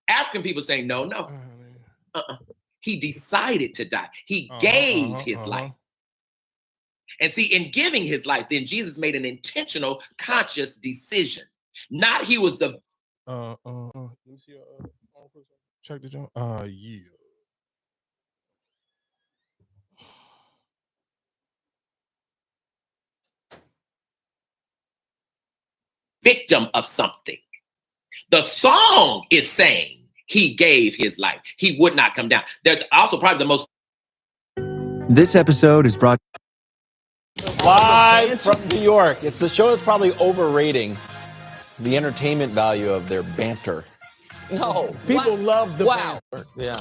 African people say no. He decided to die. He gave his life. And see, in giving his life, then Jesus made an intentional, conscious decision. Not he was the let me see check the joint. Yeah. victim of something. The song is saying he gave his life. He would not come down. They're also probably the most. This episode is brought live from New York. It's the show that's probably overrating the entertainment value of their banter. No, people love the banter. Yeah.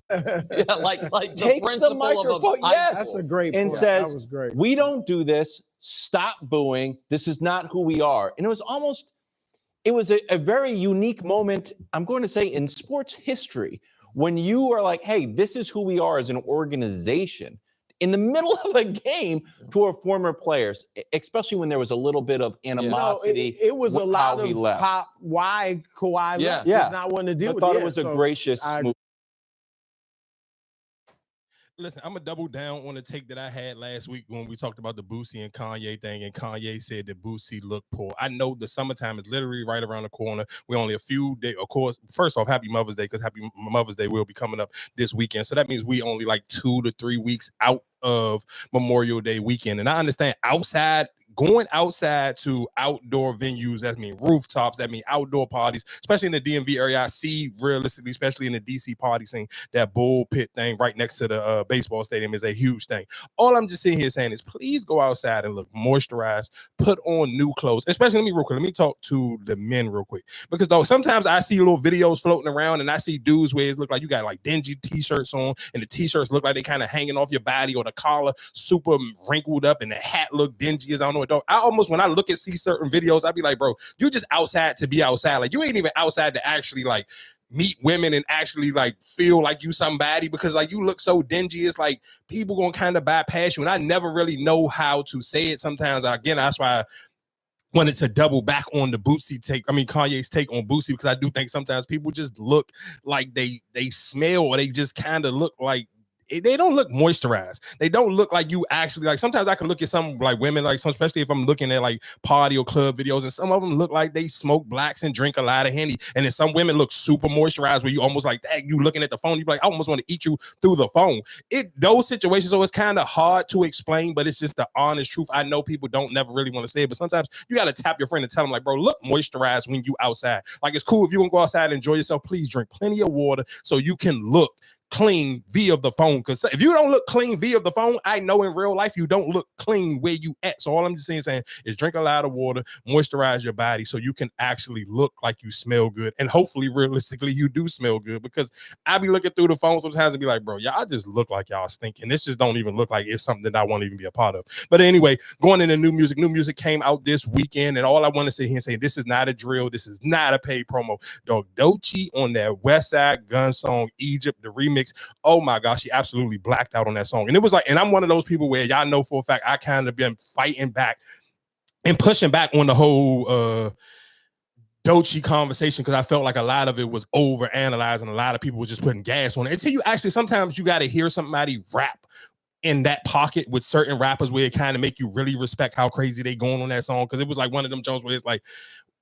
Yeah, like the principle the microphone, of a yes. That's a great and point. says, that was great. We don't do this. Stop booing. This is not who we are. And it was a very unique moment, I'm going to say, in sports history, when you are like, hey, this is who we are as an organization. In the middle of a game to our former players, especially when there was a little bit of animosity. It was a lot of pop. Why Kawhi left? Yeah. Does not want to deal with it. I thought it was a gracious move. Listen, I'm going to double down on the take that I had last week when we talked about the Boosie and Kanye thing, and Kanye said that Boosie looked poor. I know the summertime is literally right around the corner. We're only a few days, of course. First off, happy Mother's Day, because happy Mother's Day will be coming up this weekend. So that means we only like 2 to 3 weeks out of Memorial Day weekend. And I understand going outside to outdoor venues, that mean rooftops, that mean outdoor parties, especially in the DMV area. I see realistically, especially in the DC party scene, that bull pit thing right next to the baseball stadium is a huge thing. All I'm just sitting here saying is please go outside and look moisturized, put on new clothes, especially let me talk to the men real quick, because though sometimes I see little videos floating around and I see dudes where it look like you got like dingy t-shirts on and the t-shirts look like they kind of hanging off your body, or the collar super wrinkled up and the hat look dingy as I don't know what. I almost, when I see certain videos, I'd be like, bro, you just outside to be outside. Like, you ain't even outside to actually like meet women and actually like feel like you somebody, because like you look so dingy. It's like people gonna kind of bypass you, and I never really know how to say it sometimes. Again, that's why I wanted to double back on the Kanye's take on Boosie, because I do think sometimes people just look like they smell, or they just kind of look like they don't look moisturized. They don't look like you actually, like, sometimes I can look at some like women, like some, especially if I'm looking at like party or club videos, and some of them look like they smoke blacks and drink a lot of Henny. And then some women look super moisturized where you almost like that, you looking at the phone, you be like, I almost want to eat you through the phone. Those situations, so it's kind of hard to explain, but it's just the honest truth. I know people don't never really want to say it, but sometimes you got to tap your friend and tell them like, bro, look moisturized when you outside. Like, it's cool if you want to go outside and enjoy yourself, please drink plenty of water so you can look clean via the phone, because if you don't look clean via the phone, I know in real life you don't look clean where you at. So all I'm just saying is drink a lot of water, moisturize your body so you can actually look like you smell good, and hopefully realistically you do smell good, because I be looking through the phone sometimes and be like, bro, y'all just look like y'all stink, and this just don't even look like it's something that I want to even be a part of. But anyway, going into new music came out this weekend, and all I want to say here and say, this is not a drill, this is not a paid promo. Dog, Doechii on that West Side Gun song Egypt, the remix, oh my gosh, she absolutely blacked out on that song. And it was like, and I'm one of those people where y'all know for a fact I kind of been fighting back and pushing back on the whole Doechii conversation, because I felt like a lot of it was over analyzed and a lot of people were just putting gas on it, until you actually, sometimes you got to hear somebody rap in that pocket with certain rappers where it kind of make you really respect how crazy they going on that song. Because it was like one of them Jones where it's like,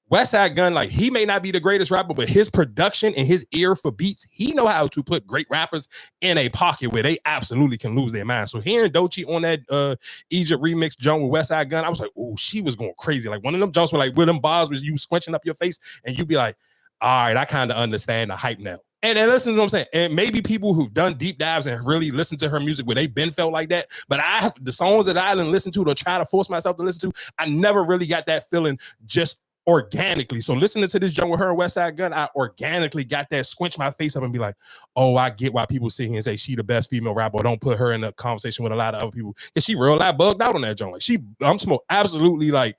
West Side Gun, like, he may not be the greatest rapper, but his production and his ear for beats, he know how to put great rappers in a pocket where they absolutely can lose their mind. So hearing Doechii on that Egypt remix joint with West Side Gun, I was like, oh, she was going crazy. Like, one of them jumps were like, with them bars was you squinching up your face, and you be like, all right, I kind of understand the hype now. And listen to what I'm saying. And maybe people who've done deep dives and really listened to her music where they've been felt like that. But the songs that I didn't listen to or try to force myself to listen to, I never really got that feeling just organically. So listening to this joint with her and West Side Gun, I organically got that squinch my face up and be like, oh, I get why people sit here and say she the best female rapper. Don't put her in a conversation with a lot of other people. Because she real life bugged out on that joint. Like, I'm absolutely like,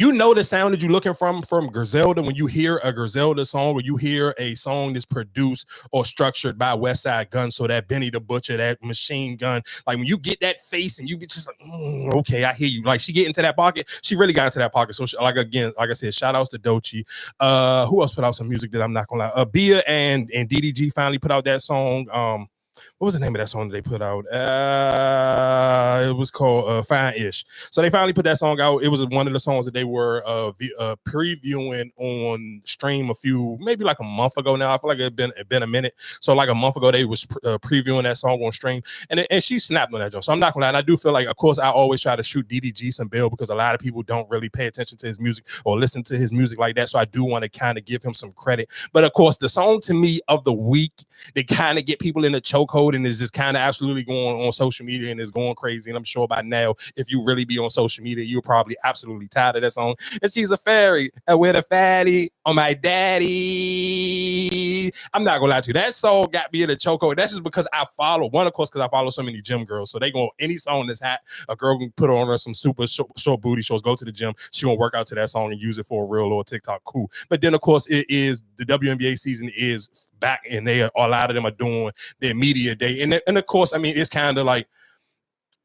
You know the sound that you're looking from Griselda when you hear a Griselda song or you hear a song that's produced or structured by West Side Gun. So that Benny the Butcher, that Machine Gun, like when you get that face and you get just like, okay, I hear you. Like she get into that pocket. She really got into that pocket. So she, like again, like I said, shout outs to Doechii. Who else put out some music that I'm not gonna lie? Bia and DDG finally put out that song. What was the name of that song that they put out? It was called Fine-ish. So they finally put that song out. It was one of the songs that they were previewing on stream maybe like a month ago now. I feel like it had been a minute. So like a month ago, they was previewing that song on stream. And she snapped on that joint. So I'm not gonna lie. And I do feel like, of course, I always try to shoot DDG some bill because a lot of people don't really pay attention to his music or listen to his music like that. So I do want to kind of give him some credit. But of course, the song to me of the week, they kind of get people in the chokehold and is just kind of absolutely going on social media and is going crazy. And I'm sure by now, if you really be on social media, you're probably absolutely tired of that song. And she's a fairy with a fatty on my daddy. I'm not gonna lie to you. That song got me in the chokehold. That's just because I follow one, of course, because I follow so many gym girls. So they go any song that's hot, a girl can put on her some super short booty shows, go to the gym. She gonna work out to that song and use it for a reel or TikTok. Cool. But then of course it is the WNBA season is back and a lot of them are doing their media day. And of course, I mean, it's kind of like,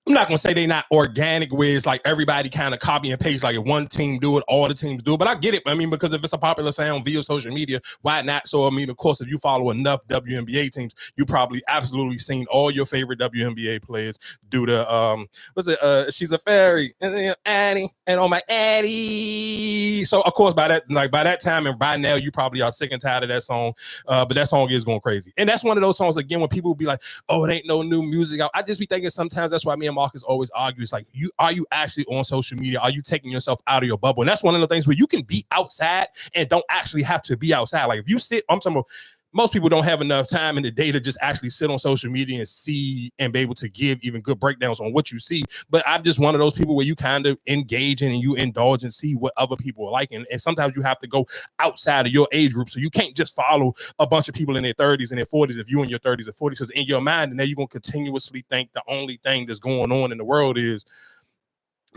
I'm not going to say they're not organic where it's like everybody kind of copy and paste. Like if one team do it, all the teams do it. But I get it. I mean, because if it's a popular sound via social media, why not? So, I mean, of course, if you follow enough WNBA teams, you probably absolutely seen all your favorite WNBA players do the, she's a fairy, and then Annie, and on my Addy. So, of course, by that time and by now, you probably are sick and tired of that song. But that song is going crazy. And that's one of those songs, again, when people will be like, oh, it ain't no new music out. I just be thinking sometimes that's why me and Marcus always argue. It's like, are you actually on social media? Are you taking yourself out of your bubble? And that's one of the things where you can be outside and don't actually have to be outside. Like if you sit, I'm talking about, most people don't have enough time in the day to just actually sit on social media and see and be able to give even good breakdowns on what you see. But I'm just one of those people where you kind of engage in and you indulge and see what other people are like. And sometimes you have to go outside of your age group. So you can't just follow a bunch of people in their 30s and their 40s if you're in your 30s and 40s. Because in your mind, and then you're going to continuously think the only thing that's going on in the world is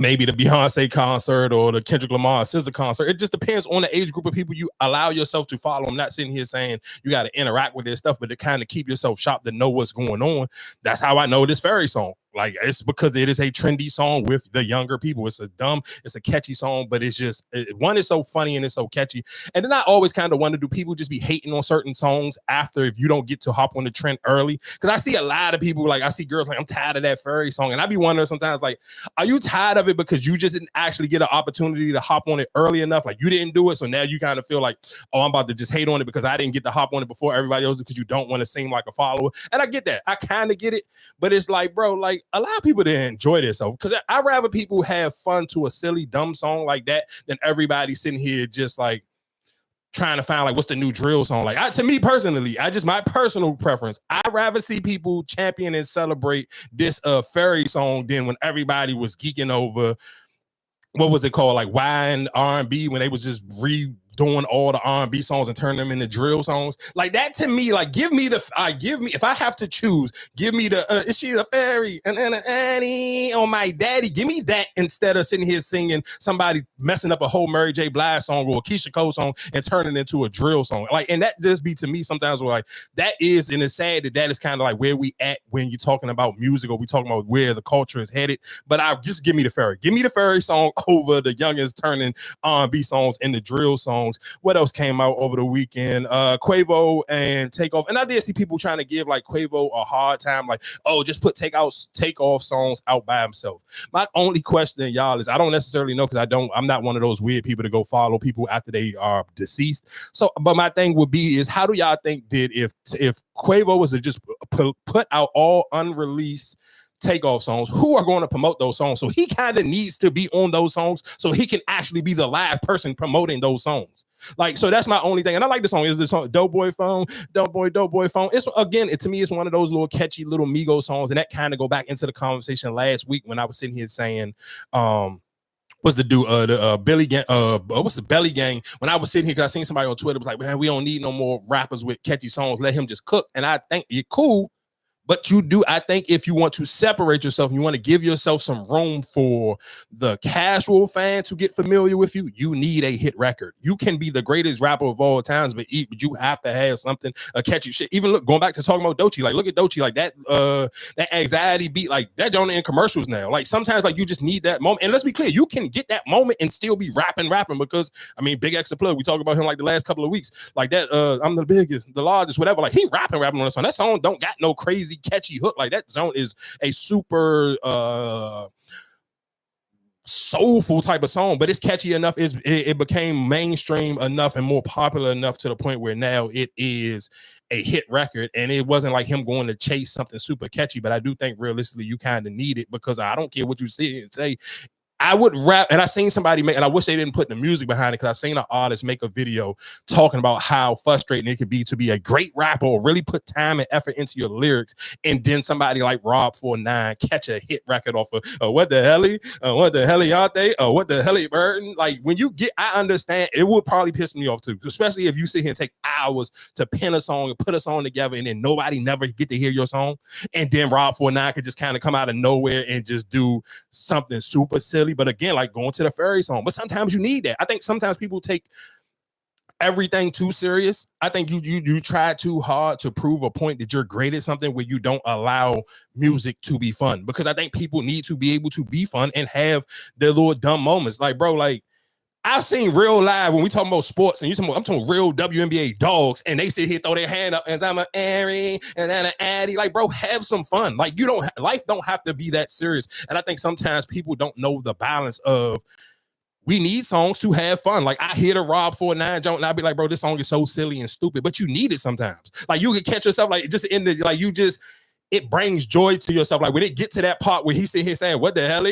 maybe the Beyonce concert or the Kendrick Lamar SZA concert. It just depends on the age group of people you allow yourself to follow. I'm not sitting here saying you got to interact with this stuff, but to kind of keep yourself sharp to know what's going on. That's how I know this fairy song. Like it's because it is a trendy song with the younger people. It's a catchy song, but it's just one is so funny and it's so catchy. And then I always kind of wonder, do people just be hating on certain songs after if you don't get to hop on the trend early? Because I see a lot of people, like I see girls like, I'm tired of that fairy song. And I be wondering sometimes, like, are you tired of it because you just didn't actually get an opportunity to hop on it early enough? Like you didn't do it. So now you kind of feel like, oh, I'm about to just hate on it because I didn't get to hop on it before everybody else because you don't want to seem like a follower. And I get that. I kind of get it. But it's like, bro, like a lot of people didn't enjoy this. So because I'd rather people have fun to a silly, dumb song like that than everybody sitting here just like trying to find like what's the new drill song. Like to me personally, my personal preference, I'd rather see people champion and celebrate this fairy song than when everybody was geeking over what was it called, like wine R&B, when they was just doing all the R&B songs and turn them into drill songs. Like that to me, like give me if I have to choose, give me the is she a fairy and Annie on my daddy. Give me that instead of sitting here singing somebody messing up a whole Mary J. Blige song or a Keisha Cole song and turning it into a drill song. Like, and that just be to me sometimes like that is, and it's sad that is kind of like where we at when you're talking about music or we talking about where the culture is headed. But I just give me the fairy song over the youngest turning R&B songs into drill songs. What else came out over the weekend? Quavo and Takeoff. And I did see people trying to give like Quavo a hard time, like, oh, just put Takeoff songs out by himself. My only question, y'all, is I don't necessarily know because I'm not one of those weird people to go follow people after they are deceased. So, but my thing would be is how do y'all think if Quavo was to just put out all unreleased Takeoff songs, who are going to promote those songs? So he kind of needs to be on those songs so he can actually be the live person promoting those songs. Like, so that's my only thing. And I like the song. Is the song Dope Boy Phone? Dope Boy Phone. It's again, to me, it's one of those little catchy little Migos songs. And that kind of go back into the conversation last week when I was sitting here saying, what's the dude, Billy Gang, what's the Belly Gang? When I was sitting here, because I seen somebody on Twitter was like, man, we don't need no more rappers with catchy songs. Let him just cook. And I think you're cool. But you do, I think if you want to separate yourself, you want to give yourself some room for the casual fan to get familiar with you, you need a hit record. You can be the greatest rapper of all times, but you have to have something, a catchy shit. Even look, going back to talking about Doechii, like look at Doechii, like that anxiety beat, like that joint in commercials now. Like sometimes like you just need that moment. And let's be clear, you can get that moment and still be rapping because I mean, Big X the Plug, we talked about him like the last couple of weeks. Like that, I'm the biggest, the largest, whatever. Like he rapping on the song. That song don't got no crazy catchy hook. Like that zone is a super soulful type of song, but it's catchy enough. It became mainstream enough and more popular enough to the point where now it is a hit record. And it wasn't like him going to chase something super catchy, but I do think realistically you kind of need it, because I don't care what you say. I would rap, and I seen somebody make, and I wish they didn't put the music behind it, because I seen an artist make a video talking about how frustrating it could be to be a great rapper or really put time and effort into your lyrics, and then somebody like Rob 49 catch a hit record off of what the hell aren't they? What the hell Burton? Like when you get, I understand it would probably piss me off too, especially if you sit here and take hours to pen a song and put a song together, and then nobody never get to hear your song, and then Rob 49 could just kind of come out of nowhere and just do something super silly. But again, like going to the fairy song. But sometimes you need that. I think sometimes people take everything too serious. I think you try too hard to prove a point that you're great at something where you don't allow music to be fun. Because I think people need to be able to be fun and have their little dumb moments. Like, bro, like I've seen real live when we talking about sports, and I'm talking real WNBA dogs, and they sit here, throw their hand up, and I'm an Ari, and then an Addy. Like, bro, have some fun. Like, life don't have to be that serious. And I think sometimes people don't know the balance of, we need songs to have fun. Like I hear the Rob 49 joint, and I'll be like, bro, this song is so silly and stupid, but you need it sometimes. Like you can catch yourself, like just in the, like you just, it brings joy to yourself. Like when it get to that part where he's sitting here saying, what the hell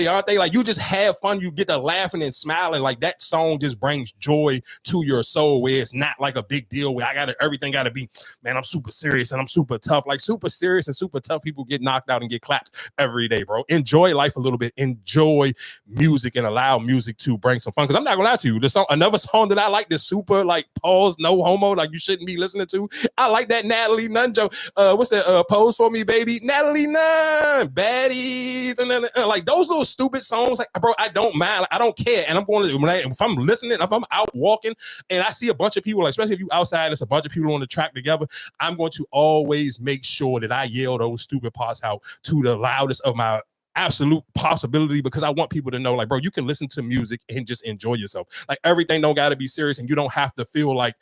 aren't they? Like you just have fun. You get to laughing and smiling. Like that song just brings joy to your soul, where it's not like a big deal where everything gotta be, man, I'm super serious and I'm super tough. Like super serious and super tough people get knocked out and get clapped every day, bro. Enjoy life a little bit. Enjoy music and allow music to bring some fun. Cause I'm not gonna lie to you, another song that I like, this super like pause, no homo, like you shouldn't be listening to. I like that Natalie Nunn joke. What's that? Pose for me, baby. Natalie Nunn, baddies, and then like those little stupid songs. Like, bro, I don't mind. Like, I don't care. And I'm going to, if I'm listening, if I'm out walking, and I see a bunch of people, like especially if you outside, there's a bunch of people on the track together. I'm going to always make sure that I yell those stupid parts out to the loudest of my absolute possibility, because I want people to know, like, bro, you can listen to music and just enjoy yourself. Like everything don't got to be serious, and you don't have to feel like.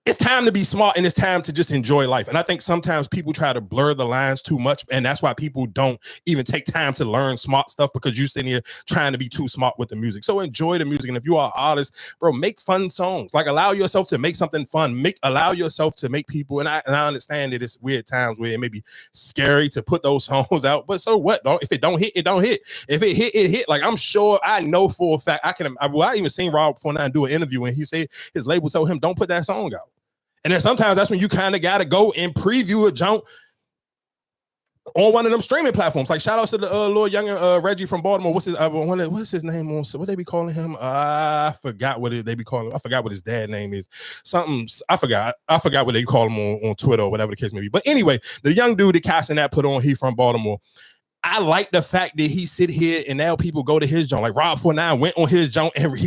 It's time to be smart, and it's time to just enjoy life. And I think sometimes people try to blur the lines too much, and that's why people don't even take time to learn smart stuff, because you're sitting here trying to be too smart with the music. So enjoy the music, and if you are an artist, bro, make fun songs. Like allow yourself to make something fun. Allow yourself to make people. And I understand that it's weird times where it may be scary to put those songs out, but so what? If it don't hit, it don't hit. If it hit, it hit. Like I'm sure, I know for a fact, I even seen Rob 49 do an interview, and he said his label told him, don't put that song out. And then sometimes that's when you kind of got to go and preview a jump on one of them streaming platforms. Like shout out to the little young Reggie from Baltimore. What's his name on? What they be calling him? I forgot what they be calling him. I forgot what his dad name is. Something I forgot what they call him on Twitter or whatever the case may be. But anyway, the young dude that casting that put on, he from Baltimore. I like the fact that he sit here and now people go to his joint. Like Rob 49 went on his joint, and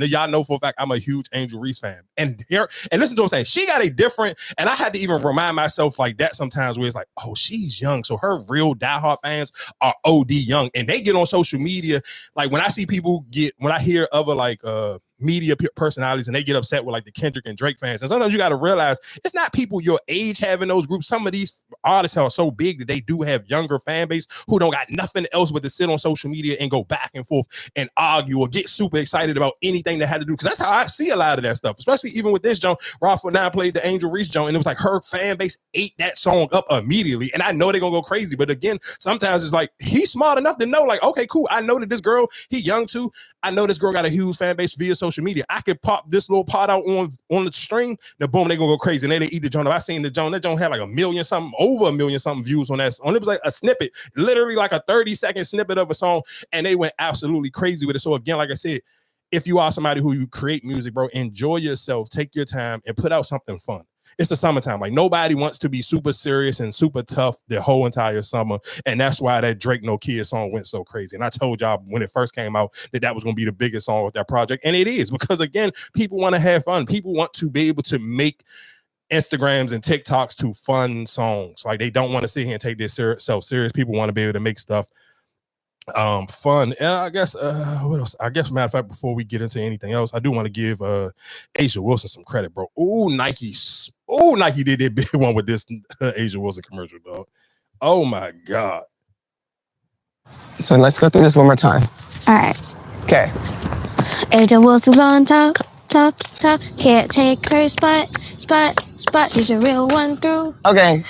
y'all know for a fact I'm a huge Angel Reese fan. And listen to what I'm saying. She got a different, and I had to even remind myself like that sometimes, where it's like, oh, she's young. So her real diehard fans are OD young. And they get on social media. Like when I see people when I hear other like media personalities, and they get upset with like the Kendrick and Drake fans. And sometimes you got to realize it's not people your age having those groups. Some of these artists are so big that they do have younger fan base who don't got nothing else but to sit on social media and go back and forth and argue or get super excited about anything that had to do. Because that's how I see a lot of that stuff, especially even with this joint. Rob 49 played the Angel Reese joint, and it was like her fan base ate that song up immediately. And I know they're gonna go crazy, but again, sometimes it's like he's smart enough to know, like, okay, cool. I know that this girl, he young too. I know this girl got a huge fan base via social media. I could pop this little pot out on the stream. Now, boom, they gonna go crazy, and they eat the joint. I seen the joint. That joint had like over 1 million something views on that. It was like a snippet, literally like a 30-second snippet of a song, and they went absolutely crazy with it. So again, like I said, if you are somebody who you create music, bro, enjoy yourself, take your time, and put out something fun. It's the summertime. Like nobody wants to be super serious and super tough the whole entire summer. And that's why that Drake No Kid song went so crazy. And I told y'all when it first came out that was going to be the biggest song with that project. And it is, because again, people want to have fun. People want to be able to make Instagrams and TikToks to fun songs. Like they don't want to sit here and take this self serious. People want to be able to make stuff fun. And I guess what else? I guess, matter of fact, before we get into anything else, I do want to give Asia Wilson some credit, bro. Nike did their big one with this Asia Wilson commercial, dog. Oh my god. So let's go through this one more time. All right. Okay. Asia Wilson's on top. Can't take her spot. She's a real one through. Okay.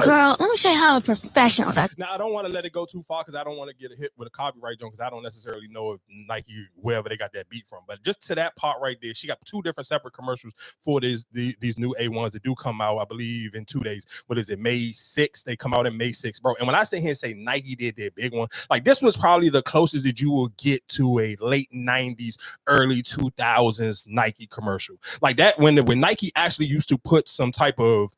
Girl, let me show you how a professional does. Now, I don't want to let it go too far because I don't want to get a hit with a copyright joint, because I don't necessarily know if Nike, wherever they got that beat from. But just to that part right there, she got 2 different separate commercials for these new A1s that do come out, I believe, in 2 days. What is it, May 6th? They come out in May 6th, bro. And when I sit here and say Nike did their big one, like this was probably the closest that you will get to a late 90s, early 2000s Nike commercial. Like that, when Nike actually used to put some type of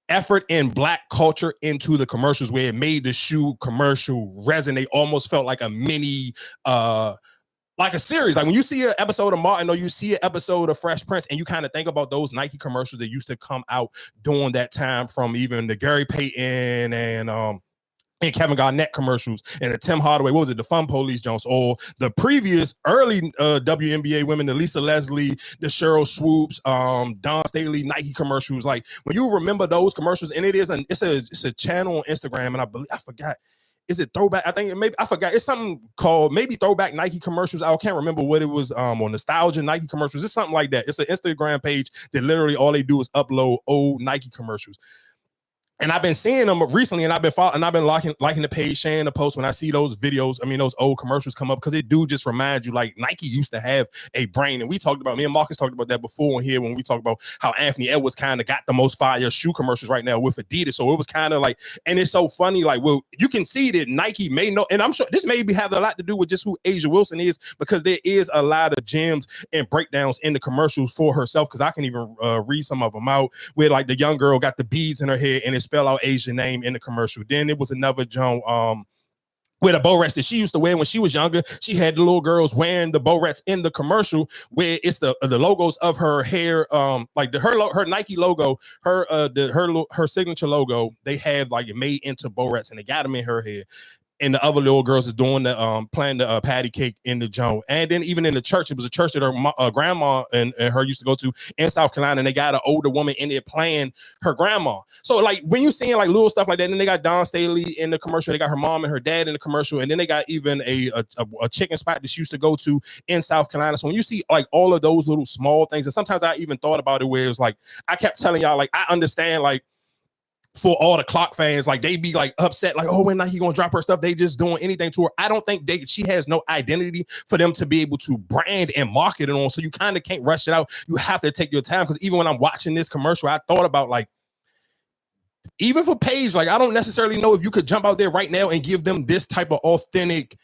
effort in Black culture into the commercials, where it made the shoe commercial resonate, almost felt like a mini like a series. Like when you see an episode of Martin or you see an episode of Fresh Prince, and you kind of think about those Nike commercials that used to come out during that time, from even the Gary Payton and Kevin Garnett commercials, and the Tim Hardaway, what was it, the Fun Police Jones, or the previous early WNBA women, the Lisa Leslie, the Cheryl Swoops, Dawn Staley Nike commercials. Like when you remember those commercials, and it's a channel on Instagram, and I forgot, is it Throwback? I think I forgot. It's something called maybe Throwback Nike commercials. I can't remember what it was, or Nostalgia Nike commercials. It's something like that. It's an Instagram page that literally all they do is upload old Nike commercials. And I've been seeing them recently, and I've been following, and I've been liking the page, sharing the post when I see those videos. I mean, those old commercials come up, because it do just remind you, like Nike used to have a brain. And me and Marcus talked about that before here when we talked about how Anthony Edwards kind of got the most fire shoe commercials right now with Adidas. So it was kind of like, and it's so funny, like, well, you can see that Nike may know, and I'm sure this maybe have a lot to do with just who Asia Wilson is, because there is a lot of gems and breakdowns in the commercials for herself. Because I can even read some of them out, where like the young girl got the beads in her head and it's spell out Asian name in the commercial. Then it was another Joan with a bow rest that she used to wear when she was younger. She had the little girls wearing the bow rest in the commercial, where it's the logos of her hair, like her Nike logo, her signature logo. They have like it made into bow rest, and they got them in her hair. And the other little girls is doing the playing the patty cake in the joint. And then even in the church, it was a church that her grandma and her used to go to in South Carolina, and they got an older woman in there playing her grandma. So like when you seeing like little stuff like that, and then they got Dawn Staley in the commercial, they got her mom and her dad in the commercial, and then they got even a chicken spot that she used to go to in South Carolina. So when you see like all of those little small things, and sometimes I even thought about it where it was like, I kept telling y'all, like, I understand, like, for all the clock fans, like they be like upset, like, oh, when Nike gonna drop her stuff, they just doing anything to her. I don't think she has no identity for them to be able to brand and market it on. So you kind of can't rush it out. You have to take your time, because even when I'm watching this commercial, I thought about, like, even for Paige, like, I don't necessarily know if you could jump out there right now and give them this type of authentic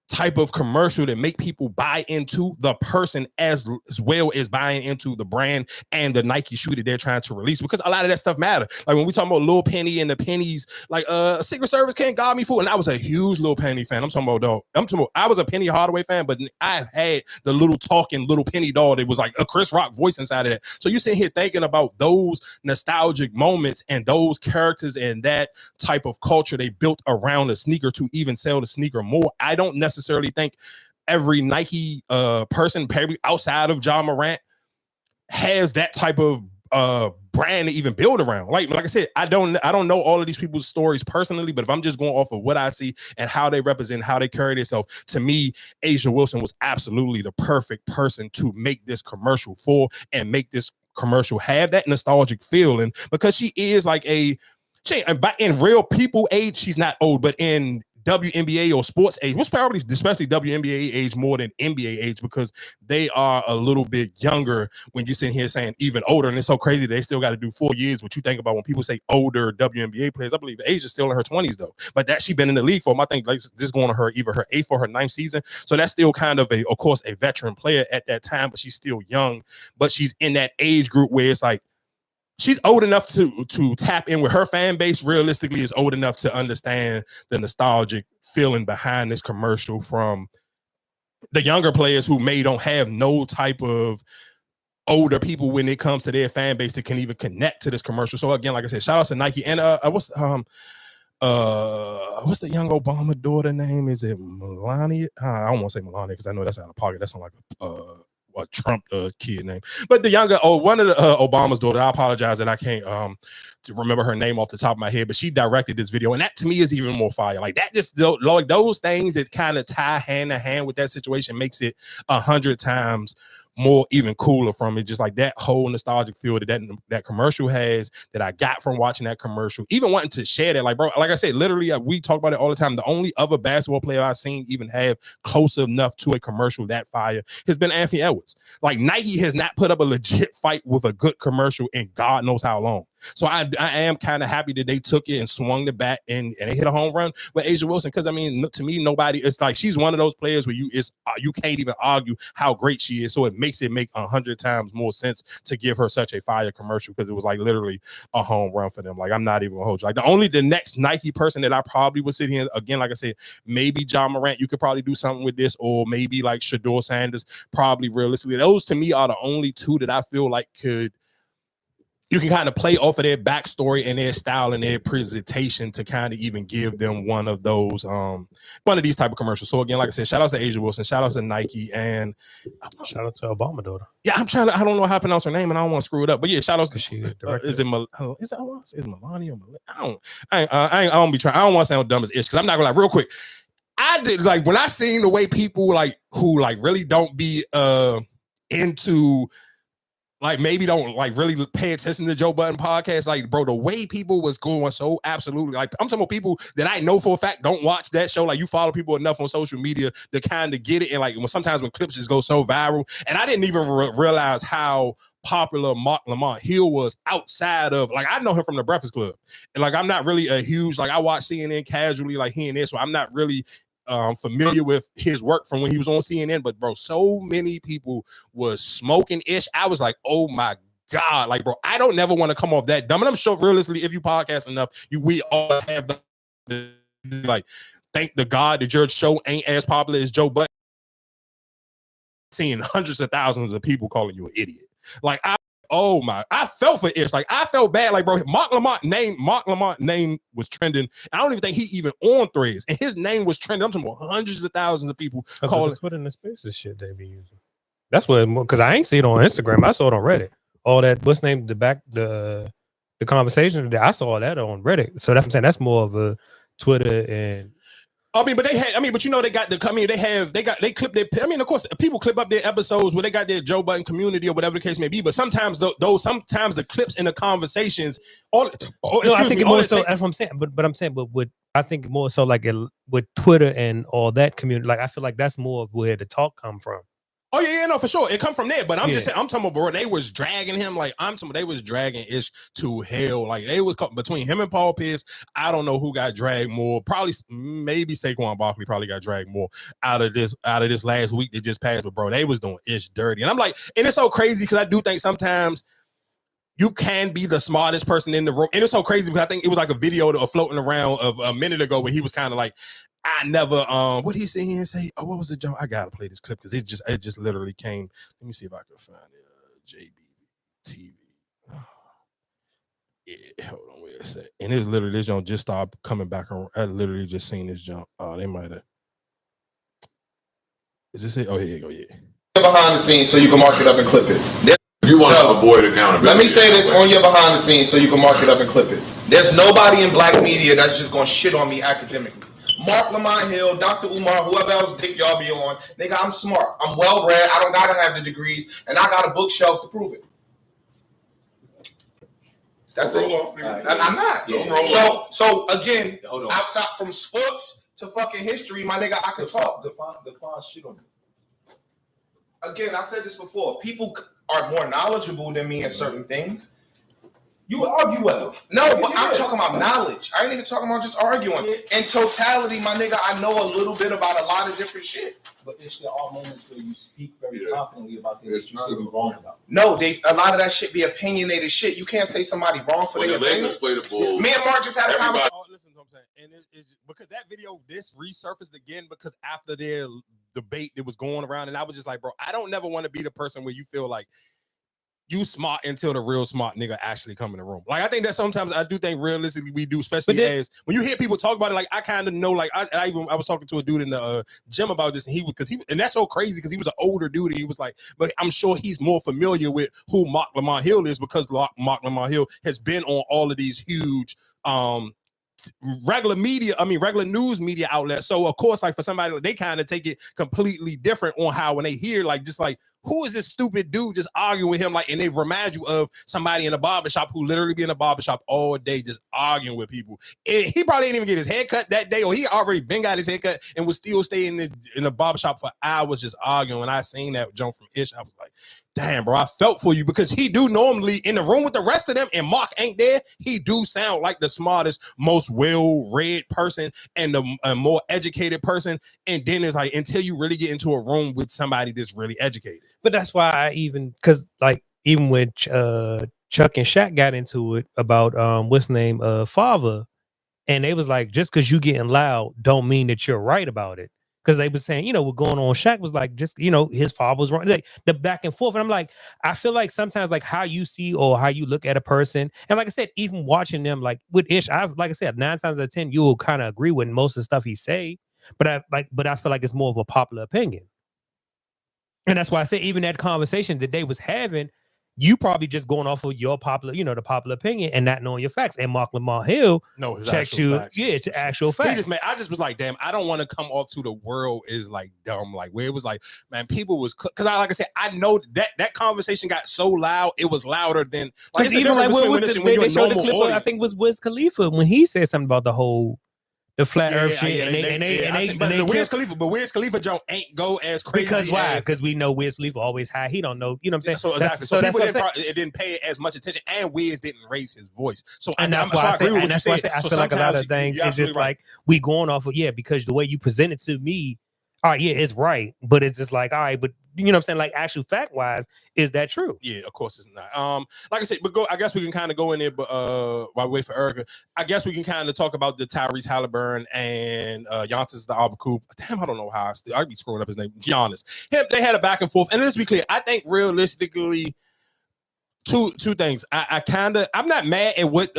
type of commercial that make people buy into the person as well as buying into the brand and the Nike shoe that they're trying to release, because a lot of that stuff matter. Like when we talk about Lil Penny and the pennies, like Secret Service can't guard me for, and I was a huge Lil Penny fan. I'm talking about I was a Penny Hardaway fan, but I had the little talking Little Penny doll that was like a Chris Rock voice inside of that. So you sitting here thinking about those nostalgic moments and those characters and that type of culture they built around the sneaker to even sell the sneaker more. I don't necessarily think every Nike person, probably outside of Ja Morant, has that type of brand to even build around. Like I said, I don't know all of these people's stories personally, but if I'm just going off of what I see and how they represent, how they carry themselves, to me, Asia Wilson was absolutely the perfect person to make this commercial for and make this commercial have that nostalgic feeling, because she is like in real people age, she's not old, but in WNBA or sports age, which probably especially WNBA age more than NBA age, because they are a little bit younger when you're sitting here saying even older. And it's so crazy they still got to do 4 years. What you think about when people say older WNBA players, I believe Asia's still in her 20s though, but that she been in the league for, I think, like this going to her either her 8th or her 9th season. So that's still kind of of course a veteran player at that time, but she's still young, but she's in that age group where it's like, she's old enough to tap in with her fan base. Realistically, is old enough to understand the nostalgic feeling behind this commercial from the younger players who don't have no type of older people when it comes to their fan base that can even connect to this commercial. So again, like I said, shout out to Nike and what's the young Obama daughter name? Is it Melania? I don't want to say Melania because I know that's out of pocket. That sounds like a Trump kid name. But the younger, one of the Obama's daughter. I apologize that I can't to remember her name off the top of my head, but she directed this video, and that to me is even more fire. Like that, just like those things that kind of tie hand in hand with that situation makes it 100 times more even cooler from it. Just like that whole nostalgic feel that commercial has, that I got from watching that commercial, even wanting to share that. Like, bro, like I said, literally we talk about it all the time. The only other basketball player I've seen even have close enough to a commercial that fire has been Anthony Edwards. Like Nike has not put up a legit fight with a good commercial in God knows how long. So I am kind of happy that they took it and swung the bat and they hit a home run with A'ja Wilson, because I mean, to me, nobody, it's like she's one of those players where you can't even argue how great she is. So it makes it make 100 times more sense to give her such a fire commercial, because it was like literally a home run for them. Like, I'm not even gonna hold you. Like the next Nike person that I probably would sit here again, like I said, maybe John Morant, you could probably do something with this, or maybe like Shedeur Sanders. Probably realistically, those to me are the only two that I feel like you can kind of play off of their backstory and their style and their presentation to kind of even give them one of those, one of these type of commercials. So again, like I said, shout out to A'ja Wilson, shout out to Nike, and shout out to Obama daughter. Yeah, I don't know how to pronounce her name, and I don't want to screw it up. But yeah, shout out to she. Is Melania or Melania? I don't be trying. I don't want to sound dumb as ish, because I'm not gonna lie. Real quick, I did like when I seen the way people like who like really don't be into. Like maybe don't like really pay attention to Joe Budden podcast. Like, bro, the way people was going so absolutely, like I'm talking about people that I know for a fact don't watch that show. Like, you follow people enough on social media to kind of get it. And like sometimes when clips just go so viral, and I didn't even realize how popular Mark Lamont Hill was outside of, like, I know him from the Breakfast Club, and like I'm not really a huge, like, I watch CNN casually, like here and there, so I'm not really familiar with his work from when he was on CNN. But bro, so many people was smoking ish. I was like, oh my God, like, bro, I don't never want to come off that dumb. And I'm sure realistically, if you podcast enough, we all have the like, thank the God that your show ain't as popular as Joe Budden. Seeing hundreds of thousands of people calling you an idiot. Like, I felt for ish. Like, I felt bad. Like, bro, Mark Lamont name was trending. I don't even think he even on Threads, and his name was trending. I'm talking about hundreds of thousands of people calling. That's what in the spaces shit they be using. That's what, because I ain't see it on Instagram. I saw it on Reddit. All that, what's named the conversation today. I saw that on Reddit. So that's what I'm saying. That's more of a Twitter and. But you know, they got they clip their, of course, people clip up their episodes where they got their Joe Budden community or whatever the case may be. But sometimes sometimes the clips in the conversations, I think more so. That's what I'm saying. But I'm saying, I think more so like with Twitter and all that community. Like, I feel like that's more of where the talk come from. Oh yeah, no, for sure. It come from there. But I'm just saying, I'm talking about, bro, they was dragging him. Like, they was dragging Ish to hell. Like, they was between him and Paul Pierce. I don't know who got dragged more. Probably, maybe Saquon Barkley probably got dragged more out of this last week that just passed. But bro, they was doing Ish dirty. And I'm like, and it's so crazy because I do think sometimes you can be the smartest person in the room. And it's so crazy because I think it was like a video floating around of a minute ago where he was kind of like, I never, what did he say here and say? Oh, what was the joke? I gotta play this clip because it just literally came. Let me see if I can find it. JB TV. Oh. Yeah, hold on, wait a sec. And it's literally, this jump just stopped coming back around. I literally just seen this jump. Oh, they might have. Is this it? Oh, here you go, yeah. Behind the scenes so you can mark it up and clip it. You want to avoid accountability. Let me say this on your behind the scenes so you can mark it up and clip it. There's nobody in black media that's just gonna shit on me academically. Mark Lamont Hill, Dr. Umar, whoever else dick y'all be on, nigga, I'm smart. I'm well read. I don't gotta have the degrees, and I got a bookshelf to prove it. That's it. I'm not. Yeah. So again, outside from sports to fucking history, my nigga, I could talk. Define shit on you. Again, I said this before. People are more knowledgeable than me in certain things. You would argue well. No, but I'm talking about knowledge. I ain't even talking about just arguing. In totality, my nigga, I know a little bit about a lot of different shit. But there are moments where you speak very confidently about things that you still be wrong about. No, a lot of that shit be opinionated shit. You can't say somebody wrong for their opinion. Play the ball. Me and Mark just had a conversation. Oh, listen to what I'm saying. And it's because that video, this resurfaced again because after their debate that was going around, and I was just like, bro, I don't never want to be the person where you feel like you smart until the real smart nigga actually come in the room. Like, I think that sometimes I do think realistically we do, especially as when you hear people talk about it, like I kind of know, like I was talking to a dude in the gym about this, and and that's so crazy because he was an older dude. And he was like, but I'm sure he's more familiar with who Mark Lamont Hill is because Mark Lamont Hill has been on all of these huge regular news media outlets. So of course, like for somebody, they kind of take it completely different on how when they hear like just like, who is this stupid dude just arguing with him? Like, and they remind you of somebody in a barbershop who literally be in a barbershop all day just arguing with people. And he probably didn't even get his hair cut that day, or he already been got his hair cut and was still staying in the barbershop for hours just arguing. When I seen that jump from Ish, I was like, damn, bro, I felt for you because he do normally in the room with the rest of them and Mark ain't there. He do sound like the smartest, most well-read person and the more educated person. And then it's like, until you really get into a room with somebody that's really educated. But that's why because like even when Chuck and Shaq got into it about what's the name Father, and they was like, just because you getting loud don't mean that you're right about it. Because they was saying, you know, what going on, Shaq was like, just, you know, his father was wrong. Like the back and forth. And I'm like, I feel like sometimes like how you see or how you look at a person. And like I said, even watching them like with Ish, like I said, 9 times out of 10, you will kind of agree with most of the stuff he say. But I feel like it's more of a popular opinion. And that's why I say even that conversation that they was having, you probably just going off of your popular, you know, the popular opinion and not knowing your facts. And Mark Lamont Hill checks you, facts. Yeah, it's actual facts. I just was like, damn, I don't want to come off to the world is like dumb, like where it was like, man, people was because like I said, I know that conversation got so loud, it was louder than like even like they showed the clip of, I think was Wiz Khalifa when he said something about the flat earth shit, and Wiz Khalifa Joe ain't go as crazy. Because why? Because we know Wiz Khalifa always high. He don't know, you know what I'm saying? So exactly. So people didn't pay as much attention, and Wiz didn't raise his voice. So and that's why I say I feel like a lot of things is just like we going off of because the way you present it to me, all right, yeah, it's right, but it's just like all right, but you know what I'm saying? Like actual fact wise, is that true? Yeah, of course it's not. Like I said, but I guess we can kind of go in there, but while we wait for Erica, I guess we can kind of talk about the Tyrese Halliburton and Giannis the Albuquerque. Damn, I don't know how I'd be screwing up his name. Giannis. They had a back and forth, and let's be clear. I think realistically, two things. I'm not mad at what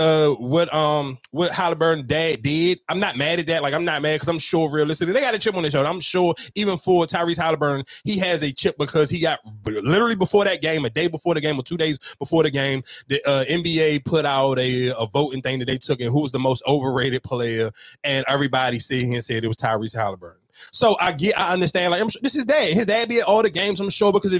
Halliburton dad did. I'm not mad at that. Like I'm not mad because I'm sure realistically they got a chip on their shoulder. I'm sure even for Tyrese Halliburton, he has a chip because he got literally before that game, a day before the game or 2 days before the game, the NBA put out a voting thing that they took in who was the most overrated player, and everybody said it was Tyrese Halliburton. So I understand. Like I'm sure this is dad. His dad be at all the games. I'm sure because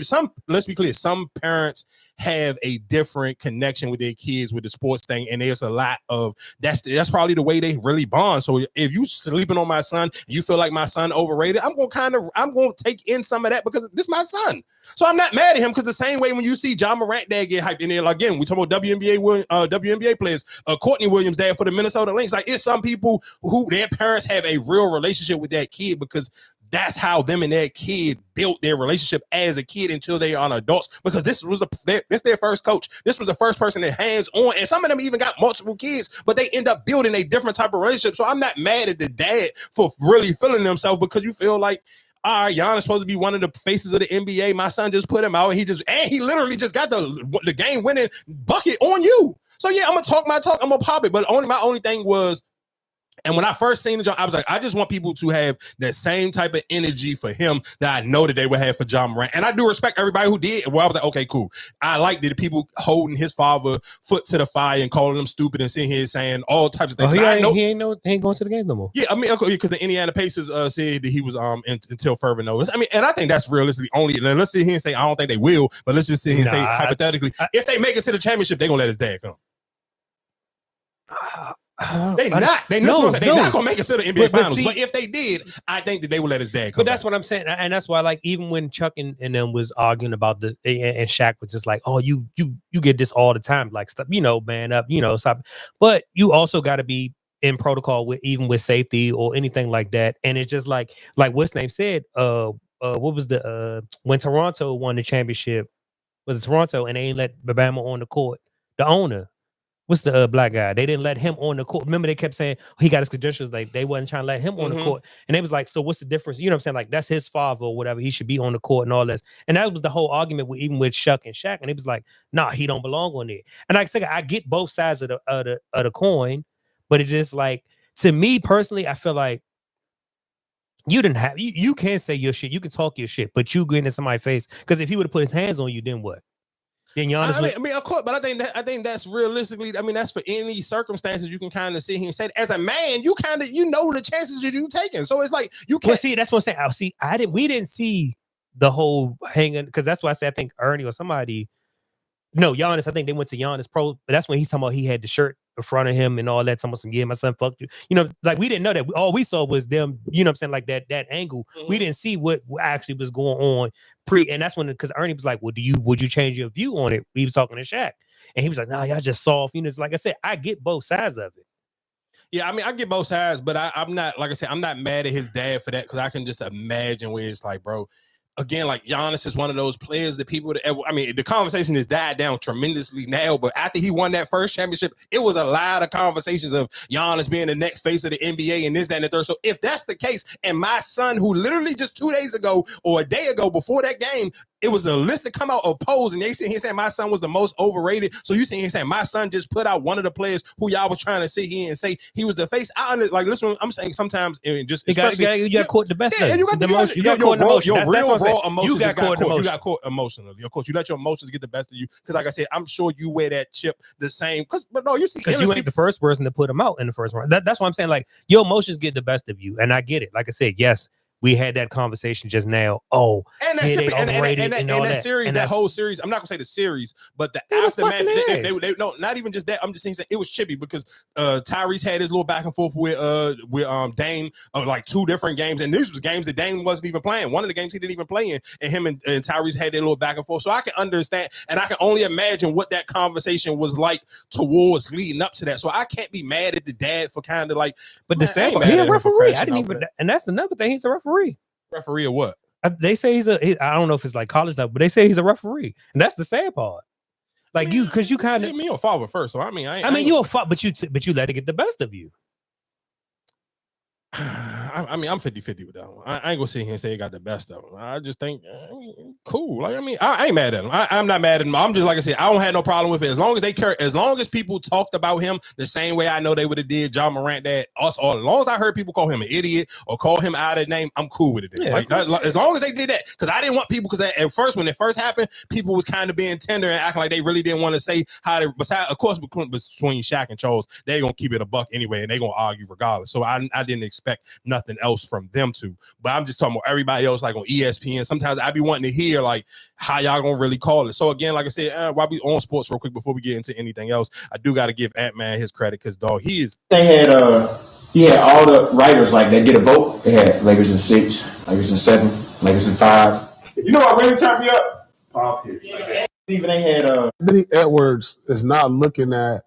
let's be clear, some parents have a different connection with their kids with the sports thing, and there's a lot of that's probably the way they really bond. So if you sleeping on my son, and you feel like my son overrated, I'm gonna take in some of that because this is my son. So I'm not mad at him because the same way when you see John Morant dad get hyped in there, like, again, we talk about WNBA players, Courtney Williams dad for the Minnesota Lynx. Like it's some people who their parents have a real relationship with that kid because that's how them and that kid built their relationship as a kid until they are adults. Because this was their first coach. This was the first person that hands on, and some of them even got multiple kids, but they end up building a different type of relationship. So I'm not mad at the dad for really feeling themselves because you feel like, all right, Giannis supposed to be one of the faces of the NBA. My son just put him out, and he literally just got the game winning bucket on you. So yeah, I'm gonna talk my talk. I'm gonna pop it. But my only thing was, and when I first seen the John, I was like, I just want people to have that same type of energy for him that I know that they would have for John Morant. And I do respect everybody who did. Well, I was like, okay, cool. I like the people holding his father foot to the fire and calling him stupid and sitting here saying all types of things. He ain't going to the game no more. Yeah, I mean, because the Indiana Pacers said that he was until further notice. I mean, and I think that's realistically only. Let's sit here and say I don't think they will, but let's just sit here and say hypothetically, if they make it to the championship, they're gonna let his dad come. They not gonna make it to the NBA finals. But if they did, I think that they would let his dad come. But that's what I'm saying, and that's why, like, even when Chuck and them was arguing about this, and Shaq was just like, "Oh, you get this all the time, like, stop, man up, stop." But you also got to be in protocol with even with safety or anything like that. And it's just like what's name said, what was the when Toronto won the championship, was it Toronto, and they ain't let Obama on the court, the owner. What's the black guy? They didn't let him on the court. Remember, they kept saying he got his credentials. Like, they wasn't trying to let him on the court. And they was like, so what's the difference? You know what I'm saying? Like, that's his father or whatever. He should be on the court and all this. And that was the whole argument with even with Chuck and Shaq. And it was like, nah, he don't belong on there. And like I said, I get both sides of the coin, but it's just like, to me personally, I feel like you didn't have you can't say your shit. You can talk your shit, but you go into somebody's face. Because if he would have put his hands on you, then what? Then Giannis I mean, of course, but I think that's realistically. I mean, that's for any circumstances you can kind of sit here and say. As a man, you kind of know the chances that you taking. So it's like you can't see. That's what I'm saying. We didn't see the whole hanging, because that's why I said I think Ernie or somebody. No, Giannis. I think they went to Giannis Pro, but that's when he's talking about he had the shirt in front of him and all that. Someone said, "Yeah, my son fucked you." Like, we didn't know that. All we saw was them. You know what I'm saying? Like that angle. Mm-hmm. We didn't see what actually was going on and that's when, because Ernie was like, "Well, would you change your view on it?" He was talking to Shaq, and he was like, "Nah, y'all just soft." It's like I said, I get both sides of it. Yeah, I mean, I get both sides, but I'm not, like I said, I'm not mad at his dad for that, because I can just imagine where it's like, bro. Again, like, Giannis is one of those players that people, I mean, the conversation has died down tremendously now, but after he won that first championship, it was a lot of conversations of Giannis being the next face of the NBA and this, that, and the third. So if that's the case, and my son, who literally just 2 days ago or a day ago before that game, it was a list that come out of polls, and they sitting here saying my son was the most overrated. So you sitting here saying my son just put out one of the players who y'all was trying to sit here and say he was the face. Listen, I'm saying sometimes, just you got caught the best. Yeah, you got caught raw emotions. You got caught emotionally. Of course, you let your emotions get the best of you. Because like I said, I'm sure you wear that chip the same. But no, you see, because you ain't the first person to put him out in the first round. That's why I'm saying, like, your emotions get the best of you, and I get it. Like I said, yes. We had that conversation just now. Oh, and that series, that whole series. I'm not gonna say the series, but the aftermath. They no, not even just that. I'm just saying it was chippy because Tyrese had his little back and forth with Dame, like 2 different games, and these was games that Dame wasn't even playing. One of the games he didn't even play in, and him and Tyrese had their little back and forth. So I can understand, and I can only imagine what that conversation was like towards leading up to that. So I can't be mad at the dad for kind of like, but the same. He's a referee. I didn't even, and that's another thing. He's a referee. Referee or what? They say I don't know if it's like college level, but they say he's a referee, and that's the sad part. Like, because you kind of me a father first, so I mean, you're a father, but you let it get the best of you. I mean, I'm 50-50 with that one. I ain't gonna sit here and say he got the best of him. I just think, cool. Like, I mean, I ain't mad at him. I'm not mad at him. I'm just, like I said, I don't have no problem with it. As long as they care, as long as people talked about him the same way I know they would have did John Morant, that us, or as long as I heard people call him an idiot or call him out of name, I'm cool with it. Yeah, like, as long as they did that, because I didn't want people, because at first, when it first happened, people was kind of being tender and acting like they really didn't want to say how they, besides, of course, between Shaq and Charles, they gonna keep it a buck anyway, and they gonna argue regardless. So I didn't expect nothing else from them too, but I'm just talking about everybody else, like on ESPN. Sometimes I be wanting to hear like how y'all gonna really call it. So again, like I said, while we on sports real quick before we get into anything else, I do got to give Ant-Man his credit, because dog, he had all the writers, like, they get a vote. They had Lakers in 6, Lakers in 7, Lakers in 5. You know what really turned me up? Paul Pierce. Even they had Anthony Edwards is not looking at.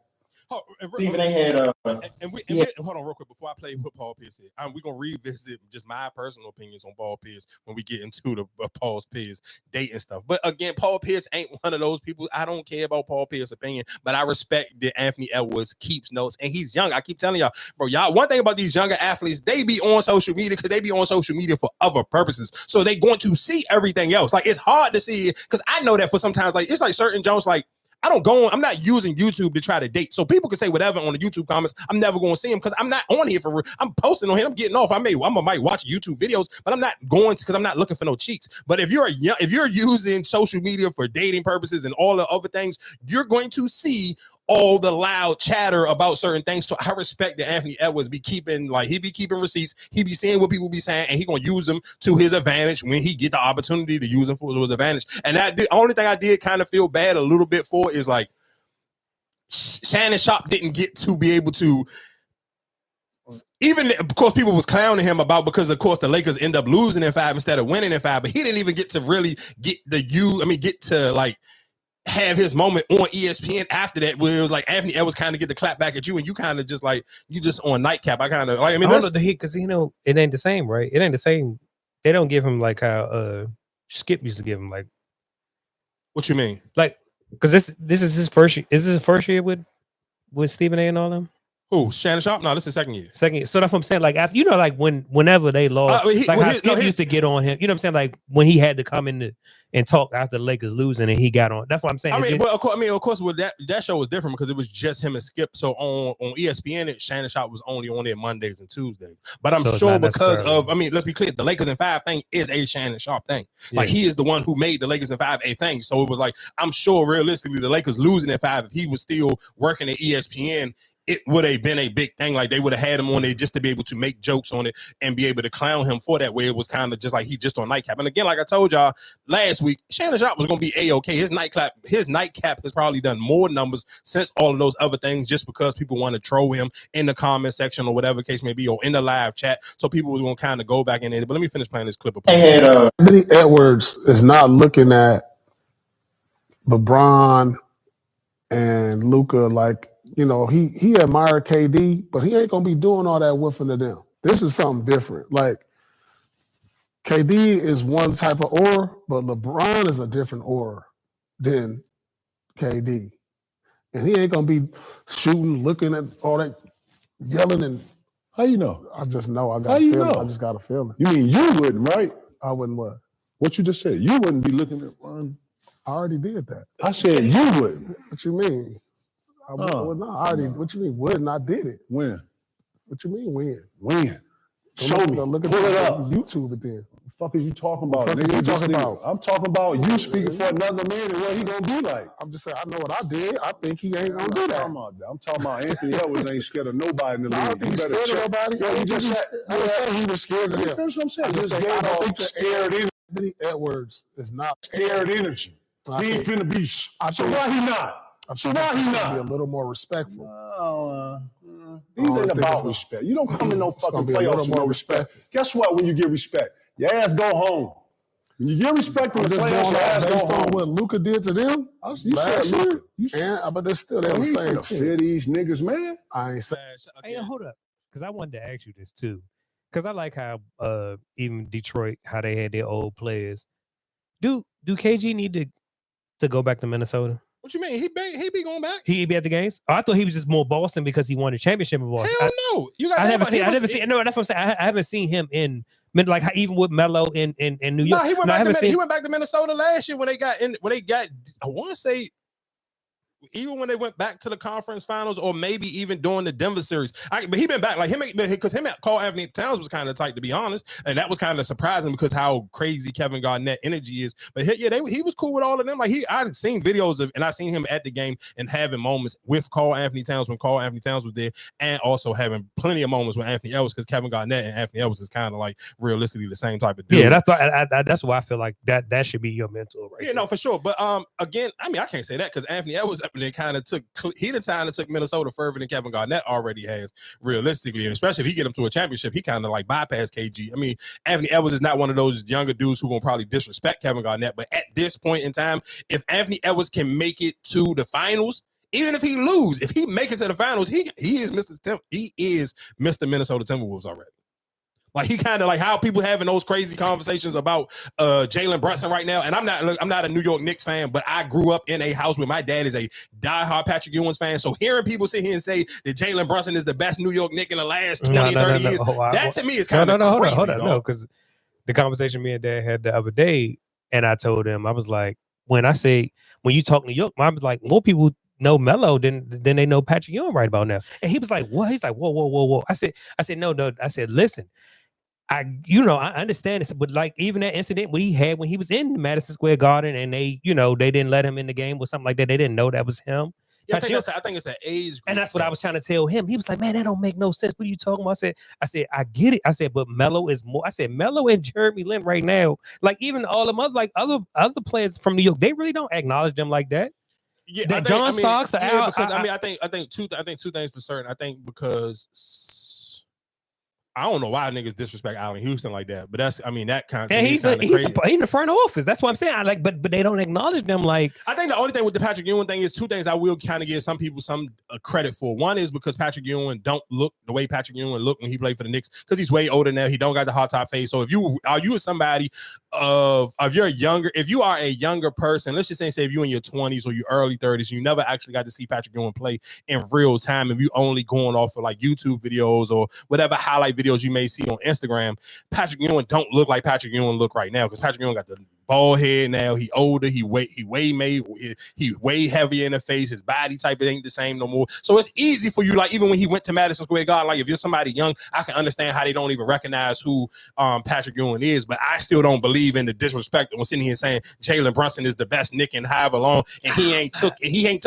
Even they had hold on real quick before I play what Paul Pierce said. We're gonna revisit just my personal opinions on Paul Pierce when we get into the Paul Pierce dating stuff. But again, Paul Pierce ain't one of those people. I don't care about Paul Pierce's opinion, but I respect that Anthony Edwards keeps notes, and he's young. I keep telling y'all, bro, one thing about these younger athletes, they be on social media because they be on social media for other purposes. So they going to see everything else. Like, it's hard to see it, because I know that for sometimes, like, it's like certain Jones, like, I'm not using YouTube to try to date. So people can say whatever on the YouTube comments. I'm never going to see them because I'm not on here for real. I'm posting on here. I'm getting off. I might watch YouTube videos, but I'm not going to, because I'm not looking for no cheeks. But if you're using social media for dating purposes and all the other things, you're going to see all the loud chatter about certain things. So I respect that Anthony Edwards be keeping receipts. He be seeing what people be saying, and he gonna use them to his advantage when he get the opportunity to use them for his advantage. And the only thing I did kind of feel bad a little bit for is, like, Shannon Sharp didn't get to be able to even of course people was clowning him about because of course the Lakers end up losing in 5 instead of winning in 5, but he didn't even get to really get to like have his moment on ESPN after that, where it was like Anthony Edwards kind of get the clap back at you, and you kind of just like you just on nightcap. I kind of like. I mean, that's because it ain't the same, right? It ain't the same. They don't give him like how Skip used to give him. Like, what you mean? Like, because this is his first year. Is this his first year with Stephen A. and all them? Who? Shannon Sharp? No, this is second year. Second year. So that's what I'm saying. Like, after, like whenever they lost, Skip used to get on him. You know what I'm saying? Like when he had to come in and talk after the Lakers losing, and he got on. That's what I'm saying. Of course, with that show was different because it was just him and Skip. So on ESPN, Shannon Sharp was only on there Mondays and Tuesdays. But I'm sure because of, let's be clear, the Lakers in 5 thing is a Shannon Sharp thing. Like he is the one who made the Lakers in 5 a thing. So it was like, I'm sure realistically the Lakers losing at 5, if he was still working at ESPN, it would have been a big thing. Like they would have had him on there just to be able to make jokes on it and be able to clown him for that way. It was kind of just like he just on nightcap. And again, like I told y'all last week, Shannon Sharp was going to be A-okay. His nightcap has probably done more numbers since all of those other things, just because people want to troll him in the comment section or whatever the case may be, or in the live chat. So people was going to kind of go back in there. But let me finish playing this clip. Anthony Edwards is not looking at LeBron and Luka like, you know, he admired KD, but he ain't gonna be doing all that whiffing to them. This is something different. Like KD is one type of aura, but LeBron is a different aura than KD. And he ain't gonna be shooting, looking at all that, yelling and how you know? I just know. I got a feeling. I just got a feeling. You mean you wouldn't, right? I wouldn't what? What you just said. You wouldn't be looking at one. I already did that. I said you wouldn't. What you mean? What you mean when? I did it. When? What you mean when? When? Show me. Look at Pull it up. YouTube it then. What the fuck are you talking about? What Nigga, you talking about? I'm talking about you speaking for another man and what he gonna be like. I'm just saying I know what I did. I think he ain't gonna do that. I'm talking about Anthony Edwards ain't scared of nobody in the league. I don't think he's scared of nobody. Yo, you just said he was scared of him. That's what I'm saying. I don't think scared energy. Anthony Edwards is not scared energy. He ain't finna be. So why he not? So why he not? Be a little more respectful. These ain't about respect. You don't come in no fucking playoffs with no respect. Guess what? When you get respect, your ass go home. When you get respect in the playoffs, your ass go home. On what Luka did to them? You said Luka. But they're still the same team. Fear these niggas, man. I ain't saying. Hey, hold up, because I wanted to ask you this too, because I like how even Detroit, how they had their old players. Do KG need to go back to Minnesota? What you mean? He be going back? He be at the games? Oh, I thought he was just more Boston because he won a championship in Boston. Hell no. I never seen. No, that's what I'm saying. I haven't seen him in like even with Melo in New York. No, he went back to Minnesota last year when they got. I want to say. Even when they went back to the conference finals, or maybe even during the Denver series, but he been back like him because him at Carl Anthony Towns was kind of tight, to be honest, and that was kind of surprising because how crazy Kevin Garnett energy is. But he was cool with all of them. Like I've seen videos of, and I seen him at the game and having moments with Carl Anthony Towns when Carl Anthony Towns was there, and also having plenty of moments with Anthony Edwards because Kevin Garnett and Anthony Edwards is kind of like realistically the same type of dude. Yeah, that's why I feel like that should be your mentor, right? Yeah, no, for sure. But again, I mean, I can't say that because Anthony Edwards kind of took Minnesota further than Kevin Garnett already has, realistically, and especially if he get him to a championship, he kind of like bypassed KG. I mean, Anthony Edwards is not one of those younger dudes who gonna probably disrespect Kevin Garnett, but at this point in time, if Anthony Edwards can make it to the finals, even if he lose, if he make it to the finals, he is Mr. Minnesota Timberwolves already. Like he kind of like how people having those crazy conversations about Jalen Brunson right now. And I'm not a New York Knicks fan, but I grew up in a house where my dad is a diehard Patrick Ewing's fan. So hearing people sit here and say that Jalen Brunson is the best New York Knick in the last 30 years, that to me is kind of crazy. Hold on. No, because the conversation me and Dad had the other day, and I told him, I was like, when you talk New York, I was like, more people know Melo than they know Patrick Ewing right about now. And he was like, what? He's like, whoa. I said, no. I said, listen. I understand this, but like even that incident he had when he was in Madison Square Garden and they didn't let him in the game or something like that. They didn't know that was him. Yeah, I think it's an age group. And that's what I was trying to tell him. He was like, man, that don't make no sense. What are you talking about? I said, I get it. I said, but Melo is more. I said, Melo and Jeremy Lin right now, like even all them other players from New York, they really don't acknowledge them like that. Yeah, Starks, I think two things for certain. I think because I don't know why niggas disrespect Allen Houston like that, but that's, I mean, that kind of, and he's in the front office. That's what I'm saying. But they don't acknowledge them. Like, I think the only thing with the Patrick Ewing thing is two things I will kind of give some people some credit for. One is because Patrick Ewing don't look the way Patrick Ewing looked when he played for the Knicks, because he's way older now. He don't got the hot top face. So if you are somebody if you are a younger person, let's just say if you're in your 20s or your early 30s, you never actually got to see Patrick Ewing play in real time, and you only going off of like YouTube videos or whatever highlight videos you may see on Instagram, Patrick Ewing don't look like Patrick Ewing look right now, because Patrick Ewing got the bald head now. He older. He way heavier in the face. His body type ain't the same no more. So it's easy for you. Like even when he went to Madison Square Garden, like if you're somebody young, I can understand how they don't even recognize who Patrick Ewing is. But I still don't believe in the disrespect and sitting here saying Jalen Brunson is the best Nick in however long, and he ain't took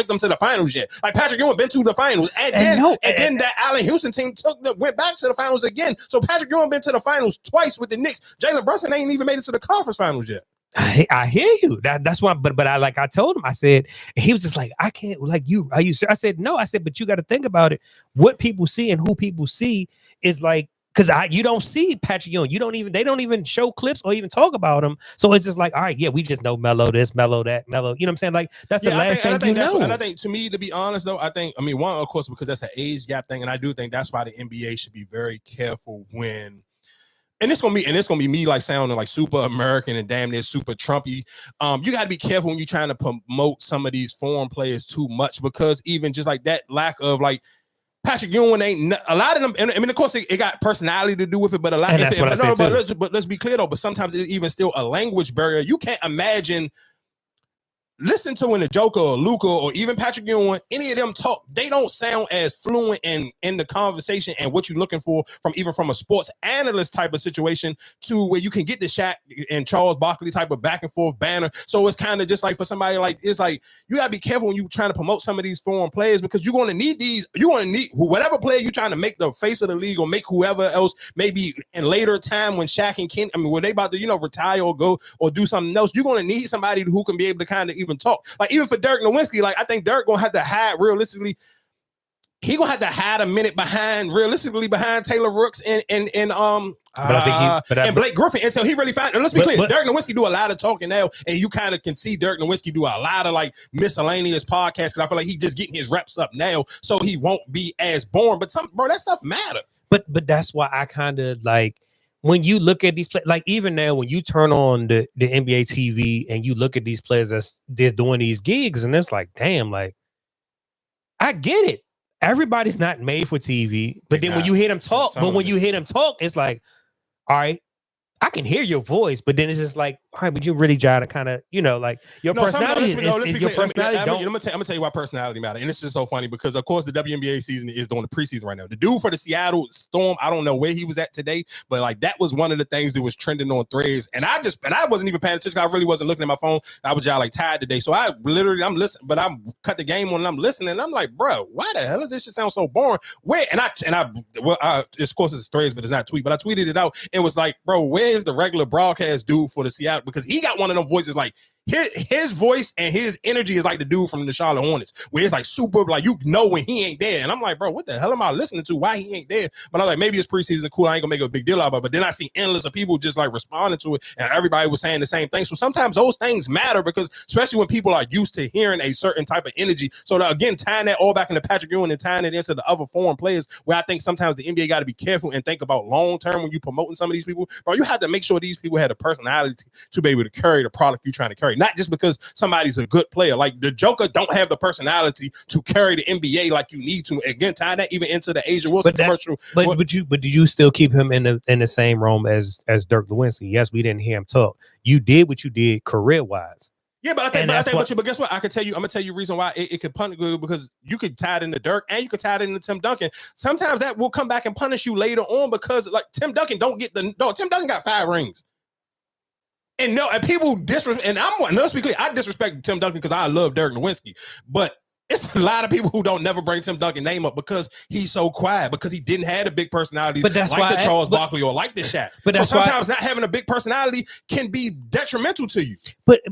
them to the finals yet. Like Patrick Ewing been to the finals, and then that Allen Houston team went back to the finals again. So Patrick Ewing been to the finals twice with the Knicks. Jalen Brunson ain't even made it to the conference finals yet. I hear you. That's why. But I told him. I said, he was just like, I can't. Like you. Are you? I said no. I said, but you got to think about it. What people see and who people see is like, because you don't see Patrick Ewing. They don't even show clips or even talk about him. So it's just like, all right, yeah, we just know Melo this, Melo that, Melo. You know what I'm saying? Like that's the last thing you know. And I think, to me, to be honest though, one, of course, because that's an age gap thing, and I do think that's why the NBA should be very careful when. And it's gonna be me like sounding like super American and damn near super Trumpy. You gotta be careful when you're trying to promote some of these foreign players too much, because even just like that lack of like Patrick Ewing ain't a lot of them. And I mean, of course, it got personality to do with it, but a lot. But let's be clear though. But sometimes it's even still a language barrier. You can't imagine. Listen to when the Joker or Luka or even Patrick Ewing, any of them talk, they don't sound as fluent in the conversation and what you're looking for from a sports analyst type of situation to where you can get the Shaq and Charles Barkley type of back and forth banner. So it's kind of just like for somebody like, it's like you gotta be careful when you're trying to promote some of these foreign players, because you're going to need whatever player you're trying to make the face of the league or make whoever else maybe in later time when Shaq and Ken, when they about to retire or go or do something else, you're going to need somebody who can be able to kind of even talk. Like even for Dirk Nowitzki, like I think Dirk gonna have to hide realistically. He gonna have to hide a minute behind Taylor Rooks and Blake Griffin until he really finds. And let's be clear, Dirk Nowitzki do a lot of talking now, and you kind of can see Dirk Nowitzki do a lot of like miscellaneous podcasts, because I feel like he just getting his reps up now, so he won't be as boring. But that stuff matter. But that's why I kind of like. When you look at these players, like even now, when you turn on the NBA TV and you look at these players that's doing these gigs, and it's like, damn, like, I get it. Everybody's not made for TV, but then when you hear them talk, it's like, all right, I can hear your voice, but then it's just like, all right, but you really try to kind of, like your personality. I'm gonna tell you why personality matter, and it's just so funny because of course the WNBA season is doing the preseason right now. The dude for the Seattle Storm, I don't know where he was at today, but like that was one of the things that was trending on Threads, and I wasn't even paying attention. I really wasn't looking at my phone. I was just like tired today, so I'm listening, but I'm cut the game on and I'm listening. And I'm like, bro, why the hell does this shit sound so boring? Where of course it's Threads, but it's not tweet. But I tweeted it out. It was like, bro, where is the regular broadcast dude for the Seattle? Because he got one of them voices like his voice and his energy is like the dude from the Charlotte Hornets, where it's like super, like when he ain't there. And I'm like, bro, what the hell am I listening to? Why he ain't there? But I'm like, maybe it's preseason, cool. I ain't gonna make a big deal out of it. But then I see endless of people just like responding to it, and everybody was saying the same thing. So sometimes those things matter, because especially when people are used to hearing a certain type of energy. So again, tying that all back into Patrick Ewing and tying it into the other foreign players, where I think sometimes the NBA got to be careful and think about long term when you promoting some of these people. Bro, you have to make sure these people had a personality to be able to carry the product you're trying to carry, not just because somebody's a good player. Like the Joker don't have the personality to carry the NBA like you need to. Again, tie that even into the Asia Wilson commercial. But did you still keep him in the same room as Dirk Nowitzki? Yes, we didn't hear him talk. You did what you did career wise. Yeah, but guess what? I'm gonna tell you the reason why it could punish, because you could tie it into Dirk and you could tie it into Tim Duncan. Sometimes that will come back and punish you later on, because like Tim Duncan Tim Duncan got 5 rings. And people disrespect, and let's be clear, I disrespect Tim Duncan because I love Dirk Nowitzki, but it's a lot of people who don't never bring Tim Duncan name up because he's so quiet, because he didn't have a big personality like Charles Barkley or like the Shaq. But so sometimes not having a big personality can be detrimental to you. But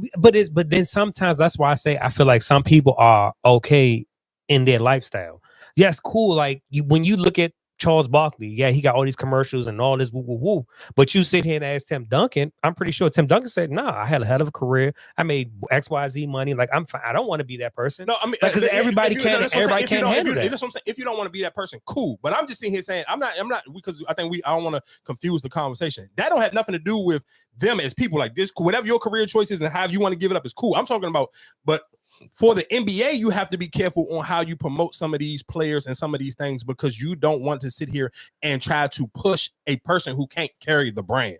then sometimes that's why I say I feel like some people are okay in their lifestyle. Yes, cool. Like when you look at Charles Barkley, yeah, he got all these commercials and all this woo woo woo. But you sit here and ask Tim Duncan, I'm pretty sure Tim Duncan said, "Nah, I had a hell of a career. I made XYZ money. Like I'm fine. I don't want to be that person." No, I mean, because everybody can't handle that. That's what I'm saying. If you don't want to be that person, cool. But I'm just sitting here saying I'm not because I don't want to confuse the conversation. That don't have nothing to do with them as people. Like this, whatever your career choices and how you want to give it up is cool. I'm talking about, but for the NBA, you have to be careful on how you promote some of these players and some of these things because you don't want to sit here and try to push a person who can't carry the brand.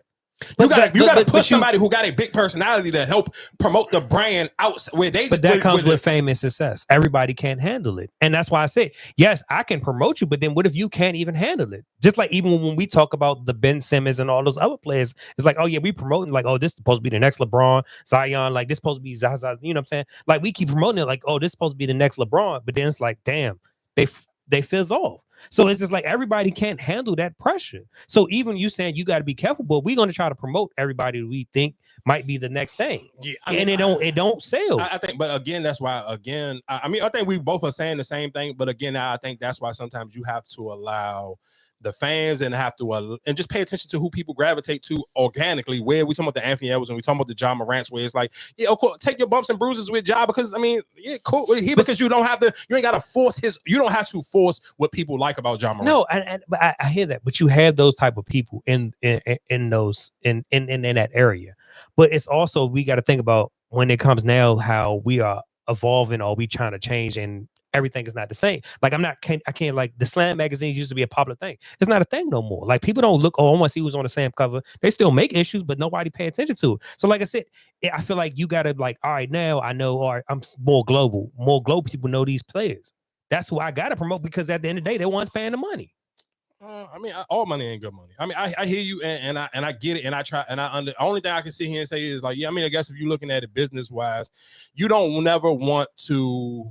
You got to push somebody who got a big personality to help promote the brand out where they. But that comes with fame and success. Everybody can't handle it, and that's why I say yes. I can promote you, but then what if you can't even handle it? Just like even when we talk about the Ben Simmons and all those other players, it's like, oh yeah, we promoting like, oh, this is supposed to be the next LeBron, Zion, like this supposed to be Zaza. You know what I'm saying? Like we keep promoting it, like, oh, this is supposed to be the next LeBron, but then it's like, damn, they fizz off. So it's just like everybody can't handle that pressure. So even you saying you got to be careful, but we're going to try to promote everybody we think might be the next thing. Yeah, and it don't sell. I think, but again, that's why. Again, I think we both are saying the same thing. But again, I think that's why sometimes you have to allow the fans and have to and just pay attention to who people gravitate to organically. Where we talking about the Anthony Edwards and we talking about the John Morant's, where it's like, yeah, of course, take your bumps and bruises with Ja because I mean, yeah, cool. Because you don't have to, you ain't got to force you don't have to force what people like about John Morant. No, but I hear that. But you have those type of people in that area. But it's also we got to think about when it comes now how we are evolving or we trying to change and everything is not the same. Like I can't like the Slam magazines used to be a popular thing. It's not a thing no more. Like people don't look, oh, I want to see who's on the Slam cover. They still make issues, but nobody pay attention to it. So like I said, I feel like you gotta like, all right, now I know, all right, I'm more global. More global people know these players. That's who I gotta promote because at the end of the day, they're ones paying the money. I mean, all money ain't good money. I mean, I hear you and I get it and I try and only thing I can sit here and say is like, yeah, I mean, I guess if you're looking at it business wise, you don't never want to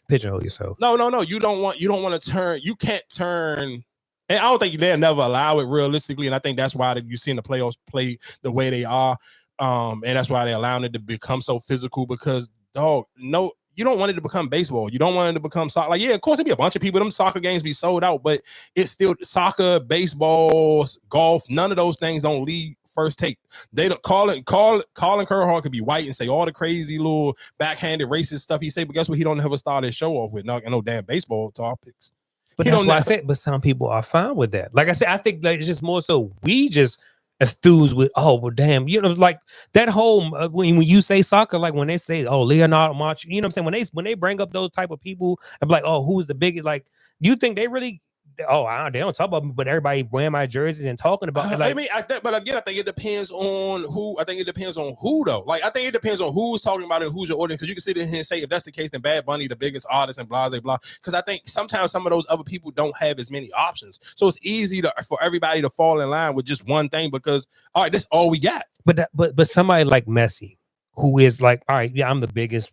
pigeonhole yourself. No. You don't want to turn. You can't turn. And I don't think they'll never allow it realistically. And I think that's why you've seen the playoffs play the way they are. And that's why they're allowing it to become so physical because, dog, no, you don't want it to become baseball. You don't want it to become soccer. Like, yeah, of course, there'll be a bunch of people. Them soccer games be sold out, but it's still soccer, baseball, golf. None of those things don't lead first take. They don't Colin Kerhard could be white and say all the crazy little backhanded racist stuff he say, but guess what? He don't ever start his show off with no damn baseball topics. But that's why I said, but some people are fine with that. Like I said, I think like it's just more so we just enthused with, oh, well, damn, you know, like that whole when you say soccer, like when they say, oh, Leonardo March, you know what I'm saying? When they bring up those type of people, I'm like, oh, who's the biggest? Like, do you think they really? Oh, they don't talk about me, but everybody wearing my jerseys and talking about it. Like, I mean, I think it depends on who. I think it depends on who, though. Like, I think it depends on who's talking about it and who's your audience. Because you can sit in here and say, if that's the case, then Bad Bunny, the biggest artist, and blah, blah, blah. Because I think sometimes some of those other people don't have as many options. So it's easy for everybody to fall in line with just one thing because, all right, that's all we got. But somebody like Messi, who is like, all right, yeah, I'm the biggest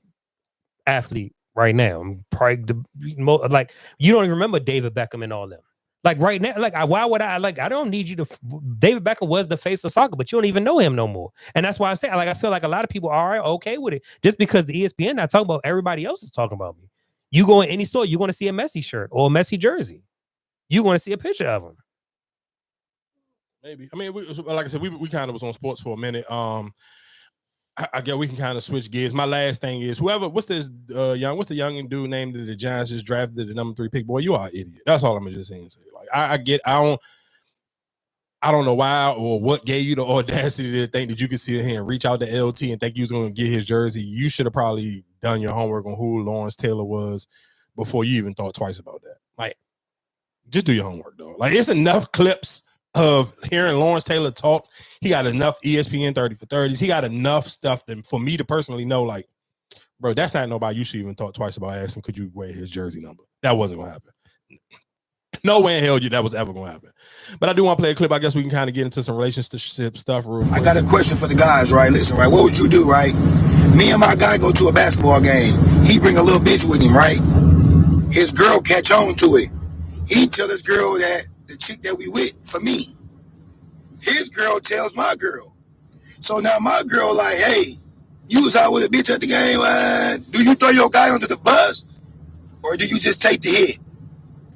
athlete right now. I'm probably like you don't even remember David Beckham and all them. Like right now, like why would I like? I don't need you to. David Beckham was the face of soccer, but you don't even know him no more. And that's why I say, like, I feel like a lot of people are okay with it just because the ESPN not talking about everybody else is talking about me. You go in any store, you're going to see a Messi shirt or a Messi jersey. You're going to see a picture of him. Maybe. I mean, like I said, we kind of was on sports for a minute. I guess we can kind of switch gears. My last thing is what's the young dude named that the Giants just drafted the number 3 pick? Boy, you are an idiot. That's all I'm gonna just say and say. Like I don't know why or what gave you the audacity to think that you could sit here and reach out to LT and think you was gonna get his jersey. You should have probably done your homework on who Lawrence Taylor was before you even thought twice about that. Like, just do your homework, though. Like, it's enough clips of hearing Lawrence Taylor talk. He got enough ESPN 30 for 30s. He got enough stuff for me to personally know, like, bro, that's not nobody you should even thought twice about asking, could you wear his jersey number? That wasn't going to happen. No way in hell that was ever going to happen. But I do want to play a clip. I guess we can kind of get into some relationship stuff real quick. I got a question for the guys, right? Listen, right? What would you do, right? Me and my guy go to a basketball game. He bring a little bitch with him, right? His girl catch on to it. He tell his girl that the chick that we with for me. His girl tells my girl. So now my girl like, hey, you was out with a bitch at the game. Do you throw your guy under the bus? Or do you just take the hit?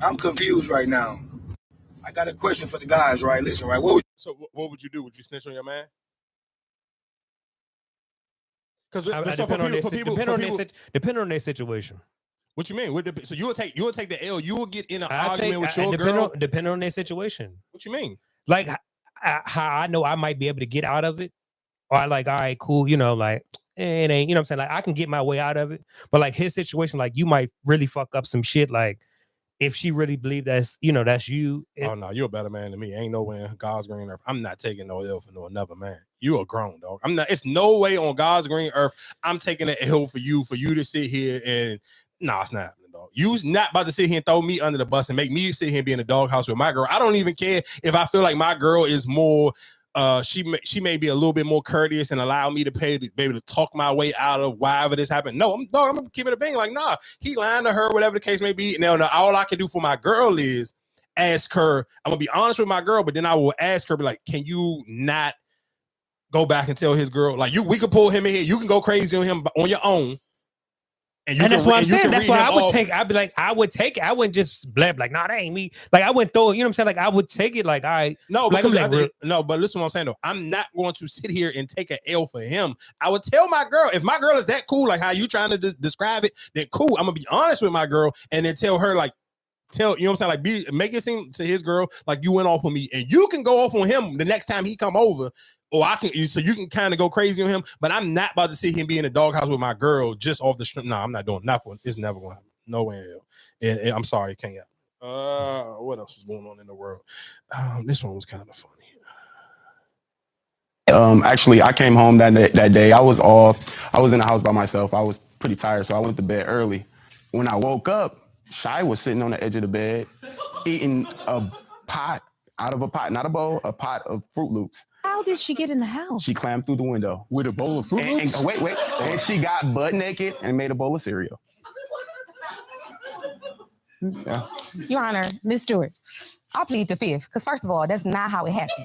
I'm confused right now. I got a question for the guys, right? Listen, right? So what would you do? Would you snitch on your man? Because depending on their situation. What you mean? So you will take the L. You will get in an argument with your girl. Depending on their situation. What you mean? Like how I know I might be able to get out of it, or I like, all right, cool, you know, like it ain't, you know what I'm saying? Like I can get my way out of it, but like his situation, like you might really fuck up some shit. Like if she really believe that's, you know, that's you. Oh no, you're a better man than me. Ain't no way in God's green earth. I'm not taking no L for another man. You are grown, dog. I'm not. It's no way on God's green earth I'm taking an L for you to sit here and it's not happening, dog. You's not about to sit here and throw me under the bus and make me sit here and be in the doghouse with my girl. I don't even care if I feel like my girl is more. She may be a little bit more courteous and allow me to be able to talk my way out of whatever this happened. No, I'm gonna keep it a being. Like, nah, he lying to her, whatever the case may be. Now, all I can do for my girl is ask her. I'm gonna be honest with my girl, but then I will ask her, be like, can you not go back and tell his girl, like, we could pull him in here. You can go crazy on him on your own. And that's what I'm saying. That's why I'd be like, I would take it. I wouldn't just blab like, nah, that ain't me. Like I wouldn't throw it, you know what I'm saying? Like I would take it like, no, because but listen what I'm saying though. I'm not going to sit here and take an L for him. I would tell my girl, if my girl is that cool, like how you trying to describe it, then cool. I'm gonna be honest with my girl and then tell her like, you know what I'm saying? Like make it seem to his girl like you went off on me and you can go off on him the next time he come over. Or so you can kind of go crazy on him, but I'm not about to see him be in the doghouse with my girl just off the strip. No, I'm not doing nothing. It's never going to happen. No way in hell. And I'm sorry, it can't happen. What else was going on in the world? This one was kind of funny. Actually, I came home that day. I was in the house by myself. I was pretty tired, so I went to bed early. When I woke up, Shy was sitting on the edge of the bed eating a pot out of a pot, not a bowl, a pot of Fruit Loops. How did she get in the house? She climbed through the window with a bowl of Fruit Loops. Wait, and she got butt naked and made a bowl of cereal. Yeah. Your Honor, Ms. Stewart, I'll plead the fifth, because first of all, that's not how it happened.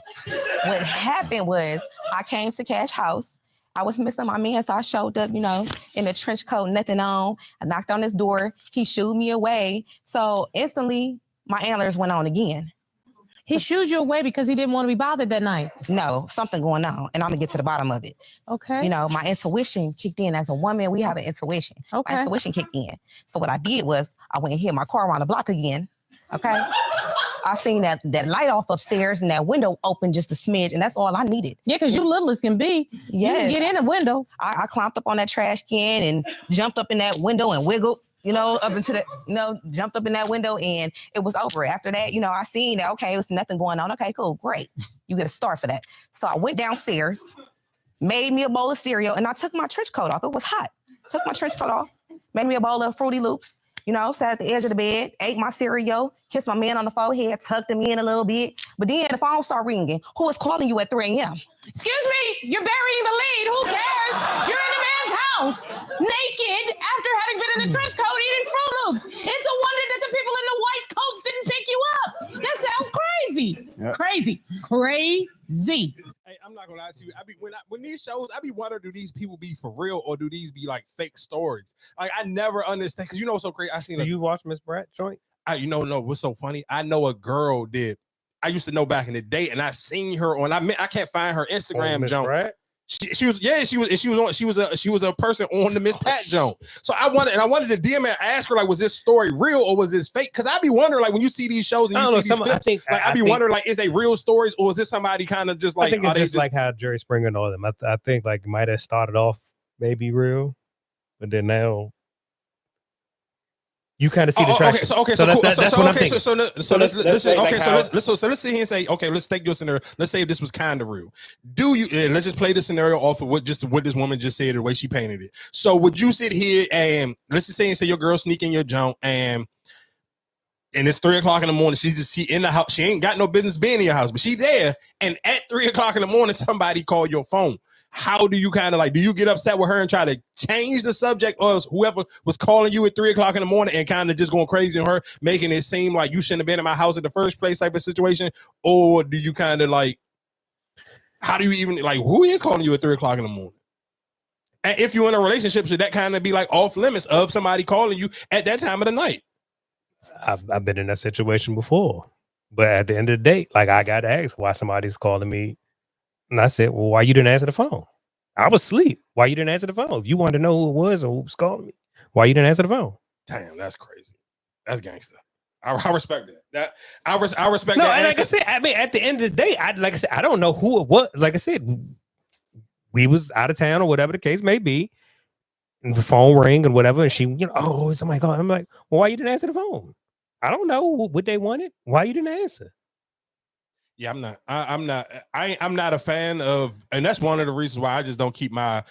What happened was I came to Cash House. I was missing my man, so I showed up, you know, in a trench coat, nothing on. I knocked on his door. He shooed me away. So instantly, my antlers went on again. He shooed you away because he didn't want to be bothered that night. No, something going on, and I'm gonna get to the bottom of it. Okay. You know, my intuition kicked in. As a woman, we have an intuition. Okay. My intuition kicked in. So what I did was I went and hit my car around the block again. Okay. I seen that light off upstairs and that window open just a smidge, and that's all I needed. Yeah, because you little as can be. Yeah. You can get in a window. I climbed up on that trash can and jumped up in that window and wiggled. You know, up into the, you know, jumped up in that window and it was over. After that, you know, I seen that, okay, it was nothing going on. Okay, cool, great. You get a star for that. So I went downstairs, made me a bowl of cereal, and I took my trench coat off. It was hot. Took my trench coat off, made me a bowl of Fruity Loops, you know, sat at the edge of the bed, ate my cereal, kissed my man on the forehead, tucked him in a little bit. But then the phone started ringing. Who was calling you at 3 a.m.? Excuse me, you're burying the lead. Who cares? You're in a man's house, naked, after having been in a trench coat eating Fruit Loops. It's a wonder that the people in the white coats didn't pick you up. That sounds crazy. Yep. Crazy. Hey, I'm not gonna lie to you. When these shows, I be wondering, do these people be for real or do these be like fake stories? Like I never understand, because you know what's so crazy. Do you watch Miss Brat joint? No, what's so funny? I know a girl did. I used to know back in the day, and I seen her on. I can't find her Instagram jump. She was a person on the Miss Pat Jones. So I wanted to DM and ask her, like, was this story real or was this fake? Because I be wondering, like, when you see these shows and you see these clips, I be wondering, like, is they real stories or is this somebody kind of just like? I think it's just like how Jerry Springer and all them. I think like it might have started off maybe real, but then now you kind of see the traction. So let's sit here and say, okay, let's take your scenario. Let's say this was kind of real. Let's just play the scenario off of what this woman just said, the way she painted it. So would you sit here and let's just say your girl sneak in your junk and it's 3 o'clock in the morning. She in the house. She ain't got no business being in your house, but she there. And at 3 o'clock in the morning, somebody called your phone. How do you kind of like, do you get upset with her and try to change the subject, or whoever was calling you at 3 o'clock in the morning and kind of just going crazy on her, making it seem like you shouldn't have been in my house in the first place type of situation? Or do you kind of like, how do you even like, who is calling you at 3 o'clock in the morning? And if you're in a relationship, should that kind of be like off limits of somebody calling you at that time of the night? I've been in that situation before But at the end of the day, like I got to ask why somebody's calling me. And I said, well, why you didn't answer the phone? I was asleep. Why you didn't answer the phone? If you wanted to know who it was or who was calling me, why you didn't answer the phone? Damn, that's crazy. That's gangster. I respect that. I respect no, that. And like I said, I mean, at the end of the day, I don't know who it was. Like I said, we was out of town or whatever the case may be. And the phone rang and whatever, and she, oh, somebody called. I'm like, well, why you didn't answer the phone? I don't know what they wanted. Why you didn't answer? Yeah, I'm not a fan of, and that's one of the reasons why I just don't keep my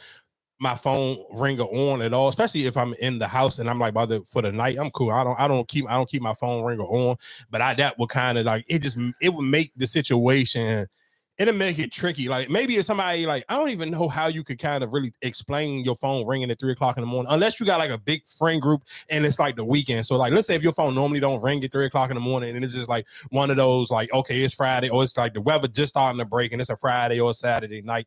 phone ringer on at all, especially if I'm in the house and I'm like for the night. I'm cool. I don't keep my phone ringer on, but that would kind of like it would make the situation. It'll make it tricky. Like maybe if somebody like, I don't even know how you could kind of really explain your phone ringing at 3 o'clock in the morning, unless you got like a big friend group and it's like the weekend. So like, let's say if your phone normally don't ring at 3 o'clock in the morning and it's just like one of those like, okay, it's Friday, or it's like the weather just starting to break and it's a Friday or a Saturday night.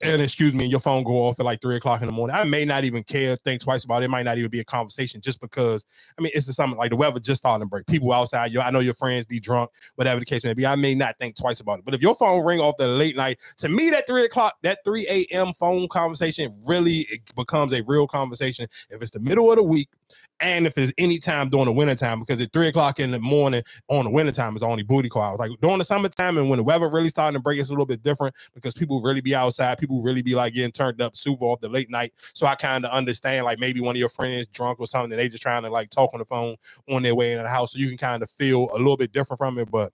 And your phone go off at like 3 o'clock in the morning. I may not even think twice about it. It might not even be a conversation just because, I mean, it's just something like the weather just starting to break. People outside, I know your friends be drunk, whatever the case may be. I may not think twice about it. But if your phone ring off the late night, to me, that 3 o'clock, that 3 a.m. phone conversation really becomes a real conversation if it's the middle of the week and if it's any time during the wintertime, because at 3 o'clock in the morning on the wintertime is only booty call. Like during the summertime and when the weather really starting to break, it's a little bit different because people really be outside. People really be like getting turned up super off the late night. So I kind of understand like maybe one of your friends drunk or something and they just trying to like talk on the phone on their way into the house. So you can kind of feel a little bit different from it. But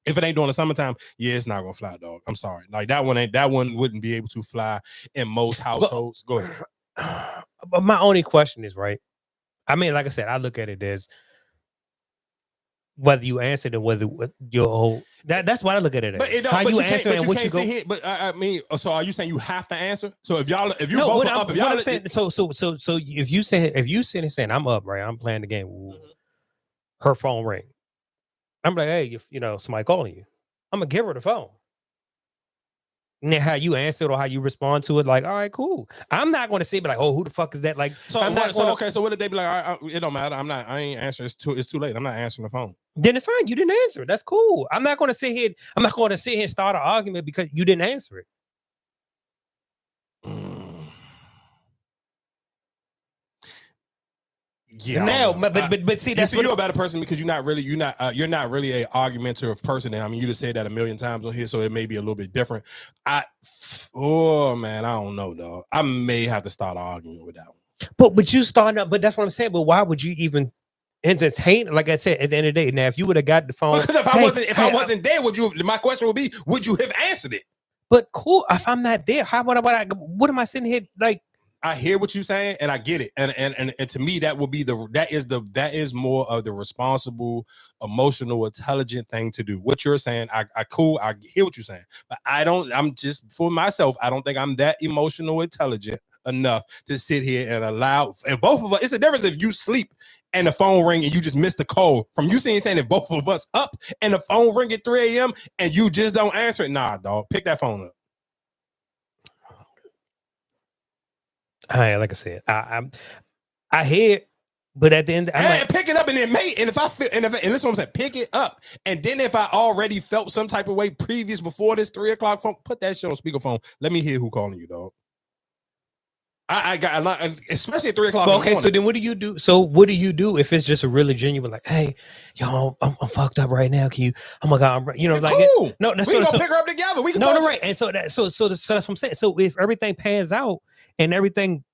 if it ain't during the summertime, yeah, it's not gonna fly, dog. I'm sorry. Like that one wouldn't be able to fly in most households. Go ahead. But my only question is, right? I mean, like I said, I look at it as whether you answered or whether your whole that's what I look at it as. How you answer and what you go. But I mean, so are you saying you have to answer? So if you no, both are up, if y'all I'm saying, so if you sit and saying I'm up, right? I'm playing the game. Her phone ring. I'm like, hey, if somebody calling you, I'm gonna give her the phone. And then how you answer it or how you respond to it, like, all right, cool. I'm not going to say, but like, oh, who the fuck is that? Like, so okay, so what did they be like? It don't matter. I ain't answering. It's too late. I'm not answering the phone. Then it's fine. You didn't answer it. That's cool. I'm not going to sit here and start an argument because you didn't answer it. Yeah. Now, but see, that's you're a better person because you're not really a argumentative person. And I mean, you just said that a million times on here, so it may be a little bit different. I don't know, dog. I may have to start arguing with that one. But you starting up. But that's what I'm saying. But why would you even entertain? Like I said, at the end of the day, now if you would have got the phone, because if I wasn't there, would you? My question would be, would you have answered it? But cool. If I'm not there, what am I sitting here like? I hear what you're saying, and I get it, and to me, that would be that is more of the responsible, emotional, intelligent thing to do. What you're saying, I hear what you're saying, but I'm just for myself. I don't think I'm that emotional, intelligent enough to sit here and allow. If both of us, it's a difference if you sleep and the phone ring and you just missed the call from you saying if both of us up and the phone ring at 3 a.m. and you just don't answer it. Nah, dog, pick that phone up. Like I said, I hear, but at the end, pick it up and then and if I feel and this is what I'm saying, pick it up, and then if I already felt some type of way previous before this 3 o'clock phone, put that shit on speakerphone. Let me hear who calling you, dog. I got a lot, especially at 3 o'clock. Okay, so then what do you do? So what do you do if it's just a really genuine, like, hey, yo, I'm fucked up right now. Can you? Oh my god, like cool. No, we can pick her up together. We can right. And so that's what I'm saying. So if everything pans out and everything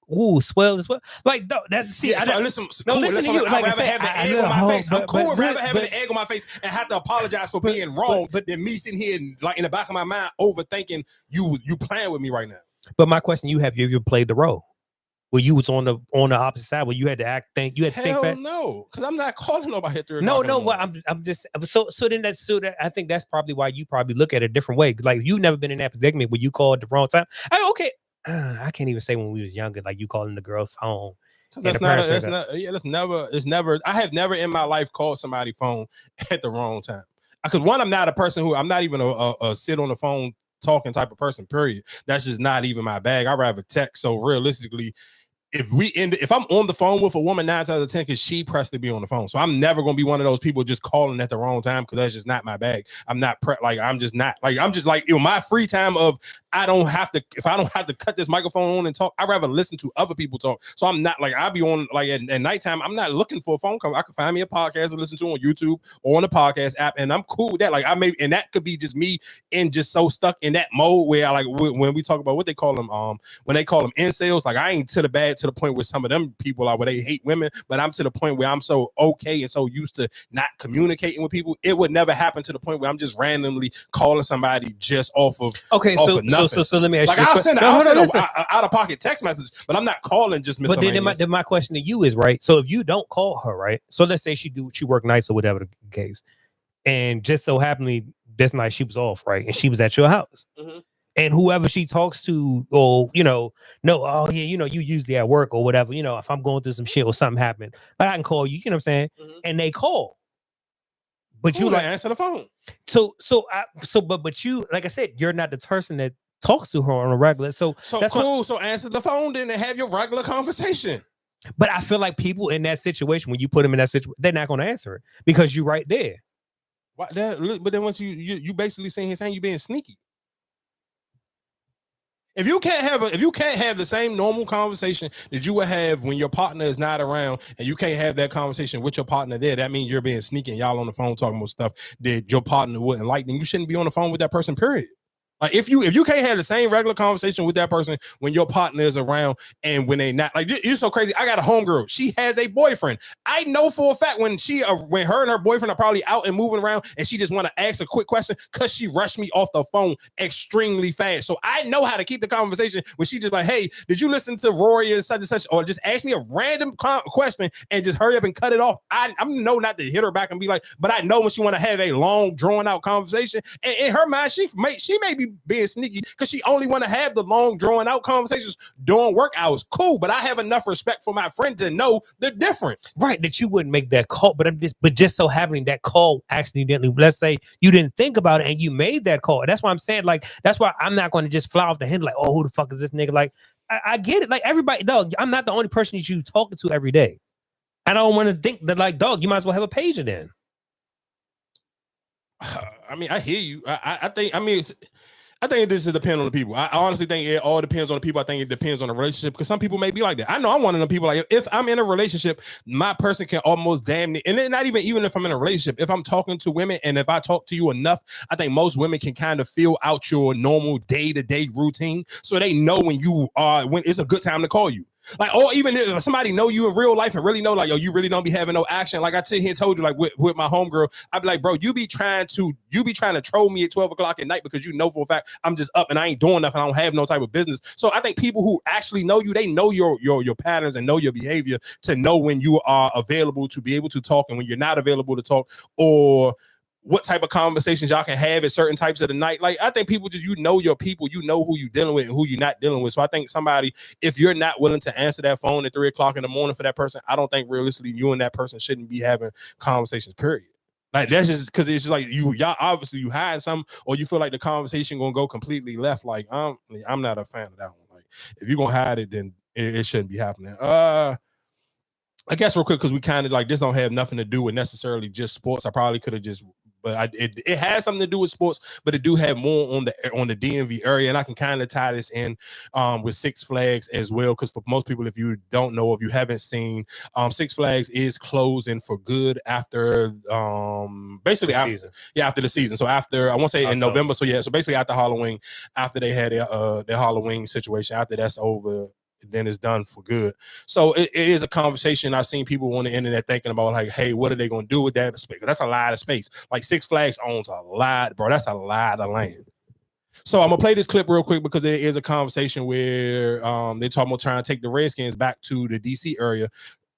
swell as well, like that's see. Listen to you. I'd rather have the egg on my face. I'm cool with rather having the egg on my face and have to apologize for being wrong, than me sitting here and like in the back of my mind overthinking you playing with me right now. But my question, you played the role where you was on the opposite side where you had to think Hell no, because I'm not calling nobody at 3 o'clock. No, well, I'm just so then I think that's probably why you probably look at it a different way. Like you've never been in that predicament where you called the wrong time. I can't even say when we was younger, like you calling the girl's phone. It's never. I have never in my life called somebody's phone at the wrong time. Because one, I'm not a person I'm not even a sit on the phone talking type of person, period. That's just not even my bag. I'd rather text. So realistically, if I'm on the phone with a woman 9 times out of 10, because she pressed to be on the phone. So I'm never gonna be one of those people just calling at the wrong time, because that's just not my bag. I'm not I'm just like my free time of if I don't have to cut this microphone on and talk, I'd rather listen to other people talk. So I'm not I'll be on at nighttime. I'm not looking for a phone call. I can find me a podcast to listen to on YouTube or on the podcast app, and I'm cool with that. And that could be just me and just so stuck in that mode where when we talk about what they call them, when they call them incels, I ain't to the point where some of them people are where they hate women, but I'm to the point where I'm so okay and so used to not communicating with people. It would never happen to the point where I'm just randomly calling somebody just off of nothing. So let me ask you. I'll send an out of pocket text message, but I'm not calling just. But then my question to you is, right? So if you don't call her, right? So let's say she work nights or whatever the case, and just so happenly this night she was off, right? And she was at your house. Mm-hmm. And whoever she talks to, or you usually at work or whatever, if I'm going through some shit or something happened, I can call you, you know what I'm saying? Mm-hmm. And they call. But you answer the phone. But you, like I said, you're not the person that talks to her on a regular. So that's cool. So answer the phone then and have your regular conversation. But I feel like people in that situation, when you put them in that situation, they're not going to answer it because you're right there. But then once you basically saying you being sneaky. If you can't have the same normal conversation that you would have when your partner is not around, and you can't have that conversation with your partner there, that means you're being sneaky and y'all on the phone talking about stuff that your partner wouldn't like, then you shouldn't be on the phone with that person, period. If you can't have the same regular conversation with that person when your partner is around and when they not, you're so crazy. I got a homegirl. She has a boyfriend. I know for a fact when her and her boyfriend are probably out and moving around and she just want to ask a quick question because she rushed me off the phone extremely fast. So I know how to keep the conversation when she just like, hey, did you listen to Rory and such and such? Or just ask me a random question and just hurry up and cut it off. I know not to hit her back and be like, but I know when she want to have a long drawn out conversation, and in her mind, she may be being sneaky because she only want to have the long drawn out conversations during work hours. Cool, but I have enough respect for my friend to know the difference. Right, that you wouldn't make that call, but just so happening that call accidentally, let's say you didn't think about it and you made that call. And that's why I'm saying, that's why I'm not going to just fly off the handle oh, who the fuck is this nigga? I get it. Everybody, dog, I'm not the only person that you talking to every day. I don't want to think that dog, you might as well have a pager then. I mean, I hear you. I think this is depend on the people. I honestly think it all depends on the people. I think it depends on the relationship because some people may be like that. I know I'm one of them people. If I'm in a relationship, my person can almost damn near, and not even if I'm in a relationship, if I'm talking to women and if I talk to you enough, I think most women can kind of feel out your normal day-to-day routine, so they know when it's a good time to call you. Or even if somebody know you in real life and really know, yo, you really don't be having no action. Like I sit here and told you, with my homegirl, I'd be like, bro, you be trying to troll me at 12 o'clock at night because you know for a fact I'm just up and I ain't doing nothing. I don't have no type of business. So I think people who actually know you, they know your patterns and know your behavior to know when you are available to be able to talk and when you're not available to talk, or what type of conversations y'all can have at certain types of the night. I think people just, your people, who you dealing with and who you're not dealing with. So I think if you're not willing to answer that phone at 3 o'clock in the morning for that person, I don't think realistically you and that person shouldn't be having conversations, period. That's just because it's just y'all obviously you hide something, or you feel like the conversation gonna go completely left. I'm not a fan of that one. If you're gonna hide it, then it shouldn't be happening. I guess real quick, because we kind of this don't have nothing to do with necessarily just sports. I probably could have just, but it has something to do with sports, but it do have more on the DMV area, and I can kind of tie this in with Six Flags as well, because for most people, if you don't know, if you haven't seen, Six Flags is closing for good after basically after the season. So after, I won't say in November, so basically after Halloween, after they had their Halloween situation, after that's over, then it's done for good. So it is a conversation I've seen people on the internet thinking about, hey, what are they going to do with that space? That's a lot of space. Six Flags owns a lot, bro. That's a lot of land. So I'm going to play this clip real quick because there is a conversation where they're talking about trying to take the Redskins back to the DC area.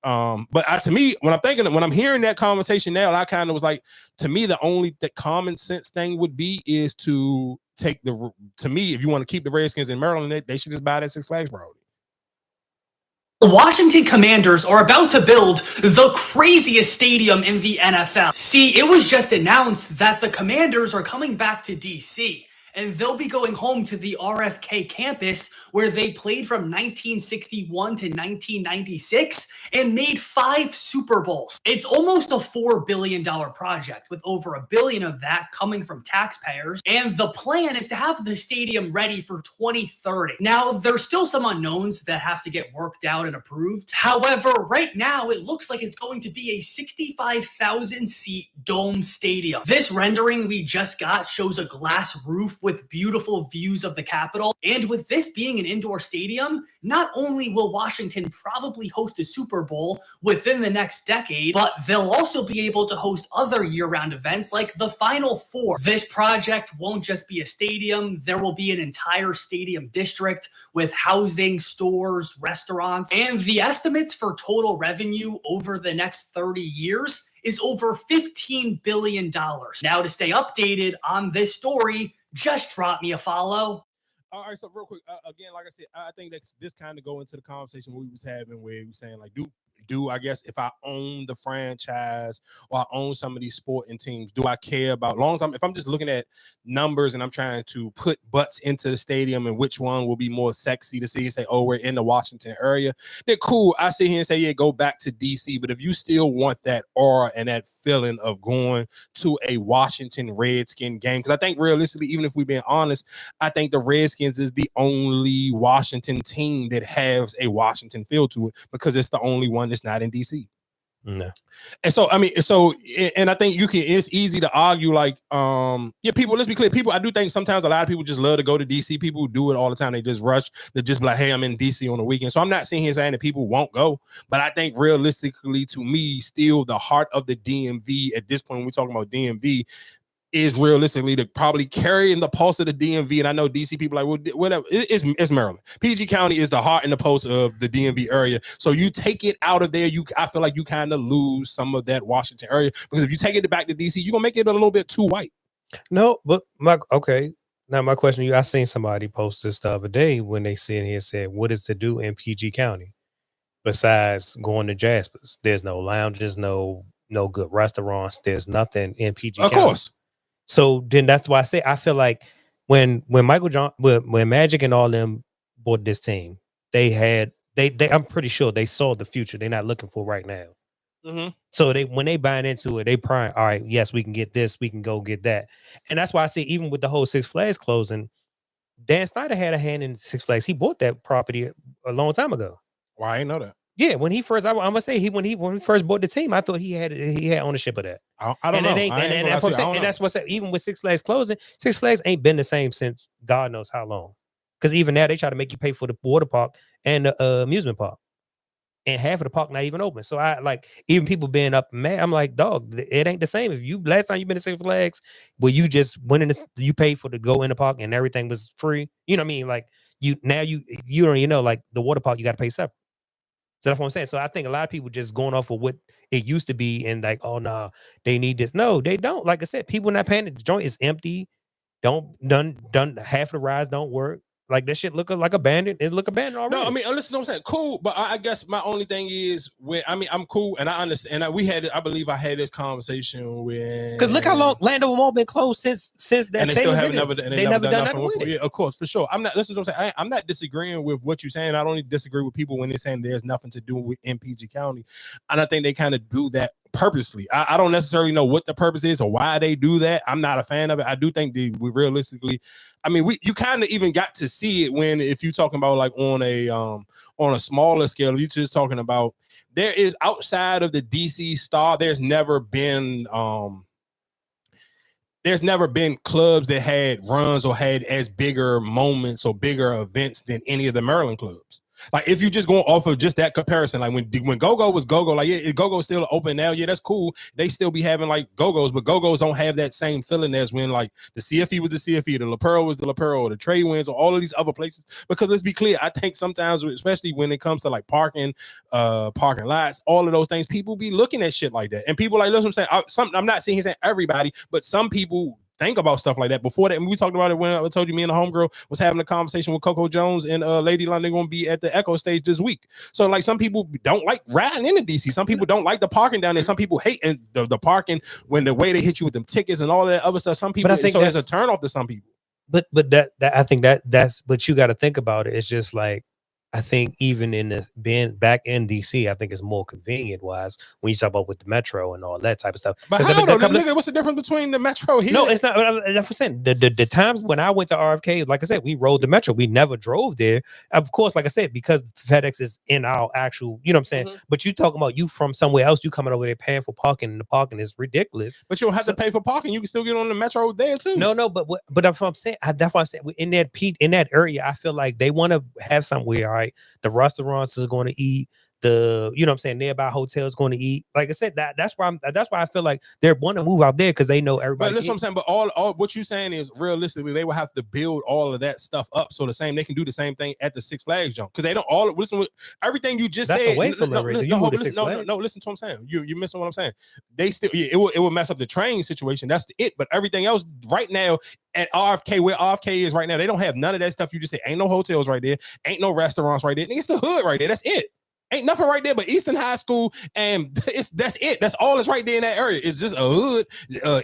But to me, when I'm hearing that conversation now, I kind of was like, to me, the common sense thing would be is to take to me, if you want to keep the Redskins in Maryland, they should just buy that Six Flags, bro. The Washington Commanders are about to build the craziest stadium in the NFL. See, it was just announced that the Commanders are coming back to DC. and they'll be going home to the RFK campus where they played from 1961 to 1996 and made 5 Super Bowls. It's almost a $4 billion project, with over $1 billion of that coming from taxpayers, and the plan is to have the stadium ready for 2030. Now, there's still some unknowns that have to get worked out and approved. However, right now, it looks like it's going to be a 65,000 seat dome stadium. This rendering we just got shows a glass roof with beautiful views of the Capitol, and with this being an indoor stadium, not only will Washington probably host a Super Bowl within the next decade, but they'll also be able to host other year-round events like the Final Four. This project won't just be a stadium, there will be an entire stadium district with housing, stores, restaurants, and the estimates for total revenue over the next 30 years is over $15 billion. Now, to stay updated on this story, just drop me a follow. All right, so real quick, again, like I said, I think that this kind of go into the conversation we was having where we were saying, like, do I guess if I own the franchise or I own some of these sporting teams, do I care about long time? If I'm just looking at numbers and I'm trying to put butts into the stadium and which one will be more sexy to see and say, oh, we're in the Washington area, then cool. I sit here and say, yeah, go back to DC. But if you still want that aura and that feeling of going to a Washington Redskin game, because I think realistically, even if we're being honest, I think the Redskins is the only Washington team that has a Washington feel to it because it's the only one that's not in DC. No. And so, I mean, and I think it's easy to argue like, yeah, people, let's be clear. People, I do think sometimes a lot of people just love to go to DC. People who do it all the time. They just rush. They just be like, hey, I'm in DC on the weekend. So I'm not sitting here saying that people won't go, but I think realistically to me, still the heart of the DMV at this point, when we're talking about DMV, is realistically to probably carrying the pulse of the DMV. And I know DC people like, well, whatever, it's Maryland. PG County is the heart and the pulse of the DMV area. So you take it out of there, I feel like you kind of lose some of that Washington area, because if you take it back to DC, you're gonna make it a little bit too white. No, but now my question to you, I seen somebody post this the other day when they sit here and said, what is to do in PG County besides going to Jasper's? There's no lounges, no good restaurants, there's nothing in PG County. Of course. So then that's why I say I feel like when Magic and all them bought this team, they I'm pretty sure they saw the future they're not looking for right now. Mm-hmm. So when they buying into it, they prime, all right, yes, we can get this, we can go get that. And that's why I say even with the whole Six Flags closing, Dan Snyder had a hand in Six Flags. He bought that property a long time ago. Well, I didn't know that. Yeah, when he first, I'm gonna say when he first bought the team, I thought he had ownership of that. I don't know. And that's what I'm saying. And that's what's even with Six Flags closing, Six Flags ain't been the same since God knows how long. Because even now they try to make you pay for the water park and the amusement park, and half of the park not even open. So I like even people being up mad. I'm like, dog, it ain't the same. If you last time you been to Six Flags, where you just went in, you paid for to go in the park and everything was free. You know what I mean? Like you don't even know, like the water park you got to pay separate. So that's what I'm saying. So I think a lot of people just going off of what it used to be and like, oh no, they need this. No, they don't. Like I said, people not paying. The joint is empty. Done. Half the rides don't work. Like that shit look like abandoned. It look abandoned already. No, I mean, listen to what I'm saying. Cool, but I guess my only thing is I'm cool and I understand. And I believe I had this conversation with, because look how long Lando Mall been closed since that. And they still have never done nothing with it. Yeah, of course, for sure. I'm not. Listen to what I'm saying. I'm not disagreeing with what you're saying. I don't even disagree with people when they're saying there's nothing to do with PG County, and I think they kind of do that purposely. I don't necessarily know what the purpose is or why they do that. I'm not a fan of it. I do think we realistically, I mean, you kind of even got to see it when, if you're talking about like on a smaller scale, you're just talking about, there is outside of the DC star, there's never been clubs that had runs or had as bigger moments or bigger events than any of the Maryland clubs. Like if you just going off of just that comparison, like when Go-Go was Go-Go, like yeah, Go-Go's still open now. Yeah, that's cool. They still be having like Go-Go's, but Go-Go's don't have that same feeling as when like the CFE was the CFE, the La Pearl was the La Pearl, or the Trade Winds, or all of these other places. Because let's be clear, I think sometimes, especially when it comes to like parking lots, all of those things, people be looking at shit like that. And people like, listen, I'm saying, I'm not saying everybody, but some people think about stuff like that. Before that, and we talked about it when I told you me and the homegirl was having a conversation with Coco Jones and Lady London going to be at the Echo stage this week. So like some people don't like riding into DC. Some people don't like the parking down there. Some people hate the parking when the way they hit you with them tickets and all that other stuff. Some people, but I think so it's a turn off to some people. But that I think that's but you got to think about it. It's just like I think even in the being back in DC, I think it's more convenient wise when you talk about with the metro and all that type of stuff. But how though, nigga? What's the difference between the metro here? No, it's not. That's what I'm saying. The times when I went to RFK, like I said, we rode the metro. We never drove there. Of course, like I said, because FedEx is in our actual, you know what I'm saying? Mm-hmm. But you talking about you from somewhere else, you coming over there paying for parking, and the parking is ridiculous. But you don't have to pay for parking. You can still get on the metro there too. No, but that's what I'm saying. That's why I'm saying in that area, I feel like they want to have somewhere, all right? The restaurants is going to eat. The you know what I'm saying, nearby hotels going to eat. Like I said, that's why I feel like they want to move out there because they know everybody. But listen, what I'm saying. But all what you're saying is realistically they will have to build all of that stuff up so they can do the same thing at the Six Flags jump because they don't all listen with everything you just That's said. away from everything. You Listen to what I'm saying. You missing what I'm saying. They still it will mess up the train situation. That's it. But everything else right now at RFK, where RFK is right now, they don't have none of that stuff you just said. Ain't no hotels right there. Ain't no restaurants right there. It's the hood right there. That's it. Ain't nothing right there but Eastern High School, and that's it. That's all that's right there in that area. It's just a hood,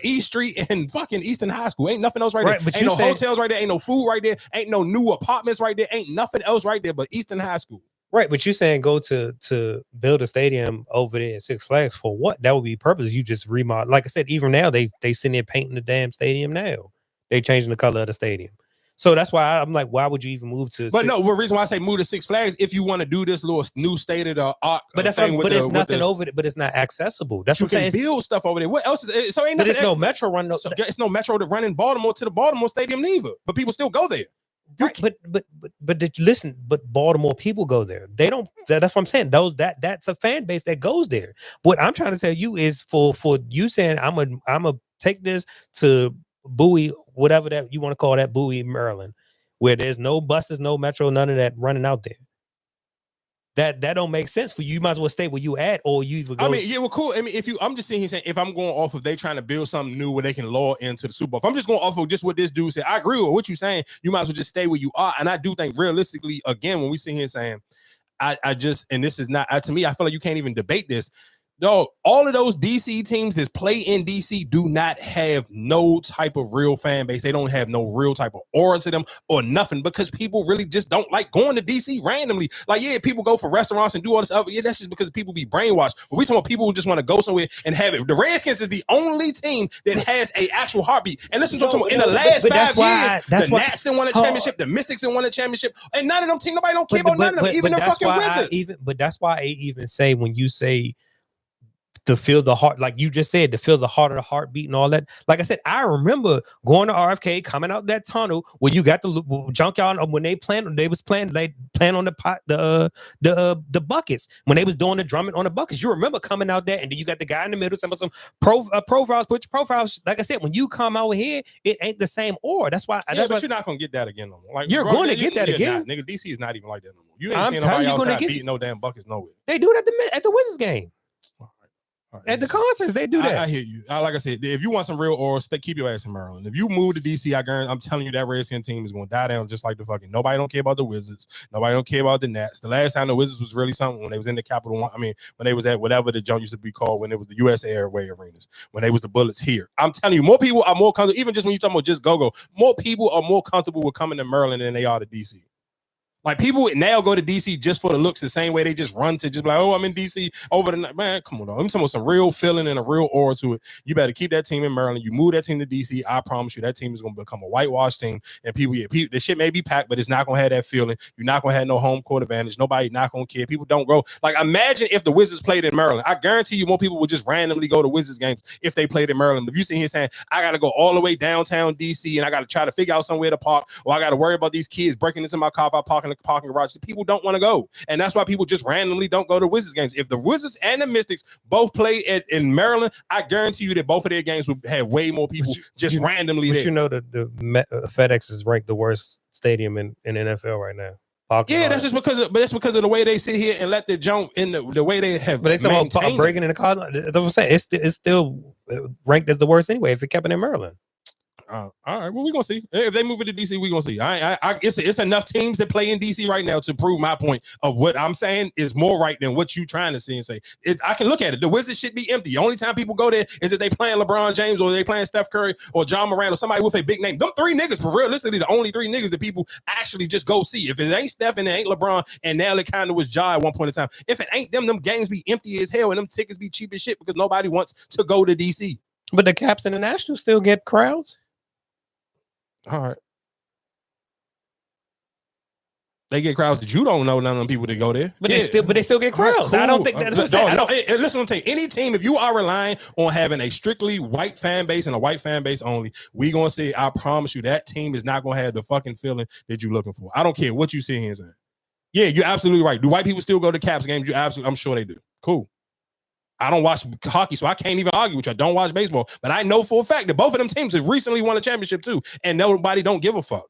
East Street, and fucking Eastern High School. Ain't nothing else right there. But ain't no hotels right there. Ain't no food right there. Ain't no new apartments right there. Ain't nothing else right there but Eastern High School. Right, but you saying go to build a stadium over there at Six Flags for what? That would be purpose. You just remodel. Like I said, even now they sitting there painting the damn stadium now. They changing the color of the stadium. So that's why I'm like, why would you even move to? But no, the reason why I say move to Six Flags if you want to do this little new state of the art. But that's thing but it's nothing over it. But it's not accessible. That's you what I'm can saying. build stuff over there. What else is it? So ain't But nothing. it's no metro run. It's no metro to run in Baltimore to the Baltimore Stadium neither. But people still go there. Right, but did you listen? But Baltimore people go there. They don't. That's what I'm saying. That's a fan base that goes there. What I'm trying to tell you is for you saying I'm a take this to Bowie, whatever that you want to call that, Bowie, Maryland, where there's no buses, no metro, none of that running out there. That don't make sense for you. You might as well stay where you at, or you even go. I mean, yeah, well, cool. I mean, I'm just sitting here saying, if I'm going off of they trying to build something new where they can lure into the Super Bowl, if I'm just going off of just what this dude said, I agree with what you're saying. You might as well just stay where you are. And I do think realistically, again, when we sit here saying, I just, and this is not, to me, I feel like you can't even debate this. No, all of those DC teams that play in DC do not have no type of real fan base. They don't have no real type of aura to them or nothing because people really just don't like going to DC randomly. Like, yeah, people go for restaurants and do all this other. Yeah, that's just because people be brainwashed. But we talking about people who just want to go somewhere and have it. The Redskins is the only team that has a actual heartbeat. And listen to in the last 5 years, the Nats didn't win a championship, the Mystics didn't win a championship, and none of them teams, nobody don't care about none of them, even the fucking Wizards. But that's why I even say when you say to feel the heart, like you just said, to feel the heart of the heartbeat and all that. Like I said, I remember going to RFK, coming out that tunnel where you got the junkyard when they playing on the buckets when they was doing the drumming on the buckets. You remember coming out there, and then you got the guy in the middle, some profiles, put your profiles. Like I said, when you come out here, it ain't the same aura. That's why. Yeah, but you're not gonna get that again no more. Like you're going to get that again, nigga. DC is not even like that no more. You ain't seen nobody outside beating no damn buckets nowhere. They do it at the Wizards game. At the concerts, they do that. I hear you. Like I said, if you want some real aura, keep your ass in Maryland. If you move to DC, I'm telling you that Redskin team is going to die down just like the fucking. Nobody don't care about the Wizards. Nobody don't care about the Nats. The last time the Wizards was really something when they was in the Capital One. I mean, when they was at whatever the junk used to be called, when it was the US Airway Arenas, when they was the Bullets here. I'm telling you, more people are more comfortable. Even just when you talking about just go, more people are more comfortable with coming to Maryland than they are to DC. Like people now go to DC just for the looks, the same way they just run to just like, oh, I'm in DC over the night. Man, come on, though. I'm talking about some real feeling and a real aura to it. You better keep that team in Maryland. You move that team to DC, I promise you that team is going to become a whitewash team. And people, the shit may be packed, but it's not going to have that feeling. You're not going to have no home court advantage. Nobody not going to care. People don't go. Like imagine if the Wizards played in Maryland. I guarantee you more people would just randomly go to Wizards games if they played in Maryland. If you sit here saying, I got to go all the way downtown DC and I got to try to figure out somewhere to park, or I got to worry about these kids breaking into my car if I park in the parking garage. People don't want to go, and that's why people just randomly don't go to Wizards games. If the Wizards and the Mystics both play in Maryland, I guarantee you that both of their games would have way more people randomly there. But you know the FedEx is ranked the worst stadium in NFL right now. Yeah, that's just because of the way they sit here and let the jump in the way they have. But they talking about breaking in the car. That's what I'm saying. It's still ranked as the worst anyway if it kept it in Maryland. All right, well, we're gonna see. If they move it to DC, we're gonna see. It's enough teams that play in DC right now to prove my point of what I'm saying is more right than what you trying to see and say. I can look at it. The Wizards should be empty. The only time people go there is if they playing LeBron James or they playing Steph Curry or John Moran or somebody with a big name. Them 3 niggas, for realistically, the only 3 niggas that people actually just go see. If it ain't Steph and it ain't LeBron, and now it kind of was Ja at one point in time. If it ain't them games be empty as hell and them tickets be cheap as shit because nobody wants to go to DC. But the Caps and the Nationals still get crowds. All right. They get crowds that you don't know none of them people that go there. But they still get crowds. Cool. I don't think that's listen, I'm saying. Any team, if you are relying on having a strictly white fan base and a white fan base only, we gonna say, I promise you, that team is not gonna have the fucking feeling that you're looking for. I don't care what you see here and saying. Yeah, you're absolutely right. Do white people still go to Caps games? I'm sure they do. Cool. I don't watch hockey, so I can't even argue with you. I don't watch baseball, but I know for a fact that both of them teams have recently won a championship too, and nobody don't give a fuck.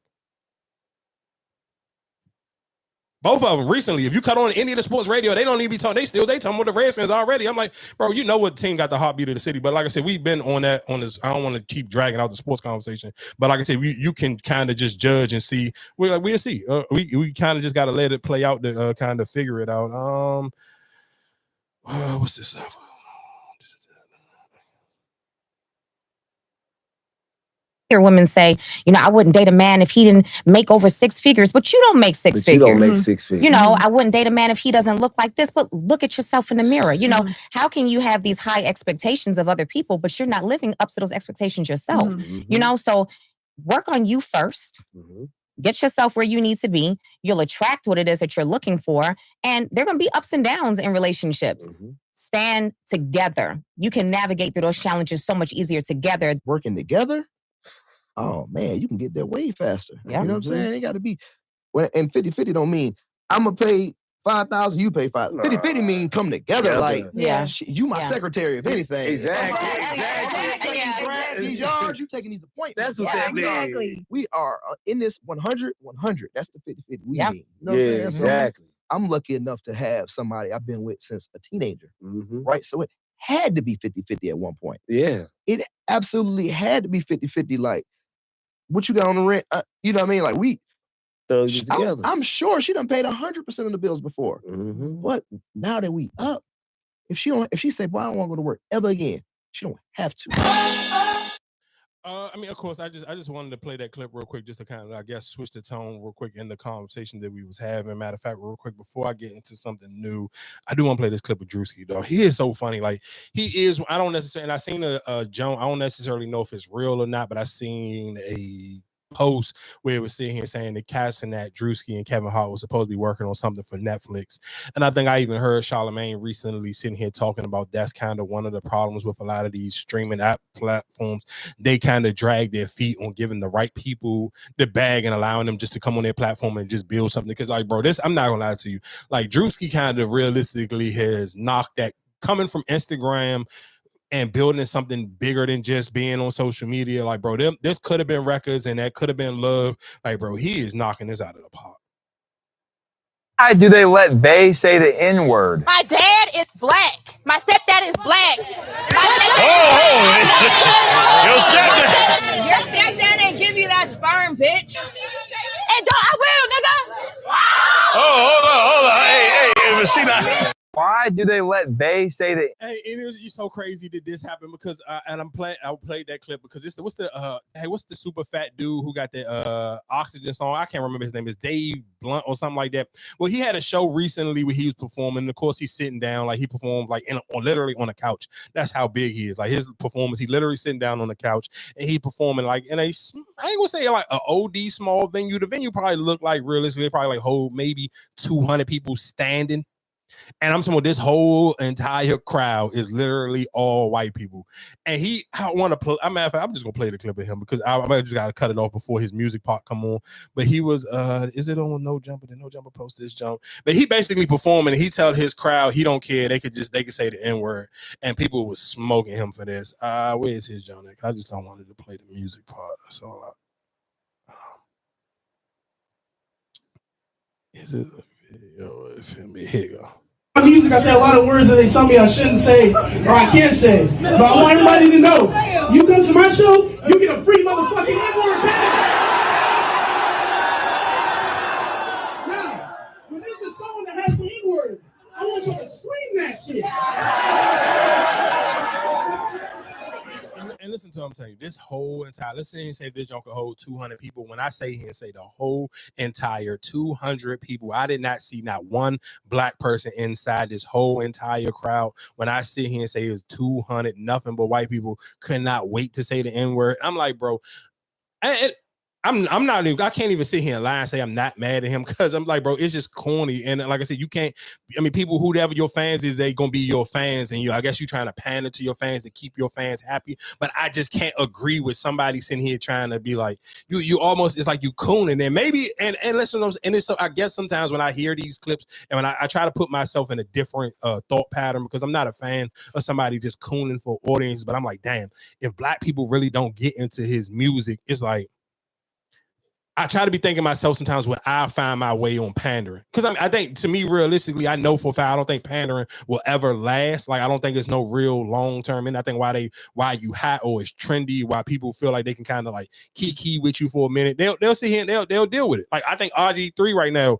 Both of them recently. If you cut on any of the sports radio, they don't even be talking. They talking with the Redskins already. I'm like, bro, you know what team got the heartbeat of the city? But like I said, we've been on this. I don't want to keep dragging out the sports conversation, but like I said, you can kind of just judge and see. We'll see. We kind of just got to let it play out to kind of figure it out. What's this stuff? Women say, I wouldn't date a man if he didn't make over 6 figures, but you don't make 6 figures. You don't make 6 figures. I wouldn't date a man if he doesn't look like this, but look at yourself in the mirror. How can you have these high expectations of other people, but you're not living up to those expectations yourself? So work on you first. Get yourself where you need to be. You'll attract what it is that you're looking for. And there are going to be ups and downs in relationships. Stand together. You can navigate through those challenges so much easier together. Working together? Oh man, you can get there way faster. Yeah. You know what I'm saying? It got to be. Well, and 50-50 don't mean I'm gonna pay 5,000, you pay 5,000. 50-50 mean come together. Like, you my secretary, if anything. Exactly. These yards, you taking these appointments. That's what that means. Exactly. We are in this 100. That's the 50-50 we need. You know what I'm saying? Exactly. So I'm lucky enough to have somebody I've been with since a teenager. Right? So it had to be 50-50 at one point. Yeah. It absolutely had to be 50-50. Like, what you got on the rent? You know what I mean? Like, we thugs it together. Oh, I'm sure she done paid 100% of the bills before. But now that we up, if she say, "Boy, I don't want to go to work ever again," she don't have to. Of course, I just wanted to play that clip real quick, just to kind of, I guess, switch the tone real quick in the conversation that we was having. Matter of fact, real quick, before I get into something new, I do want to play this clip of Drewski, though. He is so funny. Like, he is, I don't necessarily, and I seen a Joan, I don't necessarily know if it's real or not, but I seen a post where it was sitting here saying that casting that Drewski and Kevin Hart was supposed to be working on something for Netflix. And I think I even heard Charlamagne recently sitting here talking about that's kind of one of the problems with a lot of these streaming app platforms. They kind of drag their feet on giving the right people the bag and allowing them just to come on their platform and just build something. Because, like, bro, this, I'm not gonna lie to you, like, Drewski kind of realistically has knocked that, coming from Instagram and building something bigger than just being on social media. Like, bro, this could have been records and that could have been love. Like, bro, he is knocking this out of the park. Why do they let Bay say the N-word? My dad is black. My stepdad is black. Your stepdad didn't give you that sperm, bitch. And I will, nigga. Hold on. Hey, Messina. Why do they let Bay say that? Hey, it's so crazy that this happened because, and I played that clip because it's what's the super fat dude who got the Oxygen song? I can't remember his name. It's Dave Blunt or something like that. Well, he had a show recently where he was performing. Of course, he's sitting down, like he performed like literally on a couch. That's how big he is. Like his performance, he literally sitting down on the couch and he performing like in a, I ain't gonna say like an OD small venue. The venue probably looked like realistically probably like hold maybe 200 people standing. And I'm talking about this whole entire crowd is literally all white people. And I want to play. I'm just gonna play the clip of him because I just gotta cut it off before his music part come on. But he was is it on No Jumper? Did No Jumper post this jump? But he basically performing. And he tell his crowd he don't care. They could say the N-word, and people was smoking him for this. Where is his John? I just don't want to play the music part. That's all. Is it a video of him? Here you go. My music, I say a lot of words that they tell me I shouldn't say or I can't say. But I want everybody to know, you come to my show, you get a free motherfucking N-word pass. Now, when there's a song that has the N-word, I want you to scream that shit. And listen to what I'm telling you, this whole entire, let's say this joint could hold 200 people. When I say here and say the whole entire 200 people, I did not see not one black person inside this whole entire crowd. When I sit here and say it's 200, nothing but white people, could not wait to say the N-word. I'm like, bro, I'm not even, I can't even sit here and lie and say I'm not mad at him, because I'm like, bro, it's just corny. And like I said, you can't, I mean, people, whoever your fans is, they gonna be your fans, and I guess you trying to pander to your fans to keep your fans happy. But I just can't agree with somebody sitting here trying to be like, you almost, it's like you cooning. And maybe, and listen, and it's so, I guess sometimes when I hear these clips and when I try to put myself in a different thought pattern, because I'm not a fan of somebody just cooning for audience, but I'm like, damn, if black people really don't get into his music, it's like, I try to be thinking myself sometimes when I find my way on pandering. Because I think, to me, realistically, I know for a fact I don't think pandering will ever last. Like, I don't think it's no real long-term. And I think why you hot or it's trendy, why people feel like they can kind of like kiki with you for a minute, they'll sit here and they'll deal with it. Like, I think RG3 right now,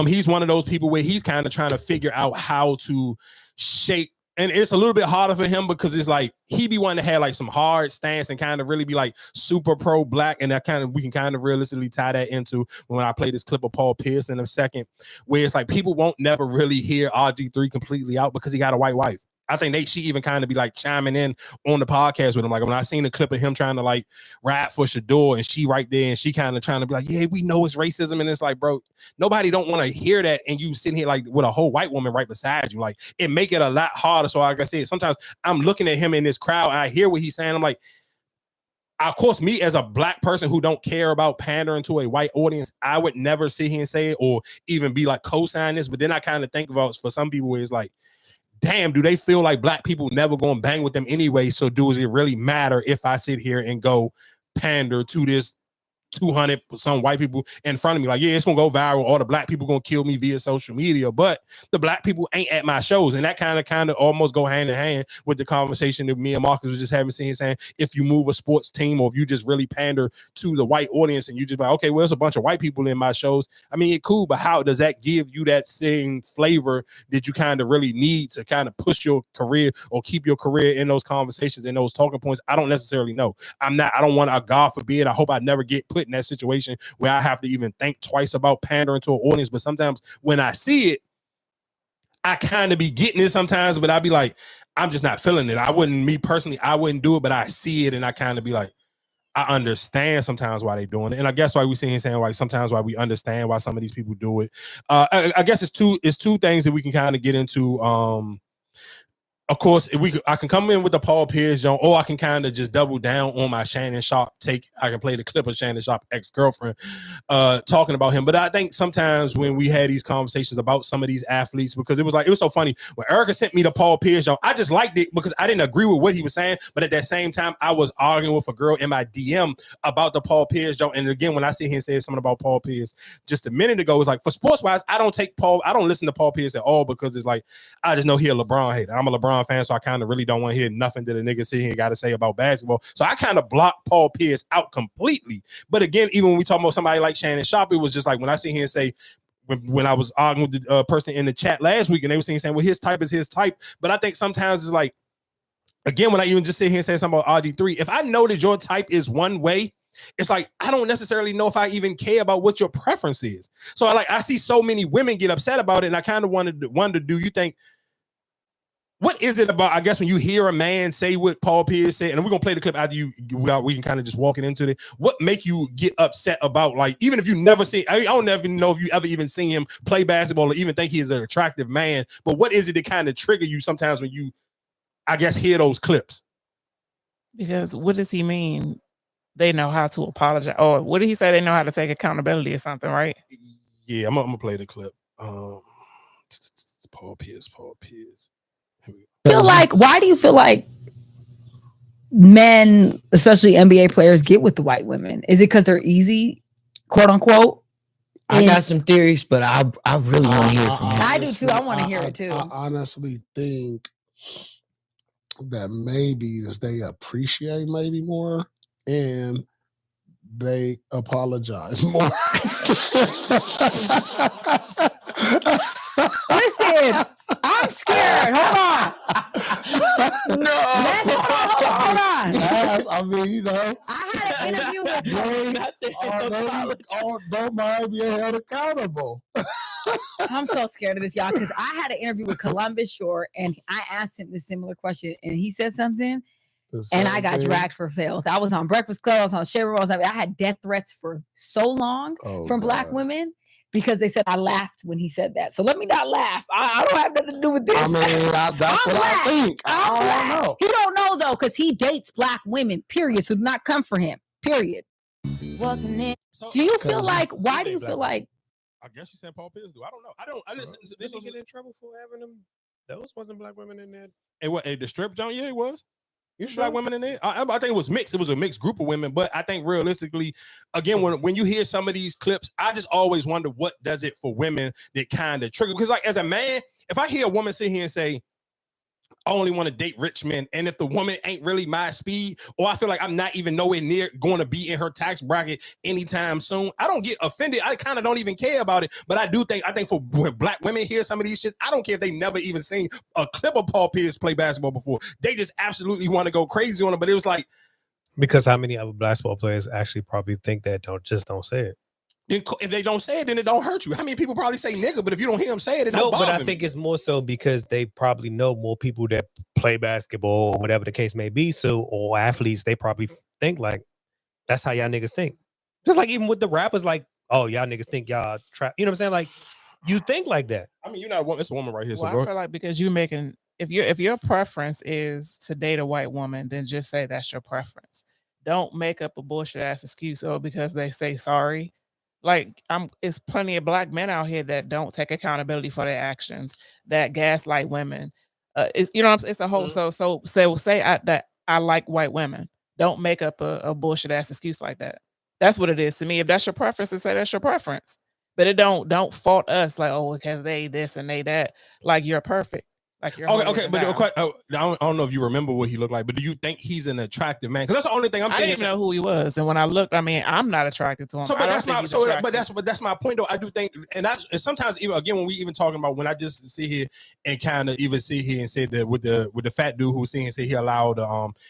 he's one of those people where he's kind of trying to figure out how to shape. And it's a little bit harder for him because it's like he be wanting to have like some hard stance and kind of really be like super pro black. And that kind of, we can kind of realistically tie that into when I play this clip of Paul Pierce in a second, where it's like people won't never really hear RG3 completely out because he got a white wife. I think she even kind of be like chiming in on the podcast with him. Like when I seen a clip of him trying to like rap for Shador and she right there and she kind of trying to be like, yeah, we know it's racism. And it's like, bro, nobody don't want to hear that. And you sitting here like with a whole white woman right beside you, like it make it a lot harder. So like I said, sometimes I'm looking at him in this crowd and I hear what he's saying. I'm like, of course, me as a black person who don't care about pandering to a white audience, I would never sit here and say it or even be like co-sign this. But then I kind of think about, for some people, it's like, damn, do they feel like black people never gonna bang with them anyway? So does it really matter if I sit here and go pander to this 200 some white people in front of me? Like, yeah, it's gonna go viral. All the black people gonna kill me via social media, but the black people ain't at my shows. And that kind of almost go hand in hand with the conversation that me and Marcus was just having, saying if you move a sports team or if you just really pander to the white audience and you just like, okay, well, there's a bunch of white people in my shows. I mean, it's cool, but how does that give you that same flavor that you kind of really need to kind of push your career or keep your career in those conversations and those talking points? I don't necessarily know. I don't want to, God forbid, I hope I never get put in that situation where I have to even think twice about pandering to an audience. But sometimes when I see it, I kind of be getting it sometimes, but I'd be like, I'm just not feeling it. Me personally, I wouldn't do it, but I see it and I kind of be like, I understand sometimes why they're doing it. And I guess why we see him saying like sometimes why we understand why some of these people do it. I guess it's two things that we can kind of get into. Of course, I can come in with the Paul Pierce joint, or I can kind of just double down on my Shannon Sharp take. I can play the clip of Shannon Sharp ex-girlfriend talking about him. But I think sometimes when we had these conversations about some of these athletes, because it was so funny when Erica sent me the Paul Pierce joint, I just liked it because I didn't agree with what he was saying, but at that same time, I was arguing with a girl in my DM about the Paul Pierce joint. And again, when I sit here and say something about Paul Pierce just a minute ago, it's like for sports wise, I don't listen to Paul Pierce at all because it's like I just know he a LeBron hater. I'm a LeBron fan, so I kind of really don't want to hear nothing that a nigga sit here got to say about basketball. So I kind of blocked Paul Pierce out completely. But again, even when we talk about somebody like Shannon Sharp, it was just like when I sit here and say, when I was arguing with the person in the chat last week, and they were saying, well, his type is his type. But I think sometimes it's like, again, when I even just sit here and say something about RG3, if I know that your type is one way, it's like I don't necessarily know if I even care about what your preference is. So I see so many women get upset about it, and I kind of wonder, do you think, what is it about, I guess, when you hear a man say what Paul Pierce said, and we're going to play the clip after we can kind of just walk it into it. What make you get upset about, like, even if you never see, I don't ever know if you ever even seen him play basketball or even think he is an attractive man, but what is it that kind of trigger you sometimes when you, I guess, hear those clips? Because what does he mean? They know how to apologize. Or what did he say? They know how to take accountability or something, right? Yeah, I'm going to play the clip. Paul Pierce. Why do you feel like men, especially NBA players, get with the white women? Is it because they're easy, quote unquote? I got some theories, but I really want to hear from you. I do too. I want to hear it too. I honestly think that maybe they appreciate maybe more and they apologize more. Listen, I'm scared. Hold on. No. Hold on. I mean, you know. I had an interview with don't mind being held accountable. I'm so scared of this, y'all, because I had an interview with Columbus Short and I asked him this similar question and he said something and I got dragged for filth. I was on Breakfast Club, I was on Chevy Rolls. I had death threats for so long from Black women because they said I laughed when he said that. So let me not laugh. I don't have nothing to do with this. I mean, that's what I think. I don't know. He don't know though, because he dates Black women, period. So do not come for him, period. Do you feel like, why do you feel like, I guess you said Paul Pierce do. I don't know. I listen. This was get in trouble for having them. Those wasn't Black women in there. Hey, what? Hey, the strip joint? Yeah, it was. You Black women in there? I think it was mixed. It was a mixed group of women. But I think realistically, again, when you hear some of these clips, I just always wonder what does it for women that kind of trigger. Because like as a man, if I hear a woman sit here and say, I only want to date rich men, and if the woman ain't really my speed, or I feel like I'm not even nowhere near going to be in her tax bracket anytime soon, I don't get offended. I kind of don't even care about it. But I think for when Black women hear some of these shits, I don't care if they never even seen a clip of Paul Pierce play basketball before. They just absolutely want to go crazy on it. But it was like, because how many other basketball players actually probably think that don't say it? If they don't say it, then it don't hurt you. How many people probably say nigga, but if you don't hear them say it, it don't bother but I me. think it's more so because they probably know more people that play basketball or whatever the case may be. So, or athletes, they probably think like, that's how y'all niggas think. Just like even with the rappers, like, oh, y'all niggas think y'all trap. You know what I'm saying? Like, you think like that. I mean, you're not a woman. It's a woman right here. Well, I feel like because you making, if your preference is to date a white woman, then just say that's your preference. Don't make up a bullshit ass excuse because they say sorry. Like it's plenty of Black men out here that don't take accountability for their actions, that gaslight women. It's it's a whole so say that I like white women. Don't make up a bullshit ass excuse like that. That's what it is to me. If that's your preference, then say that's your preference. But it don't fault us like, oh, because they this and they that. Like you're perfect. Like you're okay. But I don't know if you remember what he looked like, but do you think he's an attractive man? Because that's the only thing I'm saying. I didn't even know who he was, and when I looked, I mean, I'm not attracted to him. So, but that's my point though. I do think, and sometimes even again when we even talking about when I just sit here and kind of even sit here and say that with the fat dude who was sitting and say he allowed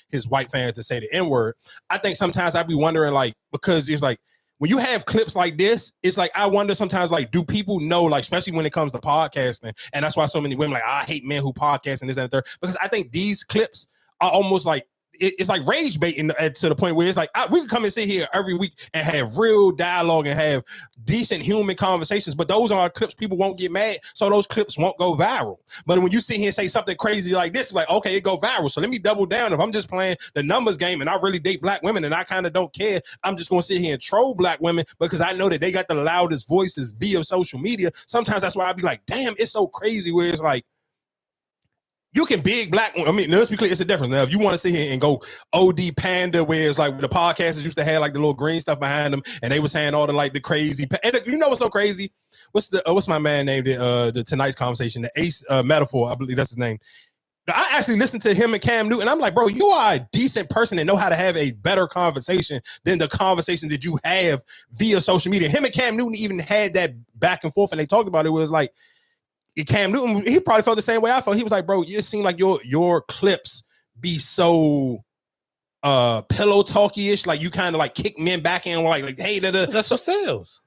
his white fans to say the N-word. I think sometimes I'd be wondering like, because it's like, when you have clips like this, it's like, I wonder sometimes, like, do people know, like, especially when it comes to podcasting, and that's why so many women, like, I hate men who podcast and this and that, because I think these clips are almost like, it's like rage baiting to the point where it's like, we can come and sit here every week and have real dialogue and have decent human conversations, but those are clips people won't get mad, so those clips won't go viral. But when you sit here and say something crazy like this, like, okay, it go viral, so let me double down. If I'm just playing the numbers game and I really date Black women and I kind of don't care, I'm just going to sit here and troll Black women because I know that they got the loudest voices via social media. Sometimes that's why I'd be like, damn, it's so crazy where it's like, you can big Black. I mean, let's be clear. It's a difference. Now, if you want to sit here and go OD panda, where it's like the podcasters used to have like the little green stuff behind them, and they were saying all the like the crazy. And you know what's so crazy? What's my man named the tonight's conversation? The Ace Metaphor, I believe that's his name. I actually listened to him and Cam Newton, and I'm like, bro, you are a decent person and know how to have a better conversation than the conversation that you have via social media. Him and Cam Newton even had that back and forth, and they talked about it. It was like, Cam Newton, he probably felt the same way I felt. He was like, bro, it seemed like your clips be so pillow talky-ish, like you kind of like kick men back in, like hey, that's what sales.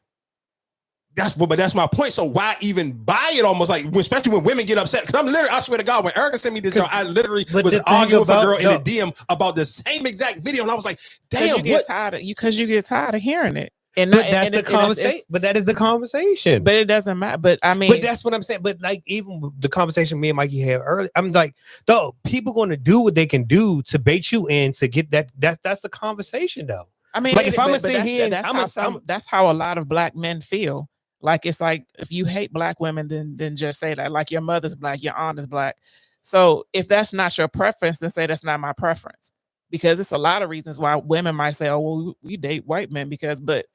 But that's my point. So why even buy it? Almost like, especially when women get upset. Because I swear to God, when Erica sent me this, I literally was arguing with a girl in a DM about the same exact video, and I was like, damn, because you get tired of hearing it. That's the conversation. But that is the conversation. But it doesn't matter. But I mean, but that's what I'm saying. But like even the conversation me and Mikey had earlier, I'm like, though people going to do what they can do to bait you in to get that. That's the conversation, though. I mean, like if I'm gonna sit here, that's how a lot of Black men feel. Like it's like if you hate Black women, then just say that. Like your mother's Black, your aunt is Black. So if that's not your preference, then say that's not my preference. Because it's a lot of reasons why women might say, oh, well, we date white men but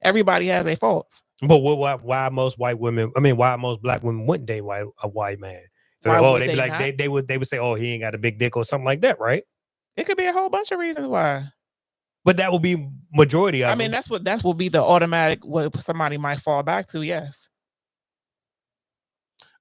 Everybody has their faults. But why most white women? I mean, why most black women wouldn't date a white man? So, Why would they'd they be like not? they would say, oh, he ain't got a big dick or something like that, right? It could be a whole bunch of reasons why. But that would be majority of I mean, them. that will be the automatic what somebody might fall back to. Yes.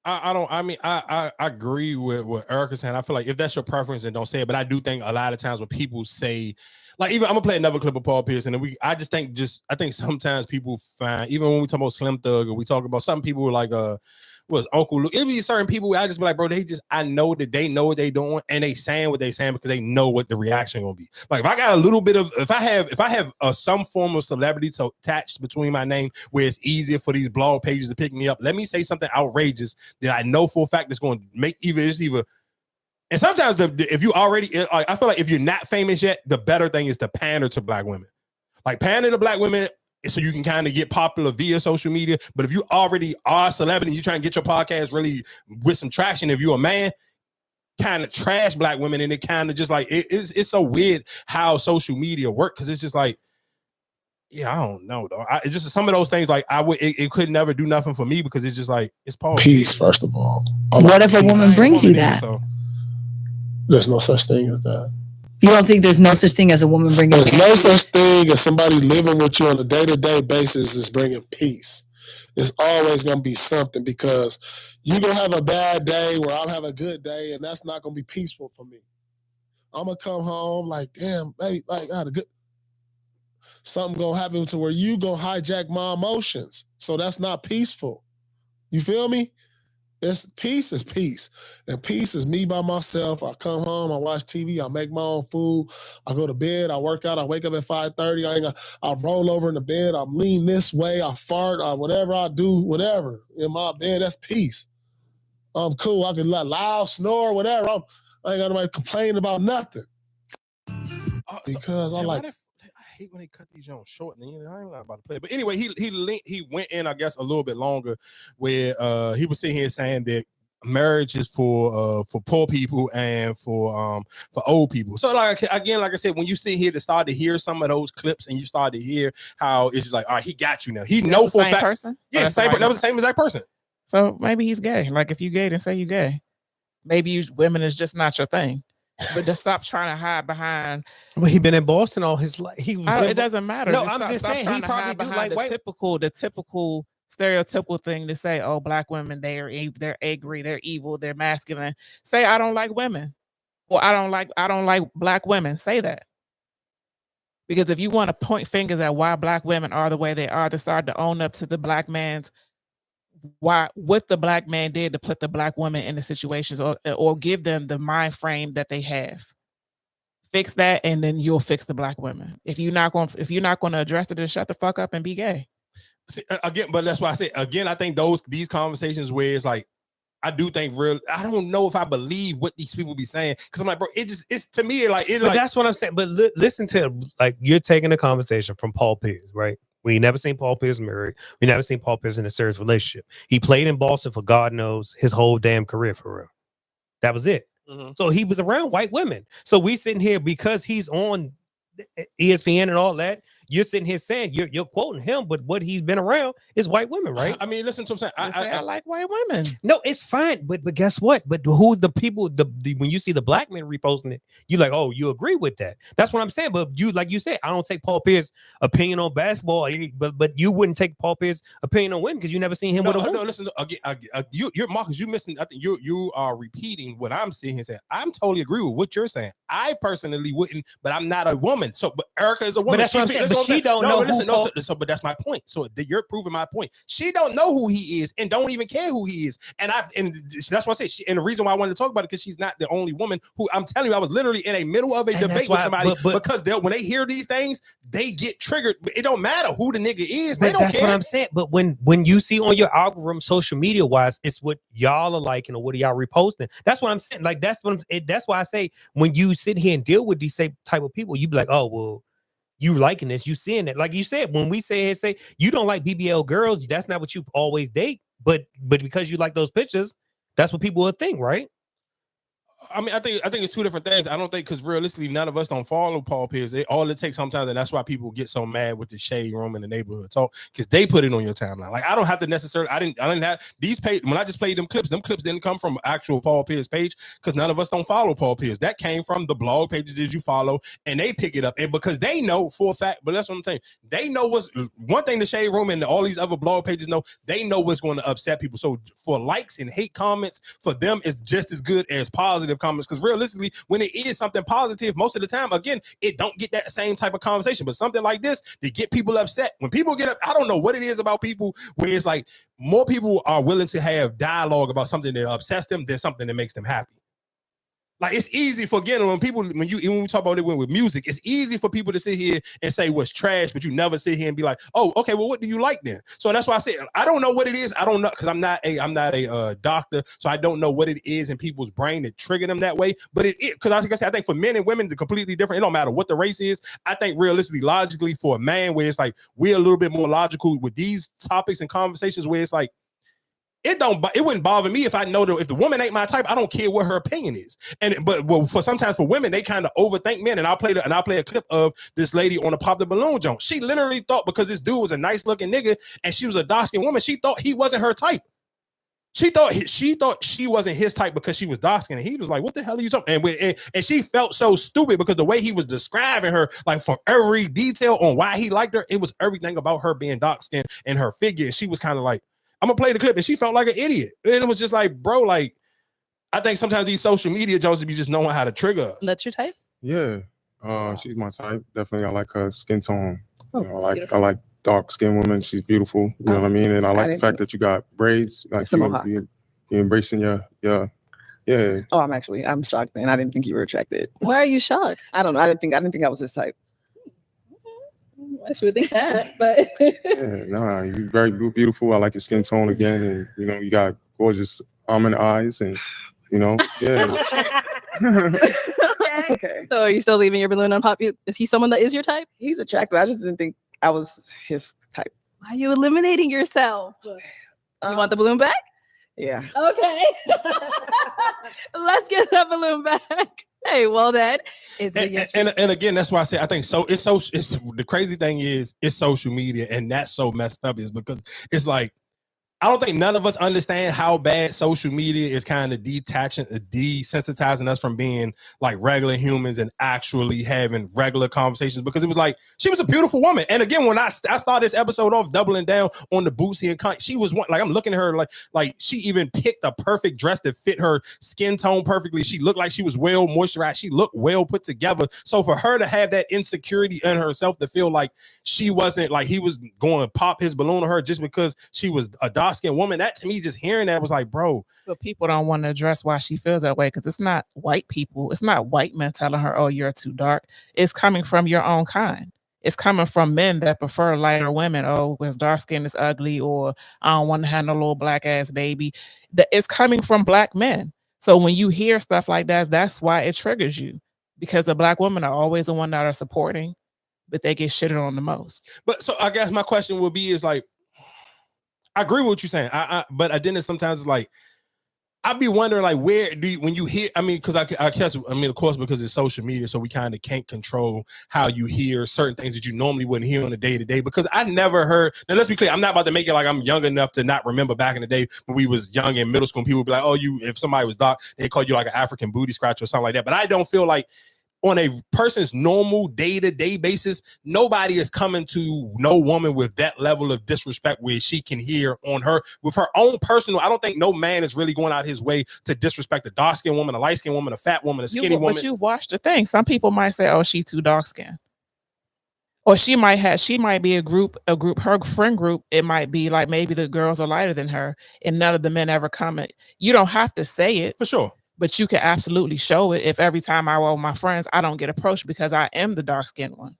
I agree with what Erica's saying. I feel like if that's your preference, then don't say it. But I do think a lot of times when people say, like, even I'm gonna play another clip of Paul Pierce, and I think sometimes people find, even when we talk about Slim Thug or we talk about some people like was Uncle Luke, it be certain people I just be like, bro, I know that they know what they doing and they saying what they saying because they know what the reaction gonna be. Like if I got a little bit of, if I have some form of celebrity attached between my name where it's easier for these blog pages to pick me up, let me say something outrageous that I know for a fact that's going to make either. And sometimes if you already, I feel like if you're not famous yet, the better thing is to pander to black women, like pander to black women. So you can kind of get popular via social media. But if you already are a celebrity, you're trying to get your podcast really with some traction. If you're a man, kind of trash black women, and it kind of just like it's so weird how social media work because it's just like, yeah, I don't know though. It's just some of those things like it could never do nothing for me because it's just like it's Paul. Peace, first of all. What if a woman brings you that? There's no such thing as that. You don't think there's no such thing as a woman bringing? There's no such thing as somebody living with you on a day-to-day basis is bringing peace. It's always going to be something because you're going to have a bad day where I'll have a good day, and that's not going to be peaceful for me. I'm going to come home like, damn, baby, like I had a good... Something going to happen to where you going to hijack my emotions. So that's not peaceful. You feel me? Peace is peace. And peace is me by myself. I come home, I watch TV, I make my own food, I go to bed, I work out, I wake up at 5:30, I roll over in the bed, I lean this way, I fart, whatever I do, whatever. In my bed, that's peace. I'm cool. I can loud snore, whatever. I ain't got nobody complaining about nothing. Because I hate when they cut these on short. And I'm not about to play. But anyway, he went in, I guess, a little bit longer, where he was sitting here saying that marriage is for poor people and for old people. So like I said, when you sit here to start to hear some of those clips and you start to hear how it's just like, all right, he got you now. He knows for a fact. Person? Yeah, that was the same exact person. So maybe he's gay. Like if you gay, then say you gay. Maybe women is just not your thing. But to stop trying to hide behind. Well, he been in Boston all his life. It doesn't matter. No, I'm just saying he probably do like the typical stereotypical thing to say. Oh, black women, they're angry, they're evil, they're masculine. Say I don't like women, or I don't like black women. Say that. Because if you want to point fingers at why black women are the way they are, to start to own up to the black man's what the black man did to put the black woman in the situations or give them the mind frame that they have. Fix that, and then you'll fix the black women. If you're not going to address it, then shut the fuck up and be gay. See, again, but that's why I say again. I think these conversations where it's like, I do think I don't know if I believe what these people be saying because I'm like, bro, it's to me like it. But like, that's what I'm saying. But listen to like you're taking a conversation from Paul Pierce, right? We never seen Paul Pierce married. We never seen Paul Pierce in a serious relationship. He played in Boston for God knows his whole damn career for real. That was it. Mm-hmm. So he was around white women. So we sitting here because he's on ESPN and all that. You're sitting here saying you're quoting him, but what he's been around is white women, right? I mean, listen to what I'm saying. I like white women. No, it's fine, but guess what? But who the people? When you see the black men reposting it, you like, oh, you agree with that? That's what I'm saying. But you, like you said, I don't take Paul Pierce's opinion on basketball, but you wouldn't take Paul Pierce's opinion on women because you never seen him with a woman. No, listen again. You're Marcus. You missing. I think you are repeating what I'm saying here. Saying I'm totally agree with what you're saying. I personally wouldn't, but I'm not a woman. So, but Erica is a woman. But that's what I'm saying. But she don't know. But that's my point. So you're proving my point. She don't know who he is and don't even care who he is. And that's what I say. And the reason why I wanted to talk about it because she's not the only woman who I'm telling you. I was literally in a middle of a debate with somebody because when they hear these things, they get triggered. It don't matter who the nigga is. They don't care. That's what I'm saying. But when you see on your algorithm, social media wise, it's what y'all are liking or what are y'all reposting. That's what I'm saying. Like that's why I say when you sit here and deal with these type of people, you be like, oh well. You liking this, you seeing it. Like you said, when we say you don't like BBL girls, that's not what you always date. But because you like those pictures, that's what people will think, right? I mean, I think it's two different things. I don't think because realistically, none of us don't follow Paul Pierce. All it takes sometimes, and that's why people get so mad with the shade room in the neighborhood talk because they put it on your timeline. Like I don't have to necessarily. I didn't have these page when I just played them clips. Them clips didn't come from actual Paul Pierce page because none of us don't follow Paul Pierce. That came from the blog pages that you follow, and they pick it up. And because they know for a fact, but that's what I'm saying. They know what's one thing. The shade room and all these other blog pages know. They know what's going to upset people. So for likes and hate comments, for them, it's just as good as positive comments because realistically. When it is something positive, most of the time, again, it don't get that same type of conversation. But something like this, they get people upset. When people get up, I don't know what it is about people where it's like more people are willing to have dialogue about something that upsets them than something that makes them happy. Like it's easy for again when we talk about it with music, it's easy for people to sit here and say what's trash, but you never sit here and be like, oh, okay, well, what do you like then? So that's why I say I don't know what it is. I don't know because I'm not a doctor, so I don't know what it is in people's brain that trigger them that way. But it because like I said, I think for men and women, they're completely different. It don't matter what the race is. I think realistically, logically, for a man, where it's like we're a little bit more logical with these topics and conversations, where it's like. It wouldn't bother me if I know that if the woman ain't my type, I don't care what her opinion is. But for sometimes for women, they kind of overthink men. And I'll play a clip of this lady on a Pop the Balloon joint. She literally thought because this dude was a nice looking nigga and she was a dark-skinned woman, she thought he wasn't her type. She thought she wasn't his type because she was dark-skinned. And he was like, what the hell are you talking? And she felt so stupid because the way he was describing her, like for every detail on why he liked her, it was everything about her being dark-skinned and her figure. And she was kind of like, I'm gonna play the clip, and she felt like an idiot. And it was just like, bro, like, I think sometimes these social media jokes be just knowing how to trigger us. That's your type? Yeah, she's my type. Definitely, I like her skin tone. Oh, I like dark skinned women. She's beautiful. You know what I mean? And I like the fact that you got braids. Like you embracing your yeah. Oh, I'm shocked, and I didn't think you were attracted. Why are you shocked? I don't know. I didn't think I was his type. I should think that, but you're very beautiful. I like your skin tone again, and you got gorgeous almond eyes, and Okay. So are you still leaving your balloon unpopular? Is he someone that is your type? He's attractive. I just didn't think I was his type. Why are you eliminating yourself? You want the balloon back? Yeah. Okay. Let's get that balloon back. Hey, well then, and again, that's why I say I think so. It's the crazy thing is it's social media, and that's so messed up is because it's like I don't think none of us understand how bad social media is kind of desensitizing us from being like regular humans and actually having regular conversations because it was like she was a beautiful woman. And again, when I started this episode off doubling down on the Boosie and Kanye, she was one like I'm looking at her like she even picked a perfect dress that fit her skin tone perfectly. She looked like she was well moisturized. She looked well put together. So for her to have that insecurity in herself to feel like she wasn't like he was going to pop his balloon on her just because she was a dark-skinned woman, that to me, just hearing that was like, bro. But people don't want to address why she feels that way because it's not white people. It's not white men telling her, oh, you're too dark. It's coming from your own kind. It's coming from men that prefer lighter women. Oh, because dark skin is ugly, or I don't want to have no little black ass baby. It's coming from black men. So when you hear stuff like that, that's why it triggers you because the black women are always the one that are supporting, but they get shitted on the most. But so I guess my question would be is like, I agree with what you're saying. But then sometimes it's like I'd be wondering like where do you when you hear because I guess of course because it's social media, so we kind of can't control how you hear certain things that you normally wouldn't hear on a day-to-day. Because I never heard. Now let's be clear, I'm not about to make it like I'm young enough to not remember back in the day when we was young in middle school and people would be like, oh, if somebody was dark, they call you like an African booty scratch or something like that. But I don't feel like on a person's normal day-to-day basis, nobody is coming to no woman with that level of disrespect where she can hear on her with her own personal. I don't think no man is really going out his way to disrespect a dark-skinned woman, a light-skinned woman, a fat woman, a skinny woman. But you've watched the thing. Some people might say, oh, she's too dark-skinned. Or she might be her friend group. It might be like maybe the girls are lighter than her and none of the men ever comment. You don't have to say it. For sure. But you can absolutely show it if every time I roll with my friends, I don't get approached because I am the dark-skinned one.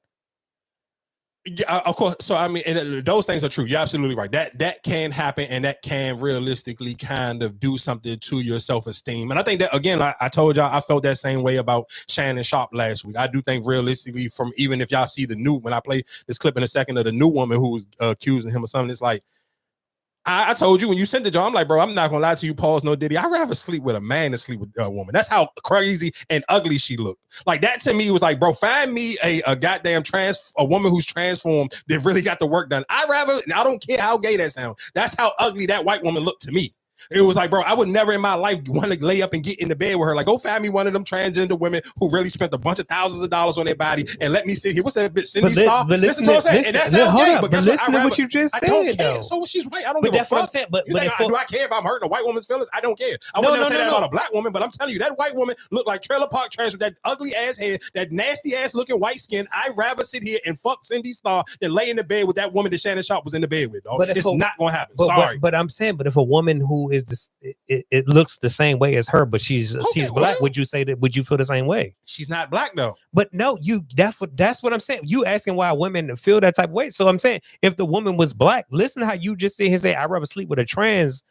Yeah, of course. So and those things are true. You're absolutely right. That can happen, and that can realistically kind of do something to your self-esteem. And I think that again, I told y'all I felt that same way about Shannon Sharp last week. I do think realistically, from even if y'all see when I play this clip in a second of the new woman who was accusing him of something, it's like I told you when you sent the job, I'm like, bro, I'm not gonna lie to you, pause, no Diddy. I'd rather sleep with a man than sleep with a woman. That's how crazy and ugly she looked. Like that to me was like, bro, find me a goddamn a woman who's transformed that really got the work done. I don't care how gay that sounds. That's how ugly that white woman looked to me. It was like, bro, I would never in my life want to lay up and get in the bed with her. Like, go find me one of them transgender women who really spent a bunch of thousands of dollars on their body and let me sit here. What's that bitch, Cindy Star? Listen to what I'm saying. And that's how gay, but guess listen to what you just said. I don't care. So she's white. I don't give a fuck. What I'm saying. But do I care if I'm hurting a white woman's feelings? I don't care. I would never say that about a black woman, but I'm telling you, that white woman looked like trailer park trash with that ugly ass head, that nasty ass looking white skin. I'd rather sit here and fuck Cindy Star than lay in the bed with that woman that Shannon Sharp was in the bed with, dog. It's not gonna happen. Sorry. But I'm saying, but if a woman who is this, it looks the same way as her, but she's black. Would you say that? Would you feel the same way? She's not black though. But no, that's what I'm saying. You asking why women feel that type of way. So I'm saying if the woman was black, listen to how you just sit here and say, I'd rather sleep with a trans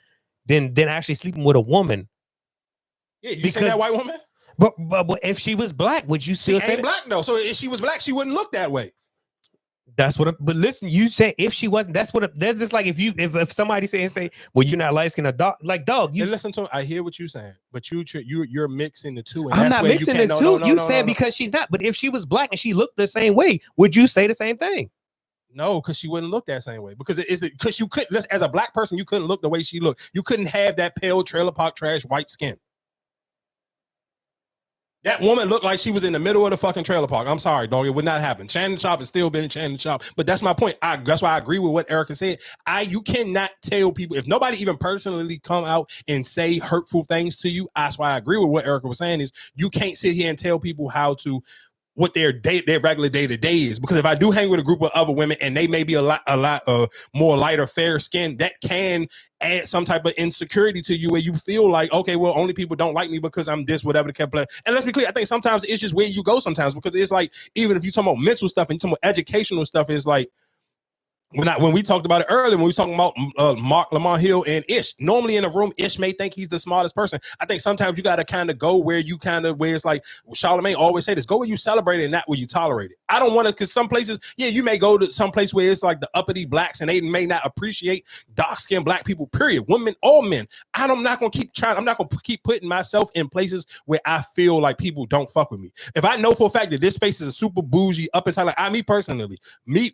than actually sleeping with a woman. Yeah, you say that white woman? But if she was black, would you still say ain't black though? So if she was black, she wouldn't look that way. That's what. But listen, you say if she wasn't. That's what. That's just like if somebody say, well, you're not light skinned, a dog. Like dog, you listen to. I hear what you're saying, but you're mixing the two. And I'm that's not where mixing you the two. You saying because she's not. But if she was black and she looked the same way, would you say the same thing? No, because she wouldn't look that same way. Because because you couldn't, as a black person, you couldn't look the way she looked. You couldn't have that pale trailer park trash white skin. That woman looked like she was in the middle of the fucking trailer park. I'm sorry, dog. It would not happen. Shannon Sharp has still been Shannon Sharp. But that's my point. That's why I agree with what Erica said. You cannot tell people, if nobody even personally come out and say hurtful things to you, that's why I agree with what Erica was saying is you can't sit here and tell people what their regular day-to-day is. Because if I do hang with a group of other women and they may be a lot more lighter, fair skin, that can add some type of insecurity to you where you feel like, okay, well, only people don't like me because I'm this, whatever the kept playing. And let's be clear, I think sometimes it's just where you go sometimes, because it's like, even if you're talking about mental stuff and you're talking about educational stuff, it's like, when we talked about it earlier, when we was talking about Mark Lamont Hill and Ish, normally in a room, Ish may think he's the smartest person. I think sometimes you got to kind of go where it's like Charlamagne always say this, go where you celebrate it and not where you tolerate it. I don't want to, because some places, you may go to some place where it's like the uppity blacks and they may not appreciate dark-skinned black people, period. Women or men. I'm not going to keep putting myself in places where I feel like people don't fuck with me. If I know for a fact that this space is a super bougie, up and tight, like me personally,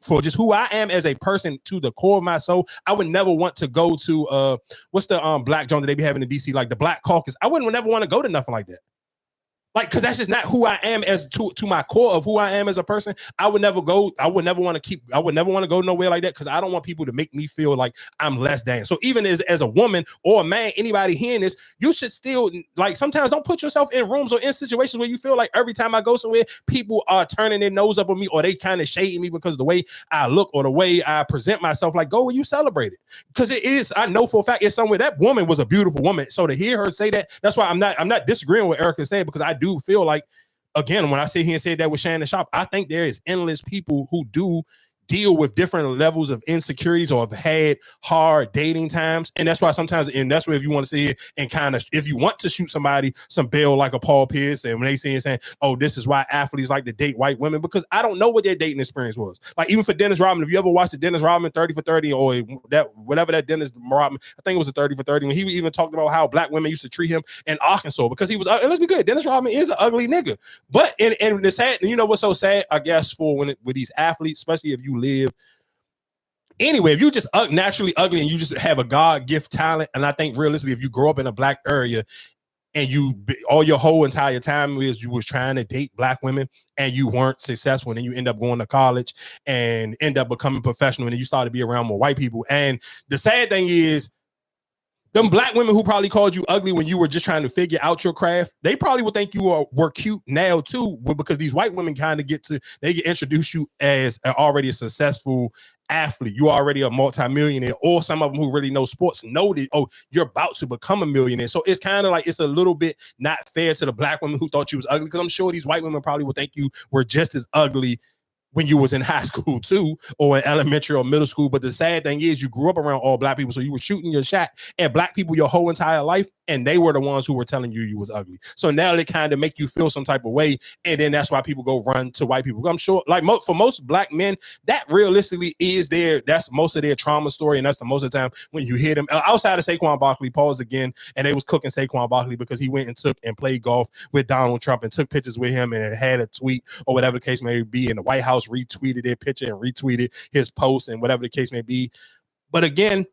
for just who I am as a person to the core of my soul, I would never want to go to what's the black joint that they be having in DC, like the Black Caucus. I wouldn't never want to go to nothing like that. Like, because that's just not who I am as to my core of who I am as a person. I would never want to go nowhere like that because I don't want people to make me feel like I'm less than. So even as a woman or a man, anybody hearing this, you should still, like, sometimes don't put yourself in rooms or in situations where you feel like every time I go somewhere, people are turning their nose up on me or they kind of shading me because of the way I look or the way I present myself. Like, go where you celebrate it. Because it is, I know for a fact it's somewhere. That woman was a beautiful woman. So to hear her say that, that's why I'm not disagreeing with Erica saying, because I do feel like, again, when I sit here and say that with Shannon Sharp, I think there is endless people who do deal with different levels of insecurities or have had hard dating times. And that's why sometimes, and that's where if you want to see it and kind of, if you want to shoot somebody some bail like a Paul Pierce, and when they say saying, oh, this is why athletes like to date white women, because I don't know what their dating experience was. Like even for Dennis Rodman, if you ever watched the Dennis Rodman 30 for 30 or that whatever that Dennis Rodman, I think it was a 30 for 30, when he even talked about how black women used to treat him in Arkansas because he was, and let's be clear, Dennis Rodman is an ugly nigga. But and the sad, you know what's so sad, I guess, with these athletes, especially if you live anyway, if you just naturally ugly and you just have a God gift talent, and I think realistically, if you grow up in a black area and all your whole entire time you was trying to date black women and you weren't successful, and then you end up going to college and end up becoming professional, and then you start to be around more white people. And the sad thing is, them black women who probably called you ugly when you were just trying to figure out your craft, they probably would think you were cute now too, because these white women kind of get introduce you as already a successful athlete. You're already a multimillionaire, or some of them who really know sports know that, oh, you're about to become a millionaire. So it's kind of like, it's a little bit not fair to the black women who thought you was ugly, because I'm sure these white women probably would think you were just as ugly when you was in high school too, or in elementary or middle school. But the sad thing is you grew up around all black people. So you were shooting your shot at black people your whole entire life. And they were the ones who were telling you was ugly. So now they kind of make you feel some type of way. And then that's why people go run to white people. I'm sure like for most black men, that realistically is that's most of their trauma story. And that's the most of the time when you hear them outside of Saquon Barkley, pause again. And they was cooking Saquon Barkley because he went and took and played golf with Donald Trump and took pictures with him and had a tweet or whatever the case may be. And the White House retweeted their picture and retweeted his post and whatever the case may be. But again,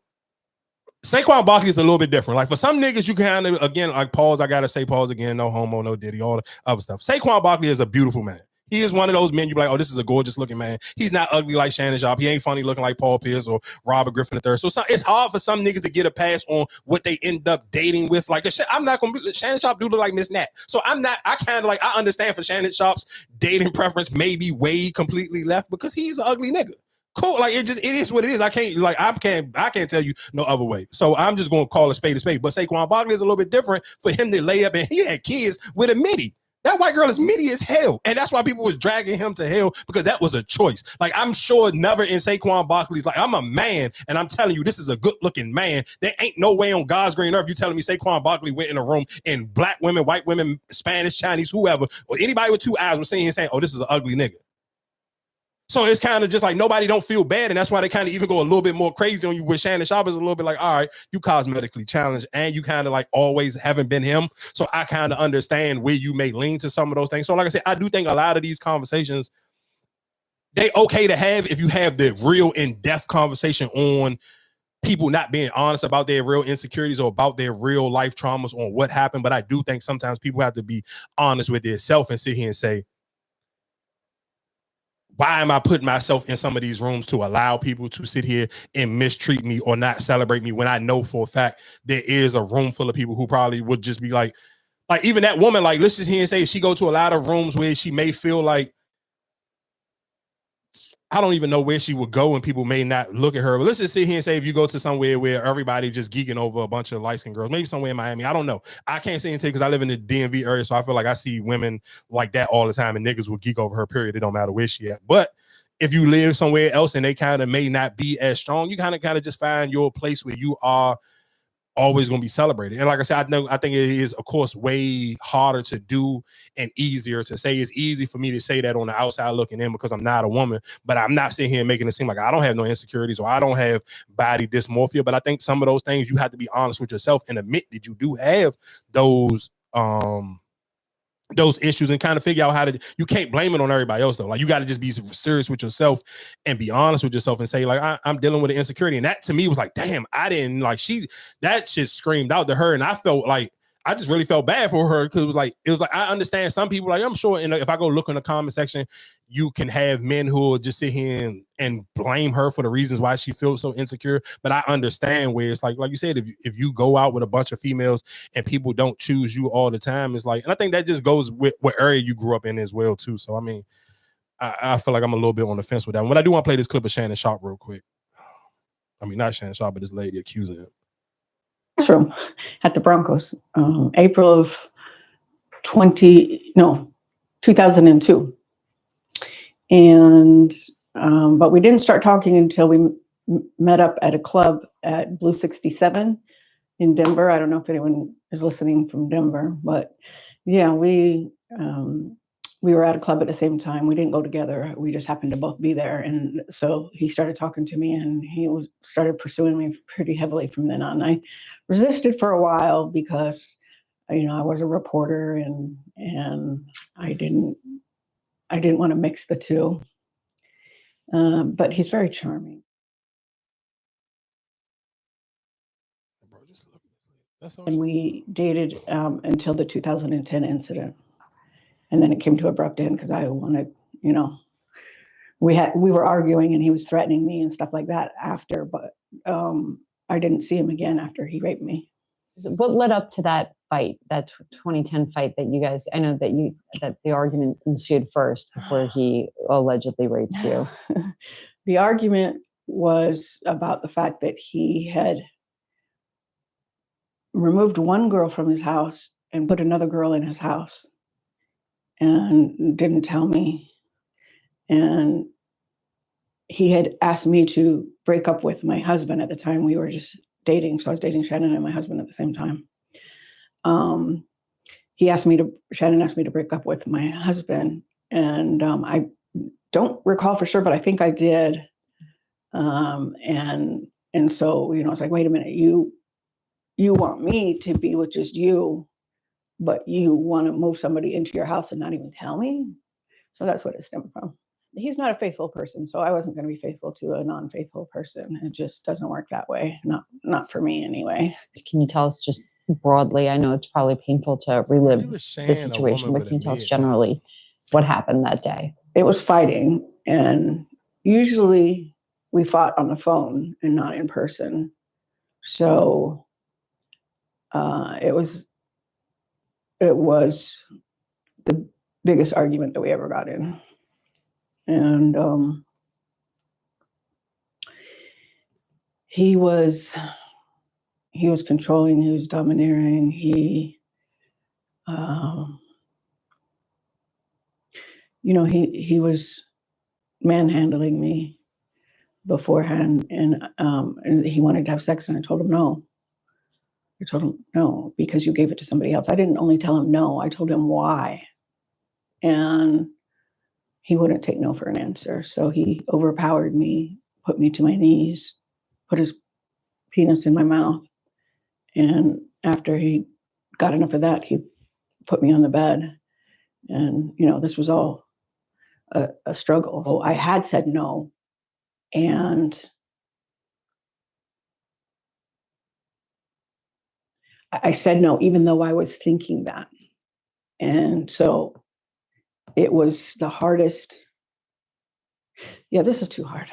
Saquon Barkley is a little bit different. Like for some niggas, you kind of, again, like pause, I got to say pause again, no homo, no diddy, all the other stuff. Saquon Barkley is a beautiful man. He is one of those men you be like, oh, this is a gorgeous looking man. He's not ugly like Shannon Sharp. He ain't funny looking like Paul Pierce or Robert Griffin III. So it's hard for some niggas to get a pass on what they end up dating with. Like I'm not going to be, Shannon Sharp do look like Miss Nat. So I kind of like, I understand for Shannon Sharp's dating preference maybe way completely left because he's an ugly nigga. Cool, like it is what it is. I can't tell you no other way. So I'm just gonna call a spade a spade. But Saquon Barkley is a little bit different for him to lay up, and he had kids with a midi. That white girl is midi as hell, and that's why people was dragging him to hell because that was a choice. Like I'm sure never in Saquon Barkley's like I'm a man, and I'm telling you this is a good looking man. There ain't no way on God's green earth you telling me Saquon Barkley went in a room and black women, white women, Spanish, Chinese, whoever, or anybody with two eyes was sitting here saying, "Oh, this is an ugly nigga." So it's kind of just like nobody don't feel bad. And that's why they kind of even go a little bit more crazy on you with Shannon Sharp is a little bit like, all right, you cosmetically challenged and you kind of like always haven't been him. So I kind of understand where you may lean to some of those things. So like I said, I do think a lot of these conversations, they okay to have if you have the real in-depth conversation on people not being honest about their real insecurities or about their real life traumas on what happened. But I do think sometimes people have to be honest with themselves and sit here and say, why am I putting myself in some of these rooms to allow people to sit here and mistreat me or not celebrate me when I know for a fact there is a room full of people who probably would just be like even that woman, like, let's just hear and say she go to a lot of rooms where she may feel like, I don't even know where she would go and people may not look at her. But let's just sit here and say if you go to somewhere where everybody just geeking over a bunch of light-skinned girls, maybe somewhere in Miami, I don't know. I can't say anything because I live in the DMV area, so I feel like I see women like that all the time and niggas will geek over her, period. It don't matter where she at. But if you live somewhere else and they kind of may not be as strong, you kind of just find your place where you are always going to be celebrated. And like I said, I think it is, of course, way harder to do and easier to say. It's easy for me to say that on the outside looking in because I'm not a woman, but I'm not sitting here making it seem like I don't have no insecurities or I don't have body dysmorphia. But I think some of those things you have to be honest with yourself and admit that you do have those issues and kind of figure out how to, you can't blame it on everybody else though. Like you got to just be serious with yourself and be honest with yourself and say like, I'm dealing with an insecurity. And that to me was like, damn, I didn't like that shit screamed out to her. And I felt like, I just really felt bad for her because it was like, I understand some people, like I'm sure if I go look in the comment section, you can have men who will just sit here and blame her for the reasons why she feels so insecure. But I understand where it's like you said, if you go out with a bunch of females and people don't choose you all the time, it's like, and I think that just goes with what area you grew up in as well too. So I mean, I feel like I'm a little bit on the fence with that. But I do want to play this clip of Shannon Sharp real quick. I mean, not Shannon Sharp, but this lady accusing him. From at the Broncos, April of 2002. And, but we didn't start talking until we met up at a club at Blue 67 in Denver. I don't know if anyone is listening from Denver, but yeah, we were at a club at the same time. We didn't go together. We just happened to both be there. And so he started talking to me and started pursuing me pretty heavily from then on. I resisted for a while because, I was a reporter and I didn't want to mix the two. But he's very charming. And we dated until the 2010 incident. And then it came to an abrupt end because I wanted, we were arguing and he was threatening me and stuff like that after, but I didn't see him again after he raped me. What led up to that fight, that 2010 fight that you guys, I know that the argument ensued first before he allegedly raped you? The argument was about the fact that he had removed one girl from his house and put another girl in his house and didn't tell me. And he had asked me to break up with my husband at the time. We were just dating. So I was dating Shannon and my husband at the same time. Shannon asked me to break up with my husband. And I don't recall for sure, but I think I did. And so, you know, it's like, wait a minute, you want me to be with just you, but you want to move somebody into your house and not even tell me? So that's what it stemmed from. He's not a faithful person, so I wasn't going to be faithful to a non-faithful person. It just doesn't work that way. Not for me anyway. Can you tell us just broadly? I know it's probably painful to relive the situation, but can you tell us generally what happened that day? It was fighting, and usually we fought on the phone and not in person. So it was the biggest argument that we ever got in. And he was controlling, he was domineering, he was manhandling me beforehand, and he wanted to have sex, and I told him no. I told him no, because you gave it to somebody else. I didn't only tell him no, I told him why. And he wouldn't take no for an answer. So he overpowered me, put me to my knees, put his penis in my mouth. And after he got enough of that, he put me on the bed. And, you know, this was all a struggle. So I had said no. And I said no, even though I was thinking that. And so it was the hardest. Yeah, this is too hard.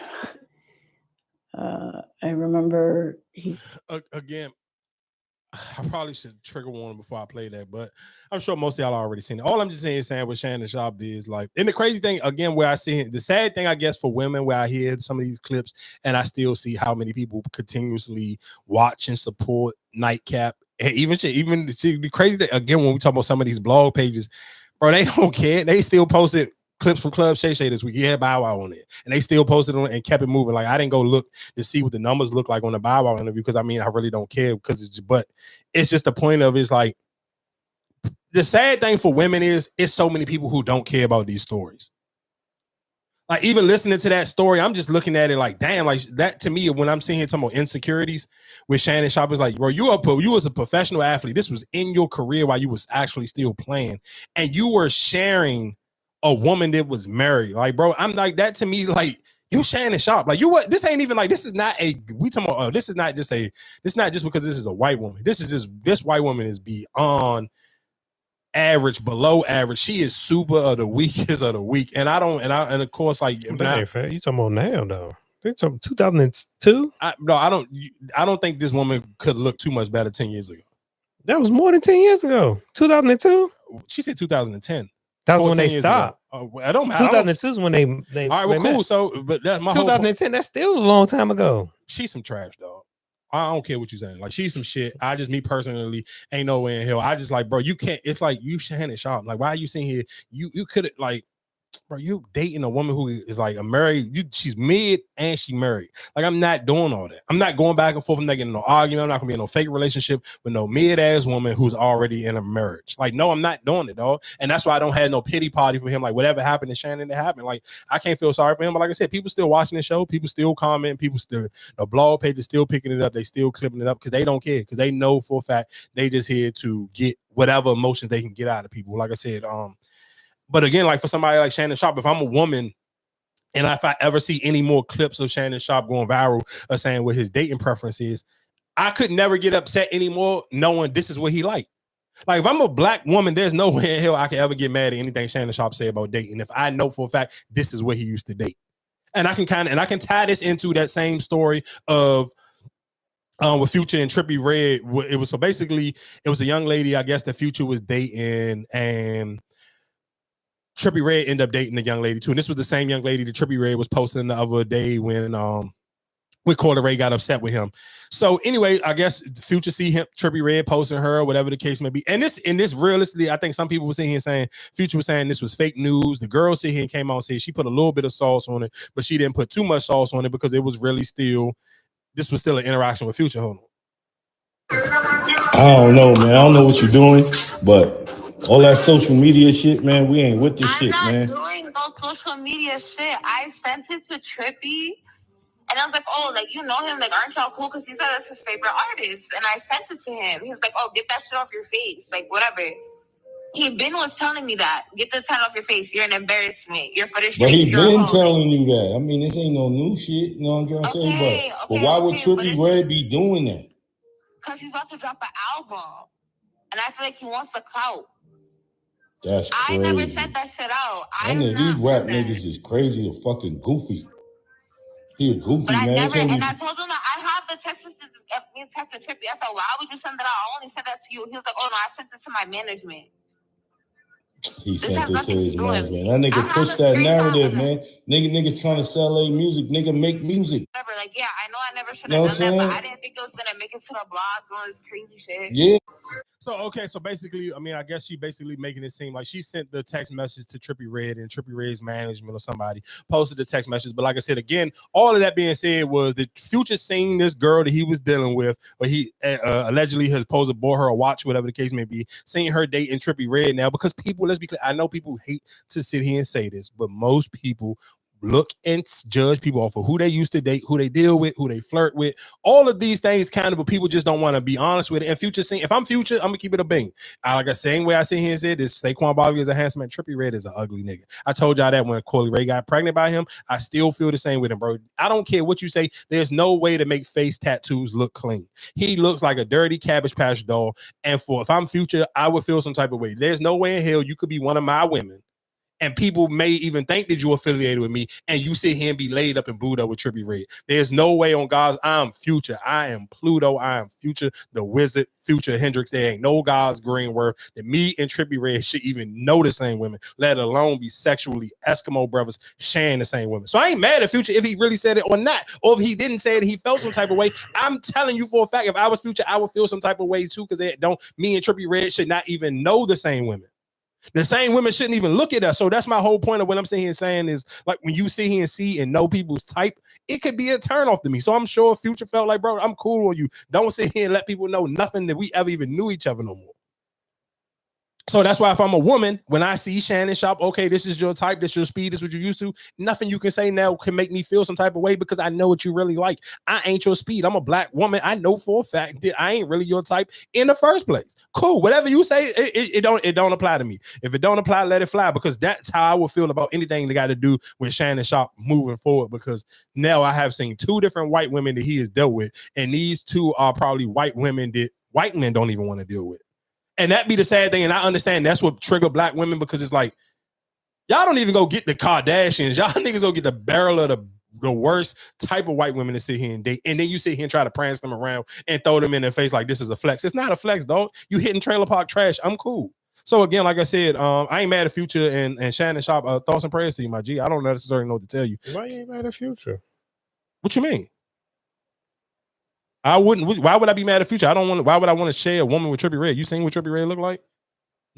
I remember again, I probably should trigger warning before I play that, but I'm sure most of y'all already seen it. All I'm just saying what Shannon Sharp did is like, and the crazy thing, again, where I see the sad thing, I guess, for women, where I hear some of these clips and I still see how many people continuously watch and support Nightcap. And even the crazy thing, again, when we talk about some of these blog pages, bro, they don't care. They still posted clips from Club Shay Shay this week. He had Bow Wow on it, and they still posted on it and kept it moving. Like, I didn't go look to see what the numbers look like on the Bow Wow interview, because I mean, I really don't care, because but it's just the point of it's like, the sad thing for women is it's so many people who don't care about these stories. Like, even listening to that story, I'm just looking at it like, damn, like that to me, when I'm seeing here talking about insecurities with Shannon Sharp, is like, bro, you was a professional athlete. This was in your career while you was actually still playing, and you were sharing a woman that was married. Like, bro, I'm like, that to me, like, you Shannon Sharp. Like, you what? This ain't even like, this is not a, we talking about, this is not just because this is a white woman. This white woman is beyond average, below average. She is super of the weakest of the weak. And of course, like, that ain't fair. You talking about now though? They talking 2002? I don't think this woman could look too much better 10 years ago. That was more than 10 years ago. 2002? She said 2010. That was when they stopped. I don't matter. 2002 is when they all right, well, cool. Met. So, but that's my 2010. That's still a long time ago. She's some trash, dog. I don't care what you're saying. Like, she's some shit. Me personally, ain't no way in hell. I just like, bro, you can't. It's like, you Shannon Sharp. Like, why are you sitting here? You could, like, bro, you dating a woman who is like a married. She's mid and she married. Like, I'm not doing all that. I'm not going back and forth. I'm not getting no argument. I'm not gonna be in no fake relationship with no mid ass woman who's already in a marriage. Like, no, I'm not doing it, dog. And that's why I don't have no pity party for him. Like, whatever happened to Shannon, it happened. Like, I can't feel sorry for him. But like I said, people still watching the show. People still commenting. People still, the blog page is still picking it up. They still clipping it up because they don't care, because they know for a fact they just here to get whatever emotions they can get out of people. Like I said, but again, like, for somebody like Shannon Sharp, if I'm a woman and if I ever see any more clips of Shannon Sharp going viral or saying what his dating preference is, I could never get upset anymore knowing this is what he liked. Like, if I'm a black woman, there's no way in hell I can ever get mad at anything Shannon Sharp say about dating if I know for a fact this is what he used to date. And I can tie this into that same story of with Future and Trippie Redd. It was, so basically it was a young lady, I guess, that Future was dating, and Trippie Redd ended up dating the young lady too. And this was the same young lady that Trippie Redd was posting the other day when when Cordy Ray got upset with him. So anyway, I guess Future see him, Trippie Redd posting her, whatever the case may be. And this realistically, I think some people were sitting here saying Future was saying this was fake news. The girl sit here and came out and said she put a little bit of sauce on it, but she didn't put too much sauce on it because it was really this was still an interaction with Future. Hold on. I don't know, man. I don't know what you're doing, but all that social media shit, man, we ain't with this shit, man. I'm not doing no social media shit. I sent it to Trippie, and I was like, oh, like, you know him? Like, aren't y'all cool? Because he said that's his favorite artist. And I sent it to him. He was like, oh, get that shit off your face. Like, whatever. Was telling me that. Get the tat off your face. You're an embarrassment. You're for the streets. But he been telling you that. I mean, this ain't no new shit. You know what I'm trying to say? But why would Trippie Redd be doing that? Because he's about to drop an album. And I feel like he wants the clout. That's crazy. I never sent that shit out. These rap niggas is crazy or fucking goofy. He a goofy, but man. I told him that I have the text messages of me texting Trippie. I said, why would you send that out? I only sent that to you. He was like, oh no, I sent it to my management. He sent it to his management. That nigga pushed that narrative, man. Niggas trying to sell their music. Nigga make music. Whatever. Like, yeah, I know I never should have done that, but I didn't think it was gonna make it to the blogs and all this crazy shit. Yeah. So basically, I mean, I guess she basically making it seem like she sent the text message to Trippie Redd, and Trippie Redd's management or somebody posted the text message. But like I said, again, all of that being said was that Future seen this girl that he was dealing with, or he allegedly has supposed to bought her a watch, whatever the case may be, seeing her dating Trippie Redd now. Because people, let's be clear, I know people hate to sit here and say this, but most people look and judge people off of who they used to date, who they deal with, who they flirt with, all of these things kind of, but people just don't want to be honest with it. And Future saying, if I'm Future, I'm gonna keep it a bang. Like the same way I sit here and said this, Saquon Barkley is a handsome man, Trippie Redd is an ugly nigga. I told y'all that when Cordy Ray got pregnant by him. I still feel the same with him, bro. I don't care what you say. There's no way to make face tattoos look clean. He looks like a dirty Cabbage Patch doll. And if I'm Future, I would feel some type of way. There's no way in hell you could be one of my women, and people may even think that you're affiliated with me, and you sit here and be laid up and booed up with Trippie Redd. There's no way on God's, I'm Future. I am Pluto. I am Future, the Wizard, Future Hendrix. There ain't no God's green word that me and Trippie Redd should even know the same women, let alone be sexually Eskimo brothers sharing the same women. So I ain't mad at Future if he really said it or not, or if he didn't say it, he felt some type of way. I'm telling you for a fact, if I was Future, I would feel some type of way too, because me and Trippie Redd should not even know the same women. The same women shouldn't even look at us. So that's my whole point of what I'm sitting here saying is, like, when you sit here and see and know people's type, it could be a turn off to me. So I'm sure Future felt like, bro, I'm cool on you. Don't sit here and let people know nothing that we ever even knew each other no more. So that's why if I'm a woman, when I see Shannon Sharpe, okay, this is your type, this is your speed, this is what you're used to, nothing you can say now can make me feel some type of way, because I know what you really like. I ain't your speed. I'm a black woman. I know for a fact that I ain't really your type in the first place. Cool. Whatever you say, it don't apply to me. If it don't apply, let it fly, because that's how I would feel about anything that got to do with Shannon Sharpe moving forward, because now I have seen two different white women that he has dealt with, and these two are probably white women that white men don't even want to deal with. And that be the sad thing. And I understand that's what trigger black women, because it's like, y'all don't even go get the Kardashians. Y'all niggas go get the barrel of the worst type of white women to sit here and date. And then you sit here and try to prance them around and throw them in their face like this is a flex. It's not a flex, dog. You hitting trailer park trash. I'm cool. So again, like I said, I ain't mad at Future and Shannon Sharpe. Thoughts and prayers to you, my G. I don't necessarily know what to tell you. Why you ain't mad at Future? What you mean? I wouldn't. Why would I be mad at Future? I don't want. Why would I want to share a woman with Trippie Redd? You seen what Trippie Redd look like?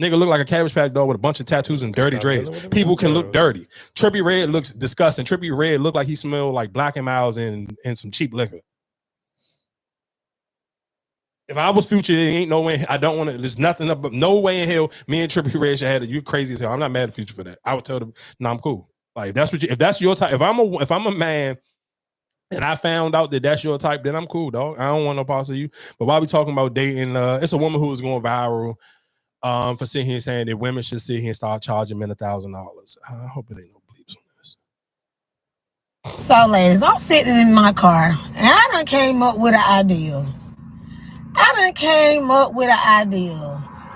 Nigga look like a Cabbage Patch dog with a bunch of tattoos and dirty dreads. People can look dirty. Trippie Redd looks disgusting. Trippie Redd look like he smelled like Black and Miles and some cheap liquor. If I was Future, there ain't no way. I don't want to. There's nothing up. No way in hell. Me and Trippie Redd should have it. You crazy as hell. I'm not mad at Future for that. I would tell them, no, I'm cool. Like that's what. If that's your type. If I'm a man, and I found out that that's your type, then I'm cool, dog. I don't want no parts of you. But while we talking about dating, it's a woman who was going viral for sitting here saying that women should sit here and start charging men $1,000. I hope it ain't no bleeps on this. So, ladies, I'm sitting in my car, and I done came up with an idea.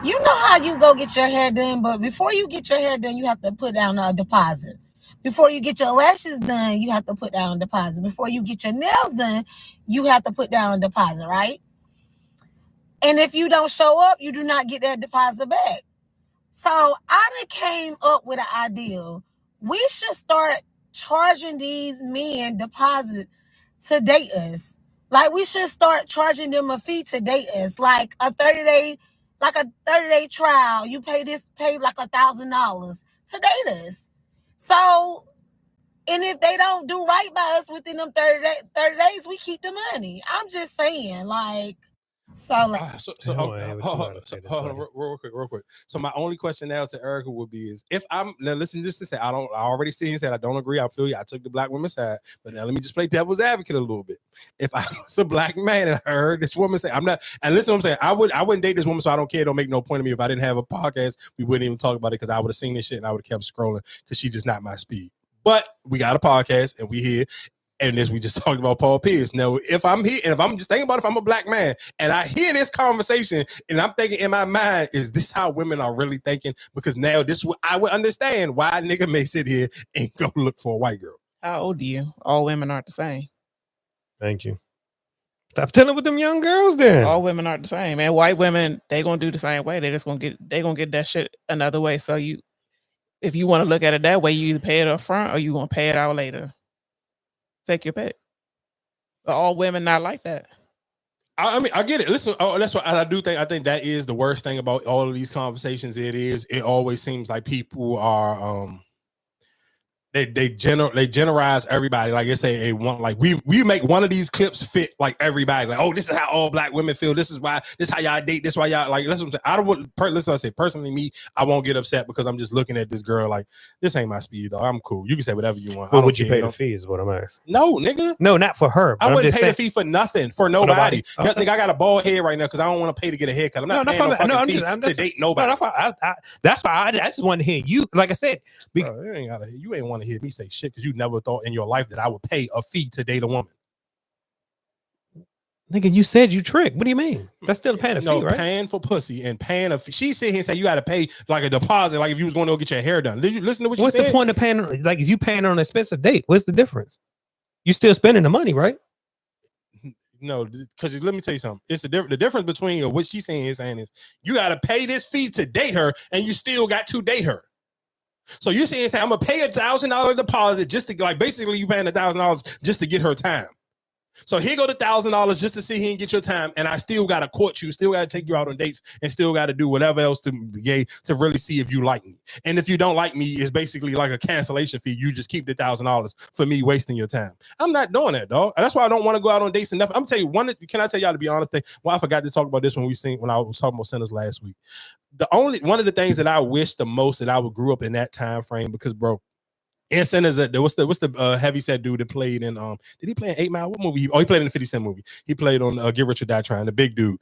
You know how you go get your hair done, but before you get your hair done, you have to put down a deposit. Before you get your lashes done, you have to put down a deposit. Before you get your nails done, you have to put down a deposit, right? And if you don't show up, you do not get that deposit back. So I done came up with an idea. We should start charging these men deposit to date us. Like, we should start charging them a fee to date us. Like a 30-day trial. You pay like $1,000 to date us. So, and if they don't do right by us within them 30 days, we keep the money. I'm just saying, like, hold on, real quick. So my only question now to Erica would be is, if I'm now listen, just to say, I already see and said I don't agree. I feel you. I took the black woman's side, but now let me just play devil's advocate a little bit. If I was a black man and I heard this woman say, I'm not, and listen, what I'm saying, I wouldn't date this woman, so I don't care. Don't make no point to me. If I didn't have a podcast, we wouldn't even talk about it because I would have seen this shit and I would have kept scrolling because she's just not my speed. But we got a podcast and we here. And this, we just talked about Paul Pierce. Now, if I'm here and if I'm just thinking about if I'm a black man and I hear this conversation and I'm thinking in my mind, is this how women are really thinking? Because now I would understand why a nigga may sit here and go look for a white girl. How old are you? All women aren't the same. Thank you. Stop telling with them young girls then. All women aren't the same, man. White women, they gonna do the same way. They gonna get that shit another way. So if you want to look at it that way, you either pay it up front or you gonna pay it out later. Take your pick. But all women not like that. I mean, I get it. Listen, that's what I think that is the worst thing about all of these conversations. It always seems like people are they generalize everybody. Like I say, we make one of these clips fit like everybody. Like, oh, this is how all black women feel. This is how y'all date. This is why y'all like. Listen, listen. I say personally, me, I won't get upset because I'm just looking at this girl like this ain't my speed, dog. I'm cool. You can say whatever you want. But would you pay the fee? Is what I'm asking. No, nigga. No, not for her. I wouldn't pay the fee for nothing for nobody. Okay. Nigga, I got a bald head right now because I don't want to pay to get a haircut. I'm not paying no fucking fee to date nobody. That's why I just want to hear you. Like I said, bro, you ain't want to hear me say shit because you never thought in your life that I would pay a fee to date a woman. Nigga, you said you tricked. What do you mean? That's still paying a fee, right? Paying for pussy and paying a fee. She sit here and say you got to pay like a deposit, like if you was going to go get your hair done. Did you listen to what she said? What's the point of paying? Like if you paying on an expensive date, what's the difference? You still spending the money, right? No, because let me tell you something. It's the difference between what she's saying is you got to pay this fee to date her, and you still got to date her. So you're saying, I'm gonna pay $1,000 deposit just to like basically you paying $1,000 just to get her time. So here go the $1,000 just to sit here and get your time, and I still gotta court you, still gotta take you out on dates, and still gotta do whatever else to really see if you like me. And if you don't like me, it's basically like a cancellation fee. You just keep the $1,000 for me wasting your time. I'm not doing that, dog. And that's why I don't want to go out on dates and nothing. I'm telling you can I tell y'all to be honest? Well, I forgot to talk about this when I was talking about Sinners last week. One of the things that I wish the most that I would grew up in that time frame, because bro, in Sinners, what's the heavyset dude that played in did he play in 8 Mile? What movie? He played in the 50 Cent movie. He played on Get Rich or Die Trying, the big dude.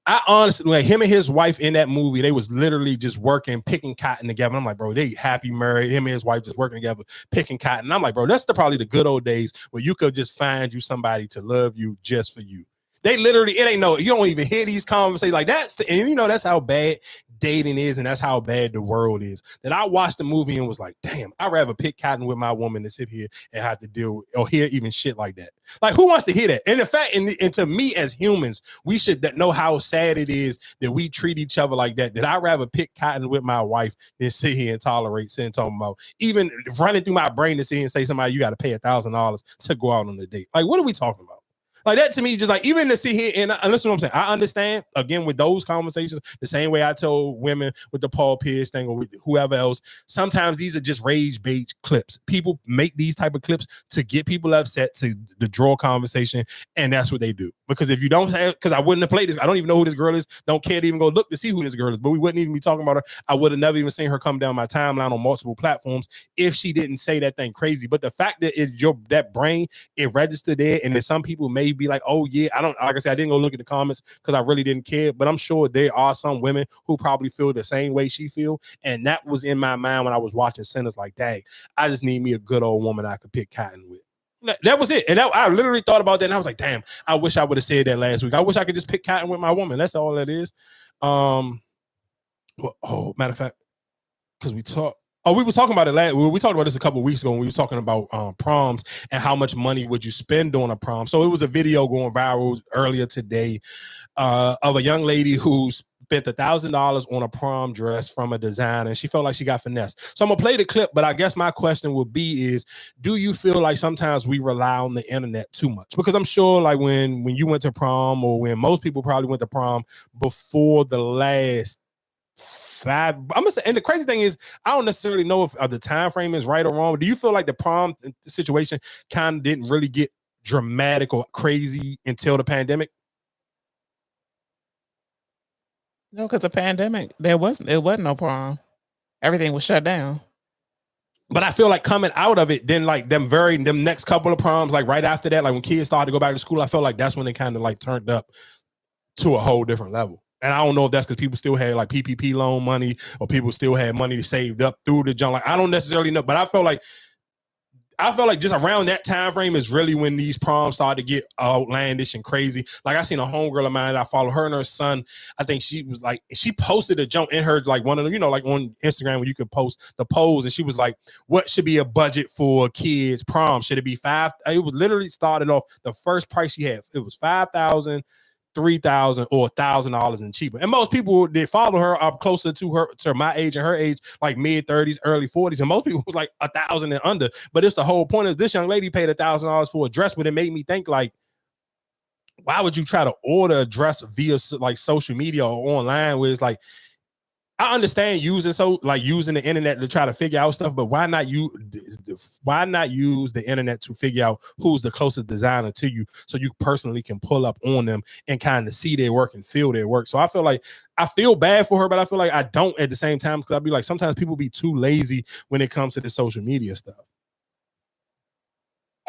I honestly, like him and his wife in that movie, they was literally just working, picking cotton together. And I'm like, bro, they happy married. Him and his wife just working together, picking cotton. And I'm like, bro, that's probably the good old days where you could just find you somebody to love you just for you. They literally, you don't even hear these conversations like that. And that's how bad dating is, and that's how bad the world is. That I watched the movie and was like, damn, I'd rather pick cotton with my woman than sit here and have to deal with or hear even shit like that. Like, who wants to hear that? And in fact, and to me as humans, we should know how sad it is that we treat each other like that. That I'd rather pick cotton with my wife than sit here and tolerate sitting talking about even running through my brain to sit here and say somebody you got to pay $1,000 to go out on a date. Like, what are we talking about? Like that to me, just like even to sit here and listen to what I'm saying. I understand again with those conversations, the same way I told women with the Paul Pierce thing or with whoever else. Sometimes these are just rage bait clips. People make these type of clips to get people upset, to draw conversation, and that's what they do. Because if you don't have, because I wouldn't have played this. I don't even know who this girl is. Don't care to even go look to see who this girl is. But we wouldn't even be talking about her. I would have never even seen her come down my timeline on multiple platforms if she didn't say that thing crazy. But the fact that that brain, it registered there, and that some people may be like, oh yeah, like I said, I didn't go look at the comments because I really didn't care. But I'm sure there are some women who probably feel the same way she feel. And that was in my mind when I was watching Sinners. Like, dang, I just need me a good old woman I could pick cotton with. That was it. And I literally thought about that, and I was like, damn, I wish I would have said that last week. I wish I could just pick cotton with my woman. That's all that is. Matter of fact, because we were talking about it we talked about this a couple of weeks ago when we were talking about proms and how much money would you spend on a prom. So it was a video going viral earlier today of a young lady who's spent $1,000 on a prom dress from a designer, and she felt like she got finessed. So I'm gonna play the clip, but I guess my question would be is, do you feel like sometimes we rely on the internet too much? Because I'm sure like when you went to prom, or when most people probably went to prom before the last 5, I'm gonna say, and the crazy thing is, I don't necessarily know if the time frame is right or wrong. Do you feel like the prom situation kind of didn't really get dramatic or crazy until the pandemic? No, because the pandemic, it wasn't no prom. Everything was shut down. But I feel like coming out of it, then like them next couple of proms, like right after that, like when kids started to go back to school, I felt like that's when they kind of like turned up to a whole different level. And I don't know if that's because people still had like PPP loan money, or people still had money saved up through the jump. Like I don't necessarily know, but I felt like just around that time frame is really when these proms started to get outlandish and crazy. Like I seen a homegirl of mine, I follow her and her son. I think she was like, she posted a jump in her, like one of them, you know, like on Instagram where you could post the polls, and she was like, what should be a budget for kids prom? Should it be $5,000? It was literally started off, the first price she had, it was $5,000, $3,000, or $1,000 and cheaper. And most people that follow her are closer to my age and her age, like mid-30s, early 40s. And most people was like $1,000 and under. But it's the whole point is this young lady paid $1,000 for a dress, but it made me think like, why would you try to order a dress via like social media or online, where it's like, I understand using the internet to try to figure out stuff, but why not use the internet to figure out who's the closest designer to you, so you personally can pull up on them and kind of see their work and feel their work. So I feel like I feel bad for her, but I feel like I don't at the same time, because I'll be like, sometimes people be too lazy when it comes to the social media stuff.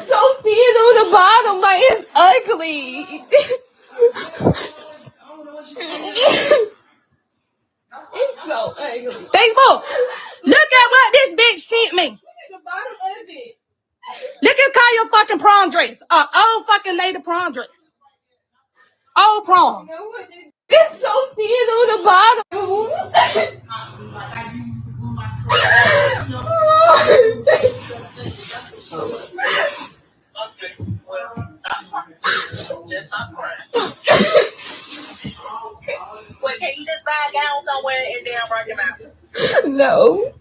So thin on the bottom, like it's ugly. It's so ugly. Facebook, look at what this bitch sent me. Look at Kaya's fucking prom dress. Old fucking lady prom dress. Old prom. It's so thin on the bottom. Wait, can you just buy a gown somewhere and then rock him out? No.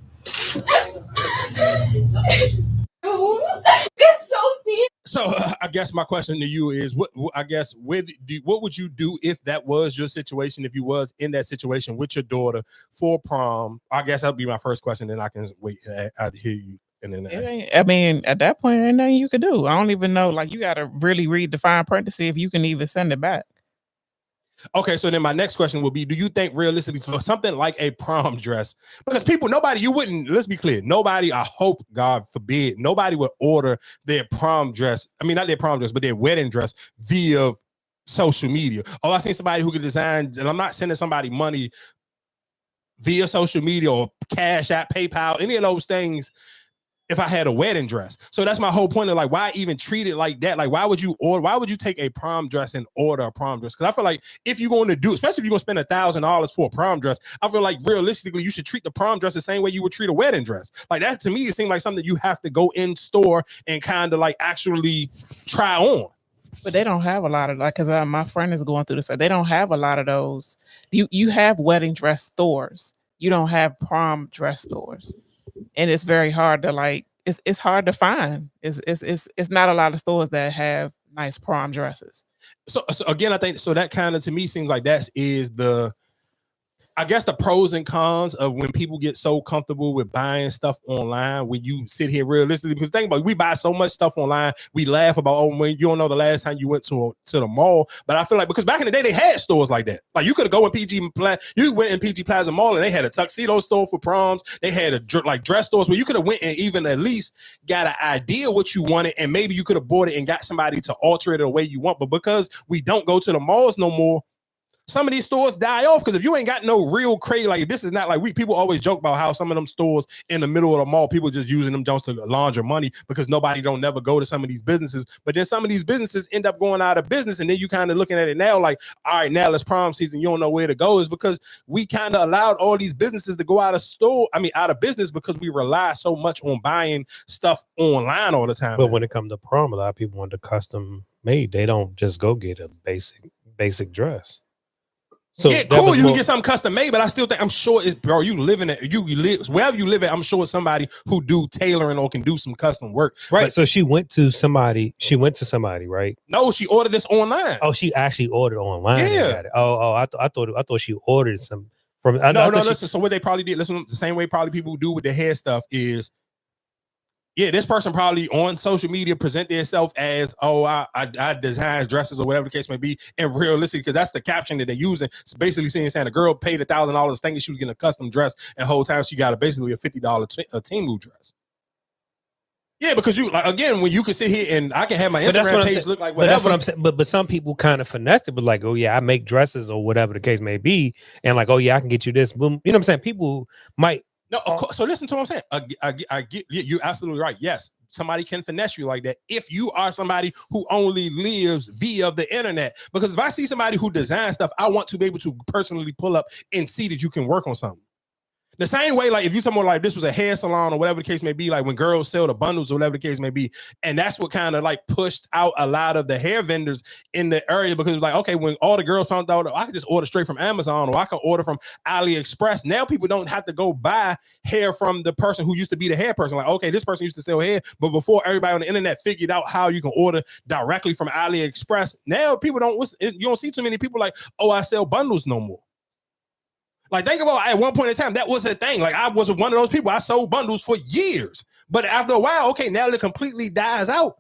It's so thin. So I guess my question to you is, what would you do if that was your situation, if you was in that situation with your daughter for prom? I guess that'll be my first question, then I can wait. I'd hear you. And then I mean, at that point, ain't nothing you could do. I don't even know. Like, you got to really read the fine print to see if you can even send it back. Okay, so then my next question would be, do you think realistically for something like a prom dress, because let's be clear, nobody, I hope, God forbid, nobody would order their prom dress, I mean, not their prom dress, but their wedding dress via social media. Oh, I seen somebody who could design, and I'm not sending somebody money via social media or Cash App, PayPal, any of those things, if I had a wedding dress. So that's my whole point of like, why even treat it like that? Like, why would you take a prom dress and order a prom dress? Because I feel like if you're going to do, especially if you're going to spend $1,000 for a prom dress, I feel like realistically, you should treat the prom dress the same way you would treat a wedding dress. Like that, to me, it seems like something that you have to go in store and kind of like actually try on. But they don't have a lot of, like, because my friend is going through this. They don't have a lot of those. You have wedding dress stores. You don't have prom dress stores. And it's very hard to like, it's hard to find. It's not a lot of stores that have nice prom dresses. So again, I think, so that kind of to me seems like that is I guess the pros and cons of when people get so comfortable with buying stuff online, when you sit here realistically, because think about it, we buy so much stuff online, we laugh about, when you don't know the last time you went to the mall. But I feel like, because back in the day, they had stores like that. Like you could go in you went in PG Plaza Mall and they had a tuxedo store for proms. They had a dress stores where you could have went and even at least got an idea what you wanted, and maybe you could have bought it and got somebody to alter it the way you want. But because we don't go to the malls no more, some of these stores die off, because if you ain't got no real craze, like this is not like people always joke about how some of them stores in the middle of the mall, people just using them just to launder money because nobody don't never go to some of these businesses. But then some of these businesses end up going out of business, and then you kind of looking at it now like, all right, now it's prom season, you don't know where to go. Is because we kind of allowed all these businesses to go out of business because we rely so much on buying stuff online all the time. But when it comes to prom, a lot of people want the custom made. They don't just go get a basic dress. So yeah, cool. You can get something custom made, but I still think I'm sure it's bro. You living at you live wherever you live at. I'm sure it's somebody who do tailoring or can do some custom work. Right. But So she went to somebody, right? no, she ordered this online. Oh, she actually ordered online. Yeah. And got it. I thought she ordered some from. Listen. So what they probably did, listen, the same way probably people do with the hair stuff is. Yeah, this person probably on social media present themselves as, I design dresses or whatever the case may be, and realistic because that's the caption that they're using. It's basically saying a girl paid $1,000 thinking she was getting a custom dress, and whole time she got basically a $50 Temu dress. Yeah, because you like again when you can sit here and I can have my Instagram page look like whatever. But that's what I'm saying. But some people kind of finessed it, but like, oh yeah, I make dresses or whatever the case may be, and like, oh yeah, I can get you this. Boom, you know what I'm saying? People might. No, of course. So listen to what I'm saying. I get you're absolutely right. Yes, somebody can finesse you like that if you are somebody who only lives via the internet. Because if I see somebody who designs stuff, I want to be able to personally pull up and see that you can work on something. The same way, like if you someone like this was a hair salon or whatever the case may be, like when girls sell the bundles or whatever the case may be, and that's what kind of like pushed out a lot of the hair vendors in the area because it was like, okay, when all the girls found out, I could just order straight from Amazon or I can order from AliExpress. Now people don't have to go buy hair from the person who used to be the hair person. Like, okay, this person used to sell hair, but before everybody on the internet figured out how you can order directly from AliExpress, now people you don't see too many people like, oh, I sell bundles no more. Like, think about at one point in time, that was a thing. Like, I was one of those people. I sold bundles for years. But after a while, okay, now it completely dies out.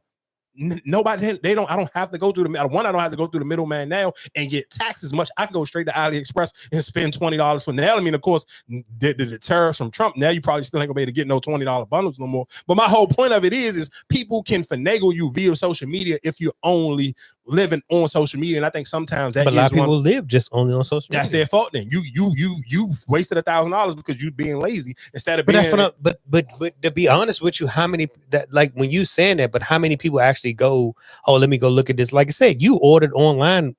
I don't have to go through the one. I don't have to go through the middleman now and get taxed as much. I can go straight to AliExpress and spend $20 for nail. I mean, of course, the tariffs from Trump. Now you probably still ain't gonna be able to get no $20 bundles no more. But my whole point of it is people can finagle you via social media if you're only living on social media. And I think sometimes that but a lot of people live just only on social media. That's their fault. Then you wasted $1,000 because you being lazy instead of but being. But to be honest with you, how many that like when you saying that, but how many people actually go, oh, let me go look at this? Like I said, you ordered online,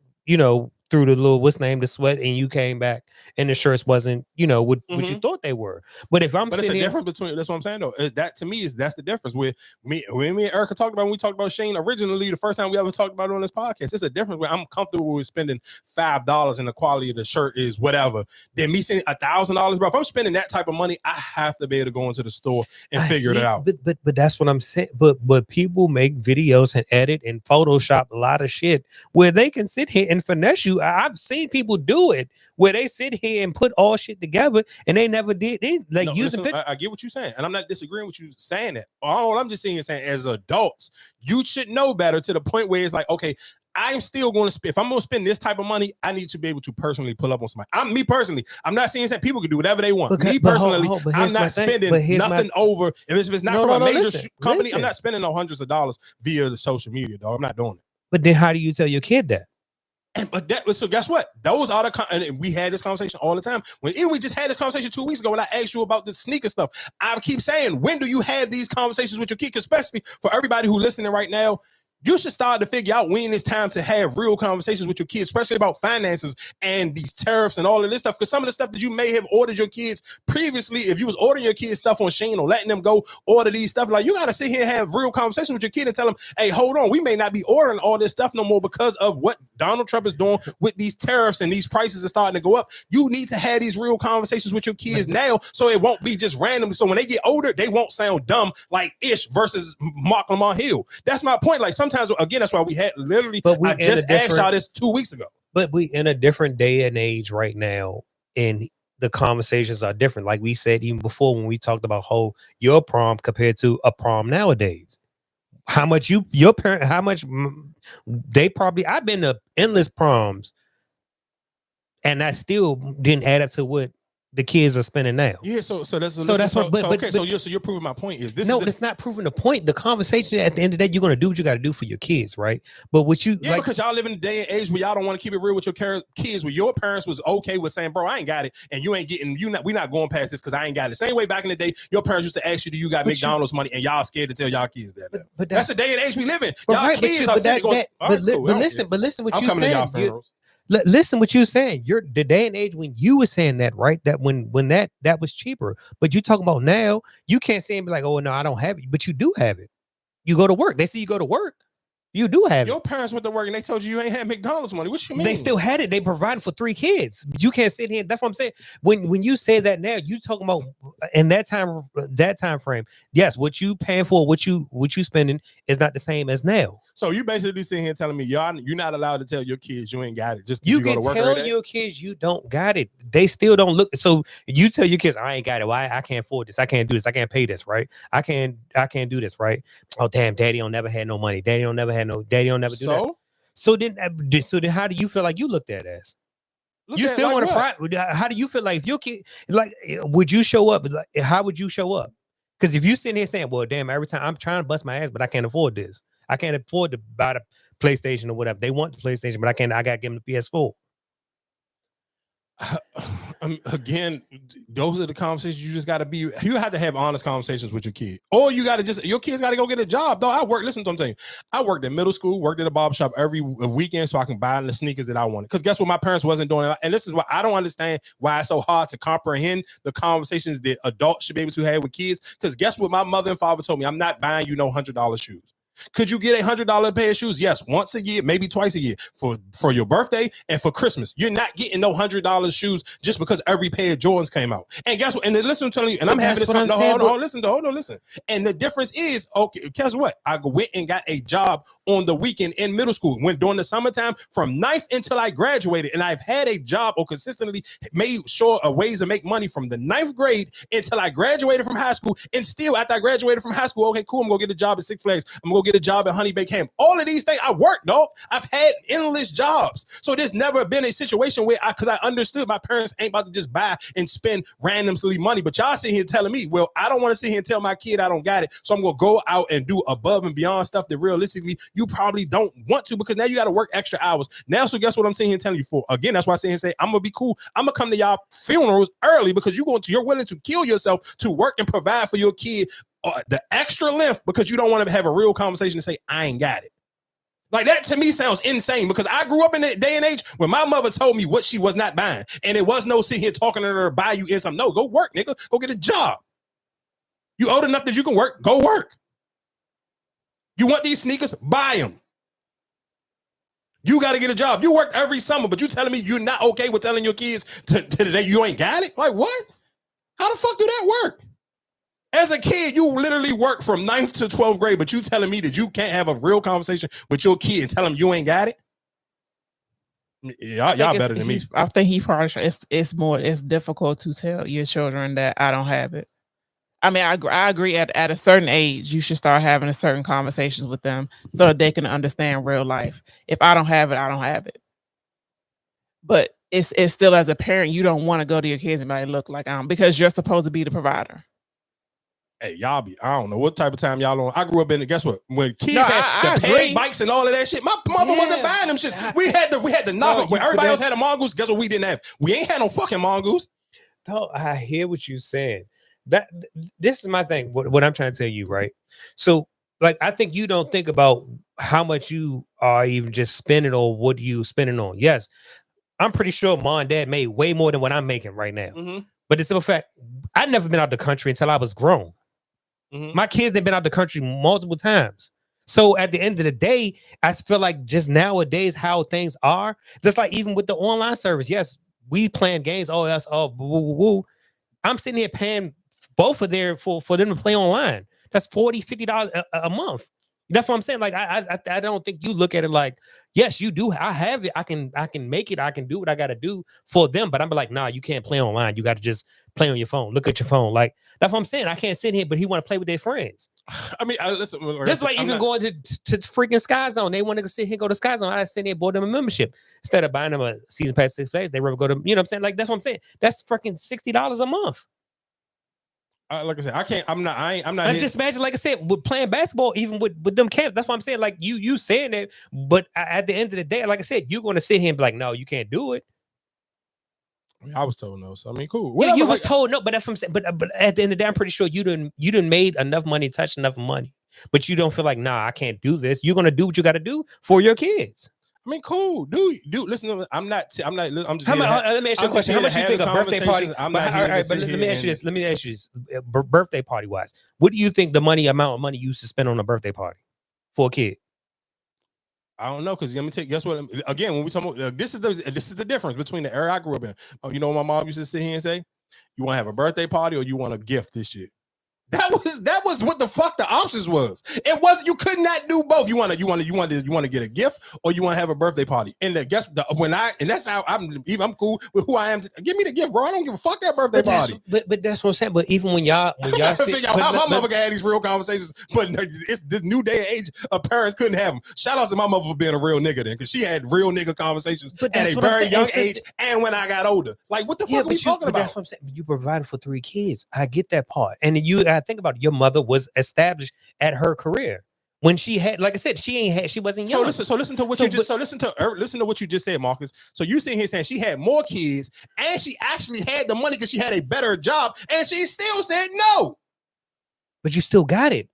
through the little the sweat, and you came back and the shirts wasn't, what you thought they were. But if I'm, but it's a difference between. That's what I'm saying though. That to me that's the difference with me. When me and Erica talked about when we talked about Shane originally, the first time we ever talked about it on this podcast, it's a difference where I'm comfortable with spending $5 and the quality of the shirt is whatever. Then me saying $1,000, bro. If I'm spending that type of money, I have to be able to go into the store and figure it out. But that's what I'm saying. But people make videos and edit and Photoshop a lot of shit where they can sit here and finesse you. I've seen people do it where they sit here and put all shit together and they never did it. Like I get what you're saying, and I'm not disagreeing with you saying that. All I'm just saying as adults, you should know better to the point where it's like, okay, I'm still going to spend. If I'm going to spend this type of money, I need to be able to personally pull up on somebody. Me personally, I'm not saying that people can do whatever they want. Me personally, I'm not spending nothing over. If it's not from a major company, I'm not spending no hundreds of dollars via the social media, dog. I'm not doing it. But then how do you tell your kid that? So guess what? Those are and we had this conversation all the time. We just had this conversation 2 weeks ago when I asked you about the sneaker stuff. I keep saying, when do you have these conversations with your kid? Especially for everybody who's listening right now, you should start to figure out when it's time to have real conversations with your kids, especially about finances and these tariffs and all of this stuff. Because some of the stuff that you may have ordered your kids previously, if you was ordering your kids stuff on Shein or letting them go order these stuff, like you got to sit here and have real conversations with your kid and tell them, hey, hold on, we may not be ordering all this stuff no more because of what Donald Trump is doing with these tariffs and these prices are starting to go up. You need to have these real conversations with your kids now so it won't be just random. So when they get older, they won't sound dumb like Ish versus Mark Lamar Hill. That's my point. Like sometimes, again, that's why we had literally, I just asked y'all this 2 weeks ago. But we in a different day and age right now, and the conversations are different. Like we said even before when we talked about your prom compared to a prom nowadays. How much your parent, how much they probably, I've been to endless proms and that still didn't add up to what the kids are spending now. Yeah, so you're proving my point is this. No, it's not proving the point. The conversation at the end of the day, you're gonna do what you got to do for your kids, right? But what you because y'all live in a day and age where y'all don't want to keep it real with your kids. Where your parents was okay with saying, "Bro, I ain't got it," and you ain't getting we're not going past this because I ain't got it. Same way back in the day, your parents used to ask you, "Do you got McDonald's money?" and y'all scared to tell y'all kids that. But that's the day and age we live in. Y'all kids are sitting going. But listen, what you saying. Listen what you're saying. You're the day and age when you were saying that, right? That when that was cheaper. But you talking about now, you can't say and be like, oh no, I don't have it. But you do have it. You go to work. They see you go to work. You do have Your it. parents went to work and they told you ain't had McDonald's money. What you mean? They still had it. They provided for 3 kids. But you can't sit here. That's what I'm saying. When you say that now, you talking about in that time frame. Yes, what you paying for, what you spending is not the same as now. So you basically sitting here telling me you're not allowed to tell your kids you ain't got it. Just You go can to work tell your kids you don't got it. They still don't look. So you tell your kids, I ain't got it. Why? I can't afford this. I can't do this. I can't pay this. Right? I can't do this. Right? Oh damn, daddy don't never had no money. Daddy don't never do that. So then how do you feel like you looked at as? You still want to how do you feel like if your kid, like, would you show up? Like, how would you show up? Because if you sitting here saying, well, damn, every time I'm trying to bust my ass, but I can't afford this. I can't afford to buy the PlayStation or whatever. They want the PlayStation, but I got to give them the PS4. Again, those are the conversations you just got to be. You have to have honest conversations with your kid, or you got to your kids got to go get a job. Though listen to what I'm saying. I worked in middle school, worked at a barbershop every weekend so I can buy the sneakers that I wanted. Because guess what, my parents wasn't doing it, and this is why I don't understand why it's so hard to comprehend the conversations that adults should be able to have with kids. Because guess what, my mother and father told me, I'm not buying you no $100 shoes. Could you get $100 pair of shoes? Yes, once a year, maybe twice a year for your birthday and for Christmas. You're not getting no $100 shoes just because every pair of Jordans came out. And guess what? And listen, I'm telling you, and I'm having this. Hold on, listen. And the difference is, okay, guess what? I went and got a job on the weekend in middle school. Went during the summertime from 9th until I graduated, and I've had a job or consistently made sure ways to make money from the 9th grade until I graduated from high school. And still, after I graduated from high school, okay, cool, I'm gonna get a job at Six Flags. I'm gonna get a job at Honey Baked Ham. All of these things, I work, dog. I've had endless jobs. So there's never been a situation where because I understood my parents ain't about to just buy and spend randomly money. But y'all sitting here telling me, well, I don't want to sit here and tell my kid I don't got it. So I'm going to go out and do above and beyond stuff that realistically you probably don't want to, because now you got to work extra hours. Now, so guess what I'm sitting here telling you for? Again, that's why I sit here and say, I'm going to be cool. I'm going to come to y'all funerals early because you're willing to kill yourself to work and provide for your kid the extra length because you don't want to have a real conversation and say, I ain't got it. Like that to me sounds insane because I grew up in that day and age when my mother told me what she was not buying. And it was no sitting here talking to her to buy you in something. No, go work, nigga. Go get a job. You old enough that you can work, go work. You want these sneakers? Buy them. You got to get a job. You worked every summer, but you telling me you're not okay with telling your kids today you ain't got it? Like what? How the fuck do that work? As a kid, you literally work from 9th to 12th grade, but you telling me that you can't have a real conversation with your kid and tell them you ain't got it? Y'all better than me. I think he probably it's difficult to tell your children that I don't have it. I mean, I agree at a certain age, you should start having a certain conversations with them so that they can understand real life. If I don't have it, I don't have it. But it's still, as a parent, you don't want to go to your kids and be like, look, like because you're supposed to be the provider. Hey, I don't know what type of time y'all on. I grew up in it. Guess what? When kids had the peg bikes and all of that shit, my mother wasn't buying them shits. We had the knock. When everybody else had a mongoose, guess what we didn't have? We ain't had no fucking mongoose. No, I hear what you're saying. This is my thing. What I'm trying to tell you, right? So, like, I think you don't think about how much you are even just spending or what you spending on. Yes, I'm pretty sure mom and dad made way more than what I'm making right now. Mm-hmm. But it's a fact, I'd never been out the country until I was grown. Mm-hmm. My kids, they've been out the country multiple times. So at the end of the day, I feel like just nowadays how things are, just like even with the online service. Yes, we playing games. Oh, that's all. Woo. I'm sitting here paying both of their for them to play online. That's $40, $50 a month. That's what I'm saying. Like I don't think you look at it like, yes, you do. I have it. I can make it. I can do what I got to do for them. But I'm like, nah, you can't play online. You got to just play on your phone. Look at your phone. Like that's what I'm saying. I can't sit here, but he want to play with their friends. I mean, listen. Just like even going to freaking Sky Zone. They want to sit here and go to Sky Zone. I sit here and bought them a membership instead of buying them a season pass 6 Flags. They rather go to, you know what I'm saying? Like that's what I'm saying. That's freaking $60 a month. Like I said, I'm not. I just imagine, like I said, with playing basketball, even with them camps. That's what I'm saying. Like you saying that, but at the end of the day, like I said, you're going to sit here and be like, no, you can't do it. I mean, I was told no, so I mean, cool. Yeah, you was told no, but that's what I'm saying. But at the end of the day, I'm pretty sure you didn't made enough money, touched enough money, but you don't feel like, nah, I can't do this. You're going to do what you got to do for your kids. I mean, cool, dude. Listen, I'm just. Let me ask you a question. How much you think a birthday party? Let me ask you this. Birthday party wise, what do you think the amount of money you should spend on a birthday party for a kid? I don't know, because let me take. Guess what? Again, when we talk about this is the difference between the era I grew up in. You know what my mom used to sit here and say? You want to have a birthday party or you want to gift this shit? That was what the fuck the options was. It wasn't, you could not do both. You want to get a gift or you want to have a birthday party. And that's how I'm cool with who I am. Give me the gift, bro. I don't give a fuck that birthday party. But that's what I'm saying. But even when y'all figure out how my mother can have these real conversations, but it's this new day and age of parents couldn't have them. Shout out to my mother for being a real nigga then, because she had real nigga conversations at a very young age and when I got older. Like, what the fuck are we talking about? That's what I'm saying. You provided for 3 kids. I get that part. And I think about it, your mother was established at her career when she had, like I said, she wasn't young. So listen to what you just said, Marcus. So you sitting here saying she had more kids and she actually had the money because she had a better job, and she still said no. But you still got it.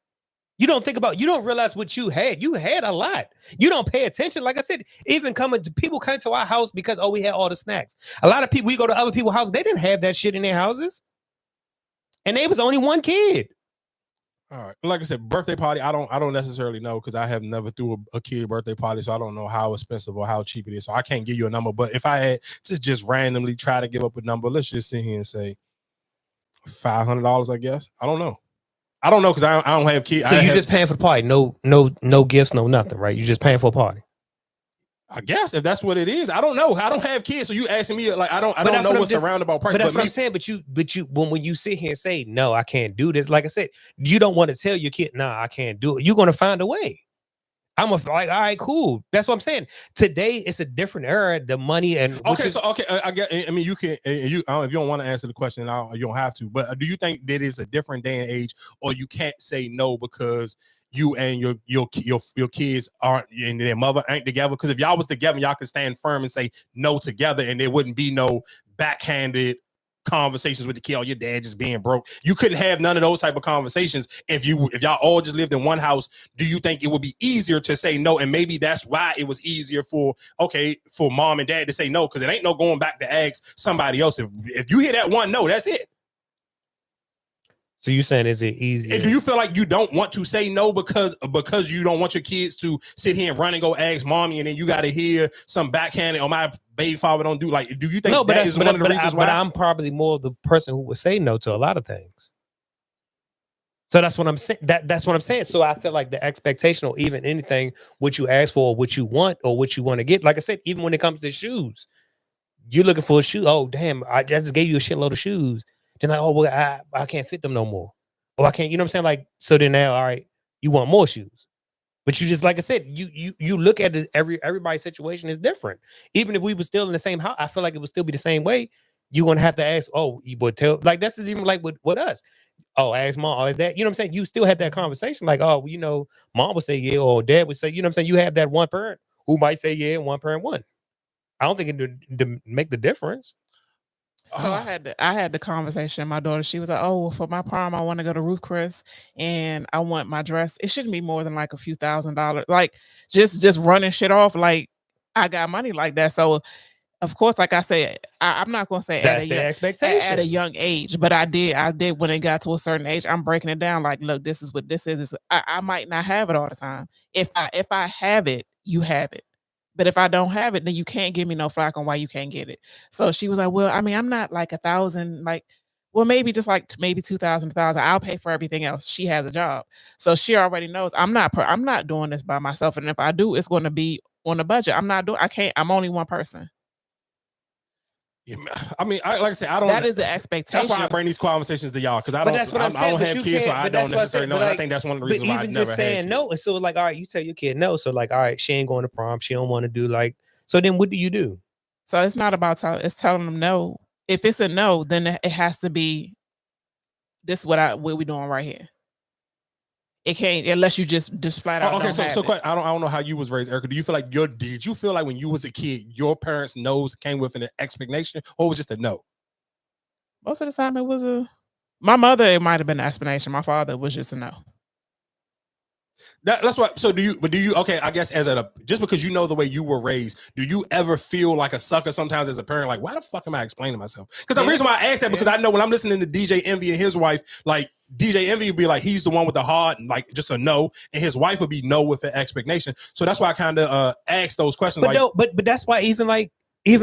You don't realize what you had. You had a lot. You don't pay attention. Like I said, people come to our house because we had all the snacks. A lot of people, we go to other people's house, they didn't have that shit in their houses. And they was only one kid. All right. Like I said, birthday party, I don't necessarily know, because I have never threw a kid birthday party, so I don't know how expensive or how cheap it is. So I can't give you a number. But if I had to just randomly try to give up a number, let's just sit here and say $500, I guess. I don't know because I don't have kids. So you're just paying for the party, no gifts, no nothing, right? You're just paying for a party. I guess if that's what it is, I don't know. I don't have kids, so you asking me like I don't know what's the roundabout price. But that's what I'm saying. But you when you sit here and say no, I can't do this. Like I said, you don't want to tell your kid, nah, I can't do it. You're gonna find a way. All right, cool. That's what I'm saying. Today it's a different era. The money and I get. I mean, you can. If you don't want to answer the question, you don't have to. But do you think that it's a different day and age, or you can't say no because you and your kids aren't and their mother ain't together? Because if y'all was together, y'all could stand firm and say no together, and there wouldn't be no backhanded conversations with the kid. Oh, your dad just being broke. You couldn't have none of those type of conversations if y'all all just lived in one house. Do you think it would be easier to say no? And maybe that's why it was easier for mom and dad to say no, because it ain't no going back to ask somebody else. If you hear that one no, that's it. So you saying, is it easy? And do you feel like you don't want to say no because you don't want your kids to sit here and run and go ask mommy, and then you got to hear some backhanded, my baby father don't do, like, do you think that is one of the reasons why? But I'm probably more of the person who would say no to a lot of things. So that's what I'm saying. That's what I'm saying. So I feel like the expectation, or even anything, what you ask for, or what you want, or what you want to get. Like I said, even when it comes to shoes, you're looking for a shoe. Oh, damn, I just gave you a shitload of shoes. Then like, oh, well, I can't fit them no more. Or I can't, you know what I'm saying? Like, so then now, all right, you want more shoes. But you just, like I said, you look at it, everybody's situation is different. Even if we were still in the same house, I feel like it would still be the same way. You're going to have to ask, oh, you would tell, like, that's even like with us. Oh, ask mom, oh, is that, you know what I'm saying? You still had that conversation. Like, oh, you know, mom would say yeah, or dad would say, you know what I'm saying? You have that one parent who might say yeah, and one parent wouldn't. I don't think it would make the difference. So I had the conversation. My daughter, she was like, "Oh, well, for my prom, I want to go to Ruth Chris, and I want my dress. It shouldn't be more than like a few $1,000s. Like just running shit off. Like I got money like that. So of course, like I said, I'm not gonna say that's the expectation at a young age, but I did when it got to a certain age. I'm breaking it down. Like, look, this is what this is. I might not have it all the time. If I have it, you have it. But if I don't have it, then you can't give me no flack on why you can't get it. So she was like, well, I mean, I'm not like 1,000, like, well, maybe just like maybe 2,000, 1,000. I'll pay for everything else. She has a job. So she already knows I'm not doing this by myself. And if I do, it's going to be on a budget. I'm only one person. I mean, like I said, I don't. That is the expectation. That's why I bring these conversations to y'all, because I don't have kids, so I don't necessarily know. I think that's one of the reasons why I never just saying no. So like, all right, you tell your kid no. So like, all right, she ain't going to prom. She don't want to do like. So then, what do you do? So it's not about it's telling them no. If it's a no, then it has to be. This is what we doing right here. It can't unless you just flat out. Okay, so I don't know how you was raised, Erica. Do you feel like did you feel like when you was a kid, your parents' no's came with an explanation, or was it just a no? Most of the time, it was my mother. It might have been an explanation. My father was just a no. That's what. So do you? Okay, I guess just because you know the way you were raised, do you ever feel like a sucker sometimes as a parent? Like, why the fuck am I explaining myself? Because the reason why I asked that because I know when I'm listening to DJ Envy and his wife, like DJ Envy would be like he's the one with the heart and like just a no, and his wife would be no with an expectation. So that's why I kind of asked those questions. But no, but that's why even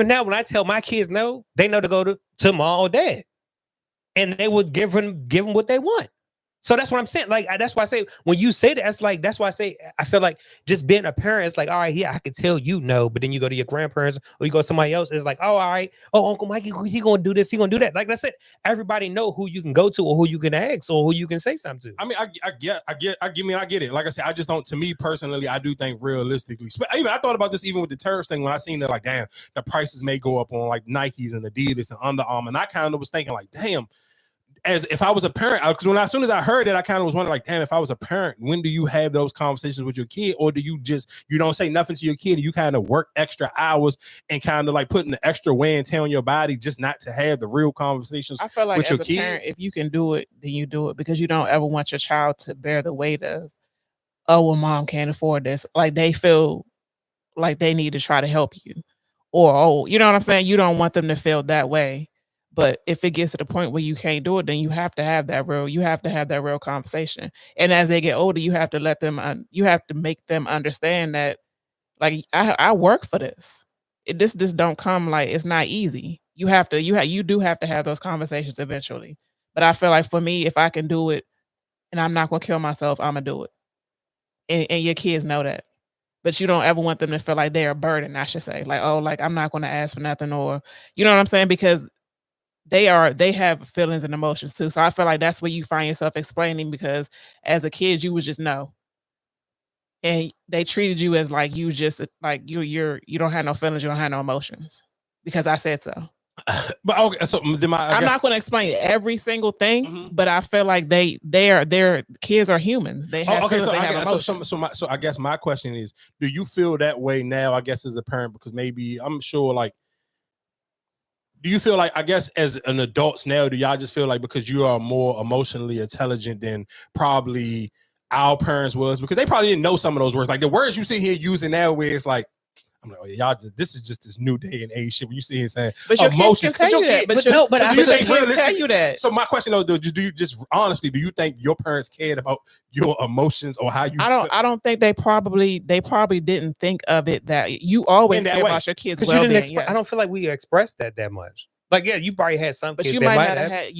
now when I tell my kids no, they know to go to mom or dad, and they would give them what they want. So that's what I'm saying. Like, that's why I say, when you say that, that's why I say, I feel like just being a parent, it's like, all right, yeah, I can tell you no, but then you go to your grandparents or you go to somebody else, it's like, oh, all right, oh, Uncle Mikey, he gonna do this, he gonna do that. Like I said, everybody know who you can go to or who you can ask or who you can say something to. I mean, I get it. Like I said, I just don't, to me personally, I do think realistically, I thought about this even with the Tariffs thing when I seen that, like, damn, the prices may go up on like Nikes and Adidas and Under Armour. And I kind of was thinking like, damn, as if I was a parent, because as soon as I heard that, I kind of was wondering, like, damn, if I was a parent, when do you have those conversations with your kid, or do you don't say nothing to your kid, and you kind of work extra hours and kind of like putting the extra wear and tear on your body just not to have the real conversations? I feel like with as your a kid? parent, if you can do it, then you do it, because you don't ever want your child to bear the weight of, oh, well, mom can't afford this. Like, they feel like they need to try to help you, or, oh, you know what I'm saying? You don't want them to feel that way. But if it gets to the point where you can't do it, then you have to have that real conversation. And as they get older, you have to let them, you have to make them understand that, like, I work for this. This don't come, like, it's not easy. You do have to have those conversations eventually. But I feel like for me, if I can do it and I'm not gonna kill myself, I'm gonna do it. And your kids know that. But you don't ever want them to feel like they're a burden, I should say. Like, oh, like, I'm not gonna ask for nothing, or, you know what I'm saying? Because they have feelings and emotions too. So I feel like that's where you find yourself explaining, because as a kid, you was just no. And they treated you as like you just like you don't have no feelings, you don't have no emotions, because I said so. But okay, so I'm not going to explain every single thing, but I feel like their kids are humans. They have feelings, they have emotions. So I guess my question is, do you feel that way now, I guess, as a parent? Because maybe I'm sure, like, do you feel like, I guess, as an adult now, do y'all just feel like because you are more emotionally intelligent than probably our parents was, because they probably didn't know some of those words, like the words you sit here using now, where it's like, I'm like, oh, y'all this is just this new day and age shit. When you sit here saying, but your kids can tell you that. But I tell you that. So my question though, do you just honestly, do you think your parents cared about your emotions or how you? I don't think they probably didn't think of it that you always care about your kids. I don't feel like we expressed that much. Like, yeah, you probably had some, but kids you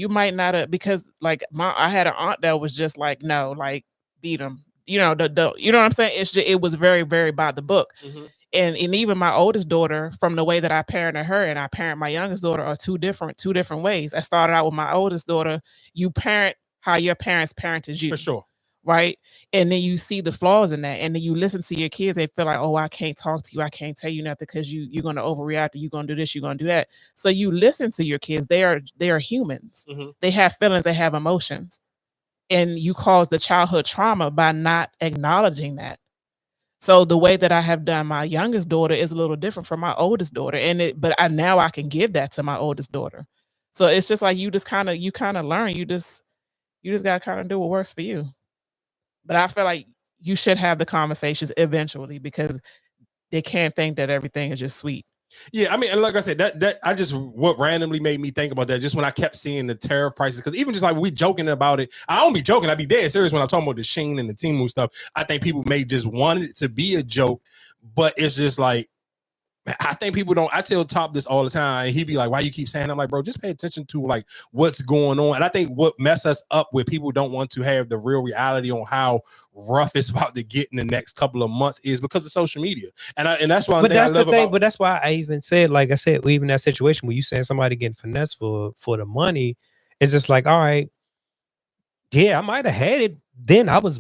might not have, because like I had an aunt that was just like, no, like, beat them. You know, you know what I'm saying? It was very, very by the book. Mm-hmm. And even my oldest daughter, from the way that I parented her and I parent my youngest daughter, are two different ways. I started out with my oldest daughter. You parent how your parents parented you. For sure. Right. And then you see the flaws in that. And then you listen to your kids. They feel like, oh, I can't talk to you. I can't tell you nothing because you're going to overreact. You're going to do this. You're going to do that. So you listen to your kids. They are humans. Mm-hmm. They have feelings. They have emotions. And you cause the childhood trauma by not acknowledging that. So the way that I have done my youngest daughter is a little different from my oldest daughter. But now I can give that to my oldest daughter. So it's just like you kind of learn. You just got to kind of do what works for you. But I feel like you should have the conversations eventually, because they can't think that everything is just sweet. Yeah, I mean, and like I said, that I just, what randomly made me think about that, just when I kept seeing the tariff prices, because even just like we joking about it, I don't be joking, I be dead serious when I'm talking about the Shein and the Temu stuff. I think people may just want it to be a joke, but it's just like, I think people don't. I tell Top this all the time. He be like, why you keep saying? I'm like, bro, just pay attention to like what's going on. And I think what mess us up with people don't want to have the real reality on how rough it's about to get in the next couple of months is because of social media. And that's why. But that's the thing. But that's why I even said, like I said, even that situation where you saying somebody getting finessed for the money, it's just like, all right, yeah, I might have had it. Then I was,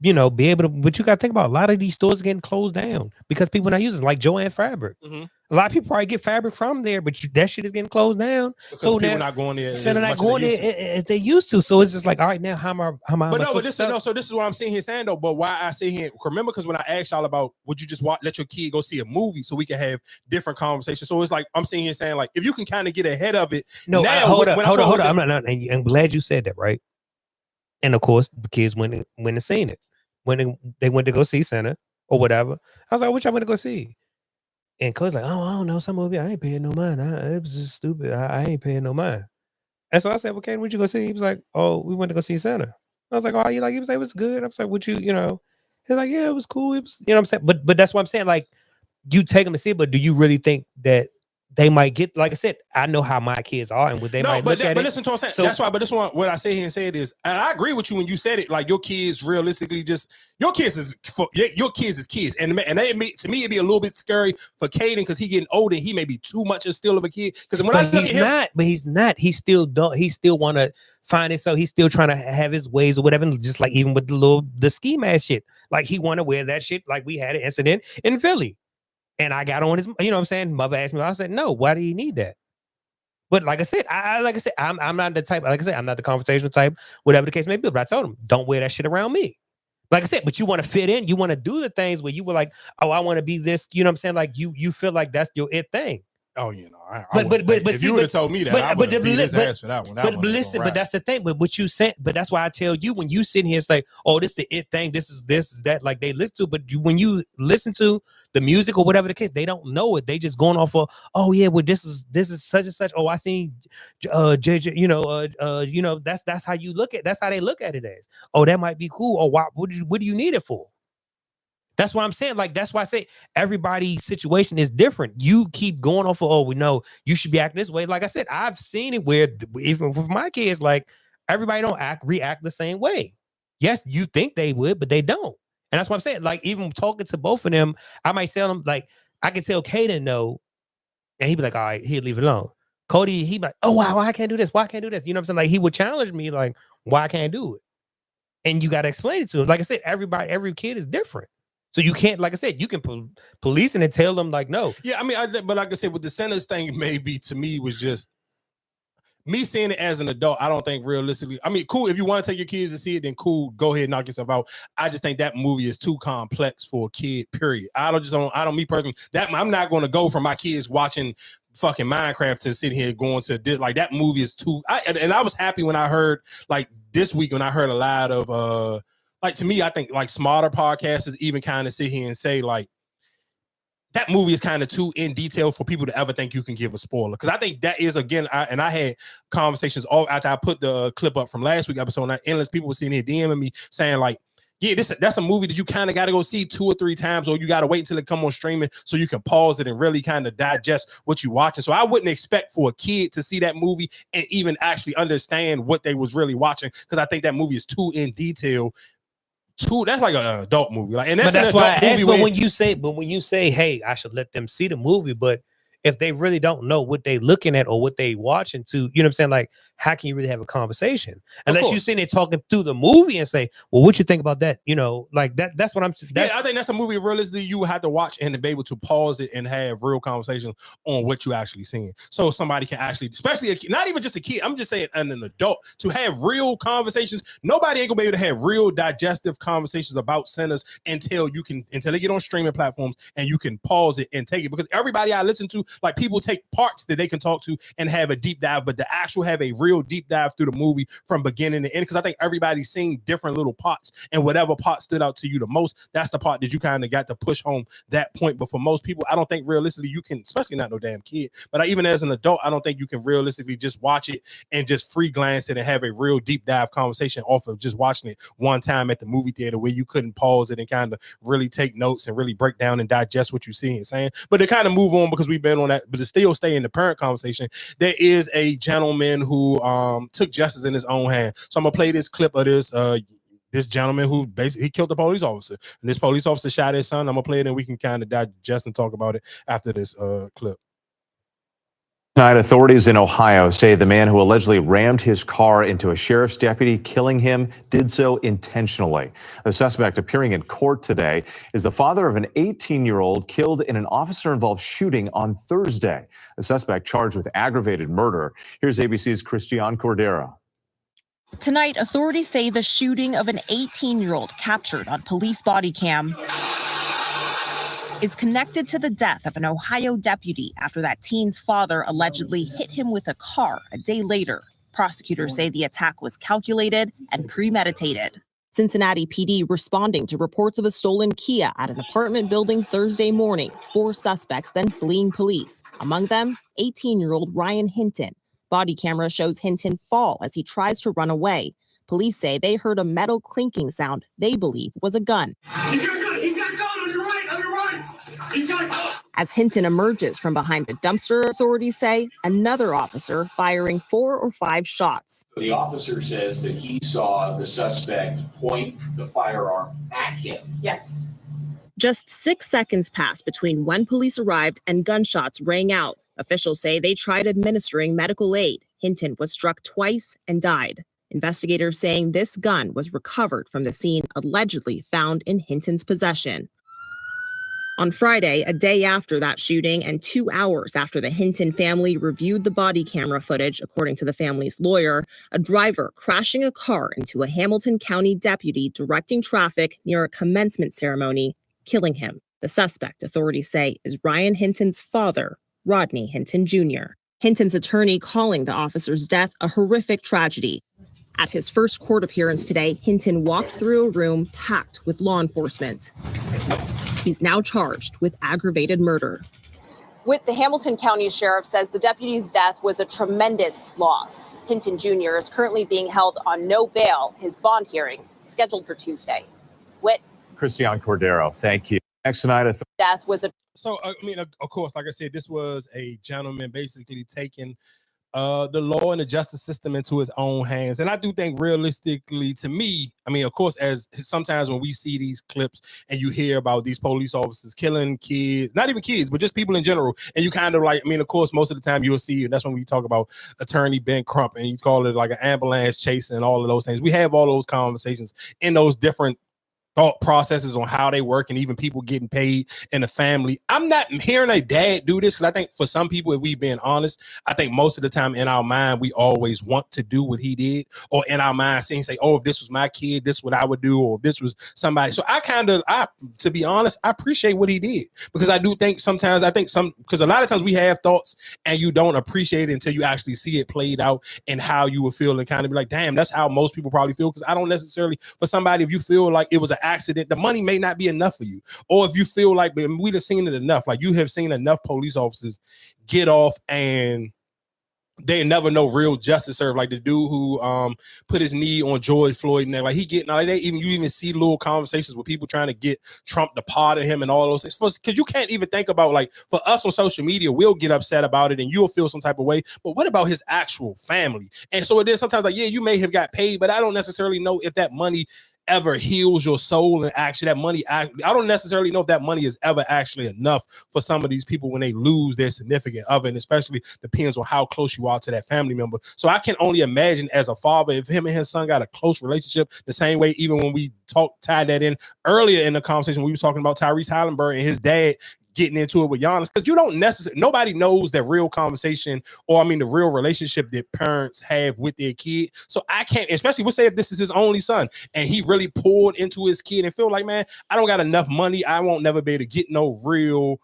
you know, be able to, but you got to think about a lot of these stores getting closed down because people not using, like Joanne Fabric. Mm-hmm. A lot of people probably get fabric from there, but that shit is getting closed down. Because so people not going there. So they're not going there as they used to. So it's just like, all right, now how am I? But this is what I'm sitting here saying though. But why I sit here, remember, because when I asked y'all about, would you just let your kid go see a movie so we can have different conversations? So it's like I'm sitting here saying, like, if you can kind of get ahead of it. No, now, hold up. I'm glad you said that, right? And of course, the kids went and seen it. when they went to go see Center or whatever. I was like, what y'all went to go see? And Cody's like, oh, I don't know, some movie. I ain't paying no mind. It was just stupid. I ain't paying no mind. And so I said, well, Caden, what'd you go see? He was like, oh, we went to go see Center. I was like, oh, you like? He was like, it was good. I was like, would you, he's like, yeah, it was cool. It was, you know what I'm saying? But that's what I'm saying. Like, you take them to see it, but do you really think that they might get, like I said, I know how my kids are and what they might look at it. But listen to what I'm saying. So, that's why, but this one, what I say here and say it is, and I agree with you when you said it, like your kids realistically just, your kids is kids. And they, to me, it'd be a little bit scary for Caden because he getting older and he may be too much still of a kid. Because when I look at him. But he's not. He still want to find it. So he's still trying to have his ways or whatever. And just like even with the ski mask shit. Like he want to wear that shit. Like we had an incident in Philly. And I got on his, you know what I'm saying? Mother asked me, I said, no, why do you need that? But like I said, I'm not the type, like I said, I'm not the conversational type, whatever the case may be. But I told him, don't wear that shit around me. Like I said, but you want to fit in, you want to do the things where you were like, oh, I want to be this, you know what I'm saying? Like you feel like that's your it thing. Oh, but if you would have told me that, I would have beat his ass for that one. But listen, but that's the thing. But what you said, but that's why I tell you when you sit here, it's like, oh, this the it thing. This is that. Like they listen to, but when you listen to the music or whatever the case, they don't know it. They just going off of, oh yeah, well this is such and such. Oh, I seen JJ. That's how you look at. That's how they look at it as. Oh, that might be cool. Or why? What do you need it for? That's what I'm saying. Like, that's why I say everybody's situation is different. You keep going off of, oh, we know you should be acting this way. Like I said, I've seen it where even with my kids, like everybody don't react the same way. Yes, you think they would, but they don't. And that's what I'm saying. Like, even talking to both of them, I might tell them, like, I can tell Caden no, and he'd be like, all right, he'll leave it alone. Cody, he'd be like, oh, why I can't do this? Why I can't do this? You know what I'm saying? Like, he would challenge me, like, why I can't do it. And you got to explain it to him. Like I said, every kid is different. So you can't, like I said, you can police and tell them like, no. Yeah, I mean, but like I said, with the Centers thing, maybe to me was just me seeing it as an adult. I don't think realistically. I mean, cool. If you want to take your kids to see it, then cool. Go ahead, knock yourself out. I just think that movie is too complex for a kid. Period. Me personally, I'm not going to go for my kids watching fucking Minecraft to sit here going to this. Like that movie is too. And I was happy when I heard like this week when I heard a lot of like to me, I think like smarter podcasters even kind of sit here and say like that movie is kind of too in detail for people to ever think you can give a spoiler. Because I think that is again, I had conversations all after I put the clip up from last week's episode. And endless people were sitting here DMing me saying like, yeah, that's a movie that you kind of got to go see 2 or 3 times, or you got to wait until it come on streaming so you can pause it and really kind of digest what you're watching. So I wouldn't expect for a kid to see that movie and even actually understand what they was really watching, because I think that movie is too in detail. That's like an adult movie, like, and that's why I asked. But when you say, hey, I should let them see the movie, but if they really don't know what they looking at or what they watching to, you know what I'm saying? Like, how can you really have a conversation unless you sitting there talking through the movie and say, well, what you think about that? You know, like that. That's what I'm. I think that's a movie realistically you would have to watch and to be able to pause it and have real conversations on what you actually seeing. So somebody can actually, especially a kid, not even just a kid. I'm just saying, and an adult to have real conversations. Nobody ain't gonna be able to have real digestive conversations about Centers until they get on streaming platforms and you can pause it and take it. Because everybody I listen to, like people take parts that they can talk to and have a deep dive, but to actually have a real deep dive through the movie from beginning to end, because I think everybody's seen different little parts, and whatever part stood out to you the most, that's the part that you kind of got to push home that point. But for most people, I don't think realistically you can, especially not no damn kid, but even as an adult, I don't think you can realistically just watch it and just free glance it and have a real deep dive conversation off of just watching it one time at the movie theater where you couldn't pause it and kind of really take notes and really break down and digest what you see and saying. But to kind of move on, because we've been on that, but to still stay in the parent conversation, there is a gentleman who took justice in his own hand. So I'm gonna play this clip of this gentleman who basically killed the police officer, and this police officer shot his son. I'm gonna play it and we can kind of digest and talk about it after this clip. Tonight, authorities in Ohio say the man who allegedly rammed his car into a sheriff's deputy, killing him, did so intentionally. The suspect appearing in court today is the father of an 18-year-old killed in an officer-involved shooting on Thursday. The suspect charged with aggravated murder. Here's ABC's Christiane Cordero. Tonight, authorities say the shooting of an 18-year-old captured on police body cam is connected to the death of an Ohio deputy after that teen's father allegedly hit him with a car a day later. Prosecutors say the attack was calculated and premeditated. Cincinnati PD responding to reports of a stolen Kia at an apartment building Thursday morning. 4 suspects then fleeing police. Among them, 18-year-old Ryan Hinton. Body camera shows Hinton fall as he tries to run away. Police say they heard a metal clinking sound they believe was a gun. He's got a gun! He's got a gun! On your right! On your right! He's got a gun! As Hinton emerges from behind a dumpster, authorities say another officer firing 4 or 5 shots. The officer says that he saw the suspect point the firearm at him. Yes. Just 6 seconds passed between when police arrived and gunshots rang out. Officials say they tried administering medical aid. Hinton was struck twice and died. Investigators saying this gun was recovered from the scene allegedly found in Hinton's possession. On Friday, a day after that shooting and 2 hours after the Hinton family reviewed the body camera footage, according to the family's lawyer, a driver crashing a car into a Hamilton County deputy directing traffic near a commencement ceremony, killing him. The suspect, authorities say, is Ryan Hinton's father, Rodney Hinton Jr. Hinton's attorney calling the officer's death a horrific tragedy. At his first court appearance today, Hinton walked through a room packed with law enforcement. He's now charged with aggravated murder. The Hamilton County Sheriff says the deputy's death was a tremendous loss. Hinton Jr. is currently being held on no bail. His bond hearing scheduled for Tuesday. Christian Cordero, thank you. Next tonight, Death was a. So, I mean, of course, like I said, this was a gentleman basically taking the law and the justice system into his own hands. And I do think realistically, to me, I mean, of course, as sometimes when we see these clips and you hear about these police officers killing kids, not even kids, but just people in general, and you kind of like, I mean, of course, most of the time you'll see, and that's when we talk about attorney Ben Crump and you call it like an ambulance chase and all of those things. We have all those conversations in those different thought processes on how they work and even people getting paid in the family. I'm not hearing a dad do this because I think for some people, if we've been honest, I think most of the time in our mind, we always want to do what he did, or in our mind say, oh, if this was my kid, this is what I would do, or if this was somebody. So to be honest, I appreciate what he did because I do think sometimes, because a lot of times we have thoughts and you don't appreciate it until you actually see it played out and how you would feel and kind of be like, damn, that's how most people probably feel. Because I don't necessarily, for somebody, if you feel like it was an accident, the money may not be enough for you. Or if you feel like we've seen it enough, like you have seen enough police officers get off and they never know real justice served. Like the dude who put his knee on George Floyd, and like you even see little conversations with people trying to get Trump to pardon him and all those things. Because you can't even think about, like, for us on social media, we'll get upset about it and you'll feel some type of way. But what about his actual family? And so it is sometimes like, yeah, you may have got paid, but I don't necessarily know if that money ever heals your soul. And actually that money, I don't necessarily know if that money is ever actually enough for some of these people when they lose their significant other, and especially depends on how close you are to that family member. So I can only imagine as a father, if him and his son got a close relationship, the same way, even when we tied that in earlier in the conversation, we were talking about Tyrese Hallenberg and his dad getting into it with Giannis, because you don't necessarily, nobody knows that real conversation, or I mean the real relationship that parents have with their kid. So I can't, especially we'll say if this is his only son and he really poured into his kid and feel like, man, I don't got enough money, I won't never be able to get no real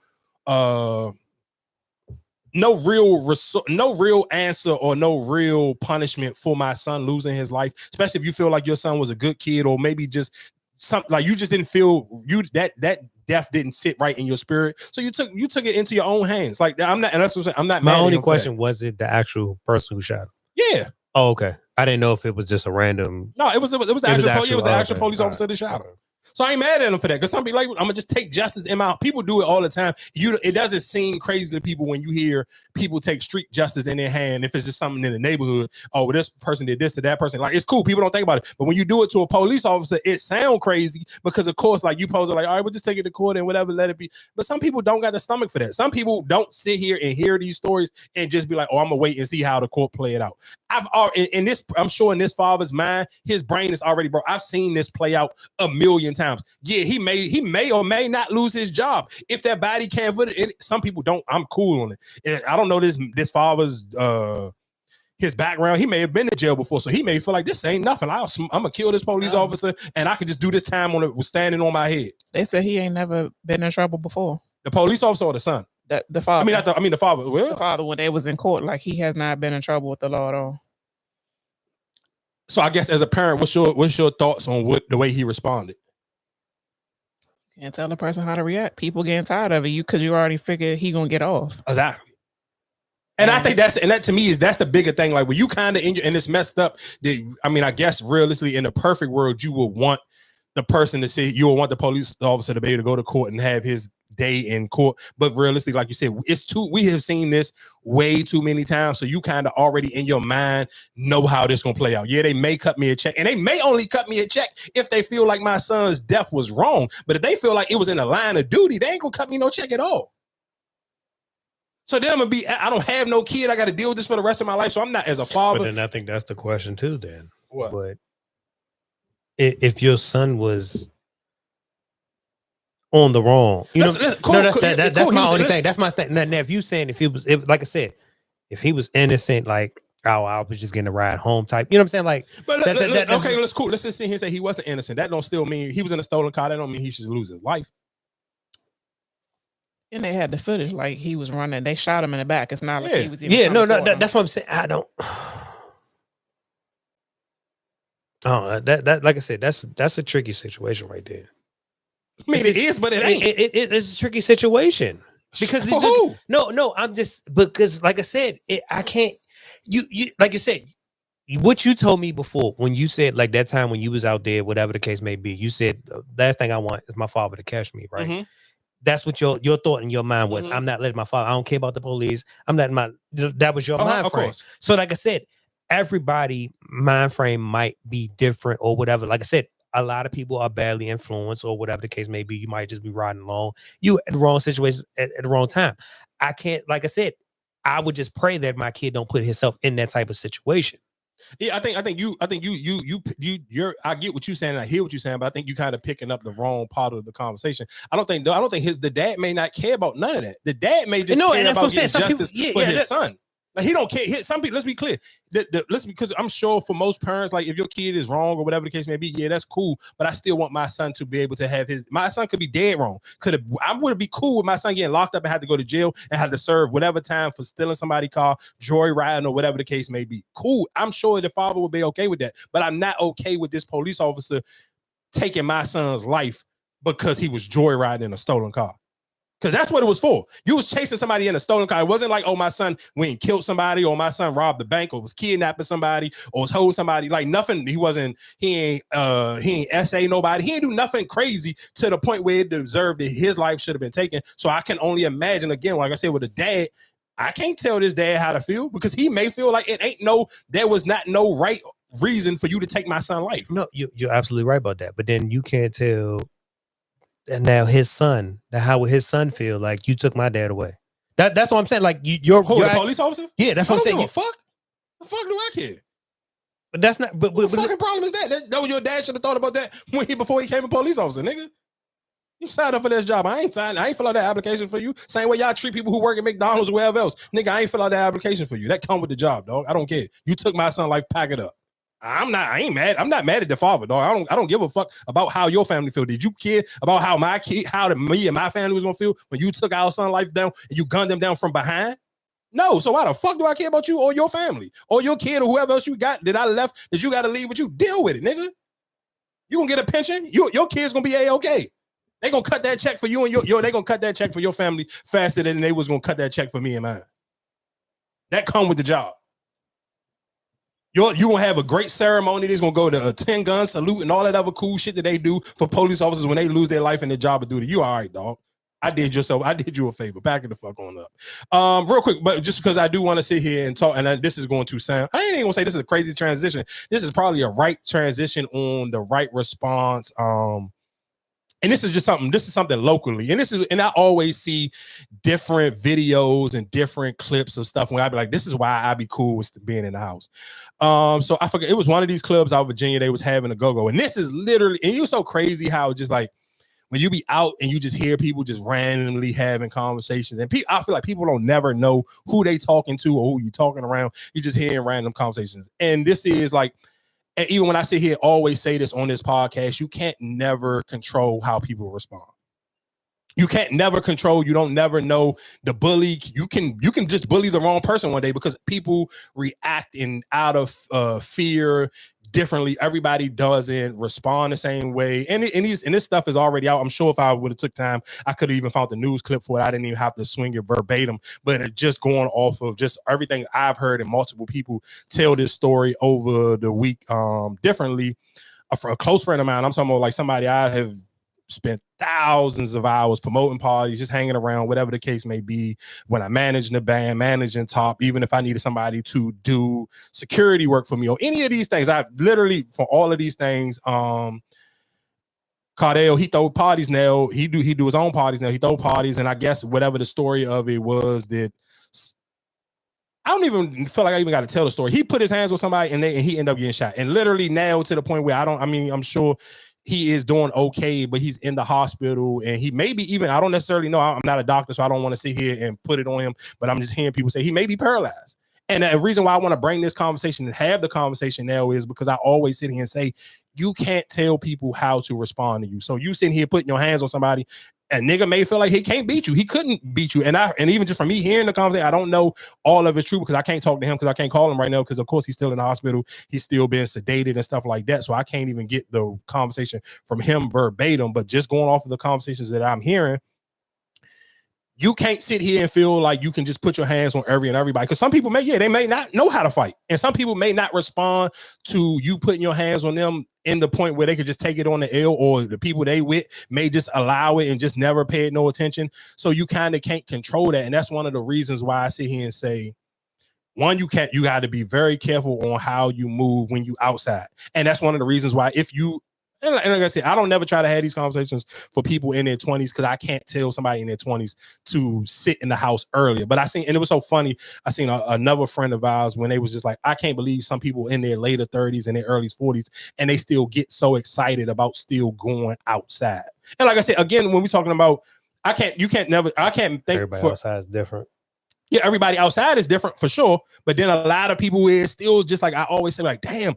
answer or no real punishment for my son losing his life, especially if you feel like your son was a good kid, or maybe just something like you just didn't feel that death didn't sit right in your spirit, so you took it into your own hands. Like I'm not, and that's what I'm saying. I'm not. My only question was it the actual person who shot him? Yeah. Oh, okay. I didn't know if it was just a random. No, it was the actual police officer that shot him. So I ain't mad at him for that, because some people like, I'm gonna just take justice in my. People do it all the time. It doesn't seem crazy to people when you hear people take street justice in their hand. If it's just something in the neighborhood, oh, well, this person did this to that person. Like, it's cool. People don't think about it. But when you do it to a police officer, it sounds crazy because, of course, like you pose it like, all right, we'll just take it to court and whatever, let it be. But some people don't got the stomach for that. Some people don't sit here and hear these stories and just be like, oh, I'm gonna wait and see how the court play it out. I'm sure in this father's mind, his brain is already broke. I've seen this play out a million times. Yeah, he may or may not lose his job if that body can't put it. Some people don't. I'm cool on it. I don't know this father's his background. He may have been in jail before, so he may feel like this ain't nothing. I'm gonna kill this police officer, and I could just do this time on it with standing on my head. They said he ain't never been in trouble before. The police officer or the son? The father. The father. Well, the father, when they was in court, like he has not been in trouble with the law at all. So I guess as a parent, what's your thoughts on the way he responded? Can't tell the person how to react. People getting tired of it because you already figured he gonna get off. Exactly. And I think that to me that's the bigger thing. Like when you kind of and it's messed up. I guess realistically, in the perfect world, you would want the person to say, you will want the police officer to be able to go to court and have his day in court. But realistically, like you said, we have seen this way too many times. So you kind of already in your mind know how this gonna play out. Yeah, they may cut me a check, and they may only cut me a check if they feel like my son's death was wrong. But if they feel like it was in the line of duty, they ain't gonna cut me no check at all. So then I'm gonna be, I don't have no kid. I got to deal with this for the rest of my life. So I'm not as a father. But then I think that's the question too. Then what? But if your son was on the wrong, that's my only thing. That's my thing. Now, if you saying like I said, if he was innocent, like I was just getting a ride home type, you know what I'm saying? Like, but okay, let's cool. Let's just sit here and say he wasn't innocent. That don't still mean he was in a stolen car. That don't mean he should lose his life. And they had the footage, like he was running. They shot him in the back. It's not like he was even that's what I'm saying. I don't. Oh, that like I said, that's a tricky situation right there. I mean, it is, but it ain't. It's a tricky situation because for who? No, I'm just because, like I said, I can't. You like you said, what you told me before when you said like that time when you was out there, whatever the case may be. You said the last thing I want is my father to catch me, right? Mm-hmm. That's what your thought in your mind was. Mm-hmm. I'm not letting my father. I don't care about the police. I'm letting that was your mind frame. Course. So like I said, everybody mind frame might be different or whatever. Like I said, a lot of people are badly influenced or whatever the case may be. You might just be riding along. You at the wrong situation at the wrong time. I can't, like I said, I would just pray that my kid don't put himself in that type of situation. Yeah, I think you I get what you're saying, and I hear what you're saying, but I think you kind of picking up the wrong part of the conversation. I don't think the dad may not care about none of that. The dad may just care about getting justice for his son. Like he don't care. Some people, let's be clear. Because I'm sure for most parents, like if your kid is wrong or whatever the case may be, yeah, that's cool. But I still want my son to be able to have my son could be dead wrong. I would be cool with my son getting locked up and had to go to jail and had to serve whatever time for stealing somebody's car, joyriding, or whatever the case may be. Cool. I'm sure the father would be okay with that. But I'm not okay with this police officer taking my son's life because he was joyriding in a stolen car. Because that's what it was for. You was chasing somebody in a stolen car. It wasn't like, oh, my son went and killed somebody, or my son robbed the bank, or was kidnapping somebody, or was holding somebody. Like nothing. He ain't essay nobody. He ain't do nothing crazy to the point where it deserved that his life should have been taken. So I can only imagine, again, like I said, with a dad, I can't tell this dad how to feel because he may feel like there was not no right reason for you to take my son's life. No, you're absolutely right about that. But then you can't tell. And now his son, how would his son feel like you took my dad away? That's what I'm saying. Like you're the police officer? Yeah, that's what I'm saying. Give a fuck? The fuck do I care? But that's not. But what fucking problem is that? That was your dad should have thought about that before he became a police officer, nigga. You signed up for this job. I ain't fill out that application for you. Same way y'all treat people who work at McDonald's or wherever else. Nigga, I ain't fill out that application for you. That come with the job, dog. I don't care. You took my son's life, pack it up. I ain't mad. I'm not mad at the father, dog. I don't give a fuck about how your family feel. Did you care about how me and my family was gonna feel when you took our son's life down and you gunned them down from behind? No. So why the fuck do I care about you or your family or your kid or whoever else you got that I left that you got to leave with you? Deal with it, nigga. You gonna get a pension? Your kid's gonna be A-okay. They gonna cut that check for you and they gonna cut that check for your family faster than they was gonna cut that check for me and mine. That come with the job. You gonna have a great ceremony. They's gonna go to a 10-gun salute and all that other cool shit that they do for police officers when they lose their life in their job of duty. You all right, dog? I did you a favor. Back it the fuck on up. Real quick, but just because I do want to sit here and talk, and this is going to sound, I ain't even gonna say this is a crazy transition. This is probably a right transition on the right response. And this is something locally. And I always see different videos and different clips of stuff when I be like, this is why I be cool with being in the house. So I forget, it was one of these clubs out of Virginia, they was having a go-go. And this is literally, and it was so crazy how just like, when you be out and you just hear people just randomly having conversations, and I feel like people don't never know who they talking to or who you talking around. You just hearing random conversations. And this is like, and even when I sit here, always say this on this podcast, you can't never control how people respond. You can't never control. You don't never know the bully. You can just bully the wrong person one day because people react out of fear, differently. Everybody doesn't respond the same way. And this stuff is already out. I'm sure if I would have took time, I could have even found the news clip for it. I didn't even have to swing it verbatim, but it just going off of just everything I've heard and multiple people tell this story over the week differently. For a close friend of mine, I'm talking about like somebody I have spent thousands of hours promoting parties, just hanging around, whatever the case may be. When I managed the band, managing Top, even if I needed somebody to do security work for me or any of these things, I literally for all of these things, Cardell, he throw parties now. He do his own parties now. He throw parties, and I guess whatever the story of it was that. I don't even feel like I even got to tell the story. He put his hands on somebody and he ended up getting shot. And literally now to the point where I'm sure he is doing okay, but he's in the hospital and he maybe even, I don't necessarily know. I'm not a doctor, so I don't want to sit here and put it on him, but I'm just hearing people say he may be paralyzed. And the reason why I want to bring this conversation and have the conversation now is because I always sit here and say, you can't tell people how to respond to you. So you sitting here putting your hands on somebody, a nigga may feel like he can't beat you. He couldn't beat you. And even just from me hearing the conversation, I don't know all of it's true because I can't talk to him because I can't call him right now because, of course, he's still in the hospital. He's still being sedated and stuff like that. So I can't even get the conversation from him verbatim. But just going off of the conversations that I'm hearing, you can't sit here and feel like you can just put your hands on everybody. Because some people they may not know how to fight. And some people may not respond to you putting your hands on them in the point where they could just take it on the L, or the people they with may just allow it and just never pay it no attention. So you kind of can't control that. And that's one of the reasons why I sit here and say, one, you got to be very careful on how you move when you outside. And that's one of the reasons why and like I said, I don't never try to have these conversations for people in their 20s because I can't tell somebody in their 20s to sit in the house earlier. But and it was so funny. I seen another friend of ours when they was just like, I can't believe some people in their later 30s and their early 40s, and they still get so excited about still going outside. And like I said, again, when we're talking about, I can't think everybody outside is different. Yeah, everybody outside is different for sure. But then a lot of people is still just like, I always say like, damn,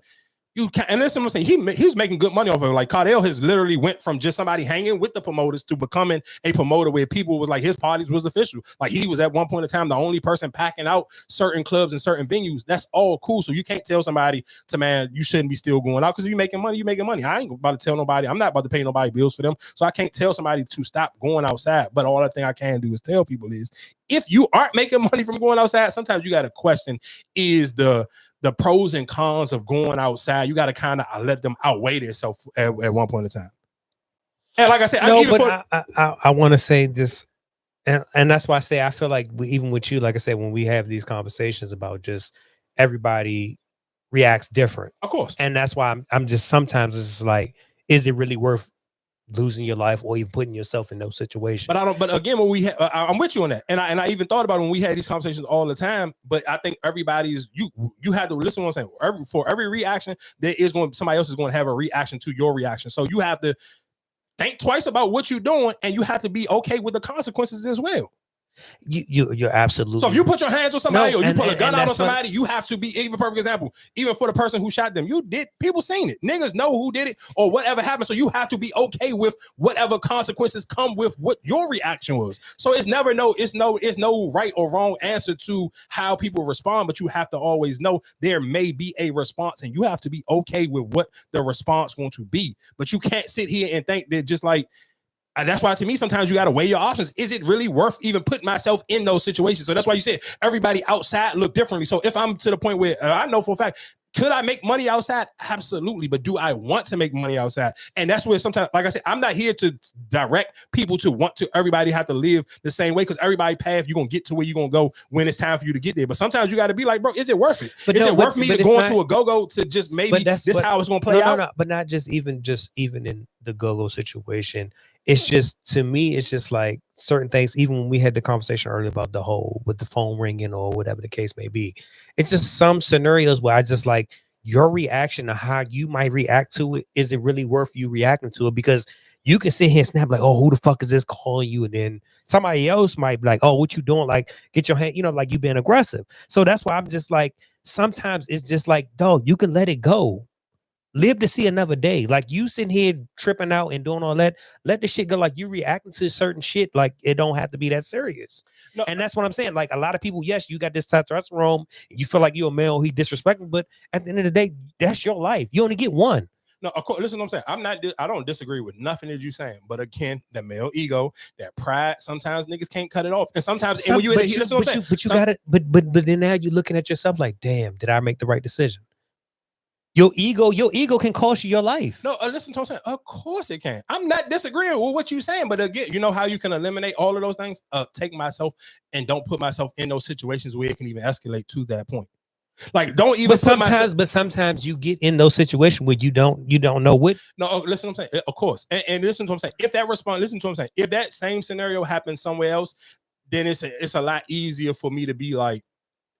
you can't, and listen, I'm saying he's making good money off of it. Like Cardell has literally went from just somebody hanging with the promoters to becoming a promoter where people was like his parties was official. Like he was at one point in time the only person packing out certain clubs and certain venues. That's all cool. So you can't tell somebody man, you shouldn't be still going out because you're making money. You're making money. I ain't about to tell nobody. I'm not about to pay nobody bills for them. So I can't tell somebody to stop going outside. But all I think I can do is tell people is if you aren't making money from going outside, sometimes you got to question is the pros and cons of going outside. You got to kind of let them outweigh themselves at one point in time. And like I said, I want to say this, and that's why I say I feel like even with you, like I said, when we have these conversations about just everybody reacts different, of course, and that's why I'm just sometimes it's like, is it really worth losing your life or even putting yourself in those situations? But again, when we I'm with you on that, and I even thought about it when we had these conversations all the time. But I think everybody's you have to listen to what I'm saying. For every reaction, somebody else is going to have a reaction to your reaction. So you have to think twice about what you're doing, and you have to be okay with the consequences as well. You're absolutely. So if you put your hands on somebody or you pull a gun out on somebody, you have to be, even perfect example, even for the person who shot them, people seen it. Niggas know who did it or whatever happened. So you have to be okay with whatever consequences come with what your reaction was. So it's no right or wrong answer to how people respond, but you have to always know there may be a response and you have to be okay with what the response is going to be. But you can't sit here and think that just like, and that's why to me, sometimes you got to weigh your options. Is it really worth even putting myself in those situations? So that's why you said everybody outside look differently. So if I'm to the point where I know for a fact, could I make money outside? Absolutely. But do I want to make money outside? And that's where sometimes, like I said, I'm not here to direct people to want to, everybody have to live the same way because everybody path, you're going to get to where you're going to go when it's time for you to get there. But sometimes you got to be like, bro, is it worth it? Is it worth me to go into a go-go to just maybe this how it's going to play out? No, but not just even in the go-go situation. It's just, to me, it's just like certain things, even when we had the conversation earlier about the whole with the phone ringing or whatever the case may be, it's just some scenarios where I just like your reaction to how you might react to it. Is it really worth you reacting to it? Because you can sit here and snap like, oh, who the fuck is this calling you? And then somebody else might be like, oh, what you doing? Like, get your hand, like you being aggressive. So that's why I'm just like, sometimes it's just like, dog, you can let it go. Live to see another day. Like you sitting here tripping out and doing all that. Let the shit go. Like you reacting to certain shit. Like it don't have to be that serious. No, and that's what I'm saying. Like a lot of people, yes, you got this testosterone. You feel like you're a male. He disrespecting, but at the end of the day, that's your life. You only get one. No, of course. Listen, what I'm saying. I don't disagree with nothing that you're saying. But again, that male ego, that pride. Sometimes niggas can't cut it off, and sometimes and when you, but you got it. But then now you're looking at yourself like, damn, did I make the right decision? Your ego can cost you your life. No, listen to what I'm saying. Of course it can. I'm not disagreeing with what you're saying, but again, you know how you can eliminate all of those things? Take myself and don't put myself in those situations where it can even escalate to that point. Like, don't even. But sometimes you get in those situations where you don't know what. No, listen to what I'm saying. Of course, and listen to what I'm saying. If that response, listen to what I'm saying. If that same scenario happens somewhere else, then it's a lot easier for me to be like.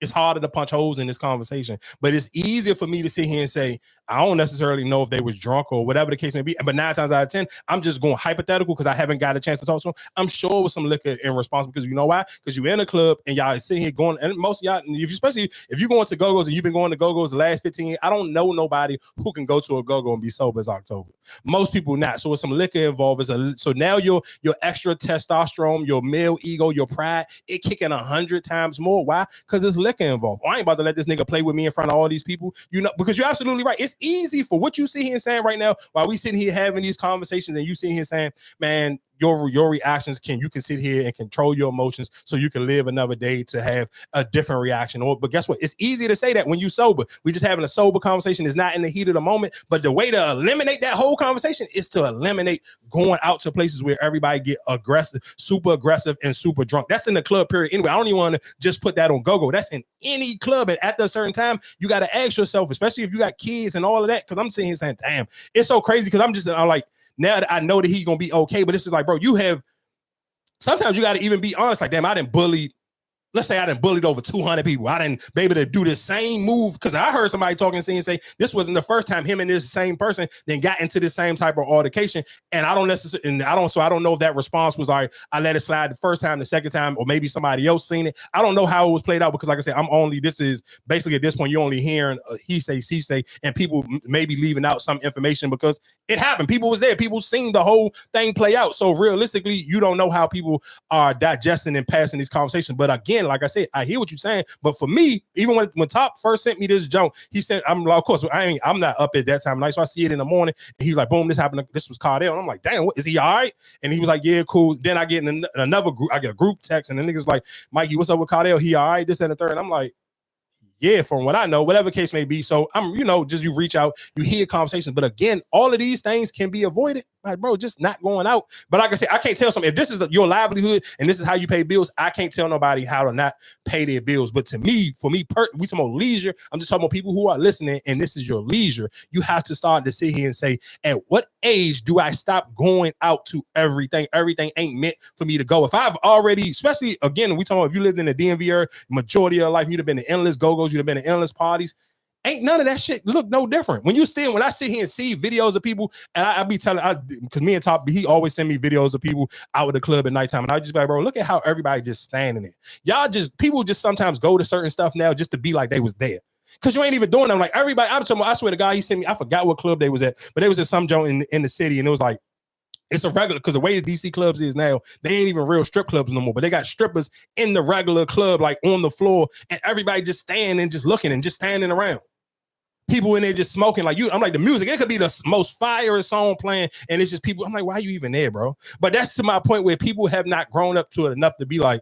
It's harder to punch holes in this conversation, but it's easier for me to sit here and say, I don't necessarily know if they was drunk or whatever the case may be. But 9 times out of 10, I'm just going hypothetical because I haven't got a chance to talk to them. I'm sure with some liquor in response because you know why? Because you're in a club and y'all sitting here going, and most of y'all, especially if you're going to go-go's and you've been going to go-go's the last 15 years, I don't know nobody who can go to a go-go and be sober as October. Most people not. So with some liquor involved, so now your extra testosterone, your male ego, your pride, it kicking 100 times more. Why? Because there's liquor involved. I ain't about to let this nigga play with me in front of all these people. You know, because you're absolutely right. It's easy for what you sit here saying right now while we sitting here having these conversations and you sitting here saying, man, your reactions you can sit here and control your emotions so you can live another day to have a different reaction. But guess what? It's easy to say that when you sober. We just having a sober conversation. It's not in the heat of the moment. But the way to eliminate that whole conversation is to eliminate going out to places where everybody get aggressive, and super drunk. That's in the club period. Anyway, I don't even want to just put that on go-go. That's in any club. And at a certain time, you got to ask yourself, especially if you got kids and all of that, because I'm sitting here saying, damn, it's so crazy because I'm like, now that I know that he's going to be okay, but this is like, bro, sometimes you got to even be honest. Like, damn, I done bullied. Let's say I done bullied over 200 people. I didn't be able to do the same move because I heard somebody talking and say this wasn't the first time him and this same person then got into the same type of altercation. And I don't know if that response was like, I let it slide the first time, the second time, or maybe somebody else seen it. I don't know how it was played out because like I said, this is basically at this point, you're only hearing he say, she say, and people maybe leaving out some information because it happened. People was there. People seen the whole thing play out. So realistically, you don't know how people are digesting and passing these conversations. But again, like I said, I hear what you're saying, but for me, even when Top first sent me this joke, he said, I'm like, of course, I'm not up at that time of night, so I see it in the morning, and he's like, boom, this happened. This was Cardi, and I'm like, damn, what, is he all right? And he was like, yeah, cool. Then I get in another group, I get a group text, and the niggas like, Mikey, what's up with Cardi? He all right? This and the third. And I'm like, yeah, from what I know, whatever case may be. So I'm, just you reach out, you hear conversations. But again, all of these things can be avoided. Like, bro, just not going out. But like I said, I can't tell somebody if this is your livelihood and this is how you pay bills. I can't tell nobody how to not pay their bills. But to me, we talking about leisure. I'm just talking about people who are listening, and this is your leisure. You have to start to sit here and say, at what age do I stop going out to everything? Everything ain't meant for me to go. If I've already, especially again, we talking about if you lived in the DMV area, majority of your life, you'd have been to endless go-go's, you'd have been to endless parties. Ain't none of that shit look no different. When I sit here and see videos of people, and I be telling, because me and Top, he always send me videos of people out at the club at nighttime, and I just be like, bro, look at how everybody just standing there. People just sometimes go to certain stuff now just to be like they was there. Because you ain't even doing them. Like everybody, I swear to God, he sent me, I forgot what club they was at, but they was at some joint in the city, and it was like, it's a regular, because the way the DC clubs is now, they ain't even real strip clubs no more, but they got strippers in the regular club, like on the floor, and everybody just standing and just looking and just standing around. People in there just smoking like you. I'm like, the music, it could be the most fire song playing, and it's just people. I'm like, why are you even there, bro? But that's to my point where people have not grown up to it enough to be like,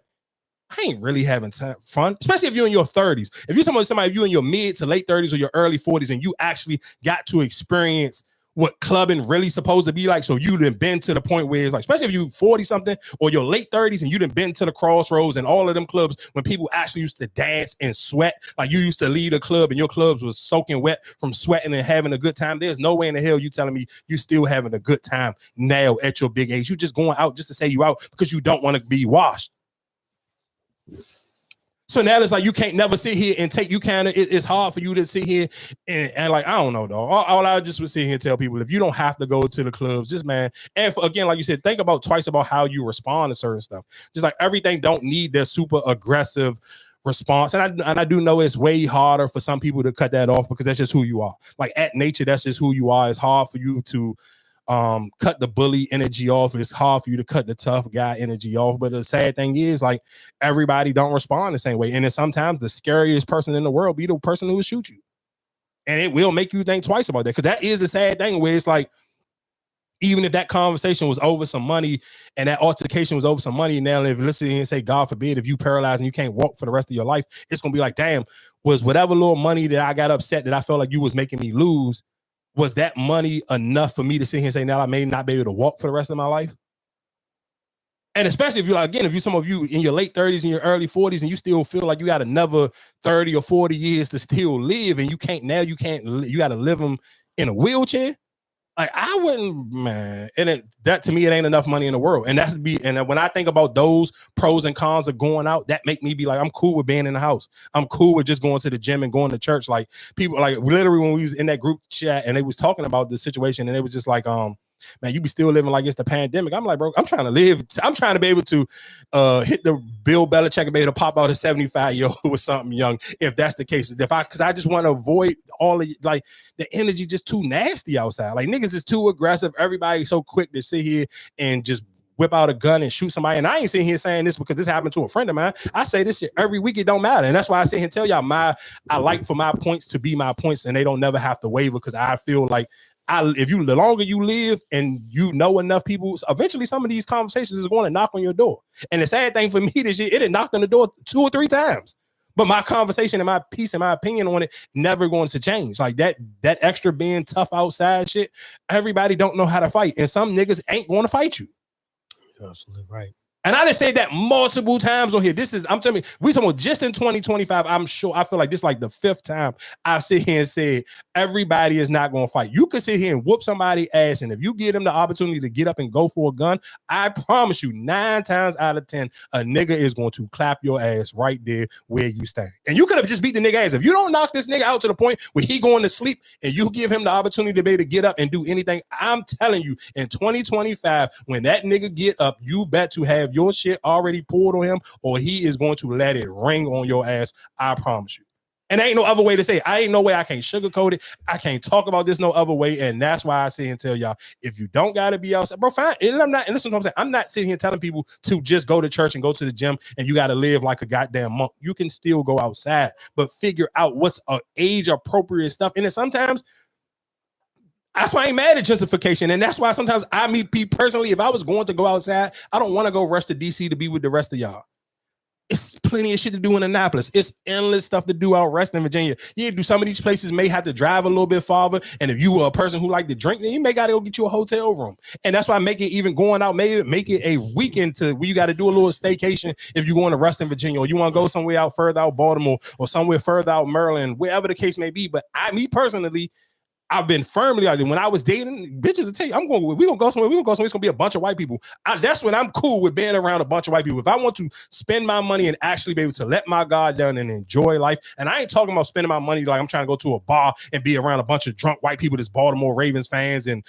I ain't really having fun, especially if you're in your 30s. If you're talking about somebody, if you're in your mid to late 30s or your early 40s, and you actually got to experience what clubbing really supposed to be like. So you done been to the point where it's like, especially if you 40 something or your late 30s and you done been to the Crossroads and all of them clubs when people actually used to dance and sweat. Like you used to lead a club and your clubs was soaking wet from sweating and having a good time. There's no way in the hell you telling me you still having a good time now at your big age. You just going out just to say you out because you don't want to be washed. So now it's like you can't never sit here and it's hard for you to sit here and like, I don't know, though. All I just would sit here and tell people, if you don't have to go to the clubs, just man. And again, like you said, think about twice about how you respond to certain stuff. Just like everything don't need that super aggressive response. And I do know it's way harder for some people to cut that off because that's just who you are. Like at nature, that's just who you are. It's hard for you to cut the bully energy off. It's hard for you to cut the tough guy energy off. But the sad thing is, like, everybody don't respond the same way. And then sometimes the scariest person in the world be the person who will shoot you. And it will make you think twice about that. Because that is the sad thing where it's like, even if that conversation was over some money and that altercation was over some money, now if listen and say, God forbid, if you paralyzed and you can't walk for the rest of your life, it's going to be like, damn, was whatever little money that I got upset that I felt like you was making me lose, was that money enough for me to sit here and say, now I may not be able to walk for the rest of my life? And especially if you're like, again, if you some of you in your late 30s and your early 40s and you still feel like you got another 30 or 40 years to still live and you got to live them in a wheelchair. Like, I wouldn't, man. And that to me, it ain't enough money in the world. And and when I think about those pros and cons of going out, that make me be like, I'm cool with being in the house. I'm cool with just going to the gym and going to church. Like, people, like, literally when we was in that group chat and they was talking about the situation and it was just like, man, you be still living like it's the pandemic. I'm like, bro, I'm trying to live. I'm trying to be able to hit the Bill Belichick and be able to pop out a 75-year-old with something young, if that's the case. Because I just want to avoid all of, like, the energy just too nasty outside. Like, niggas is too aggressive. Everybody's so quick to sit here and just whip out a gun and shoot somebody. And I ain't sitting here saying this because this happened to a friend of mine. I say this shit every week. It don't matter. And that's why I sit here and tell y'all I like for my points to be my points and they don't never have to waver, because I feel like the longer you live and you know enough people, eventually some of these conversations is going to knock on your door. And the sad thing for me this year, it had knocked on the door 2 or 3 times. But my conversation and my piece and my opinion on it never going to change. Like that extra being tough outside shit, everybody don't know how to fight. And some niggas ain't going to fight you. You're absolutely right. And I done said that multiple times on here. I'm telling you, we talking about just in 2025. I feel like this is like the 5th time I've sit here and said everybody is not going to fight. You could sit here and whoop somebody's ass, and if you give them the opportunity to get up and go for a gun, I promise you 9 times out of 10, a nigga is going to clap your ass right there where you stand. And you could have just beat the nigga ass. If you don't knock this nigga out to the point where he going to sleep and you give him the opportunity to be able to get up and do anything, I'm telling you, in 2025, when that nigga get up, you bet to have your shit already pulled on him, or he is going to let it ring on your ass. I promise you. And there ain't no other way to say it. I ain't no way. I can't sugarcoat it. I can't talk about this no other way. And that's why I say and tell y'all, if you don't gotta be outside, bro, fine. And listen to what I'm saying. I'm not sitting here telling people to just go to church and go to the gym and you gotta live like a goddamn monk. You can still go outside, but figure out what's age appropriate stuff. And then sometimes that's why I ain't mad at justification. And that's why sometimes personally, if I was going to go outside, I don't want to go rush to DC to be with the rest of y'all. It's plenty of shit to do in Annapolis. It's endless stuff to do out rest in Virginia. Yeah, some of these places may have to drive a little bit farther. And if you are a person who like to drink, then you may got to go get you a hotel room. And that's why I make it even going out, maybe make it a weekend to where you got to do a little staycation if you're going to rest in Virginia, or you want to go somewhere out further out Baltimore or somewhere further out Maryland, wherever the case may be. But me personally, I've been firmly like, when I was dating, bitches will tell you, we're gonna go somewhere, it's gonna be a bunch of white people. That's when I'm cool with being around a bunch of white people. If I want to spend my money and actually be able to let my guard down and enjoy life, and I ain't talking about spending my money like I'm trying to go to a bar and be around a bunch of drunk white people that's Baltimore Ravens fans and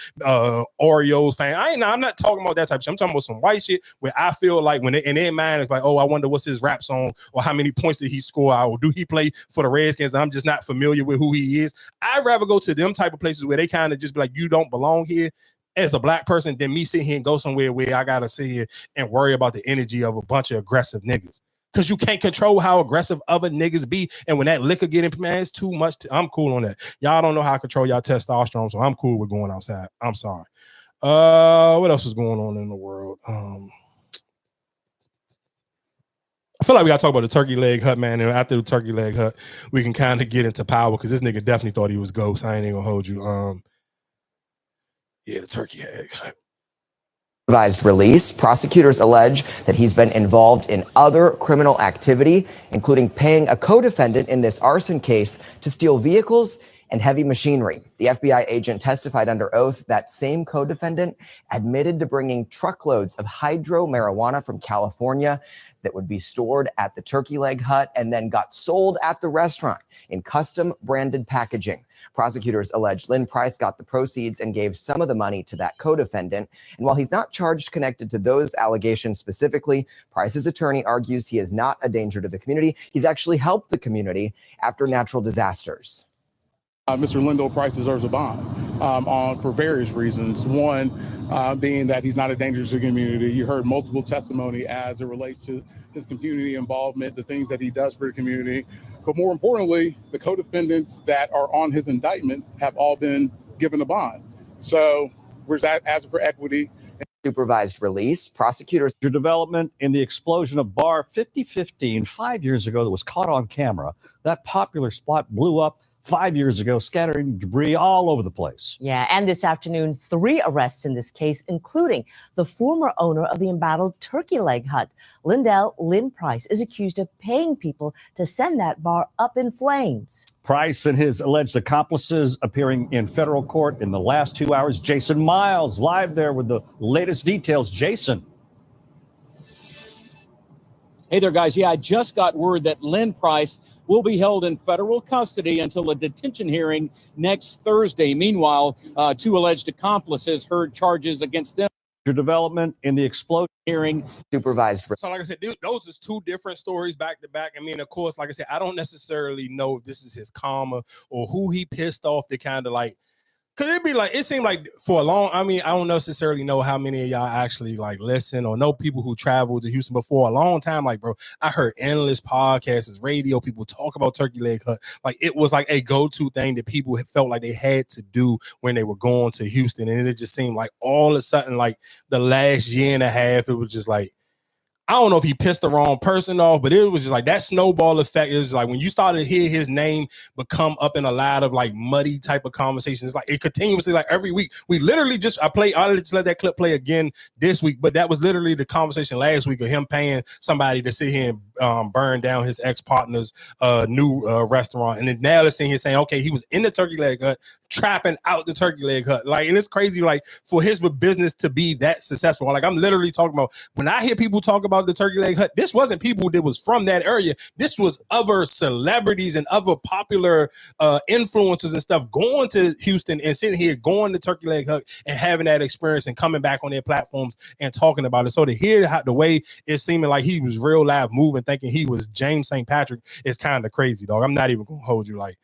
Orioles fans. I'm not talking about that type of shit. I'm talking about some white shit where I feel like when in their mind it's like, oh, I wonder what's his rap song, or how many points did he score, or do he play for the Redskins? I'm just not familiar with who he is. I'd rather go to them type of places where they kind of just be like, you don't belong here as a black person, than me sit here and go somewhere where I gotta sit here and worry about the energy of a bunch of aggressive niggas. Because you can't control how aggressive other niggas be. And when that liquor get in, man, it's too much. I'm cool on that. Y'all don't know how to control y'all testosterone, so I'm cool with going outside. I'm sorry. What else is going on in the world? I feel like we got to talk about the turkey leg hut, man. And after the turkey leg hut, we can kind of get into power, because this nigga definitely thought he was ghost. I ain't even gonna hold you. Yeah, the turkey leg hut. Revised release. Prosecutors allege that he's been involved in other criminal activity, including paying a co-defendant in this arson case to steal vehicles and heavy machinery. The FBI agent testified under oath that same co-defendant admitted to bringing truckloads of hydro marijuana from California that would be stored at the turkey leg hut and then got sold at the restaurant in custom branded packaging. Prosecutors allege Lynn Price got the proceeds and gave some of the money to that co-defendant. And while he's not charged connected to those allegations specifically, Price's attorney argues he is not a danger to the community. He's actually helped the community after natural disasters. Mr. Lyndall Price deserves a bond for various reasons. One, being that he's not a danger to the community. You heard multiple testimony as it relates to his community involvement, the things that he does for the community. But more importantly, the co-defendants that are on his indictment have all been given a bond. So we're asking for equity. Supervised release. Prosecutors. Your development in the explosion of Bar 5015 5 years ago that was caught on camera. That popular spot blew up 5 years ago, scattering debris all over the place. Yeah, and this afternoon, 3 arrests in this case, including the former owner of the embattled turkey leg hut. Lynn Price is accused of paying people to send that bar up in flames. Price and his alleged accomplices appearing in federal court in the last 2 hours. Jason Miles live there with the latest details. Jason. Hey there, guys. Yeah, I just got word that Lynn Price will be held in federal custody until a detention hearing next Thursday. Meanwhile, 2 alleged accomplices heard charges against them. Your development in the explosion hearing. Supervised. So like I said, those is 2 different stories back to back. I mean, of course, like I said, I don't necessarily know if this is his karma or who he pissed off to kind of like, cause it'd be like, it seemed like for a long, I mean, I don't necessarily know how many of y'all actually like listen or know people who travel to Houston, but for a long time, like, bro, I heard endless podcasts, radio, people talk about Turkey Leg Hut. Like it was like a go-to thing that people felt like they had to do when they were going to Houston. And it just seemed like all of a sudden, like the last year and a half, it was just like, I don't know if he pissed the wrong person off, but it was just like that snowball effect. It was like when you started to hear his name become up in a lot of like muddy type of conversations, like it continuously, like every week. We literally I just let that clip play again this week, but that was literally the conversation last week of him paying somebody to sit here and burn down his ex-partner's new restaurant. And then now they're sitting here saying, okay, he was in the turkey leg hut, trapping out the turkey leg hut. Like, and it's crazy, like for his business to be that successful. Like I'm literally talking about, when I hear people talk about the turkey leg hut, this wasn't people that was from that area. This was other celebrities and other popular influencers and stuff going to Houston and sitting here going to turkey leg hut and having that experience and coming back on their platforms and talking about it. So to hear the way it's seeming like he was real live moving, thinking he was James St. Patrick is kind of crazy, dog. I'm not even gonna hold you. Like,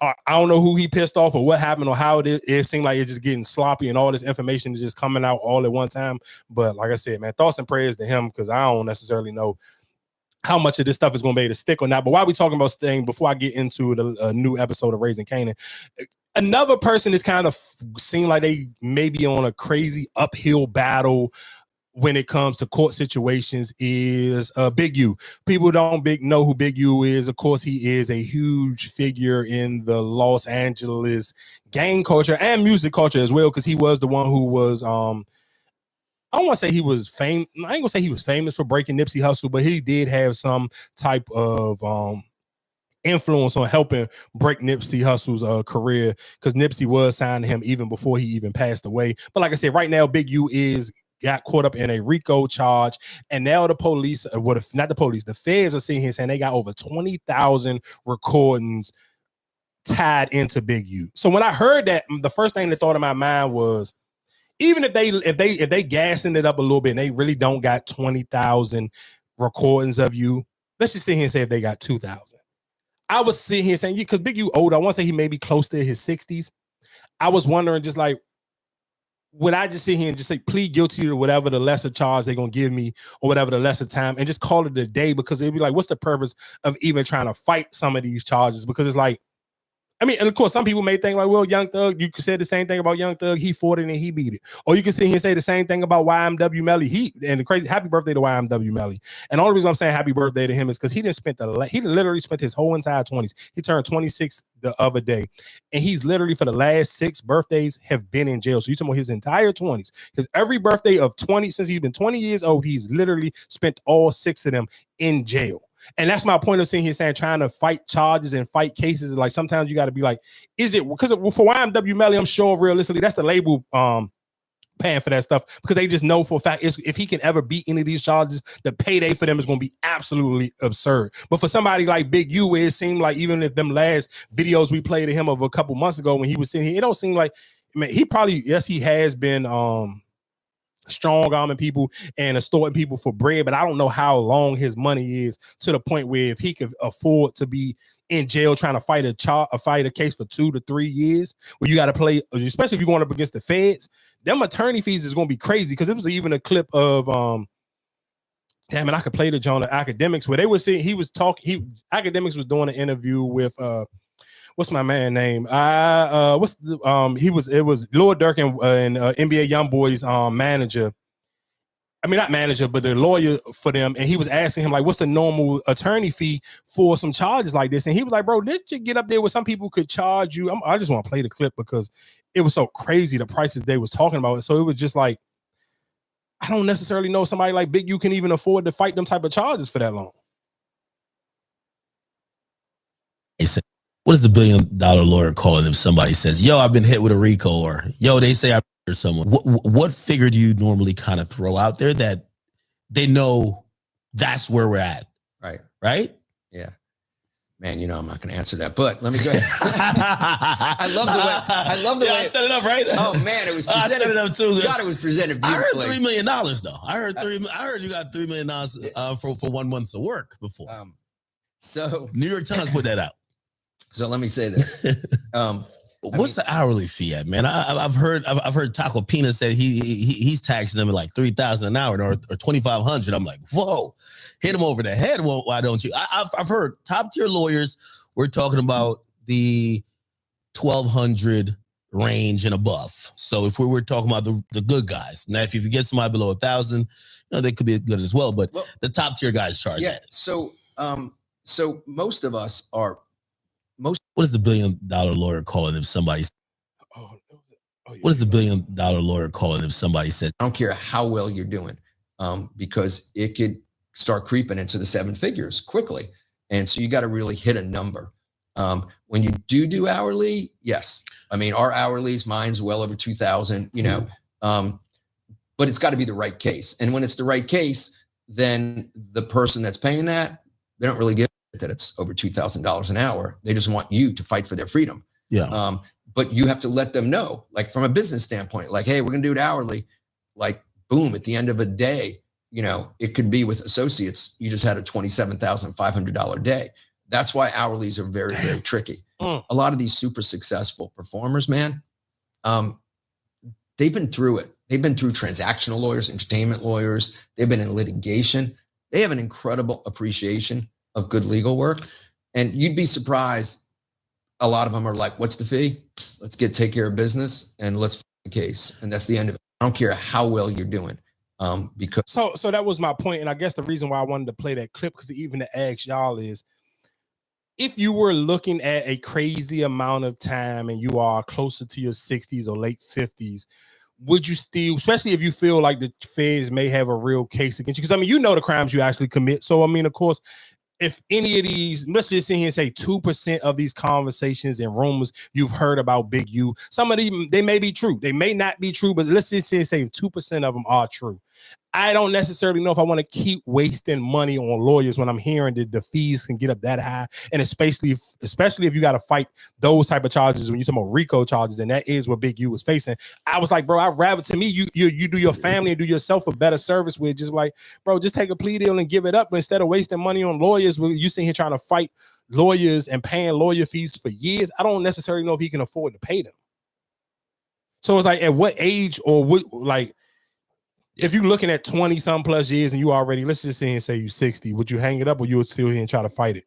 I don't know who he pissed off or what happened or how it seemed like it's just getting sloppy and all this information is just coming out all at one time. But like I said, man, thoughts and prayers to him, because I don't necessarily know how much of this stuff is going to be able to stick or not. But while we talking about staying, before I get into the new episode of Raising Canaan, another person is kind of seemed like they may be on a crazy uphill battle when it comes to court situations is Big U. People don't know who Big U is. Of course, he is a huge figure in the Los Angeles gang culture and music culture as well, because he was the one who was, I don't want to say he was famous. I ain't gonna say he was famous for breaking Nipsey Hussle, but he did have some type of influence on helping break Nipsey Hussle's career, because Nipsey was signed to him even before he even passed away. But like I said, right now, Big U got caught up in a RICO charge, and now the police, not the police, the feds are sitting here saying they got over 20,000 recordings tied into Big U. So when I heard that, the first thing that thought in my mind was, even if they gassing it up a little bit and they really don't got 20,000 recordings of you, let's just sit here and say if they got 2,000. I was sitting here saying, because Big U old, I want to say he may be close to his 60s. I was wondering, just like, would I just sit here and just say plead guilty to whatever the lesser charge they're going to give me or whatever the lesser time and just call it a day? Because it'd be like, what's the purpose of even trying to fight some of these charges? Because it's like, I mean, and of course, some people may think like, well, Young Thug, you could say the same thing about Young Thug. He fought it and he beat it. Or you can sit here and say the same thing about YMW Melly. And the crazy, happy birthday to YMW Melly. And the only reason I'm saying happy birthday to him is because he literally spent his whole entire 20s. He turned 26 the other day. And he's literally, for the last 6 birthdays, have been in jail. So you're talking about his entire 20s. Because every birthday of 20, since he's been 20 years old, he's literally spent all 6 of them in jail. And that's my point of sitting here saying trying to fight charges and fight cases. Like sometimes you got to be like, is it because for YMW Melly, I'm sure realistically that's the label paying for that stuff because they just know for a fact if he can ever beat any of these charges, the payday for them is going to be absolutely absurd. But for somebody like Big U, where it seemed like even if them last videos we played of him of a couple months ago when he was sitting here, it don't seem like, man, he probably, yes, he has been strong arming people and extorting people for bread, but I don't know how long his money is to the point where if he could afford to be in jail trying to fight a case for 2 to 3 years, where you got to play, especially if you're going up against the feds, them attorney fees is going to be crazy. Because it was even a clip of damn it, I could play the John Academics where they were saying Academics was doing an interview with what's my man name? It was Lord Durk and NBA Youngboy's manager. I mean, not manager, but the lawyer for them. And he was asking him, like, what's the normal attorney fee for some charges like this? And he was like, bro, did you get up there where some people could charge you? I just want to play the clip because it was so crazy, the prices they was talking about. So it was just like, I don't necessarily know somebody like Big U can even afford to fight them type of charges for that long. What is the $1 billion lawyer calling if somebody says, yo, I've been hit with a RICO, or yo, they say I murdered someone? What figure do you normally kind of throw out there that they know that's where we're at? Right? Yeah. Man, you know I'm not going to answer that, but let me go ahead. I love the way. I set it up, right? Oh man, it was presented. I set it up too. God, it was presented beautifully. I heard $3 million though. I heard you got $3 million for 1 month of work before. So New York Times put that out. So let me say this. What's the hourly fee at, man? I've heard Taco Pina said he's taxing them at like $3,000 an hour or $2,500. I'm like, whoa, hit him over the head. Well, why don't you? I've heard top tier lawyers. We're talking about the 1,200 range and above. So if we were talking about the good guys, now if you get somebody below 1,000, they could be good as well. But the top tier guys charge. Yeah. So most of us are. What is the $1 billion lawyer calling if somebody? What is the $1 billion lawyer calling if somebody said? I don't care how well you're doing, because it could start creeping into the 7 figures quickly, and so you got to really hit a number. When you do hourly, yes, I mean our hourlies, mine's well over 2,000. You know, but it's got to be the right case, and when it's the right case, then the person that's paying that, they don't really give that it's over $2,000 an hour. They just want you to fight for their freedom. Yeah. But you have to let them know, like from a business standpoint, like, hey, we're going to do it hourly. Like, boom, at the end of a day, you know, it could be with associates. You just had a $27,500 day. That's why hourlies are very, very tricky. A lot of these super successful performers, man, they've been through it. They've been through transactional lawyers, entertainment lawyers. They've been in litigation. They have an incredible appreciation of good legal work. And you'd be surprised. A lot of them are like, what's the fee? Let's take care of business and let's the case. And that's the end of it. I don't care how well you're doing. Because so that was my point. And I guess the reason why I wanted to play that clip, because even to ask y'all is, if you were looking at a crazy amount of time and you are closer to your 60s or late 50s, would you still, especially if you feel like the feds may have a real case against you? Because I mean, you know the crimes you actually commit. So I mean, of course, if any of these, let's just sit here and say 2% of these conversations and rumors you've heard about Big U, some of them, they may be true. They may not be true, but let's just say 2% of them are true. I don't necessarily know if I want to keep wasting money on lawyers when I'm hearing that the fees can get up that high. And especially if you got to fight those type of charges, when you're talking about RICO charges, and that is what Big U was facing. I was like, bro, I'd rather, to me, you do your family and do yourself a better service with just like, bro, just take a plea deal and give it up instead of wasting money on lawyers. You sitting here trying to fight lawyers and paying lawyer fees for years. I don't necessarily know if he can afford to pay them. So it's like, at what age or what, like, if you're looking at 20 some plus years and you already, let's just say and say you 60, would you hang it up or you would still here and try to fight it?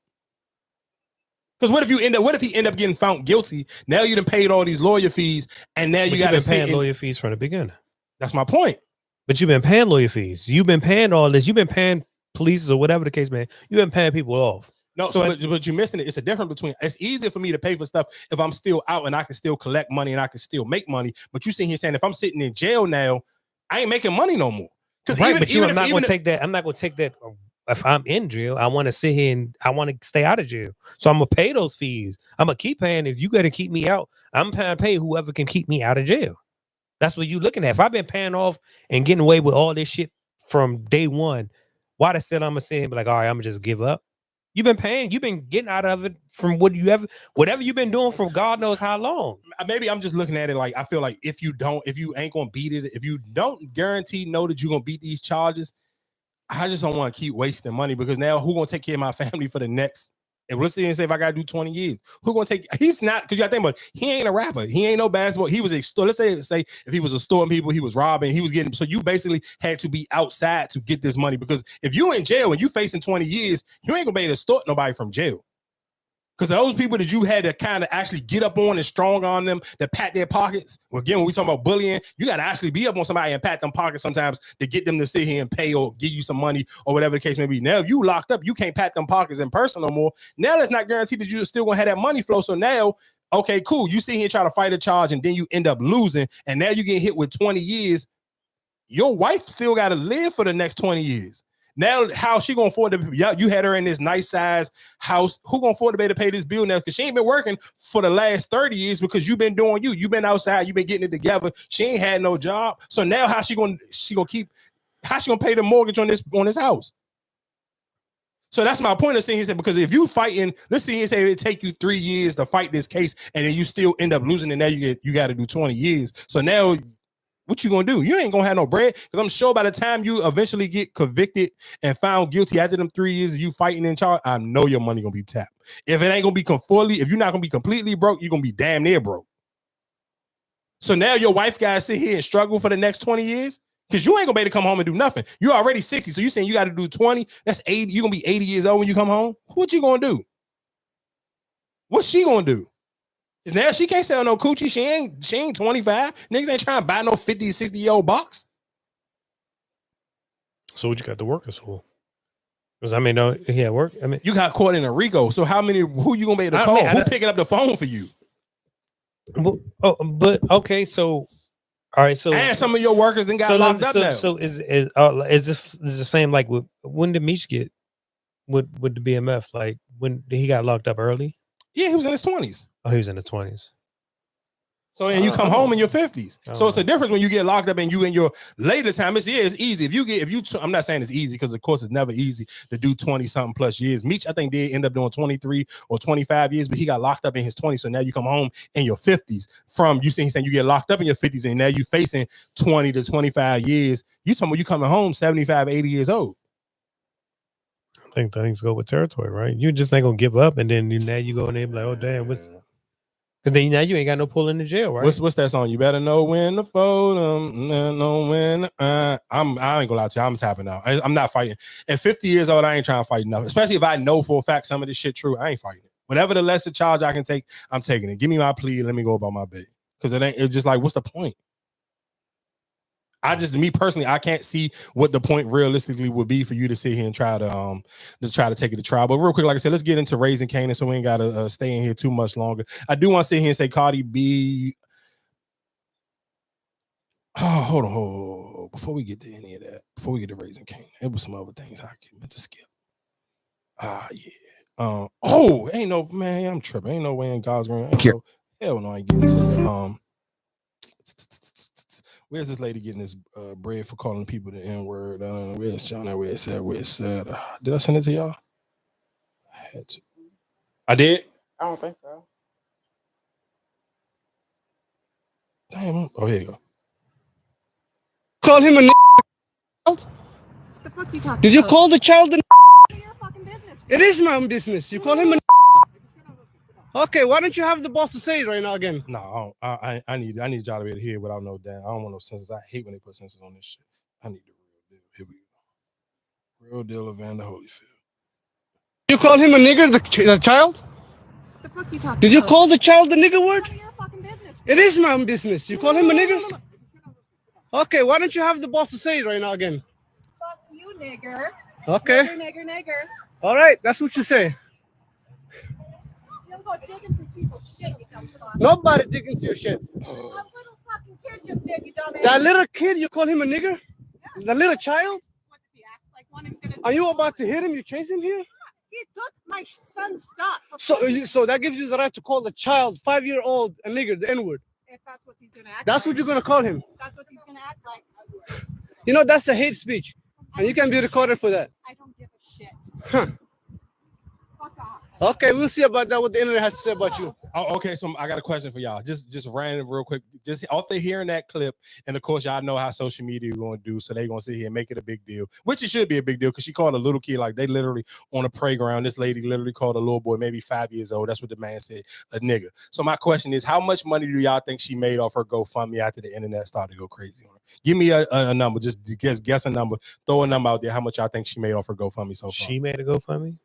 Because what if he end up getting found guilty? Now you done paid all these lawyer fees, and now you got to pay lawyer fees from the beginning. That's my point. But you've been paying lawyer fees. You've been paying all this. You've been paying police or whatever the case, man. You've been paying people off. No, but you're missing it. It's a difference between, it's easier for me to pay for stuff if I'm still out and I can still collect money and I can still make money. But you sitting here saying if I'm sitting in jail now, I ain't making money no more. Right, but I'm not going to take that if I'm in jail, I want to sit here and I want to stay out of jail. So I'm gonna pay those fees. I'm gonna keep paying. If you gotta keep me out, I'm gonna pay whoever can keep me out of jail. That's what you looking at. If I've been paying off and getting away with all this shit from day one, why the hell I'm gonna sit and be like, all right, I'm gonna just give up? You've been paying, you've been getting out of it from whatever you've been doing for God knows how long. Maybe I'm just looking at it like I feel like if you ain't gonna beat it, if you don't guarantee know that you're gonna beat these charges, I just don't want to keep wasting money because now who gonna take care of my family for the next? And let's see and say if I gotta do 20 years, who gonna take? He's not, because you gotta think about it, he ain't a rapper, he ain't no basketball. He was a store. Let's say if he was extorting people, he was robbing, he was getting. So you basically had to be outside to get this money because if you in jail and you facing 20 years, you ain't gonna be able to extort nobody from jail. Because those people that you had to kind of actually get up on and strong on them to pat their pockets. Well, again, when we talking about bullying, you got to actually be up on somebody and pat them pockets sometimes to get them to sit here and pay or give you some money or whatever the case may be. Now, if you locked up, you can't pat them pockets in person no more. Now, that's not guaranteed that you're still going to have that money flow. So now, okay, cool. You sit here try to fight a charge and then you end up losing. And now you get hit with 20 years. Your wife still got to live for the next 20 years. Now, how she gonna afford to? You had her in this nice size house. Who gonna afford to be able to pay this bill now? Because she ain't been working for the last 30 years because you've been doing you. You've been outside. You've been getting it together. She ain't had no job. So now, how she gonna pay the mortgage on this house? So that's my point of saying. He said because if you fighting, let's see, he said it take you 3 years to fight this case, and then you still end up losing, and now you got to do 20 years. So now, what you gonna do? You ain't gonna have no bread because I'm sure by the time you eventually get convicted and found guilty after them 3 years of you fighting in charge, I know your money gonna be tapped. If it ain't gonna be if you're not gonna be completely broke, you're gonna be damn near broke. So now your wife gotta sit here and struggle for the next 20 years because you ain't gonna be able to come home and do nothing. You're already 60, so you saying you got to do 20? That's 80. You're gonna be 80 years old when you come home. What you gonna do? What's she gonna do? Now she can't sell no coochie. She ain't 25. Niggas ain't trying to buy no 50, 60-year-old box. So what you got the workers for? Because I mean, no, yeah, work. I mean, you got caught in a RICO. So who you gonna be able to call? Who picking up the phone for you? But okay, so all right, so and some of your workers then got locked up now. So is this the same like when did Meech get with the BMF? Like when he got locked up early? Yeah, he was in his 20s. Oh, he was in his 20s. So and you come home in your 50s. So it's a difference when you get locked up and you in your later time. It's easy. I'm not saying it's easy because of course it's never easy to do 20 something plus years. Meech, I think did end up doing 23 or 25 years, but he got locked up in his 20s. So now you come home in your 50s. He's saying you get locked up in your 50s and now you facing 20 to 25 years. You talking about you coming home 75, 80 years old. I think things go with territory, right? You just ain't gonna give up, and then now you go in there and be like, oh damn, because then now you ain't got no pull in the jail, right? What's that song? You better know when to fold them, know when. I ain't gonna lie to you, I'm tapping out. I'm not fighting. At 50 years old, I ain't trying to fight nothing. Especially if I know for a fact some of this shit true, I ain't fighting it. Whatever the lesser charge I can take, I'm taking it. Give me my plea, let me go about my bed. Because it's just like, what's the point? Me personally, I can't see what the point realistically would be for you to sit here and try to take it to trial. But real quick, like I said, let's get into Raising Canaan so we ain't gotta stay in here too much longer. I do want to sit here and say Cardi B. Oh, hold on. Before we get to any of that, before we get to Raising Canaan, there was some other things I meant to skip. Yeah. Ain't no man. I'm tripping. Ain't no way in God's green. Hell no, I ain't getting to that. Where's this lady getting this bread for calling people the N-word? Where's John? Where it said? Did I send it to y'all? I had to. I did? I don't think so. Damn. Oh, here you go. Call him a What the fuck you talking Did you about? call the child a Your fucking business. It is my own business. You call him a Okay, why don't you have the boss to say it right now again? No, I need y'all to be able to hear without no damn. I don't want no censors. I hate when they put censors on this shit. I need the real deal. Here we go. Real deal of Evander Holyfield. You call him a nigger, the child? What the fuck you talking Did you about? call the child the nigger word? Your fucking business. It is my own business. You call him a nigger? Okay, why don't you have the boss to say it right now again? Fuck you, nigger. Okay. Nigger. All right, that's what you say. You don't go digging through people's shit, you dumb fuck. Nobody dig into your shit. A little fucking kid just did, you dumbass. That little kid, you call him a nigger? Yeah. The little child? Are you about to hit him? You chase him here? He took my son's stuff. So that gives you the right to call the child, 5-year-old, a nigger, the N-word. If that's what he's gonna act That's like. what you're gonna call him. That's what he's gonna act like. You know, that's a hate speech. And you can be recorded for that. I don't give a shit. Huh. Okay, we'll see about that, what the internet has to say about you. Oh, okay, so I got a question for y'all. Just random, real quick. Just after hearing that clip, and of course, y'all know how social media is going to do, so they're going to sit here and make it a big deal, which it should be a big deal because she called a little kid, like they literally on a playground. This lady literally called a little boy, maybe 5 years old. That's what the man said, a nigga. So my question is, how much money do y'all think she made off her GoFundMe after the internet started to go crazy on her? Give me a number. Just guess a number. Throw a number out there. How much y'all think she made off her GoFundMe so far? She made a GoFundMe?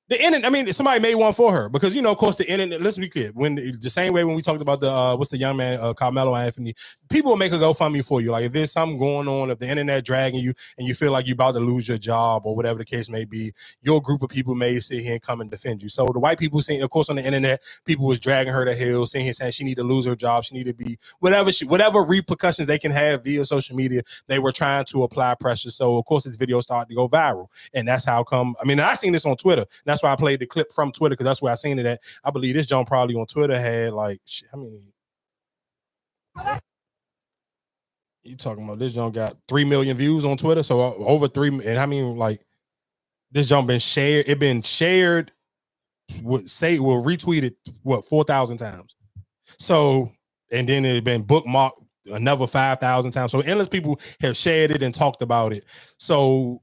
The internet, I mean, somebody made one for her because, you know, of course, the internet, let's be clear, when the same way when we talked about the, what's the young man, Carmelo Anthony, people will make a GoFundMe for you. Like if there's something going on, if the internet dragging you and you feel like you're about to lose your job or whatever the case may be, your group of people may sit here and come and defend you. So the white people saying, of course, on the internet, people was dragging her to hell, saying she need to lose her job. She need to be whatever repercussions they can have via social media, they were trying to apply pressure. So of course, this video started to go viral. And that's how come, I mean, I seen this on Twitter. That's why I played the clip from Twitter because that's where I seen it at. I believe this John probably on Twitter had like, how many? You talking about this John got 3 million views on Twitter, so over 3. And I mean, like this John been shared. It been shared. Retweeted 4,000 times. So and then it been bookmarked another 5,000 times. So endless people have shared it and talked about it. So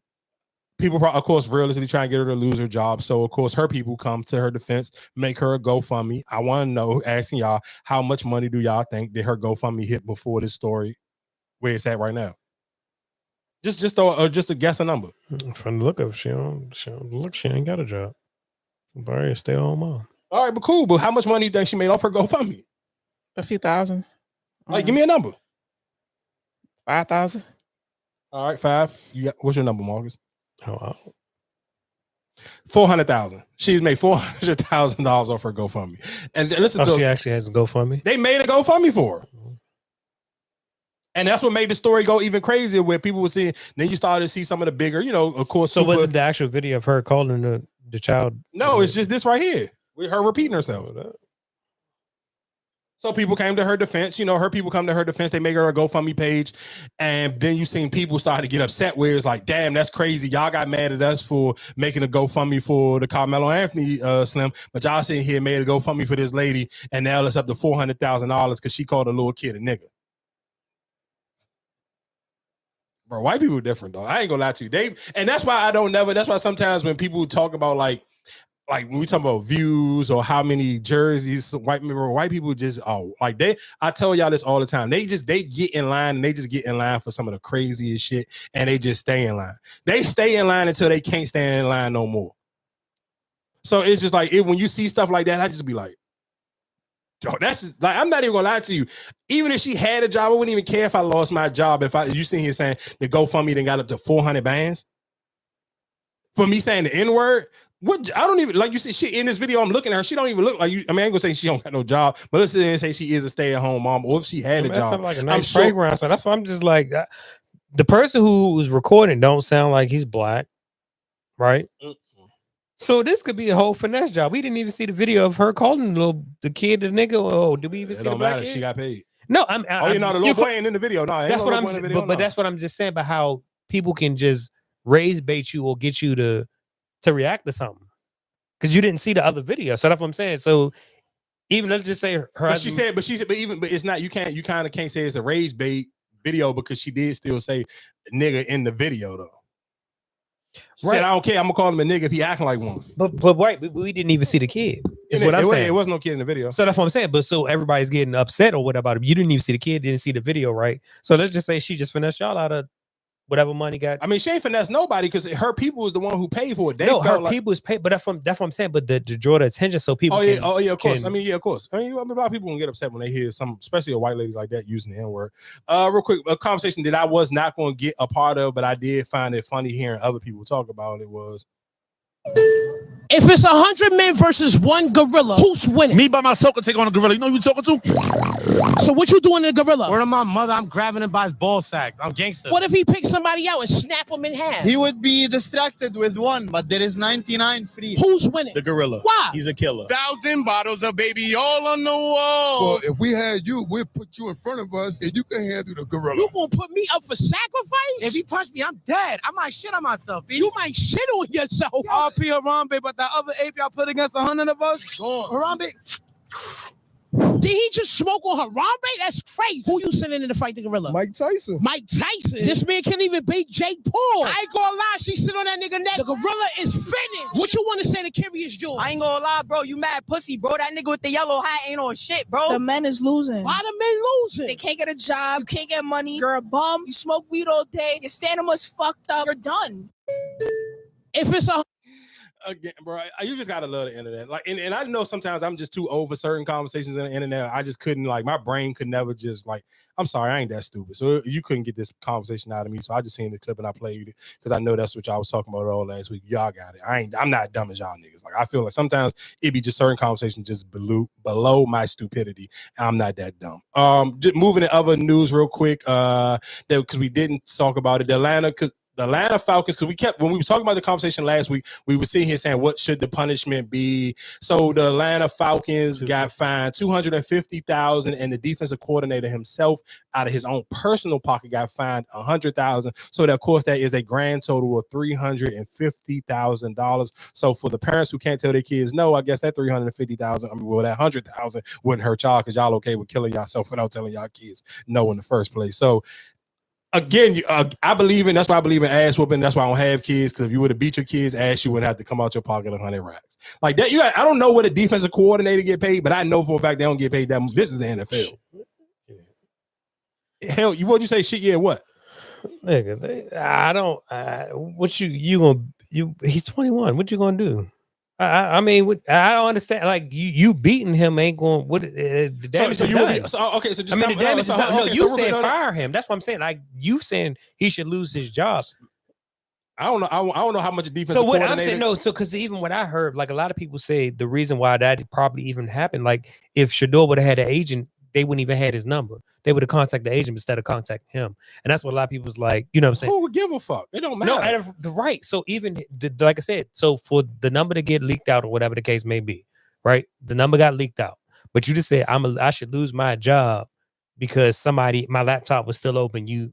people, of course, realistically trying to get her to lose her job. So, of course, her people come to her defense, make her a GoFundMe. I want to know, asking y'all, how much money do y'all think did her GoFundMe hit before this story, where it's at right now? Just a guess a number. From the look of it, she ain't got a job. Barry, stay home mom. All right, but cool. But how much money do you think she made off her GoFundMe? A few thousands. Like, give me a number. 5,000. All right, 5. What's your number, Marcus? Oh, wow. 400,000. She's made $400,000 off her GoFundMe. And listen to she actually has a GoFundMe. They made a GoFundMe for her. And that's what made the story go even crazier, where people were seeing. Then you started to see some of the bigger, you know, of course. So wasn't the actual video of her calling the child? No, it's just this right here with her repeating herself. So people came to her defense. You know, her people come to her defense. They make her a GoFundMe page. And then you seen people start to get upset where it's like, damn, that's crazy. Y'all got mad at us for making a GoFundMe for the Carmelo Anthony Slim. But y'all sitting here made a GoFundMe for this lady. And now it's up to $400,000 because she called a little kid a nigga. Bro, white people are different, though. I ain't gonna lie to you. And that's why that's why sometimes when people talk about like when we talk about views or how many jerseys white people just I tell y'all this all the time. They get in line and they just get in line for some of the craziest shit and they just stay in line. They stay in line until they can't stand in line no more. So it's just like when you see stuff like that, I just be like, yo, that's like, I'm not even gonna lie to you. Even if she had a job, I wouldn't even care if I lost my job. If you sitting here saying the GoFundMe then got up to 400 bands for me saying the N-word. What I don't even like you see she in this video. I'm looking at her. She don't even look like you. I mean, I ain't gonna say she don't got no job, but let's say she is a stay-at-home mom, or if she had a job. Like a nice playground. So that's why I'm just like the person who was recording don't sound like he's black, right? So this could be a whole finesse job. We didn't even see the video of her calling the kid the nigga. Oh, did we even see the black kid? She got paid. No, the little boy ain't in the video. No, that's what I'm saying. But that's what I'm just saying about how people can just raise bait you or get you to react to something because you didn't see the other video. So that's what I'm saying. So even let's just say her. But it's not. You kind of can't say it's a raise bait video because she did still say nigga in the video though. Right. Said, I don't care. I'm gonna call him a nigga if he acting like one. But we didn't even see the kid. Is what I'm saying. It wasn't no kid in the video. So that's what I'm saying. But so everybody's getting upset or what about it? You didn't even see the kid. Didn't see the video, right? So let's just say she just finessed y'all out of whatever money got. I mean, she ain't finesse nobody because her people is the one who paid for it. Her people is paid, but that's what I'm saying. But to draw the attention so people. Of course. I mean, of course. I mean, a lot of people can get upset when they hear especially a white lady like that using the N-word. Real quick, a conversation that I was not going to get a part of, but I did find it funny hearing other people talk about it was If it's 100 men versus one gorilla, who's winning? Me by myself can take on a gorilla. You know who you talking to? So what you doing to the gorilla? Word of my mother, I'm grabbing him by his ball sack. I'm gangster. What if he picks somebody out and snap him in half? He would be distracted with one, but there is 99 free. Who's winning? The gorilla. Why? He's a killer. 1,000 bottles of baby all on the wall. Well, if we had you, we'd put you in front of us and you can handle the gorilla. You gonna put me up for sacrifice? If he punched me, I'm dead. I might shit on myself, B. You might shit on yourself. RP Harambe, but that other ape y'all put against 100 of us? Harambe? Did he just smoke on Harambe? That's crazy. Who you sending in to fight the gorilla? Mike Tyson. Mike Tyson? This man can't even beat Jake Paul. I ain't gonna lie, she sit on that nigga neck. The gorilla is finished. What you want to say to Curious George? I ain't gonna lie, bro. You mad pussy, bro. That nigga with the yellow hat ain't on shit, bro. The men is losing. Why the men losing? They can't get a job. You can't get money. You're a bum. You smoke weed all day. Your stamina was fucked up. You're done. If it's a again, bro, you just gotta love the internet. Like, and I know sometimes I'm just too old for certain conversations on the internet. I just couldn't, like, my brain could never just, like, I'm sorry, I ain't that stupid. So you couldn't get this conversation out of me. So I just seen the clip and I played it because I know that's what y'all was talking about all last week. Y'all got it. I'm not dumb as y'all niggas. Like, I feel like sometimes it be just certain conversations just below my stupidity. And I'm not that dumb. Just moving to other news real quick. Because we didn't talk about it. The Atlanta Falcons, because when we were talking about the conversation last week, we were sitting here saying, what should the punishment be? So the Atlanta Falcons got fined $250,000, and the defensive coordinator himself, out of his own personal pocket, got fined $100,000. So that, of course, that is a grand total of $350,000. So for the parents who can't tell their kids no, I guess that $350,000, that $100,000 wouldn't hurt y'all because y'all okay with killing yourself without telling y'all kids no in the first place. So again, that's why I believe in ass whooping. That's why I don't have kids, because if you would have beat your kids' ass, you wouldn't have to come out your pocket 100 racks. Like that, I don't know what a defensive coordinator get paid, but I know for a fact they don't get paid that much. This is the NFL. Hell, what you say? Shit, yeah, what? Nigga, I don't. What you gonna? He's 21. What you gonna do? I mean, I don't understand. Like you beating him ain't going. What the damage so is you done. Would be, so, okay, so just I mean, the damage is done. No, okay, you so said fire him. That's what I'm saying. Like you saying he should lose his job. I don't know. I don't know how much a defensive. So what I'm saying, no. So because even what I heard, like a lot of people say, the reason why that probably even happened, like if Shador would have had an agent, they wouldn't even had his number. They would have contacted the agent instead of contacting him. And that's what a lot of people was like, you know what I'm saying? Who would give a fuck? It don't matter. No, right. So even, like I said, so for the number to get leaked out or whatever the case may be, right? The number got leaked out. But you just said, I should lose my job because my laptop was still open. You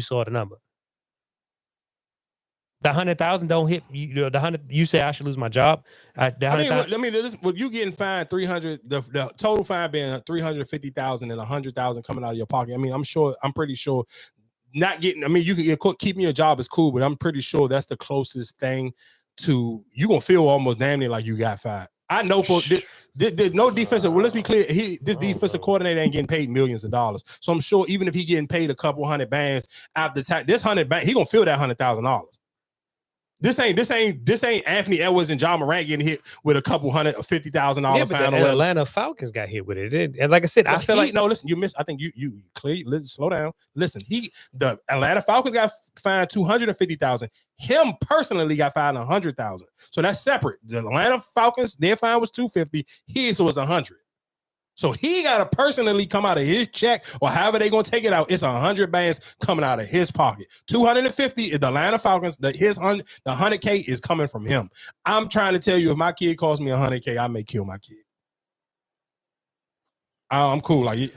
saw the number. The 100,000 don't hit you. The 100. You say I should lose my job. You getting fined 300. The total fine being 350,000 and 100,000 coming out of your pocket. I mean, I'm pretty sure. Not getting. I mean, you can keeping your job is cool, but I'm pretty sure that's the closest thing to you gonna feel almost damn near like you got fired. I know for no defensive. Well, let's be clear. This defensive coordinator ain't getting paid millions of dollars. So I'm sure even if he getting paid a couple $100 bands after tax, this $100 he gonna feel that $100,000. This ain't Anthony Edwards and John Morant getting hit with a couple $150,000 fine. The Atlanta Falcons got hit with it. And like I said, I feel like listen, you missed. I think you clearly slow down. Listen, the Atlanta Falcons got fined $250,000. Him personally got fined $100,000. So that's separate. The Atlanta Falcons, their fine was $250. His was $100. So he got to personally come out of his check, or however they gonna take it out. It's 100 bands coming out of his pocket. 250 is the Atlanta Falcons. The 100K is coming from him. I'm trying to tell you, if my kid costs me 100K, I may kill my kid. I'm cool. Like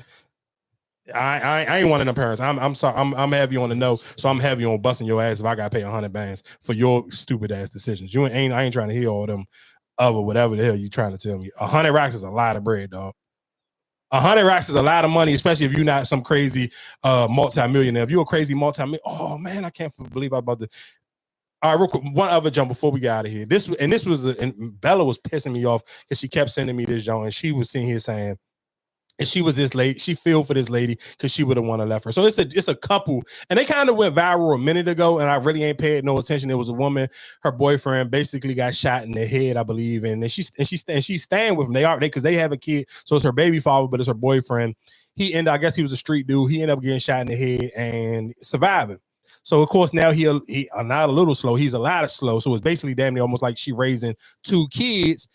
I ain't one of them parents. I'm sorry. I'm heavy on the no, so I'm heavy on busting your ass if I got to pay 100 bands for your stupid ass decisions. I ain't trying to hear all them other whatever the hell you trying to tell me. 100 racks is a lot of bread, dog. 100 racks is a lot of money, especially if you're not some crazy multi-millionaire. If you're a crazy multi-millionaire, oh man, I can't believe I'm about to. All right, real quick, one other jump before we get out of here. And Bella was pissing me off because she kept sending me this joint, and she was sitting here saying, and she was this lady. She feel for this lady because she would have want to left her. So it's a couple, and they kind of went viral a minute ago, and I really ain't paid no attention. It was a woman, her boyfriend basically got shot in the head, I believe, and she's staying with them. Because they have a kid, so it's her baby father, but it's her boyfriend. I guess he was a street dude. He ended up getting shot in the head and surviving. So of course now he not a little slow. He's a lot of slow. So it's basically damn near almost like she raising 2 kids,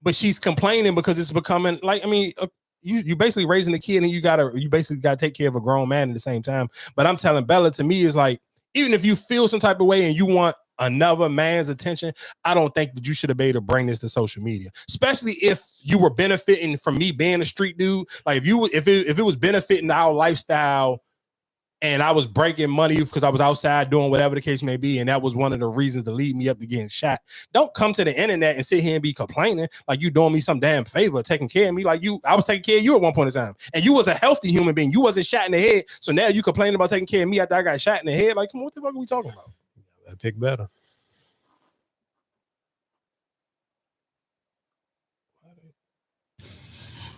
but she's complaining because it's becoming like, I mean, you basically raising a kid and you basically gotta take care of a grown man at the same time. But I'm telling Bella, to me, is like, even if you feel some type of way and you want another man's attention, I don't think that you should have been able to bring this to social media, especially if you were benefiting from me being a street dude. Like if it was benefiting our lifestyle and I was breaking money because I was outside doing whatever the case may be, and that was one of the reasons to lead me up to getting shot. Don't come to the internet and sit here and be complaining like you doing me some damn favor, taking care of me. Like I was taking care of you at one point in time, and you was a healthy human being. You wasn't shot in the head, so now you complaining about taking care of me after I got shot in the head. Like, come on, what the fuck are we talking about? I pick better.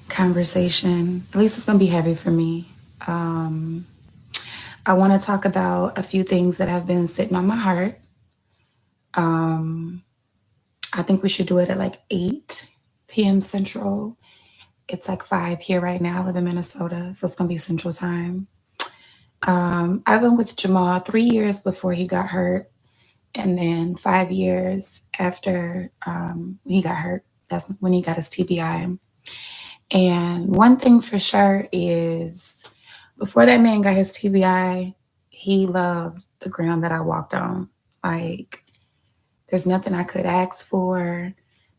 Conversation. At least it's gonna be heavy for me. I want to talk about a few things that have been sitting on my heart. I think we should do it at like 8 p.m. Central. It's like 5 here right now. I live in Minnesota, so it's gonna be Central Time. I've been with Jamal 3 years before he got hurt, and then 5 years after he got hurt. That's when he got his TBI. And one thing for sure is, before that man got his TBI, he loved the ground that I walked on. Like, there's nothing I could ask for.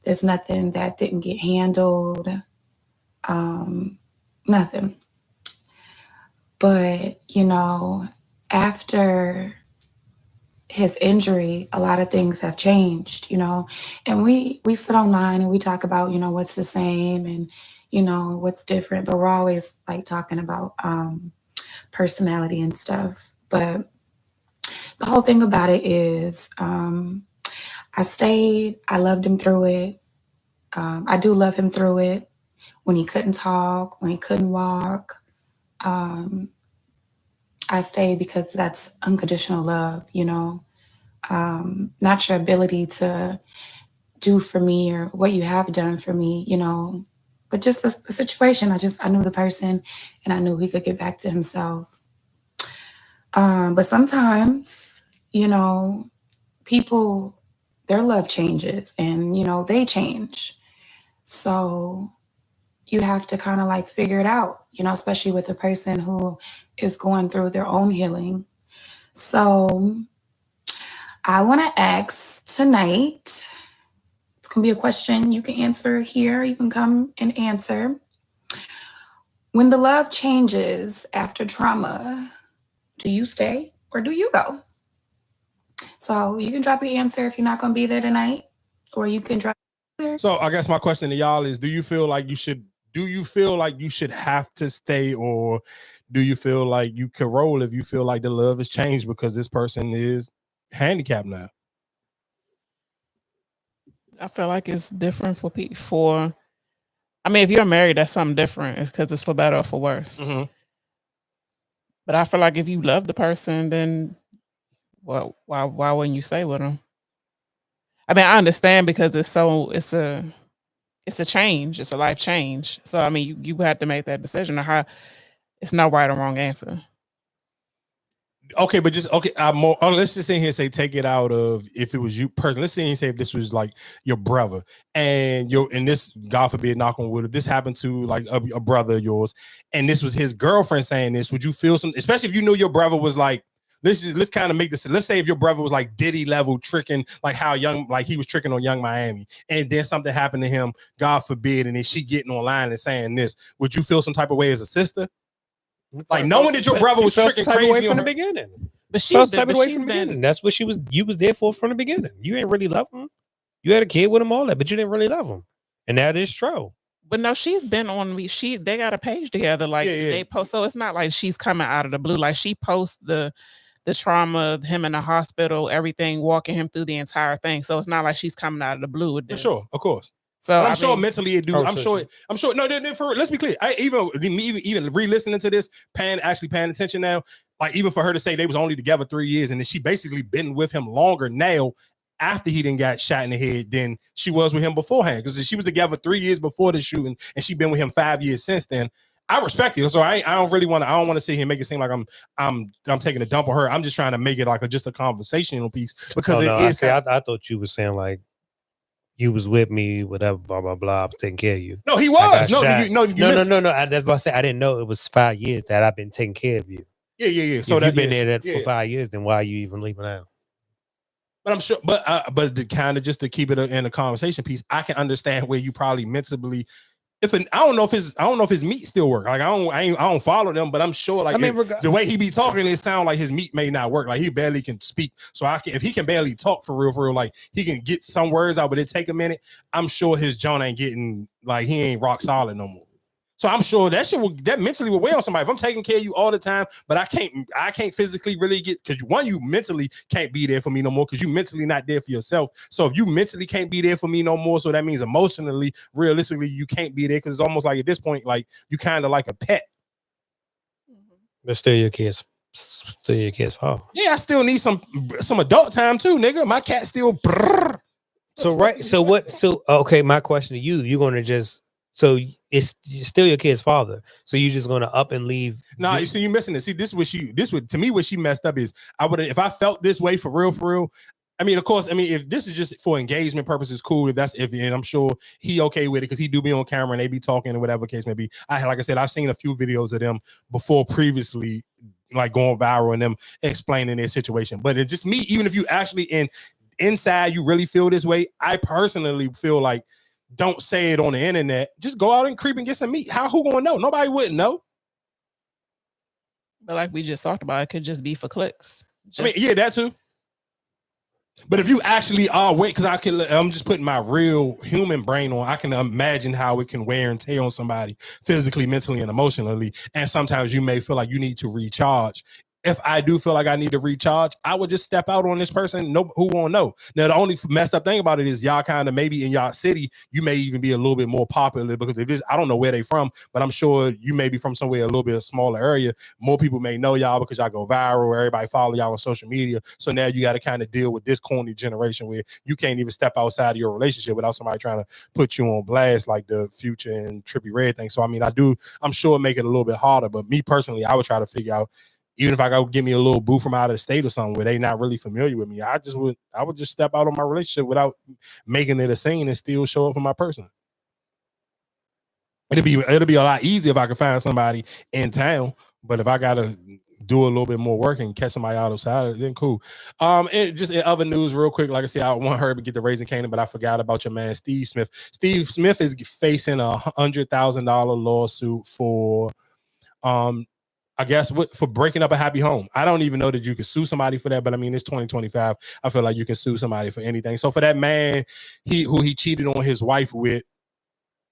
There's nothing that didn't get handled. Nothing. But, you know, after his injury, a lot of things have changed, you know, and we sit online and we talk about, you know, what's the same and, you know, what's different, but we're always like talking about personality and stuff. But the whole thing about it is I stayed, I loved him through it. I do love him through it. When he couldn't talk, when he couldn't walk, I stayed because that's unconditional love, you know. Not your ability to do for me or what you have done for me, you know, but just the situation. I knew the person and I knew he could get back to himself. But sometimes, you know, people, their love changes and, you know, they change. So you have to kind of like figure it out, you know, especially with a person who is going through their own healing. So I want to ask tonight, it's going to be a question you can answer here. You can come and answer. When the love changes after trauma, do you stay or do you go? So you can drop your answer if you're not going to be there tonight, or you can drop. So I guess my question to y'all is, do you feel like you should have to stay, or do you feel like you can roll if you feel like the love has changed because this person is handicapped now? I feel like it's different for people. I mean, if you're married, that's something different. It's because it's for better or for worse. Mm-hmm. But I feel like if you love the person, then why wouldn't you stay with them? I mean, I understand because it's a change. It's a life change. So I mean, you have to make that decision. It's no right or wrong answer. Okay, but let's just sit here and say, take it out of if it was you personally. Let's sit here and say if this was like your brother and this, God forbid, knock on wood, if this happened to like a brother of yours and this was his girlfriend saying this, would you feel some, especially if you knew your brother was like, let's kind of make this, let's say if your brother was like Diddy level tricking, like how he was tricking on Young Miami, and then something happened to him, God forbid, and then she getting online and saying this, would you feel some type of way as a sister? Like knowing that your brother was tricking crazy from the beginning. But she was type of way from the beginning. That's what you was there for from the beginning. You ain't really love him. You had a kid with him, all that, but you didn't really love him. And that is true. But no, she's been on me. They got a page together. Like they post, so it's not like she's coming out of the blue. Like she posts the trauma of him in the hospital, everything, walking him through the entire thing. So it's not like she's coming out of the blue with this. For sure, of course. So I'm sure mentally it do. I'm sure. No, let's be clear. Even re-listening to this, paying attention now. Like even for her to say they was only together 3 years, and then she basically been with him longer now after he didn't got shot in the head than she was with him beforehand. Because she was together 3 years before the shooting, and she been with him 5 years since then. I respect it. So I don't really want to. I don't want to sit here and make it seem like I'm taking a dump on her. I'm just trying to make it like just a conversational piece because I thought you were saying like you was with me, whatever, blah blah blah. I'm taking care of you. No, he was. No. That's what I said. I didn't know it was 5 years that I've been taking care of you. Yeah. So if you've been there for 5 years, then why are you even leaving out? But I'm sure. But to kind of just to keep it in a conversation piece, I can understand where you probably mentally. I don't know if his meat still work. Like I don't follow them, but I'm sure like the way he be talking, it sound like his meat may not work. Like he barely can speak. So if he can barely talk for real, like he can get some words out, but it take a minute. I'm sure his John ain't getting like he ain't rock solid no more. So I'm sure that mentally will weigh on somebody. If I'm taking care of you all the time, but I can't physically really get because you mentally can't be there for me no more because you mentally not there for yourself. So if you mentally can't be there for me no more, so that means emotionally, realistically, you can't be there because it's almost like at this point, like you kind of like a pet. But still your kid's fault. Yeah, I still need some adult time too, nigga. My cat still. Brrr. So okay, my question to you, you're gonna just. So it's still your kid's father. So you're just gonna up and leave. Nah, you see, you missing it. See, to me, what she messed up is if I felt this way for real. I mean, of course, if this is just for engagement purposes, cool. And I'm sure he okay with it because he do be on camera and they be talking or whatever case may be. Like I said, I've seen a few videos of them before previously, like going viral and them explaining their situation. But it's just me, even if you actually inside you really feel this way, I personally feel like. Don't say it on the internet. Just go out and creep and get some meat. Who gonna know? Nobody wouldn't know. But like we just talked about, it could just be for clicks. That too. But if you actually are because I'm just putting my real human brain on. I can imagine how it can wear and tear on somebody physically, mentally, and emotionally. And sometimes you may feel like you need to recharge. If I do feel like I need to recharge, I would just step out on this person. Who won't know? Now, the only messed up thing about it is y'all kind of maybe in y'all city, you may even be a little bit more popular because I don't know where they from, but I'm sure you may be from somewhere a little bit smaller area. More people may know y'all because y'all go viral. Everybody follow y'all on social media. So now you got to kind of deal with this corny generation where you can't even step outside of your relationship without somebody trying to put you on blast like the Future and Trippie Redd thing. So I'm sure make it a little bit harder. But me personally, I would try to figure out. Even if I go get me a little boo from out of the state or something where they not really familiar with me, I would just step out on my relationship without making it a scene and still show up for my person. It'll be a lot easier if I could find somebody in town, but if I gotta do a little bit more work and catch somebody outside, then cool. And just in other news, real quick, like I said, I want her to get the Raising Canaan, but I forgot about your man Steve Smith. Steve Smith is facing $100,000 lawsuit for I guess for breaking up a happy home. I don't even know that you can sue somebody for that, but it's 2025. I feel like you can sue somebody for anything. So for that man, who he cheated on his wife with,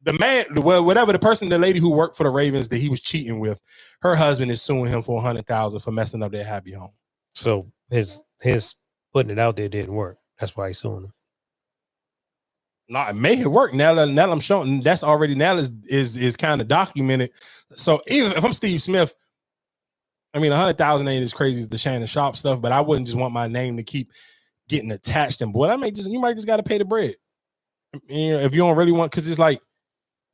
the lady who worked for the Ravens that he was cheating with, her husband is suing him for $100,000 for messing up their happy home. So his putting it out there didn't work. That's why he's suing him. No, it made it work. Now I'm showing that's already is kind of documented. So even if I'm Steve Smith. 100,000 ain't as crazy as the Shannon Sharp stuff, but I wouldn't just want my name to keep getting attached. And boy, you might just got to pay the bread. If you don't really want, because it's like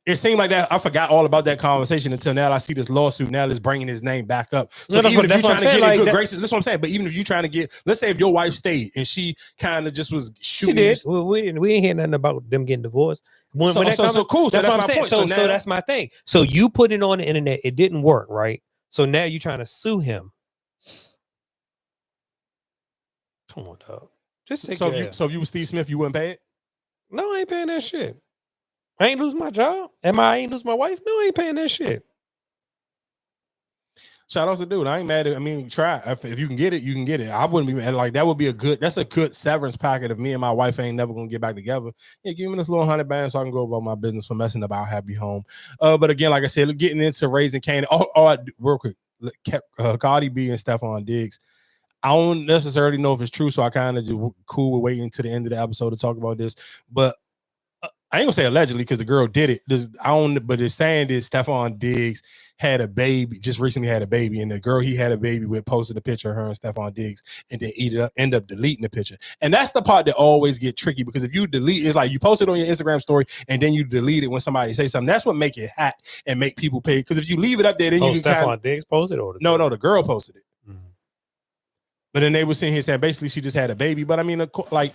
it seemed like that. I forgot all about that conversation until now. I see this lawsuit. Now it's bringing his name back up. So even if you're trying to get in good graces, that's what I'm saying. But even if you're trying to get, let's say if your wife stayed and she kind of just was shooting. She did. We didn't hear nothing about them getting divorced. Cool. So that's my point. So that's my thing. So you put it on the internet. It didn't work, right? So now you're trying to sue him. Come on, dog. Just take it. So if you were Steve Smith, you wouldn't pay it? No, I ain't paying that shit. I ain't lose my job. I ain't lose my wife? No, I ain't paying that shit. Shout out to dude. I ain't mad at try. If you can get it, you can get it. I wouldn't be mad. Like that would be that's a good severance packet if me and my wife ain't never gonna get back together. Yeah, give me this little $100 so I can go about my business for messing up our happy home. But again, like I said, getting into Raising Canaan. Real quick, Cardi B and Stefon Diggs. I don't necessarily know if it's true, so I kind of just cool with waiting to the end of the episode to talk about this. But I ain't gonna say allegedly because the girl did it. But it's saying that Stefon Diggs had a baby, just recently had a baby, and the girl he had a baby with posted a picture of her and Stefon Diggs, and then end up deleting the picture. And that's the part that always get tricky, because if you delete, it's like you post it on your Instagram story and then you delete it when somebody say something. That's what make it hot and make people pay. Because if you leave it up there, then you can Stefon Diggs posted or no, the girl posted it. But then they were sitting here saying basically she just had a baby. But I mean, like,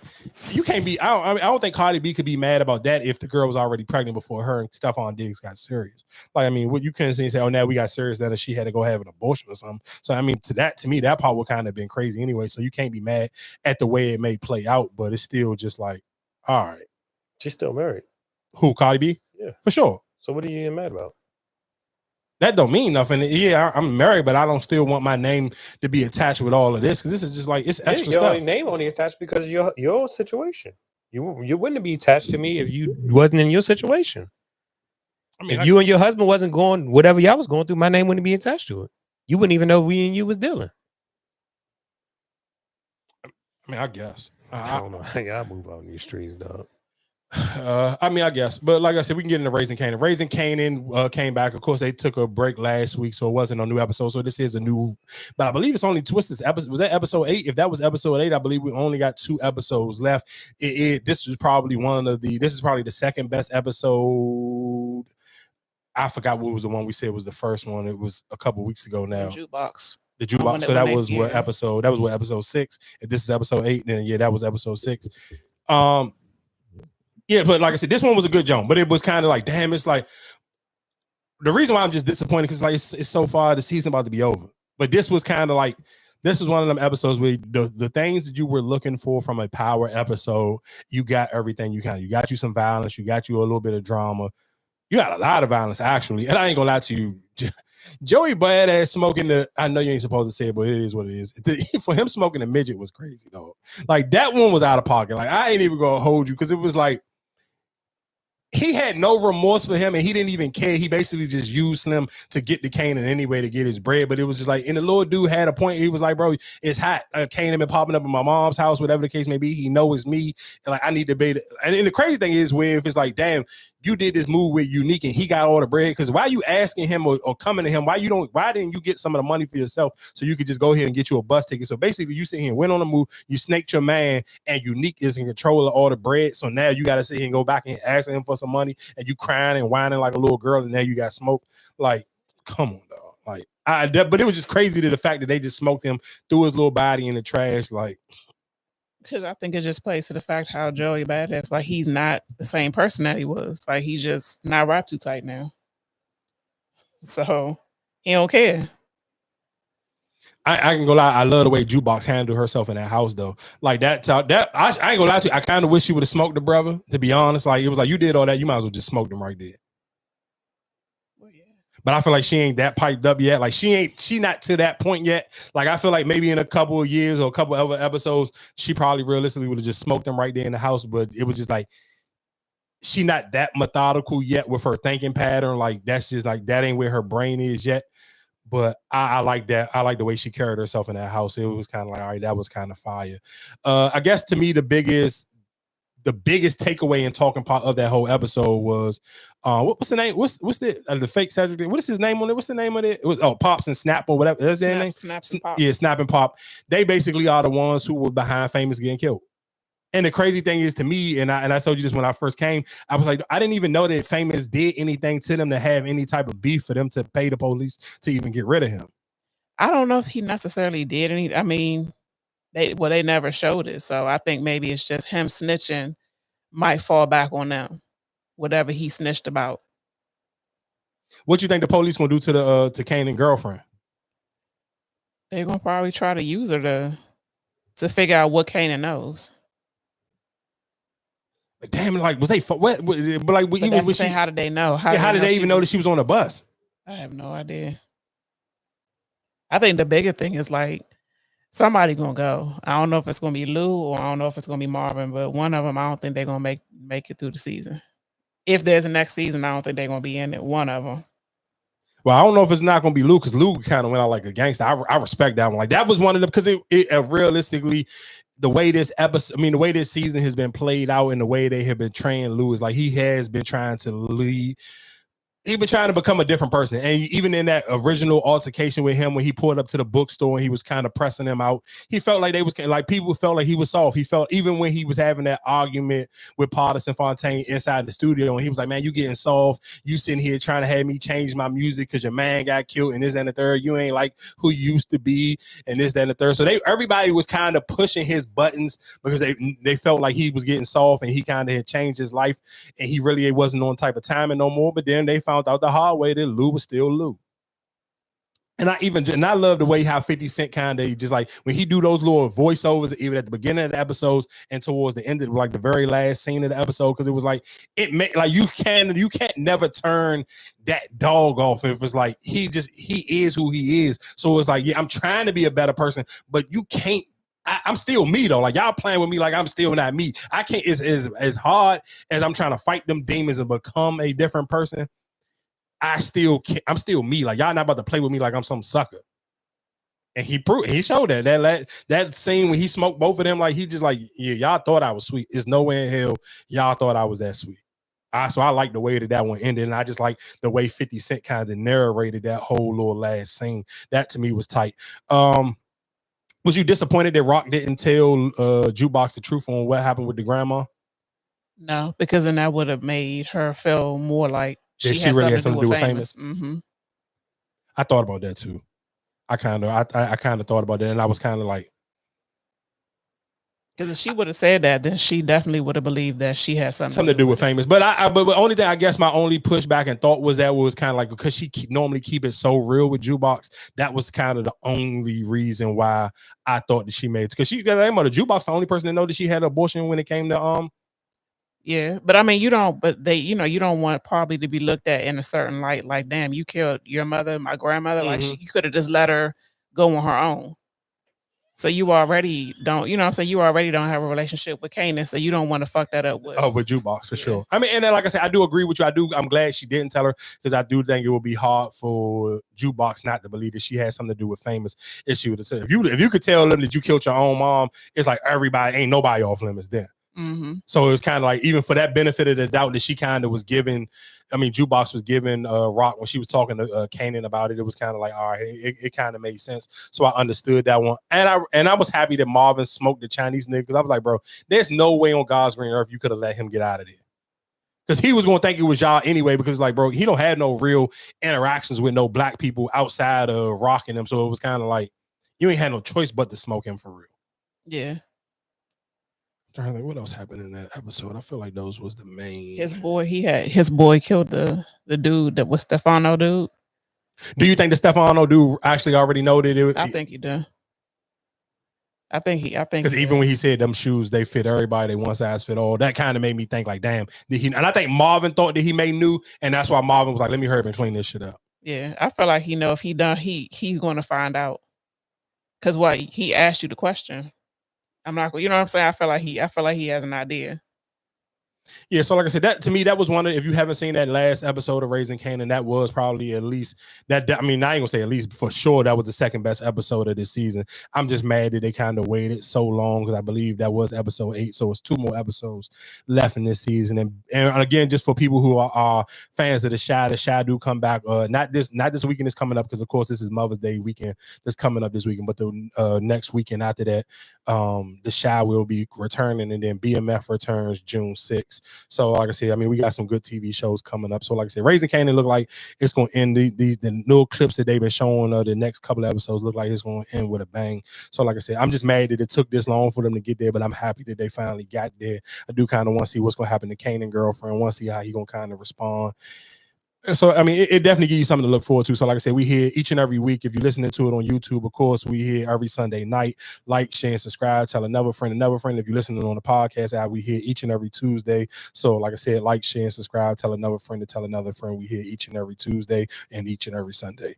you can't be. I don't think Cardi B could be mad about that if the girl was already pregnant before her and Stefon Diggs got serious. Like, I mean, what you couldn't say, oh, now we got serious, that she had to go have an abortion or something. So I mean, to me, that part would kind of been crazy anyway. So you can't be mad at the way it may play out, but it's still just like, all right. She's still married. Who, Cardi B? Yeah, for sure. So what are you getting mad about? That don't mean nothing. Yeah, I'm married, but I don't still want my name to be attached with all of this, because this is just like, it's extra your stuff. name only attached because of your situation. You wouldn't be attached to me if you wasn't in your situation. I mean, if you and your husband wasn't going whatever y'all was going through, my name wouldn't be attached to it. You wouldn't even know we and you was dealing. I mean, I guess. I don't know. Y'all move out in these streets, dog. I mean, I guess, but like I said, we can get into Raising Kanan. Raising Kanan came back. Of course, they took a break last week, so it wasn't a new episode. So this is a new, but I believe it's only Twisted episode. Was that episode 8? If that was episode 8, I believe we only got 2 episodes left. This is probably this is probably the second best episode. I forgot what was the one we said was the first one. It was a couple weeks ago now. Jukebox. The jukebox. So that was what episode? That was what episode 6. If this is episode 8, then yeah, that was episode 6. Yeah, but like I said, this one was a good jump, but it was kind of like, damn, it's like, the reason why I'm just disappointed because like it's so far, the season about to be over. But this was kind of like, this was one of them episodes where the things that you were looking for from a power episode, you got everything you can. You got you some violence, you got you a little bit of drama. You got a lot of violence, actually. And I ain't gonna lie to you, Joey Badass smoking I know you ain't supposed to say it, but it is what it is. For him smoking a midget was crazy, though. Like, that one was out of pocket. Like, I ain't even gonna hold you, because it was like, he had no remorse for him, and he didn't even care. He basically just used Slim to get the Kanan anyway to get his bread. But it was just like, and the little dude had a point. He was like, bro, it's hot. Kanan been popping up in my mom's house, whatever the case may be. He knows it's me. And like, I need to be. And the crazy thing is, where if it's like, damn, you did this move with Unique and he got all the bread, because why are you asking him or coming to him? Why didn't you get some of the money for yourself so you could just go ahead and get you a bus ticket? So basically, you sit here and went on the move, you snaked your man, and Unique is in control of all the bread. So now you got to sit here and go back and ask him for some money, and you crying and whining like a little girl, and now you got smoked. Like, come on, dog. Like, but it was just crazy to the fact that they just smoked him, threw his little body in the trash. Like, because I think it just plays to the fact how Joey Badass, like, he's not the same person that he was. Like, he just not wrapped too tight now. So he don't care. I can go lie. I love the way Jukebox handled herself in that house, though. Like I ain't gonna lie to you. I kind of wish she would have smoked the brother. To be honest, like, it was like, you did all that, you might as well just smoke them right there. But I feel like she ain't that piped up yet. Like, she not to that point yet. Like, I feel like maybe in a couple of years or a couple of other episodes, she probably realistically would have just smoked them right there in the house. But it was just like, she not that methodical yet with her thinking pattern. Like, that's just like, that ain't where her brain is yet. But I like that. I like the way she carried herself in that house. It was kind of like, all right, that was kind of fire. I guess to me, the biggest takeaway and talking part of that whole episode was what's the name? What's the fake Cedric? What is his name on it? What's the name of it? It was Pops and Snap or whatever. That's their name. Snap and Pop. Yeah, Snap and Pop. They basically are the ones who were behind Famous getting killed. And the crazy thing is, to me, and I told you this when I first came, I was like, I didn't even know that Famous did anything to them to have any type of beef for them to pay the police to even get rid of him. I don't know if he necessarily did any. I mean, they never showed it. So I think maybe it's just him snitching might fall back on them, whatever he snitched about. What you think the police gonna do to Kanan girlfriend? They're gonna probably try to use her to figure out what Kanan knows. But damn, like, was they what? But like, But even that's the when thing, how did they know? How did they even know that she was on a bus? I have no idea. I think the bigger thing is, like, somebody gonna go. I don't know if it's gonna be Lou or I don't know if it's gonna be Marvin, but one of them, I don't think they're gonna make it through the season. If there's a next season, I don't think they're gonna be in it. One of them. Well, I don't know if it's not gonna be Lou, because Lou kind of went out like a gangster. I respect that one. Like, that was one of them, because it realistically, the way this the way this season has been played out and the way they have been training Lou is like, he has been trying to lead he been trying to become a different person. And even in that original altercation with him, when he pulled up to the bookstore and he was kind of pressing him out, he felt like they was like, people felt like he was soft. He felt, even when he was having that argument with Partisan Fontaine inside the studio, and he was like, man, you getting soft. You sitting here trying to have me change my music because your man got killed and this, that, and the third. You ain't like who you used to be and this, that, and the third. So everybody was kind of pushing his buttons because they felt like he was getting soft and he kind of had changed his life and he really wasn't on type of timing no more. But then they found out the hard way that Lou was still Lou. And I love the way how 50 Cent kind of just like when he do those little voiceovers, even at the beginning of the episodes and towards the end of like the very last scene of the episode, because it was like it made like you can't never turn that dog off if it's like he is who he is. So it's like, yeah, I'm trying to be a better person, but you can't. I'm still me though. Like y'all playing with me like I'm still not me. I can't. It's as hard as I'm trying to fight them demons and become a different person. I'm still me. Like y'all not about to play with me like I'm some sucker. And he showed that scene when he smoked both of them. Like he just like, yeah, y'all thought I was sweet. There's no way in hell y'all thought I was that sweet. So I like the way that one ended, and I just like the way 50 Cent kind of narrated that whole little last scene. That to me was tight. Was you disappointed that Rock didn't tell Jukebox the truth on what happened with the grandma? No, because then that would have made her feel more like she really had something to do with Famous. Mm-hmm. I thought about that too. I kind of thought about that, and I was kind of like, because if she would have said that, then she definitely would have believed that she had something to do with Famous. But but the only thing I guess my only pushback and thought was kind of like because she normally keep it so real with Jukebox, that was kind of the only reason why I thought that she made, because she got the name of the Jukebox, the only person that know that she had an abortion when it came to Yeah, but I mean, you don't want probably to be looked at in a certain light. Like, damn, you killed your mother, my grandmother. Like, you could have just let her go on her own. So you already don't, you know what I'm saying? You already don't have a relationship with Kanan, so you don't want to fuck that up with. Oh, with Jukebox for sure. I mean, and then like I said, I do agree with you. I'm glad she didn't tell her, because I do think it would be hard for Jukebox not to believe that she had something to do with Famous. If she would have said, if you could tell them that you killed your own mom, it's like ain't nobody off limits then. Mm-hmm. So it was kind of like, even for that benefit of the doubt that she kind of was giving, I mean, Jukebox was giving Rock when she was talking to Kanan about it. It was kind of like, all right, it kind of made sense. So I understood that one, and I was happy that Marvin smoked the Chinese nigga, because I was like, bro, there's no way on God's green earth you could have let him get out of there, because he was going to think it was y'all anyway. Because like, bro, he don't have no real interactions with no black people outside of rocking them. So it was kind of like you ain't had no choice but to smoke him for real. Yeah. What else happened in that episode? I feel like those was the main. His boy killed the dude that was Stefano dude. Do you think the Stefano dude actually already know that it was? I think he did. I think because even when he said them shoes they fit everybody, they one size fit all, that kind of made me think like, damn, did he? And I think Marvin thought that he may knew, and that's why Marvin was like, let me hurry up and clean this shit up. Yeah, I feel like he know if he done, he's going to find out, because what he asked you the question. I'm not, you know what I'm saying? I feel like he has an idea. Yeah, so like I said, that to me, that was one of, if you haven't seen that last episode of Raising Kanan, that was probably at least that. I mean, I ain't gonna say at least, for sure, that was the second best episode of this season. I'm just mad that they kind of waited so long, because I believe that was episode 8, so it's 2 more episodes left in this season. And again, just for people who are fans of the Shy do come back. Not this weekend is coming up, because of course this is Mother's Day weekend that's coming up this weekend, but the next weekend after that, the Shy will be returning, and then BMF returns June 6th. So like I said, I mean, we got some good TV shows coming up. So like I said, Raising Kanan look like it's going to end. The little clips that they've been showing the next couple of episodes look like it's going to end with a bang. So like I said, I'm just mad that it took this long for them to get there, but I'm happy that they finally got there. I do kind of want to see what's going to happen to Kanan girlfriend. Want to see how he going to kind of respond. So, I mean, it definitely gives you something to look forward to. So, like I said, we here each and every week. If you're listening to it on YouTube, of course, we here every Sunday night. Like, share, and subscribe. Tell another friend. If you're listening on the podcast app, we here each and every Tuesday. So, like I said, like, share, and subscribe. Tell another friend to tell another friend. We here each and every Tuesday and each and every Sunday.